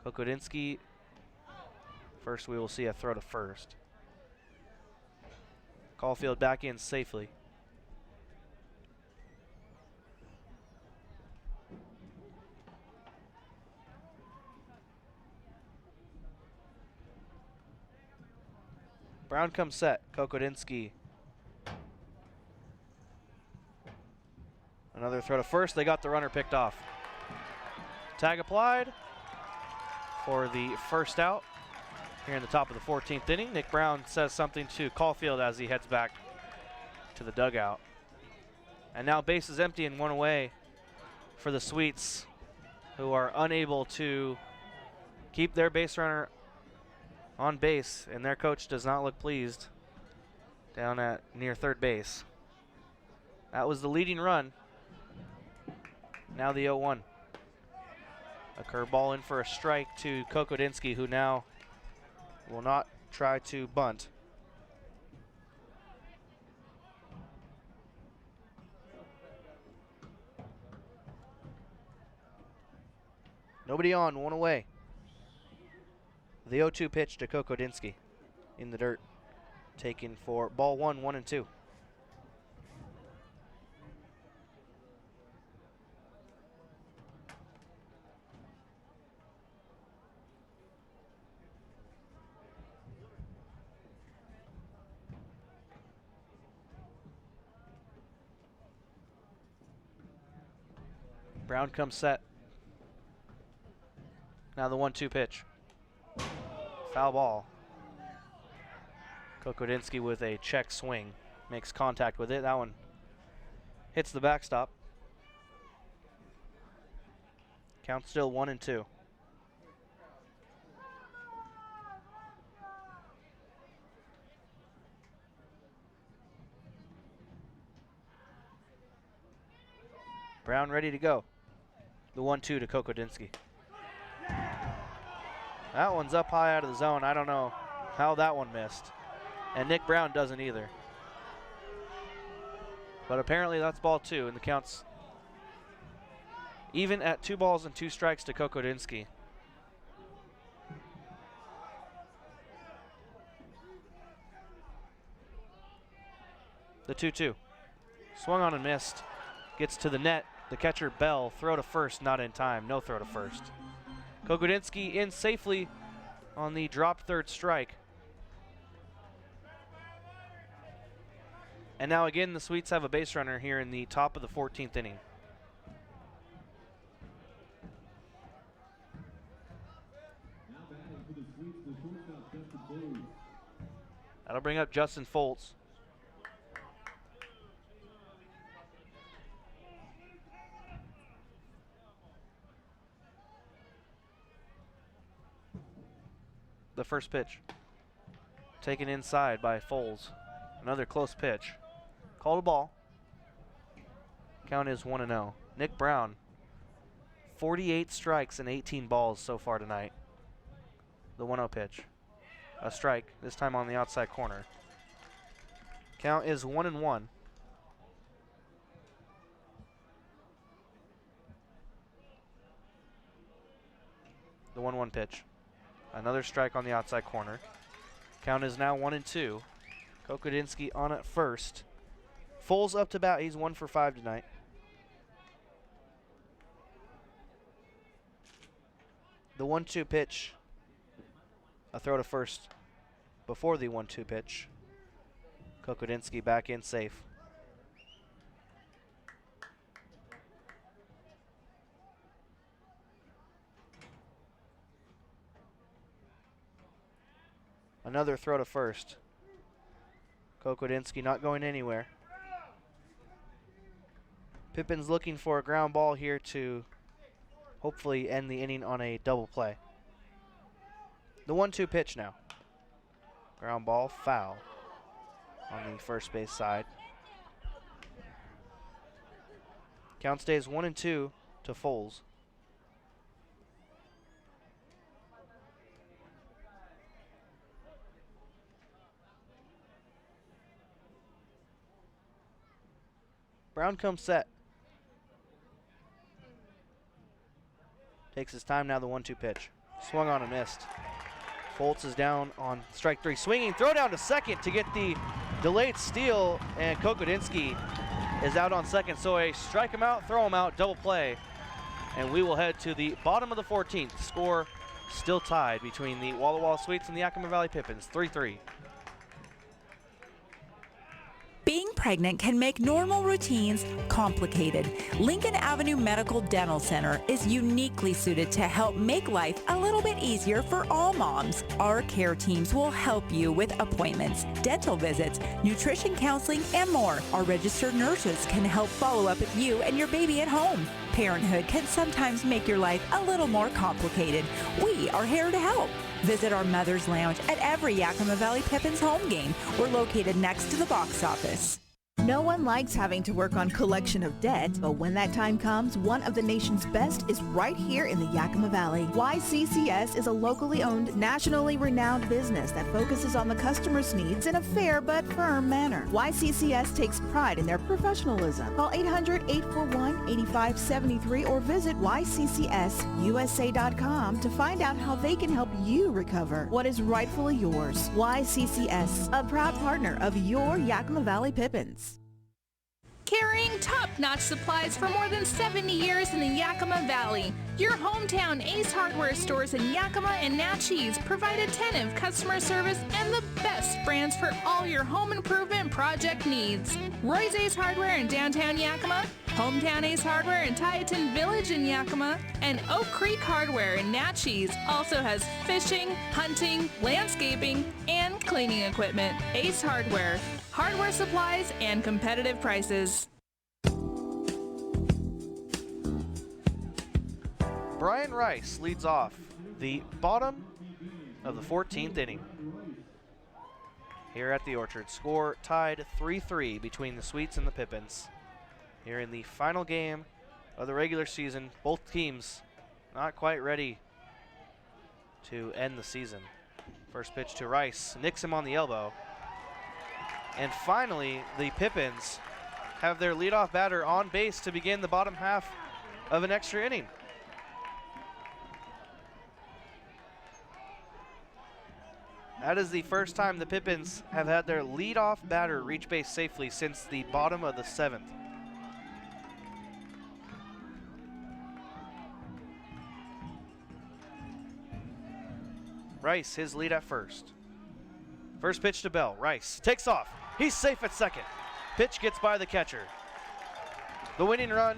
Speaker 2: Kokodinsky, first we will see a throw to first. Caulfield back in safely. Brown comes set. Kokodinsky. Another throw to first. They got the runner picked off. Tag applied for the first out here in the top of the 14th inning. Nick Brown says something to Caulfield as he heads back to the dugout. And now base is empty and 1 away for the Sweets, who are unable to keep their base runner on base, and their coach does not look pleased down at near third base. That was the leading run. Now the 0-1. A curveball in for a strike to Kokodinsky, who now will not try to bunt. Nobody on, 1 away. The 0-2 pitch to Kokodinsky in the dirt. Taken for ball 1, 1-2. Brown comes set. Now the 1-2 pitch. Foul ball. Kokodinsky with a check swing. Makes contact with it. That one hits the backstop. Count still 1-2. Brown ready to go. The 1-2 to Kokodinsky. That one's up high out of the zone. I don't know how that one missed. And Nick Brown doesn't either. But apparently that's ball 2, and the count's even at 2 balls and 2 strikes to Kokodinsky. The 2-2. Swung on and missed. Gets to the net. The catcher, Bell, throw to first, not in time. No throw to first. Kokodinsky in safely on the dropped third strike. And now again, the Sweets have a base runner here in the top of the 14th inning. That'll bring up Justin Foltz. The first pitch taken inside by Foles. Another close pitch. Called a ball. Count is 1-0. Nick Brown, 48 strikes and 18 balls so far tonight. The 1-0 pitch. A strike, this time on the outside corner. Count is 1-1. 1-1 pitch. Another strike on the outside corner. Count is now 1-2. Kokodinsky on at first. Foles up to bat. He's 1 for 5 tonight. The 1-2 pitch. A throw to first before the 1-2 pitch. Kokodinsky back in safe. Another throw to first. Kokodinsky not going anywhere. Pippins looking for a ground ball here to hopefully end the inning on a double play. The 1-2 pitch now. Ground ball, foul on the first base side. Count stays 1-2 to Foles. Brown comes set. Takes his time now, the 1-2 pitch. Swung on and missed. Foltz is down on strike 3. Swinging, throw down to second to get the delayed steal, and Kokodinsky is out on second. So a strike him out, throw him out, double play. And we will head to the bottom of the 14th. Score still tied between the Walla Walla Sweets and the Yakima Valley Pippins, 3-3.
Speaker 12: Being pregnant can make normal routines complicated. Lincoln Avenue Medical Dental Center is uniquely suited to help make life a little bit easier for all moms. Our care teams will help you with appointments, dental visits, nutrition counseling, and more. Our registered nurses can help follow up with you and your baby at home. Parenthood can sometimes make your life a little more complicated. We are here to help. Visit our Mother's Lounge at every Yakima Valley Pippins home game. We're located next to the box office.
Speaker 13: No one likes having to work on collection of debt, but when that time comes, one of the nation's best is right here in the Yakima Valley. YCCS is a locally owned, nationally renowned business that focuses on the customer's needs in a fair but firm manner. YCCS takes pride in their professionalism. Call 800-841-8573 or visit yccsusa.com to find out how they can help you recover what is rightfully yours. YCCS, a proud partner of your Yakima Valley Pippins.
Speaker 14: Carrying top-notch supplies for more than 70 years in the Yakima Valley, your hometown Ace Hardware stores in Yakima and Natchez provide attentive customer service and the best brands for all your home improvement project needs. Roy's Ace Hardware in downtown Yakima, Hometown Ace Hardware in Tieton Village in Yakima, and Oak Creek Hardware in Natchez also has fishing, hunting, landscaping, and cleaning equipment. Ace Hardware, hardware supplies and competitive prices.
Speaker 2: Brian Rice leads off the bottom of the 14th inning here at the Orchard. Score tied 3-3 between the Sweets and the Pippins. Here in the final game of the regular season, both teams not quite ready to end the season. First pitch to Rice, nicks him on the elbow. And finally, the Pippins have their leadoff batter on base to begin the bottom half of an extra inning. That is the first time the Pippins have had their leadoff batter reach base safely since the bottom of the 7th. Rice, his lead at first. First pitch to Bell. Rice takes off. He's safe at second. Pitch gets by the catcher. The winning run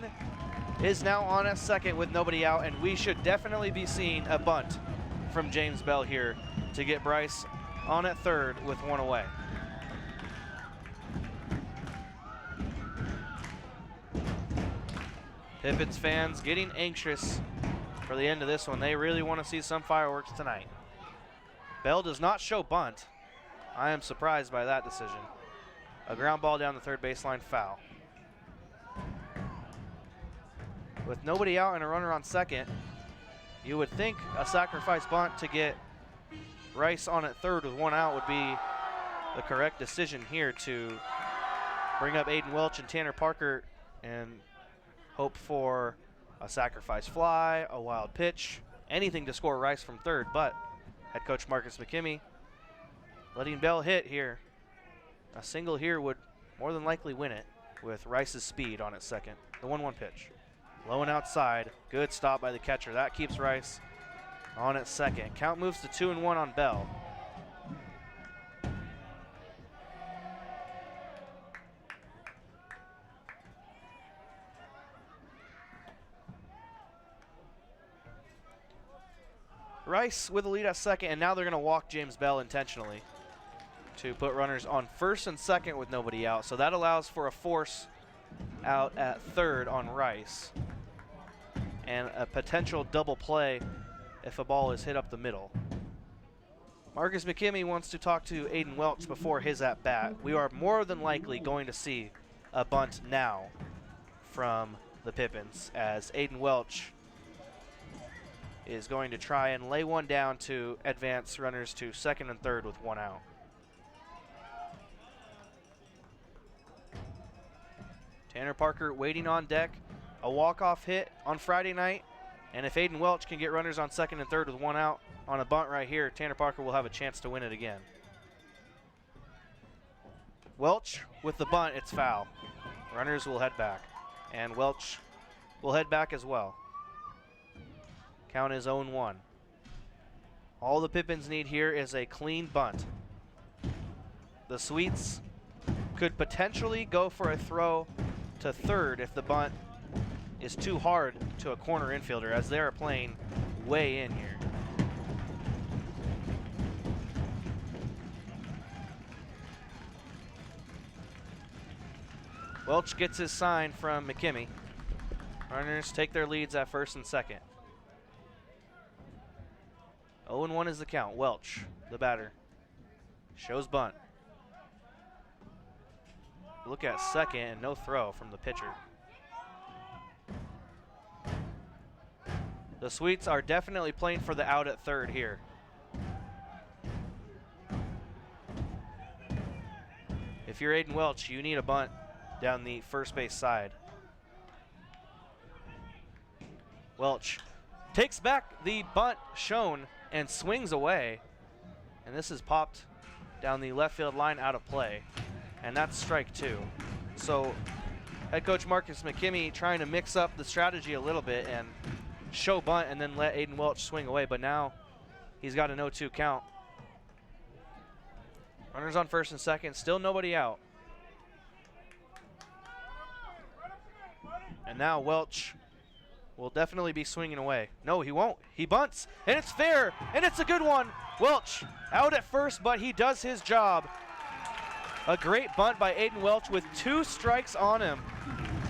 Speaker 2: is now on at second with nobody out, and we should definitely be seeing a bunt from James Bell here to get Bryce on at third with one away. Pippins fans getting anxious for the end of this one. They really want to see some fireworks tonight. Bell does not show bunt. I am surprised by that decision. A ground ball down the third baseline, foul. With nobody out and a runner on second, you would think a sacrifice bunt to get Rice on at third with one out would be the correct decision here to bring up Aiden Welch and Tanner Parker and hope for a sacrifice fly, a wild pitch, anything to score Rice from third, but head coach Marcus McKimmey letting Bell hit here. A single here would more than likely win it with Rice's speed on its second. The 1-1 pitch. Low and outside. Good stop by the catcher. That keeps Rice on its second. Count moves to 2-1 on Bell. Rice with a lead at second, and now they're going to walk James Bell intentionally to put runners on first and second with nobody out. So that allows for a force out at third on Rice and a potential double play if a ball is hit up the middle. Marcus McKimmey wants to talk to Aiden Welch before his at-bat. We are more than likely going to see a bunt now from the Pippins as Aiden Welch is going to try and lay one down to advance runners to second and third with one out. Tanner Parker waiting on deck. A walk-off hit on Friday night. And if Aiden Welch can get runners on second and third with one out on a bunt right here, Tanner Parker will have a chance to win it again. Welch with the bunt, it's foul. Runners will head back. And Welch will head back as well. Count is 0-1. All the Pippins need here is a clean bunt. The Sweets could potentially go for a throw to third if the bunt is too hard to a corner infielder, as they are playing way in here. Welch gets his sign from McKimmey. Runners take their leads at first and second. 0-1 is the count. Welch, the batter, shows bunt. Look at second and no throw from the pitcher. The Sweets are definitely playing for the out at third here. If you're Aiden Welch, you need a bunt down the first base side. Welch takes back the bunt shown and swings away. And this is popped down the left field line out of play. And that's strike two. So head coach Marcus McKimmey trying to mix up the strategy a little bit and show bunt and then let Aiden Welch swing away. But now he's got an 0-2 count. Runners on first and second, still nobody out. And now Welch will definitely be swinging away. No, he won't. He bunts, and it's fair, and it's a good one. Welch out at first, but he does his job. A great bunt by Aiden Welch with 2 strikes on him.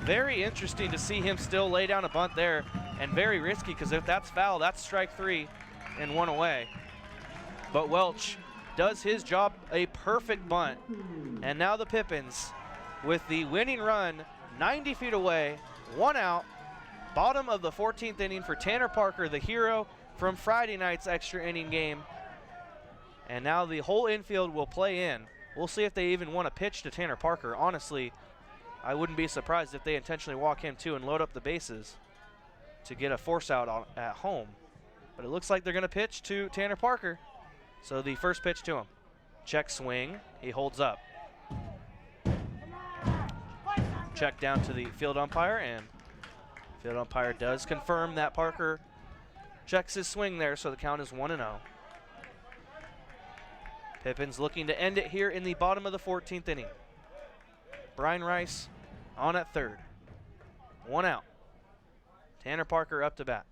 Speaker 2: Very interesting to see him still lay down a bunt there, and very risky, because if that's foul, that's strike 3 and 1 away. But Welch does his job, a perfect bunt. And now the Pippins with the winning run 90 feet away, 1 out. Bottom of the 14th inning for Tanner Parker, the hero from Friday night's extra inning game. And now the whole infield will play in. We'll see if they even want to pitch to Tanner Parker. Honestly, I wouldn't be surprised if they intentionally walk him too and load up the bases to get a force out at home. But it looks like they're going to pitch to Tanner Parker. So the first pitch to him. Check swing. He holds up. Check down to the field umpire, and field umpire does confirm that Parker checks his swing there, so the count is 1-0. Pippins looking to end it here in the bottom of the 14th inning. Brian Rice on at third. 1 out. Tanner Parker up to bat.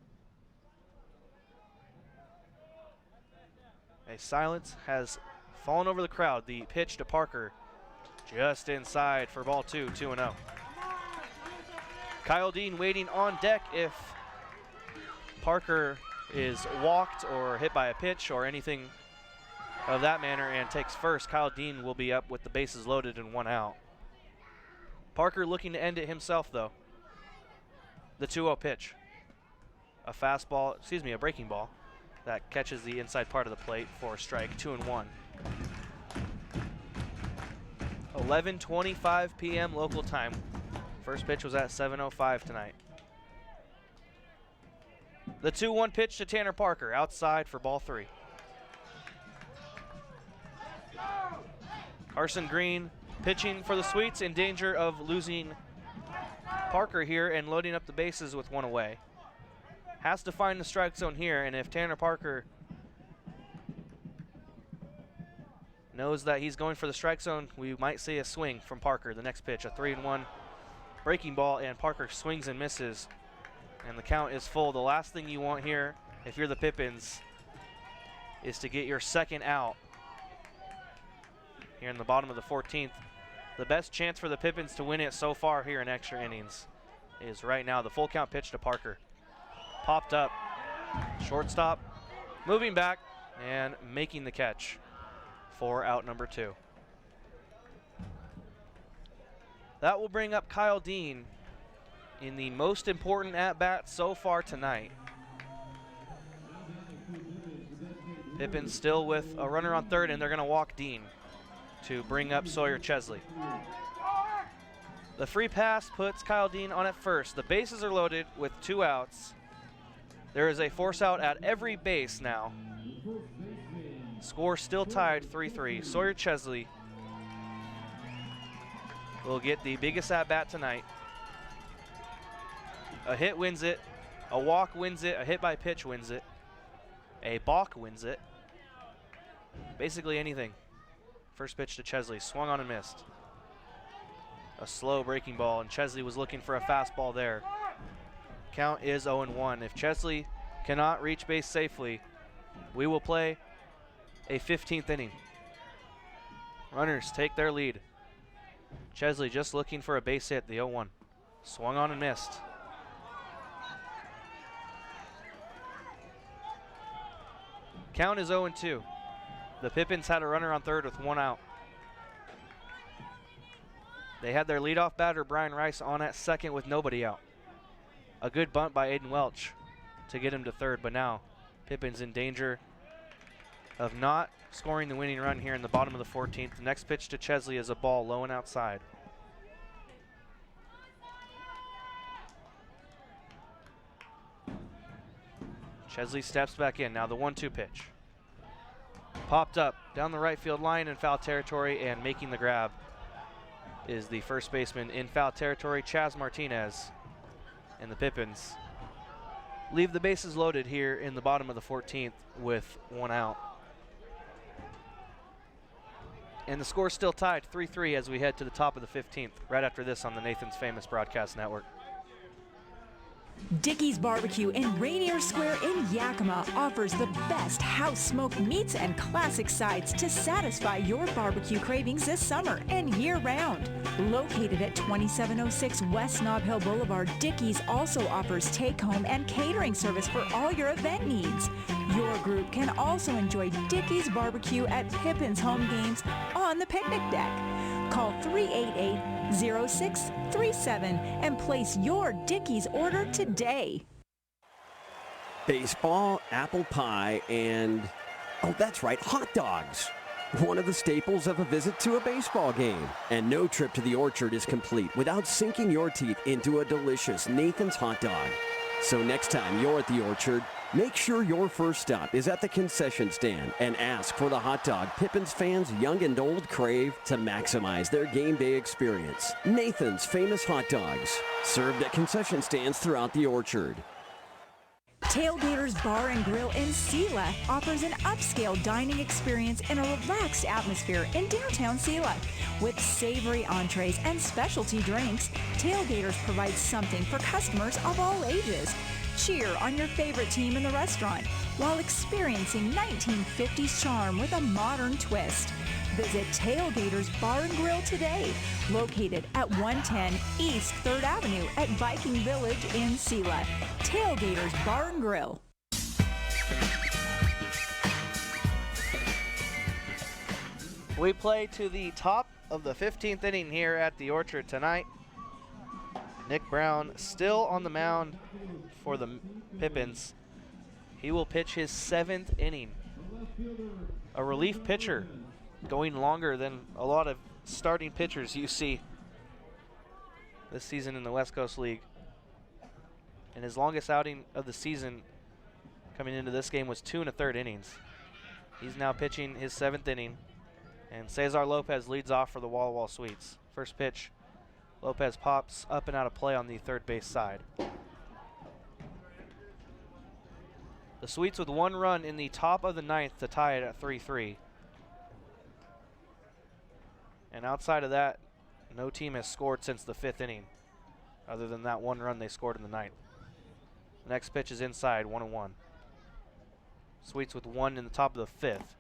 Speaker 2: A silence has fallen over the crowd. The pitch to Parker just inside for ball 2, 2-0. Kyle Dean waiting on deck if Parker is walked or hit by a pitch or anything of that manner and takes first. Kyle Dean will be up with the bases loaded and 1 out. Parker looking to end it himself, though. The 2-0 pitch. A breaking ball that catches the inside part of the plate for a strike, 2-1. 11:25 p.m. local time. First pitch was at 7:05 tonight. The 2-1 pitch to Tanner Parker, outside for ball 3. Carson Green pitching for the Sweets, in danger of losing Parker here and loading up the bases with one away. Has to find the strike zone here, and if Tanner Parker knows that he's going for the strike zone, we might see a swing from Parker. The next pitch, a 3-1 breaking ball, and Parker swings and misses, and the count is full. The last thing you want here, if you're the Pippins, is to get your second out here in the bottom of the 14th. The best chance for the Pippins to win it so far here in extra innings is right now. The full count pitch to Parker. Popped up, shortstop, moving back, and making the catch for out number 2. That will bring up Kyle Dean in the most important at-bat so far tonight. Pippins still with a runner on third, and they're going to walk Dean to bring up Sawyer Chesley. The free pass puts Kyle Dean on at first. The bases are loaded with 2 outs. There is a force out at every base now. Score still tied 3-3. Sawyer Chesley will get the biggest at-bat tonight. A hit wins it, a walk wins it, a hit by pitch wins it, a balk wins it. Basically anything. First pitch to Chesley, swung on and missed. A slow breaking ball, and Chesley was looking for a fastball there. Count is 0-1. If Chesley cannot reach base safely, we will play a 15th inning. Runners take their lead. Chesley just looking for a base hit, the 0-1. Swung on and missed. Count is 0-2. The Pippins had a runner on third with 1 out. They had their leadoff batter, Brian Rice, on at second with nobody out. A good bunt by Aiden Welch to get him to third, but now Pippins in danger of not scoring the winning run here in the bottom of the 14th. The next pitch to Chesley is a ball low and outside. Chesley steps back in. Now the 1-2 pitch. Popped up down the right field line in foul territory, and making the grab is the first baseman in foul territory, Chaz Martinez. And the Pippins leave the bases loaded here in the bottom of the 14th with 1 out. And the score still tied 3-3 as we head to the top of the 15th, right after this on the Nathan's Famous Broadcast Network.
Speaker 12: Dickey's Barbecue in Rainier Square in Yakima offers the best house-smoked meats and classic sides to satisfy your barbecue cravings this summer and year-round. Located at 2706 West Nob Hill Boulevard, Dickey's also offers take-home and catering service for all your event needs. Your group can also enjoy Dickey's Barbecue at Pippins home games on the picnic deck. Call 388-0637 and place your Dickey's order today.
Speaker 18: Baseball, apple pie, and, oh, that's right, hot dogs. One of the staples of a visit to a baseball game. And no trip to the Orchard is complete without sinking your teeth into a delicious Nathan's hot dog. So next time you're at the Orchard, make sure your first stop is at the concession stand and ask for the hot dog Pippins fans young and old crave to maximize their game day experience. Nathan's Famous Hot Dogs, served at concession stands throughout the Orchard.
Speaker 12: Tailgaters Bar and Grill in Selah offers an upscale dining experience in a relaxed atmosphere in downtown Selah. With savory entrees and specialty drinks, Tailgaters provides something for customers of all ages. Cheer on your favorite team in the restaurant while experiencing 1950s charm with a modern twist. Visit Tailgaters Bar and Grill today, located at 110 East 3rd Avenue at Viking Village in Selah. Tailgaters Bar and Grill.
Speaker 2: We play to the top of the 15th inning here at the Orchard tonight. Nick Brown still on the mound for the Pippins. He will pitch his 7th inning. A relief pitcher, going longer than a lot of starting pitchers you see this season in the West Coast League. And his longest outing of the season coming into this game was 2 1/3 innings. He's now pitching his 7th inning, and Cesar Lopez leads off for the Walla Walla Sweets. First pitch, Lopez pops up and out of play on the third base side. The Sweets with 1 run in the top of the 9th to tie it at 3-3. And outside of that, no team has scored since the 5th inning, other than that 1 run they scored in the 9th. The next pitch is inside, 1-1. Sweets with 1 in the top of the 5th.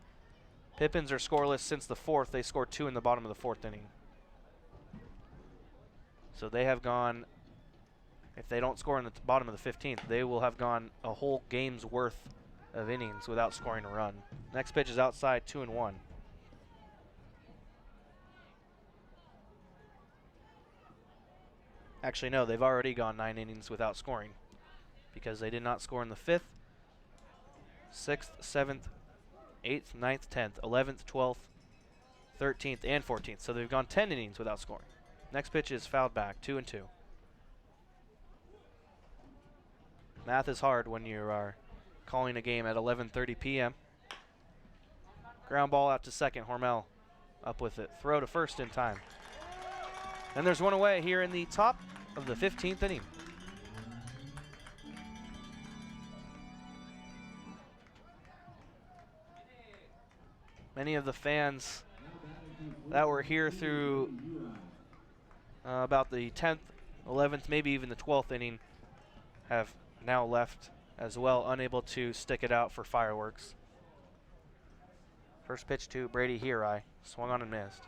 Speaker 2: Pippins are scoreless since the 4th. They scored 2 in the bottom of the 4th inning. So they have gone, if they don't score in the bottom of the 15th, they will have gone a whole game's worth of innings without scoring a run. Next pitch is outside, 2-1. Actually, no, they've already gone 9 innings without scoring because they did not score in the 5th, 6th, 7th, 8th, 9th, 10th, 11th, 12th, 13th, and 14th. So they've gone 10 innings without scoring. Next pitch is fouled back, 2-2. Math is hard when you are calling a game at 11:30 p.m. Ground ball out to second. Hormel up with it. Throw to first in time. And there's one away here in the top of the 15th inning. Many of the fans that were here through about the 10th, 11th, maybe even the 12th inning have now left as well, unable to stick it out for fireworks. First pitch to Brady Hirai, swung on and missed.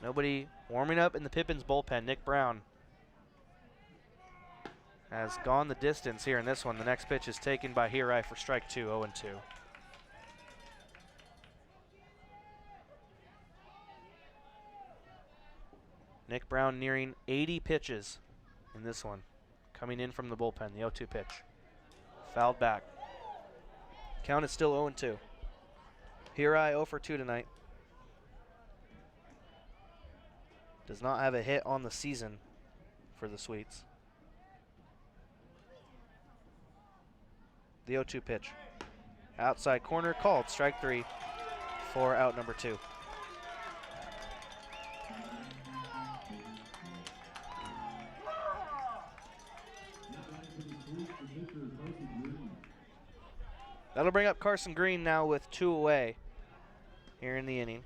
Speaker 2: Nobody warming up in the Pippins bullpen. Nick Brown has gone the distance here in this one. The next pitch is taken by Hirai for strike 2, 0-2. Nick Brown nearing 80 pitches in this one. Coming in from the bullpen, the 0-2 pitch. Fouled back. Count is still 0-2. Hirai 0 for 2 tonight. Does not have a hit on the season for the Sweets. The 0-2 pitch. Outside corner called, strike 3 for out number 2. That'll bring up Carson Green now with 2 away here in the inning.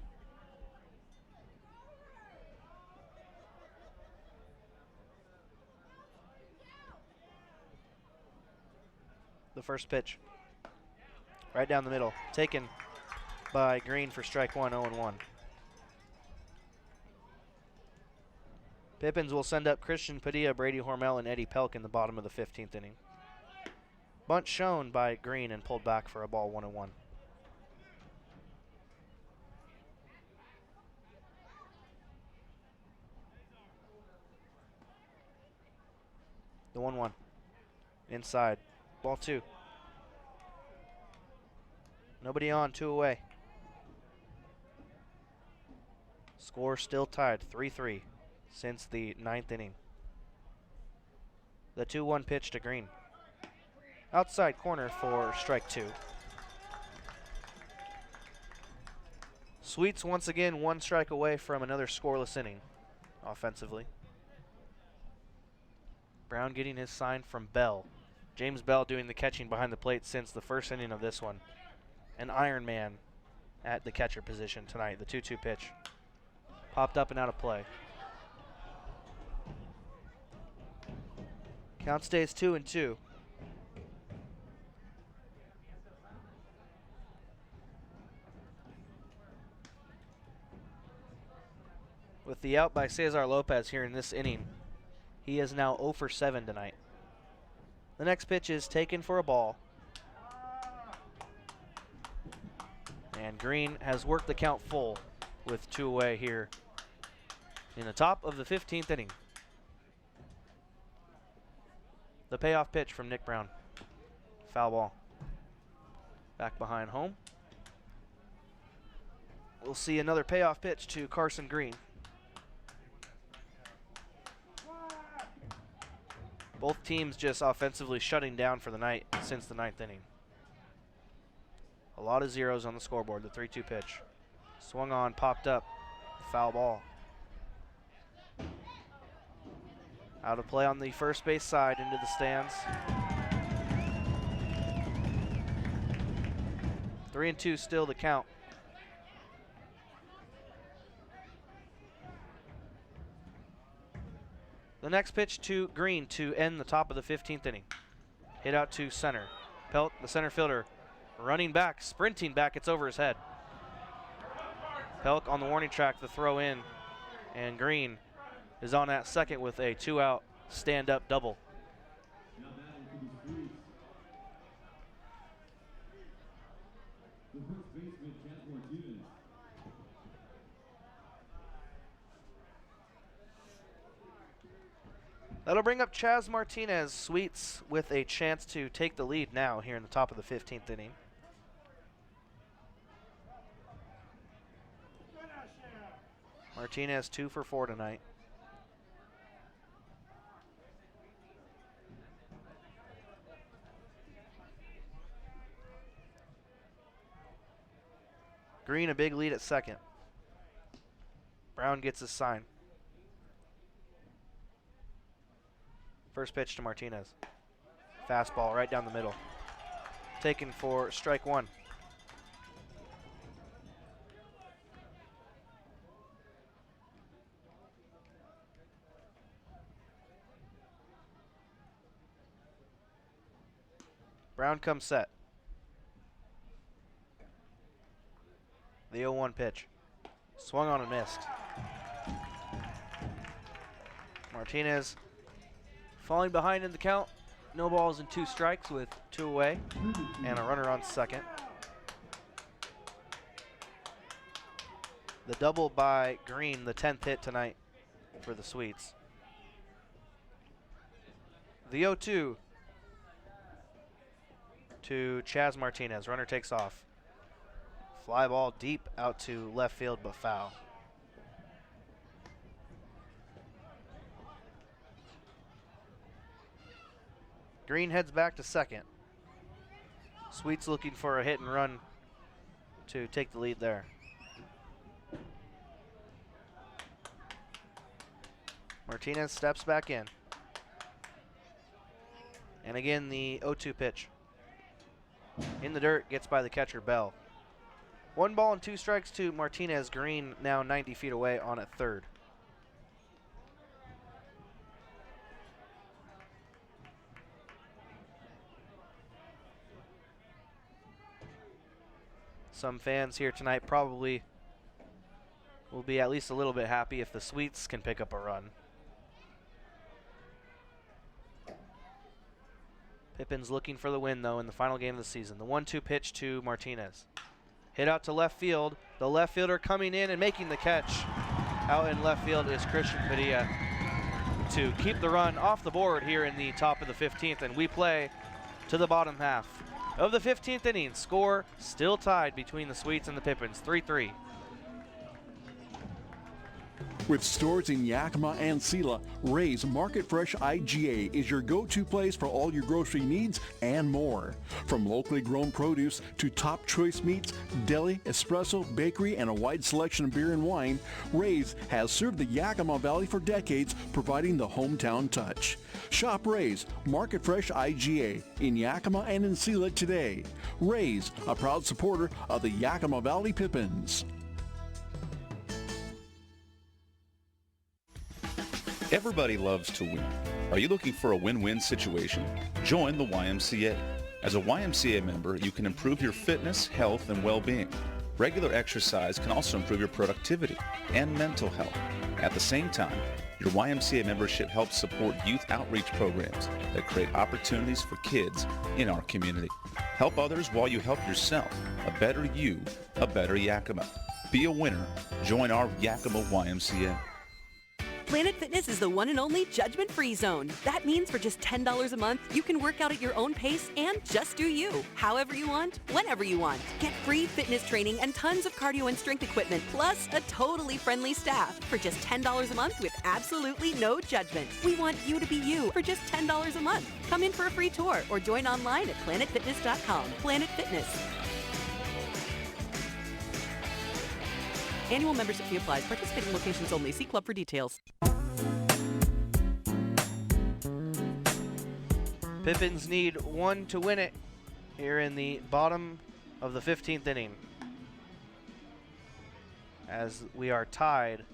Speaker 2: The first pitch, right down the middle, taken by Green for strike 1, 0-1. Pippins will send up Christian Padilla, Brady Hormel, and Eddie Pelk in the bottom of the 15th inning. Bunt shown by Green and pulled back for a ball, 1-1. The 1-1. Inside. Ball 2. Nobody on, 2 away. Score still tied, 3-3 since the 9th inning. The 2-1 pitch to Green. Outside corner for strike 2. Sweets once again 1 strike away from another scoreless inning offensively. Brown getting his sign from Bell. James Bell doing the catching behind the plate since the first inning of this one. An Iron Man at the catcher position tonight. The 2-2 pitch. Popped up and out of play. Count stays 2-2. With the out by Cesar Lopez here in this inning, he is now 0 for 7 tonight. The next pitch is taken for a ball. And Green has worked the count full with 2 away here in the top of the 15th inning. The payoff pitch from Nick Brown. Foul ball. Back behind home. We'll see another payoff pitch to Carson Green. Both teams just offensively shutting down for the night since the 9th inning. A lot of zeros on the scoreboard. The 3-2 pitch. Swung on, popped up. Foul ball. Out of play on the first base side into the stands. 3-2 still the count. The next pitch to Green to end the top of the 15th inning. Hit out to center. Pelt, the center fielder, running back, sprinting back. It's over his head. Pelk on the warning track, the throw in, and Green is on at second with a 2-out stand-up double. That'll bring up Chaz Martinez. Sweets with a chance to take the lead now here in the top of the 15th inning. Martinez 2 for 4 tonight. Green a big lead at second. Brown gets his sign. First pitch to Martinez. Fastball right down the middle. Taken for strike one. Brown comes set. The 0-1 pitch. Swung on and missed. Martinez falling behind in the count. No balls and 2 strikes with 2 away and a runner on second. The double by Green, the 10th hit tonight for the Sweets. The 0-2 to Chaz Martinez. Runner takes off. Fly ball deep out to left field, but foul. Green heads back to second. Sweets looking for a hit and run to take the lead there. Martinez steps back in. And again, the 0-2 pitch. In the dirt, gets by the catcher, Bell. 1 ball and 2 strikes to Martinez. Green now 90 feet away on at third. Some fans here tonight probably will be at least a little bit happy if the Sweets can pick up a run. Pippins looking for the win, though, in the final game of the season. The 1-2 pitch to Martinez. Hit out to left field. The left fielder coming in and making the catch. Out in left field is Christian Padilla to keep the run off the board here in the top of the 15th, and we play to the bottom half of the 15th inning. Score still tied between the Sweets and the Pippins, 3-3.
Speaker 20: With stores in Yakima and Sela, Ray's Market Fresh IGA is your go-to place for all your grocery needs and more. From locally grown produce to top choice meats, deli, espresso, bakery, and a wide selection of beer and wine, Ray's has served the Yakima Valley for decades, providing the hometown touch. Shop Ray's Market Fresh IGA in Yakima and in Sela today. Ray's, a proud supporter of the Yakima Valley Pippins.
Speaker 21: Everybody loves to win. Are you looking for a win-win situation? Join the YMCA. As a YMCA member, you can improve your fitness, health, and well-being. Regular exercise can also improve your productivity and mental health. At the same time, your YMCA membership helps support youth outreach programs that create opportunities for kids in our community. Help others while you help yourself. A better you, a better Yakima. Be a winner. Join our Yakima YMCA.
Speaker 15: Planet Fitness is the one and only judgment-free zone. That means for just $10 a month, you can work out at your own pace and just do you. However you want, whenever you want. Get free fitness training and tons of cardio and strength equipment, plus a totally friendly staff for just $10 a month with absolutely no judgment. We want you to be you for just $10 a month. Come in for a free tour or join online at planetfitness.com. Planet Fitness. Annual membership fee applies. Participating locations only. See club for details.
Speaker 2: Pippins need one to win it here in the bottom of the 15th inning, as we are tied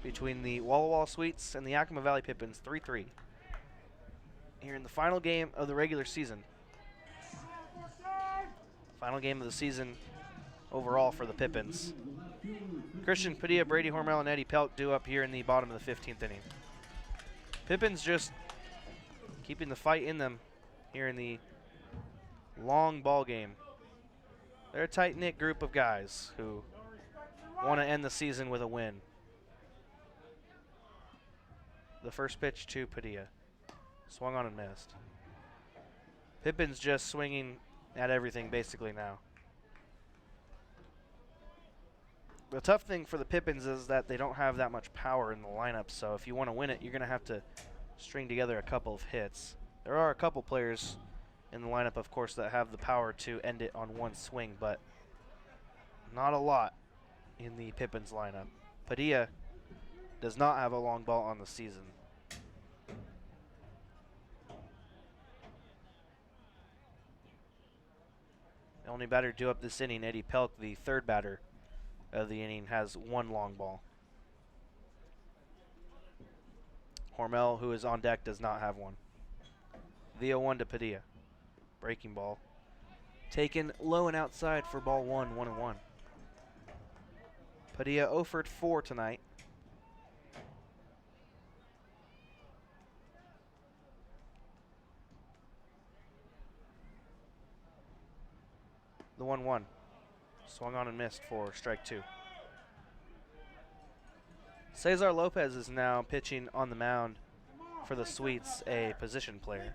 Speaker 2: between the Walla Walla Sweets and the Yakima Valley Pippins 3-3 here in the final game of the regular season. Final game of the season overall for the Pippins. Christian Padilla, Brady Hormel, and Eddie Pelk due up here in the bottom of the 15th inning. Pippins just keeping the fight in them here in the long ball game. They're a tight-knit group of guys who want to end the season with a win. The first pitch to Padilla. Swung on and missed. Pippins just swinging at everything basically now. The tough thing for the Pippins is that they don't have that much power in the lineup, so if you want to win it, you're going to have to string together a couple of hits. There are a couple players in the lineup, of course, that have the power to end it on one swing, but not a lot in the Pippins lineup. Padilla does not have a long ball on the season. The only batter due up this inning, Eddie Pelk, the third batter of the inning, has one long ball. Hormel, who is on deck, does not have one. The 0-1 to Padilla. Breaking ball. Taken low and outside for ball 1, 1-1. Padilla 0 for 4 tonight. The 1-1. Swung on and missed for strike 2. Cesar Lopez is now pitching on the mound for the Sweets, a position player.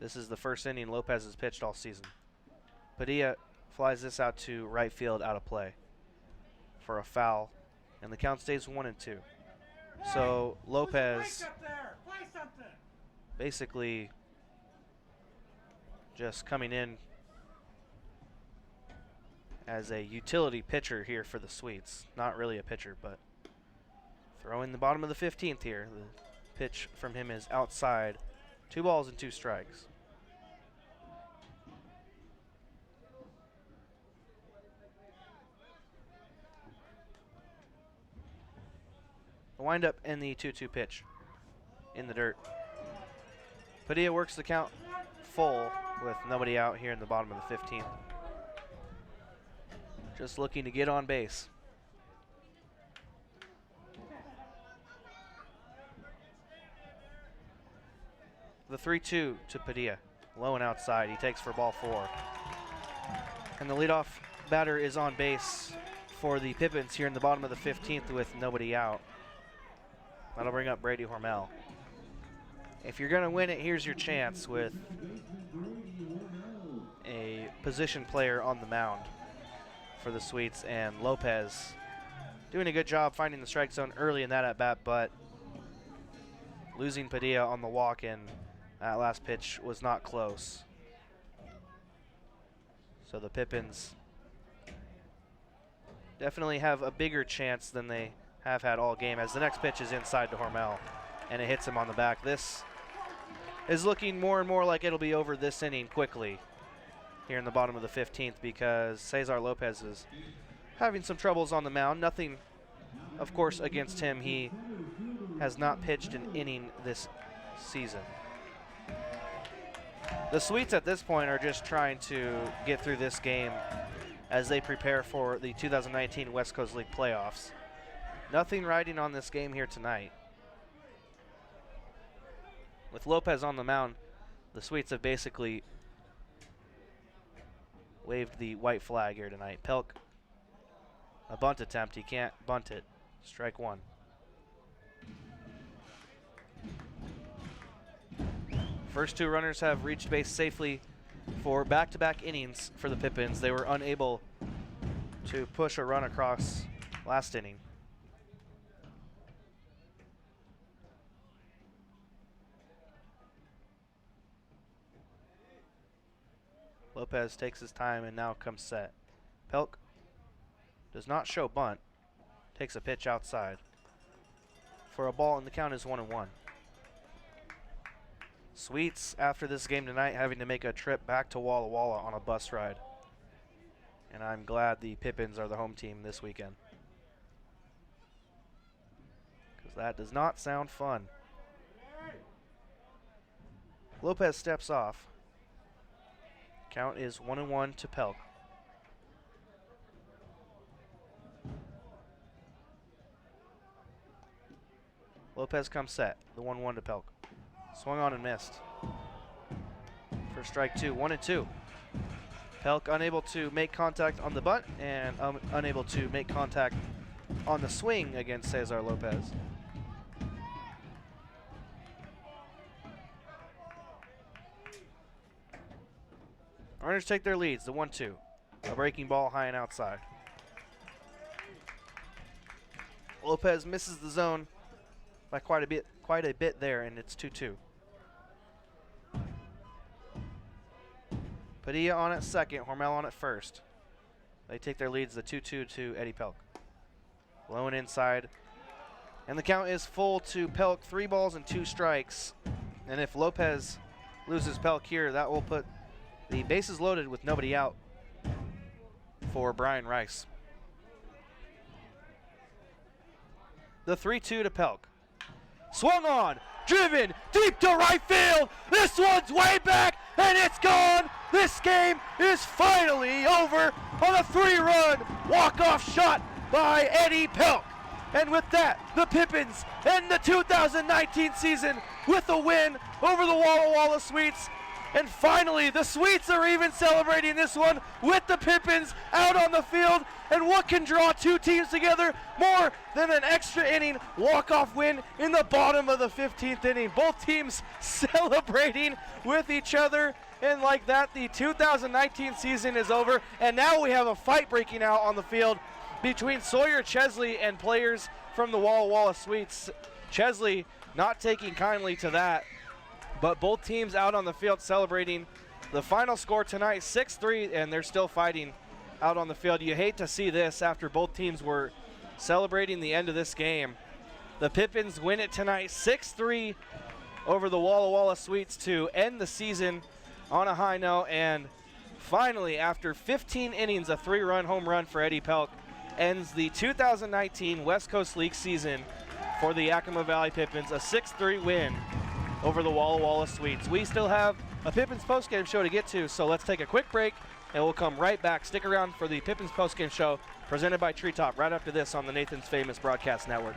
Speaker 2: This is the first inning Lopez has pitched all season. Padilla flies this out to right field, out of play for a foul, and the count stays 1-2. So Lopez basically just coming in as a utility pitcher here for the Sweets. Not really a pitcher, but throwing the bottom of the 15th here. The pitch from him is outside. 2 balls and 2 strikes. The windup and the 2-2 pitch in the dirt. Padilla works the count full with nobody out here in the bottom of the 15th. Just looking to get on base. The 3-2 to Padilla. Low and outside. He takes for ball 4. And the leadoff batter is on base for the Pippins here in the bottom of the 15th with nobody out. That'll bring up Brady Hormel. If you're going to win it, here's your chance with a position player on the mound for the Sweets, and Lopez doing a good job finding the strike zone early in that at-bat, but losing Padilla on the walk, and that last pitch was not close. So the Pippins definitely have a bigger chance than they have had all game, as the next pitch is inside to Hormel, and it hits him on the back. This is looking more and more like it'll be over this inning quickly here in the bottom of the 15th, because Cesar Lopez is having some troubles on the mound. Nothing, of course, against him. He has not pitched an inning this season. The Sweets at this point are just trying to get through this game as they prepare for the 2019 West Coast League playoffs. Nothing riding on this game here tonight. With Lopez on the mound, the Sweets have basically waved the white flag here tonight. Pelk A bunt attempt. He can't bunt it. Strike one. First two runners have reached base safely for back-to-back innings for the Pippins. They were unable to push a run across last inning. Lopez takes his time and now comes set. Pelk does not show bunt. Takes a pitch outside for a ball, and the count is 1-1. Sweets, after this game tonight, having to make a trip back to Walla Walla on a bus ride. And I'm glad the Pippins are the home team this weekend, because that does not sound fun. Lopez steps off. Count is 1-1 to Pelk. Lopez comes set. The 1-1 to Pelk. Swung on and missed. For strike two. 1-2. Pelk unable to make contact on the bunt and unable to make contact on the swing against Cesar Lopez. Runners take their leads. The 1-2. A breaking ball high and outside. Lopez misses the zone by quite a bit there, and it's 2-2. Padilla on at second, Hormel on at first. They take their leads, the 2-2 to Eddie Pelk. Blowing inside. And the count is full to Pelk, 3 balls and 2 strikes. And if Lopez loses Pelk here, that will put the bases loaded with nobody out for Brian Rice. The 3-2 to Pelk. Swung on, driven deep to right field. This one's way back, and it's gone. This game is finally over on a 3-run walk-off shot by Eddie Pelk. And with that, the Pippins end the 2019 season with a win over the Walla Walla Sweets. And finally, the Sweets are even celebrating this one with the Pippins out on the field. And what can draw two teams together more than an extra inning walk-off win in the bottom of the 15th inning? Both teams celebrating with each other. And like that, the 2019 season is over. And now we have a fight breaking out on the field between Sawyer Chesley and players from the Walla Walla Sweets. Chesley not taking kindly to that. But both teams out on the field celebrating. The final score tonight, 6-3, and they're still fighting out on the field. You hate to see this after both teams were celebrating the end of this game. The Pippins win it tonight, 6-3 over the Walla Walla Sweets to end the season on a high note. And finally, after 15 innings, a 3-run home run for Eddie Pelk ends the 2019 West Coast League season for the Yakima Valley Pippins, a 6-3 win over the Walla Walla Sweets. We still have a Pippins postgame show to get to, so let's take a quick break, and we'll come right back. Stick around for the Pippins postgame show presented by Treetop right after this on the Nathan's Famous Broadcast Network.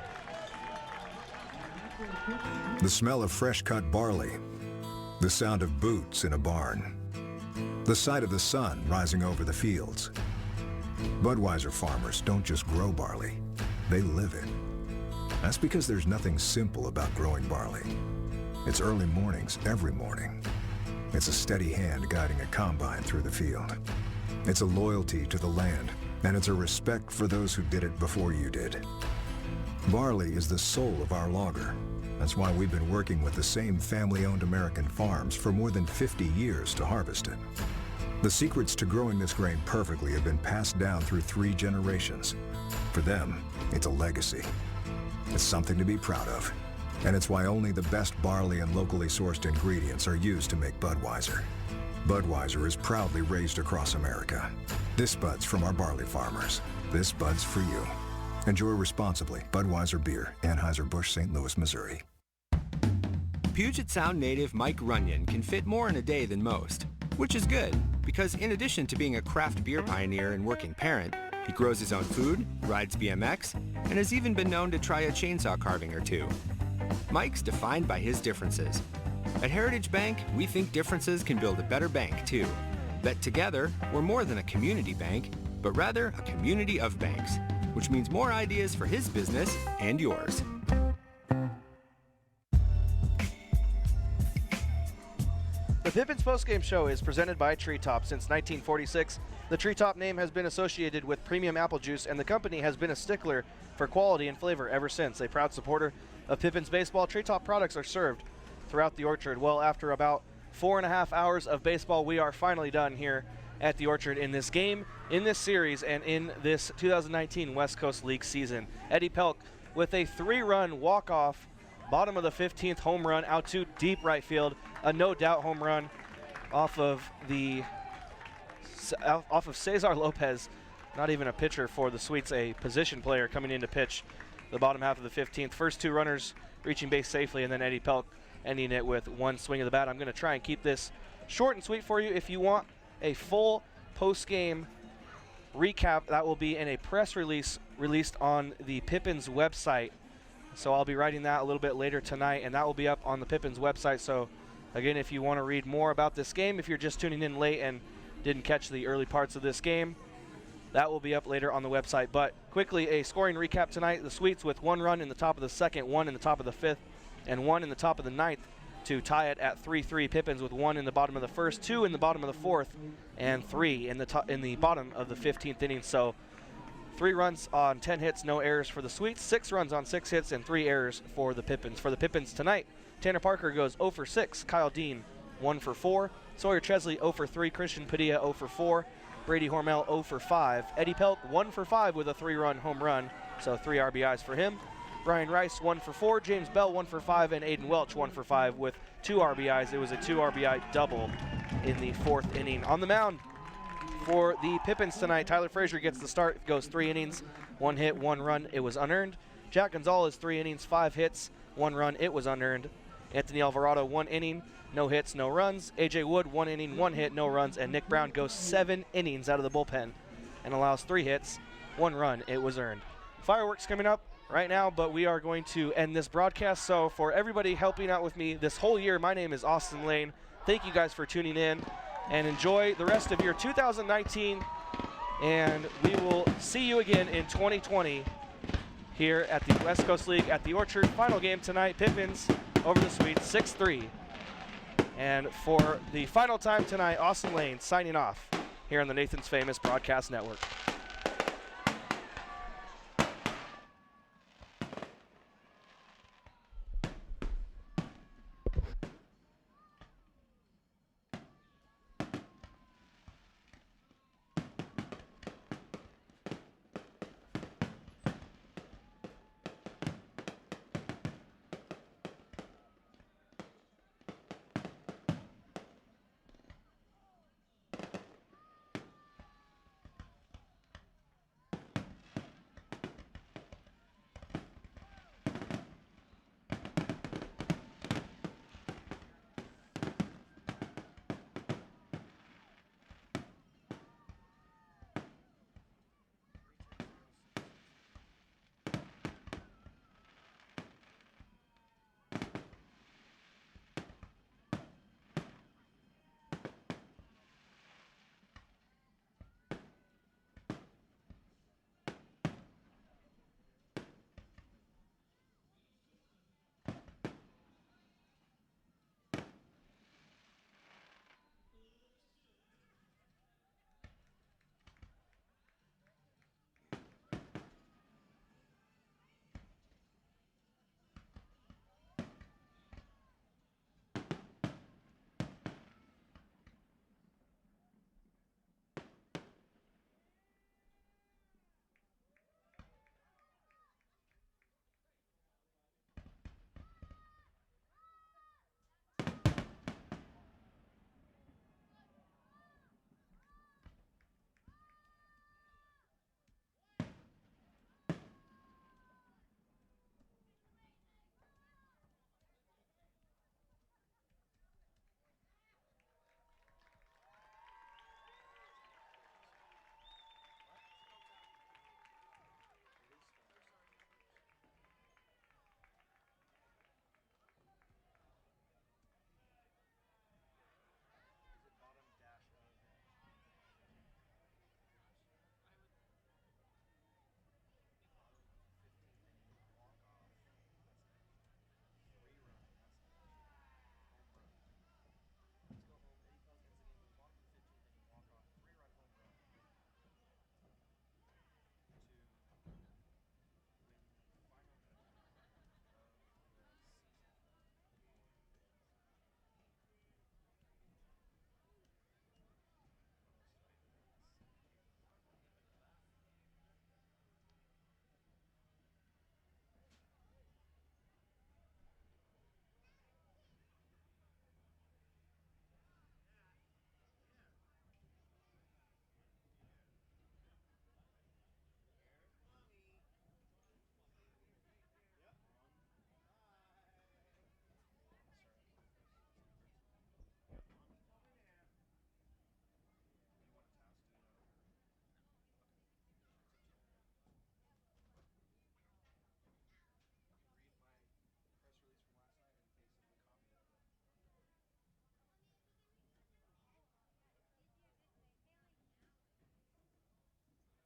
Speaker 1: The smell of fresh-cut barley, the sound of boots in a barn, the sight of the sun rising over the fields. Budweiser farmers don't just grow barley, they live it. That's because there's nothing simple about growing barley. It's early mornings every morning. It's a steady hand guiding a combine through the field. It's a loyalty to the land, and it's a respect for those who did it before you did. Barley is the soul of our lager. That's why we've been working with the same family-owned American farms for more than 50 years to harvest it. The secrets to growing this grain perfectly have been passed down through 3 generations. For them, it's a legacy. It's something to be proud of. And it's why only the best barley and locally sourced ingredients are used to make Budweiser. Budweiser is proudly raised across America. This Bud's from our barley farmers. This Bud's for you. Enjoy responsibly. Budweiser Beer, Anheuser-Busch, St. Louis, Missouri.
Speaker 7: Puget Sound native Mike Runyon can fit more in a day than most, which is good, because in addition to being a craft beer pioneer and working parent, he grows his own food, rides BMX, and has even been known to try a chainsaw carving or two. Mike's defined by his differences. At Heritage Bank, we think differences can build a better bank, too. That together, we're more than a community bank, but rather a community of banks, which means more ideas for his business and yours.
Speaker 2: The Pippins postgame show is presented by Treetop. Since 1946, the Treetop name has been associated with premium apple juice, and the company has been a stickler for quality and flavor ever since. A proud supporter of Pippins baseball, Treetop products are served throughout the orchard. Well, after about 4.5 hours of baseball, we are finally done here at the orchard in this game, in this series, and in this 2019 West Coast League season. Eddie Pelk with a 3-run walk-off, bottom of the 15th home run out to deep right field. A no-doubt home run off of Cesar Lopez. Not even a pitcher for the Sweets, a position player coming in to pitch the bottom half of the 15th. First 2 runners reaching base safely, and then Eddie Pelk ending it with 1 swing of the bat. I'm going to try and keep this short and sweet for you. If you want a full post-game recap, that will be in a press release released on the Pippins website. So I'll be writing that a little bit later tonight, and that will be up on the Pippins website. So again, if you want to read more about this game, if you're just tuning in late and didn't catch the early parts of this game, that will be up later on the website. But quickly, a scoring recap tonight. The Sweets with 1 run in the top of the 2nd, 1 in the top of the 5th, and 1 in the top of the 9th to tie it at 3-3. Pippins with 1 in the bottom of the 1st, 2 in the bottom of the 4th, and 3 in the bottom of the 15th inning. So 3 runs on 10 hits, no errors for the Sweets, 6 runs on 6 hits, and 3 errors for the Pippins. For the Pippins tonight, Tanner Parker goes 0 for 6, Kyle Dean 1 for 4, Sawyer Chesley 0 for 3, Christian Padilla 0 for 4, Brady Hormel 0 for 5, Eddie Pelk 1 for 5 with a 3-run home run, so 3 RBIs for him. Brian Rice 1 for 4, James Bell 1 for 5, and Aiden Welch 1 for 5 with 2 RBIs. It was a 2 RBI double in the 4th inning. On the mound for the Pippins tonight, Tyler Frazier gets the start, goes 3 innings, 1 hit, 1 run, it was unearned. Jack Gonzalez 3 innings, 5 hits, 1 run, it was unearned. Anthony Alvarado 1 inning, no hits, no runs. AJ Wood 1 inning, 1 hit, no runs, and Nick Brown goes 7 innings out of the bullpen and allows 3 hits, 1 run, it was earned. Fireworks coming up right now, but we are going to end this broadcast. So for everybody helping out with me this whole year, my name is Austin Lane. Thank you guys for tuning in, and enjoy the rest of your 2019, and we will see you again in 2020 here at the West Coast League at the Orchard. Final game tonight, Pippins over the Sweets, 6-3. And for the final time tonight, Austin Lane signing off here on the Nathan's Famous Broadcast Network.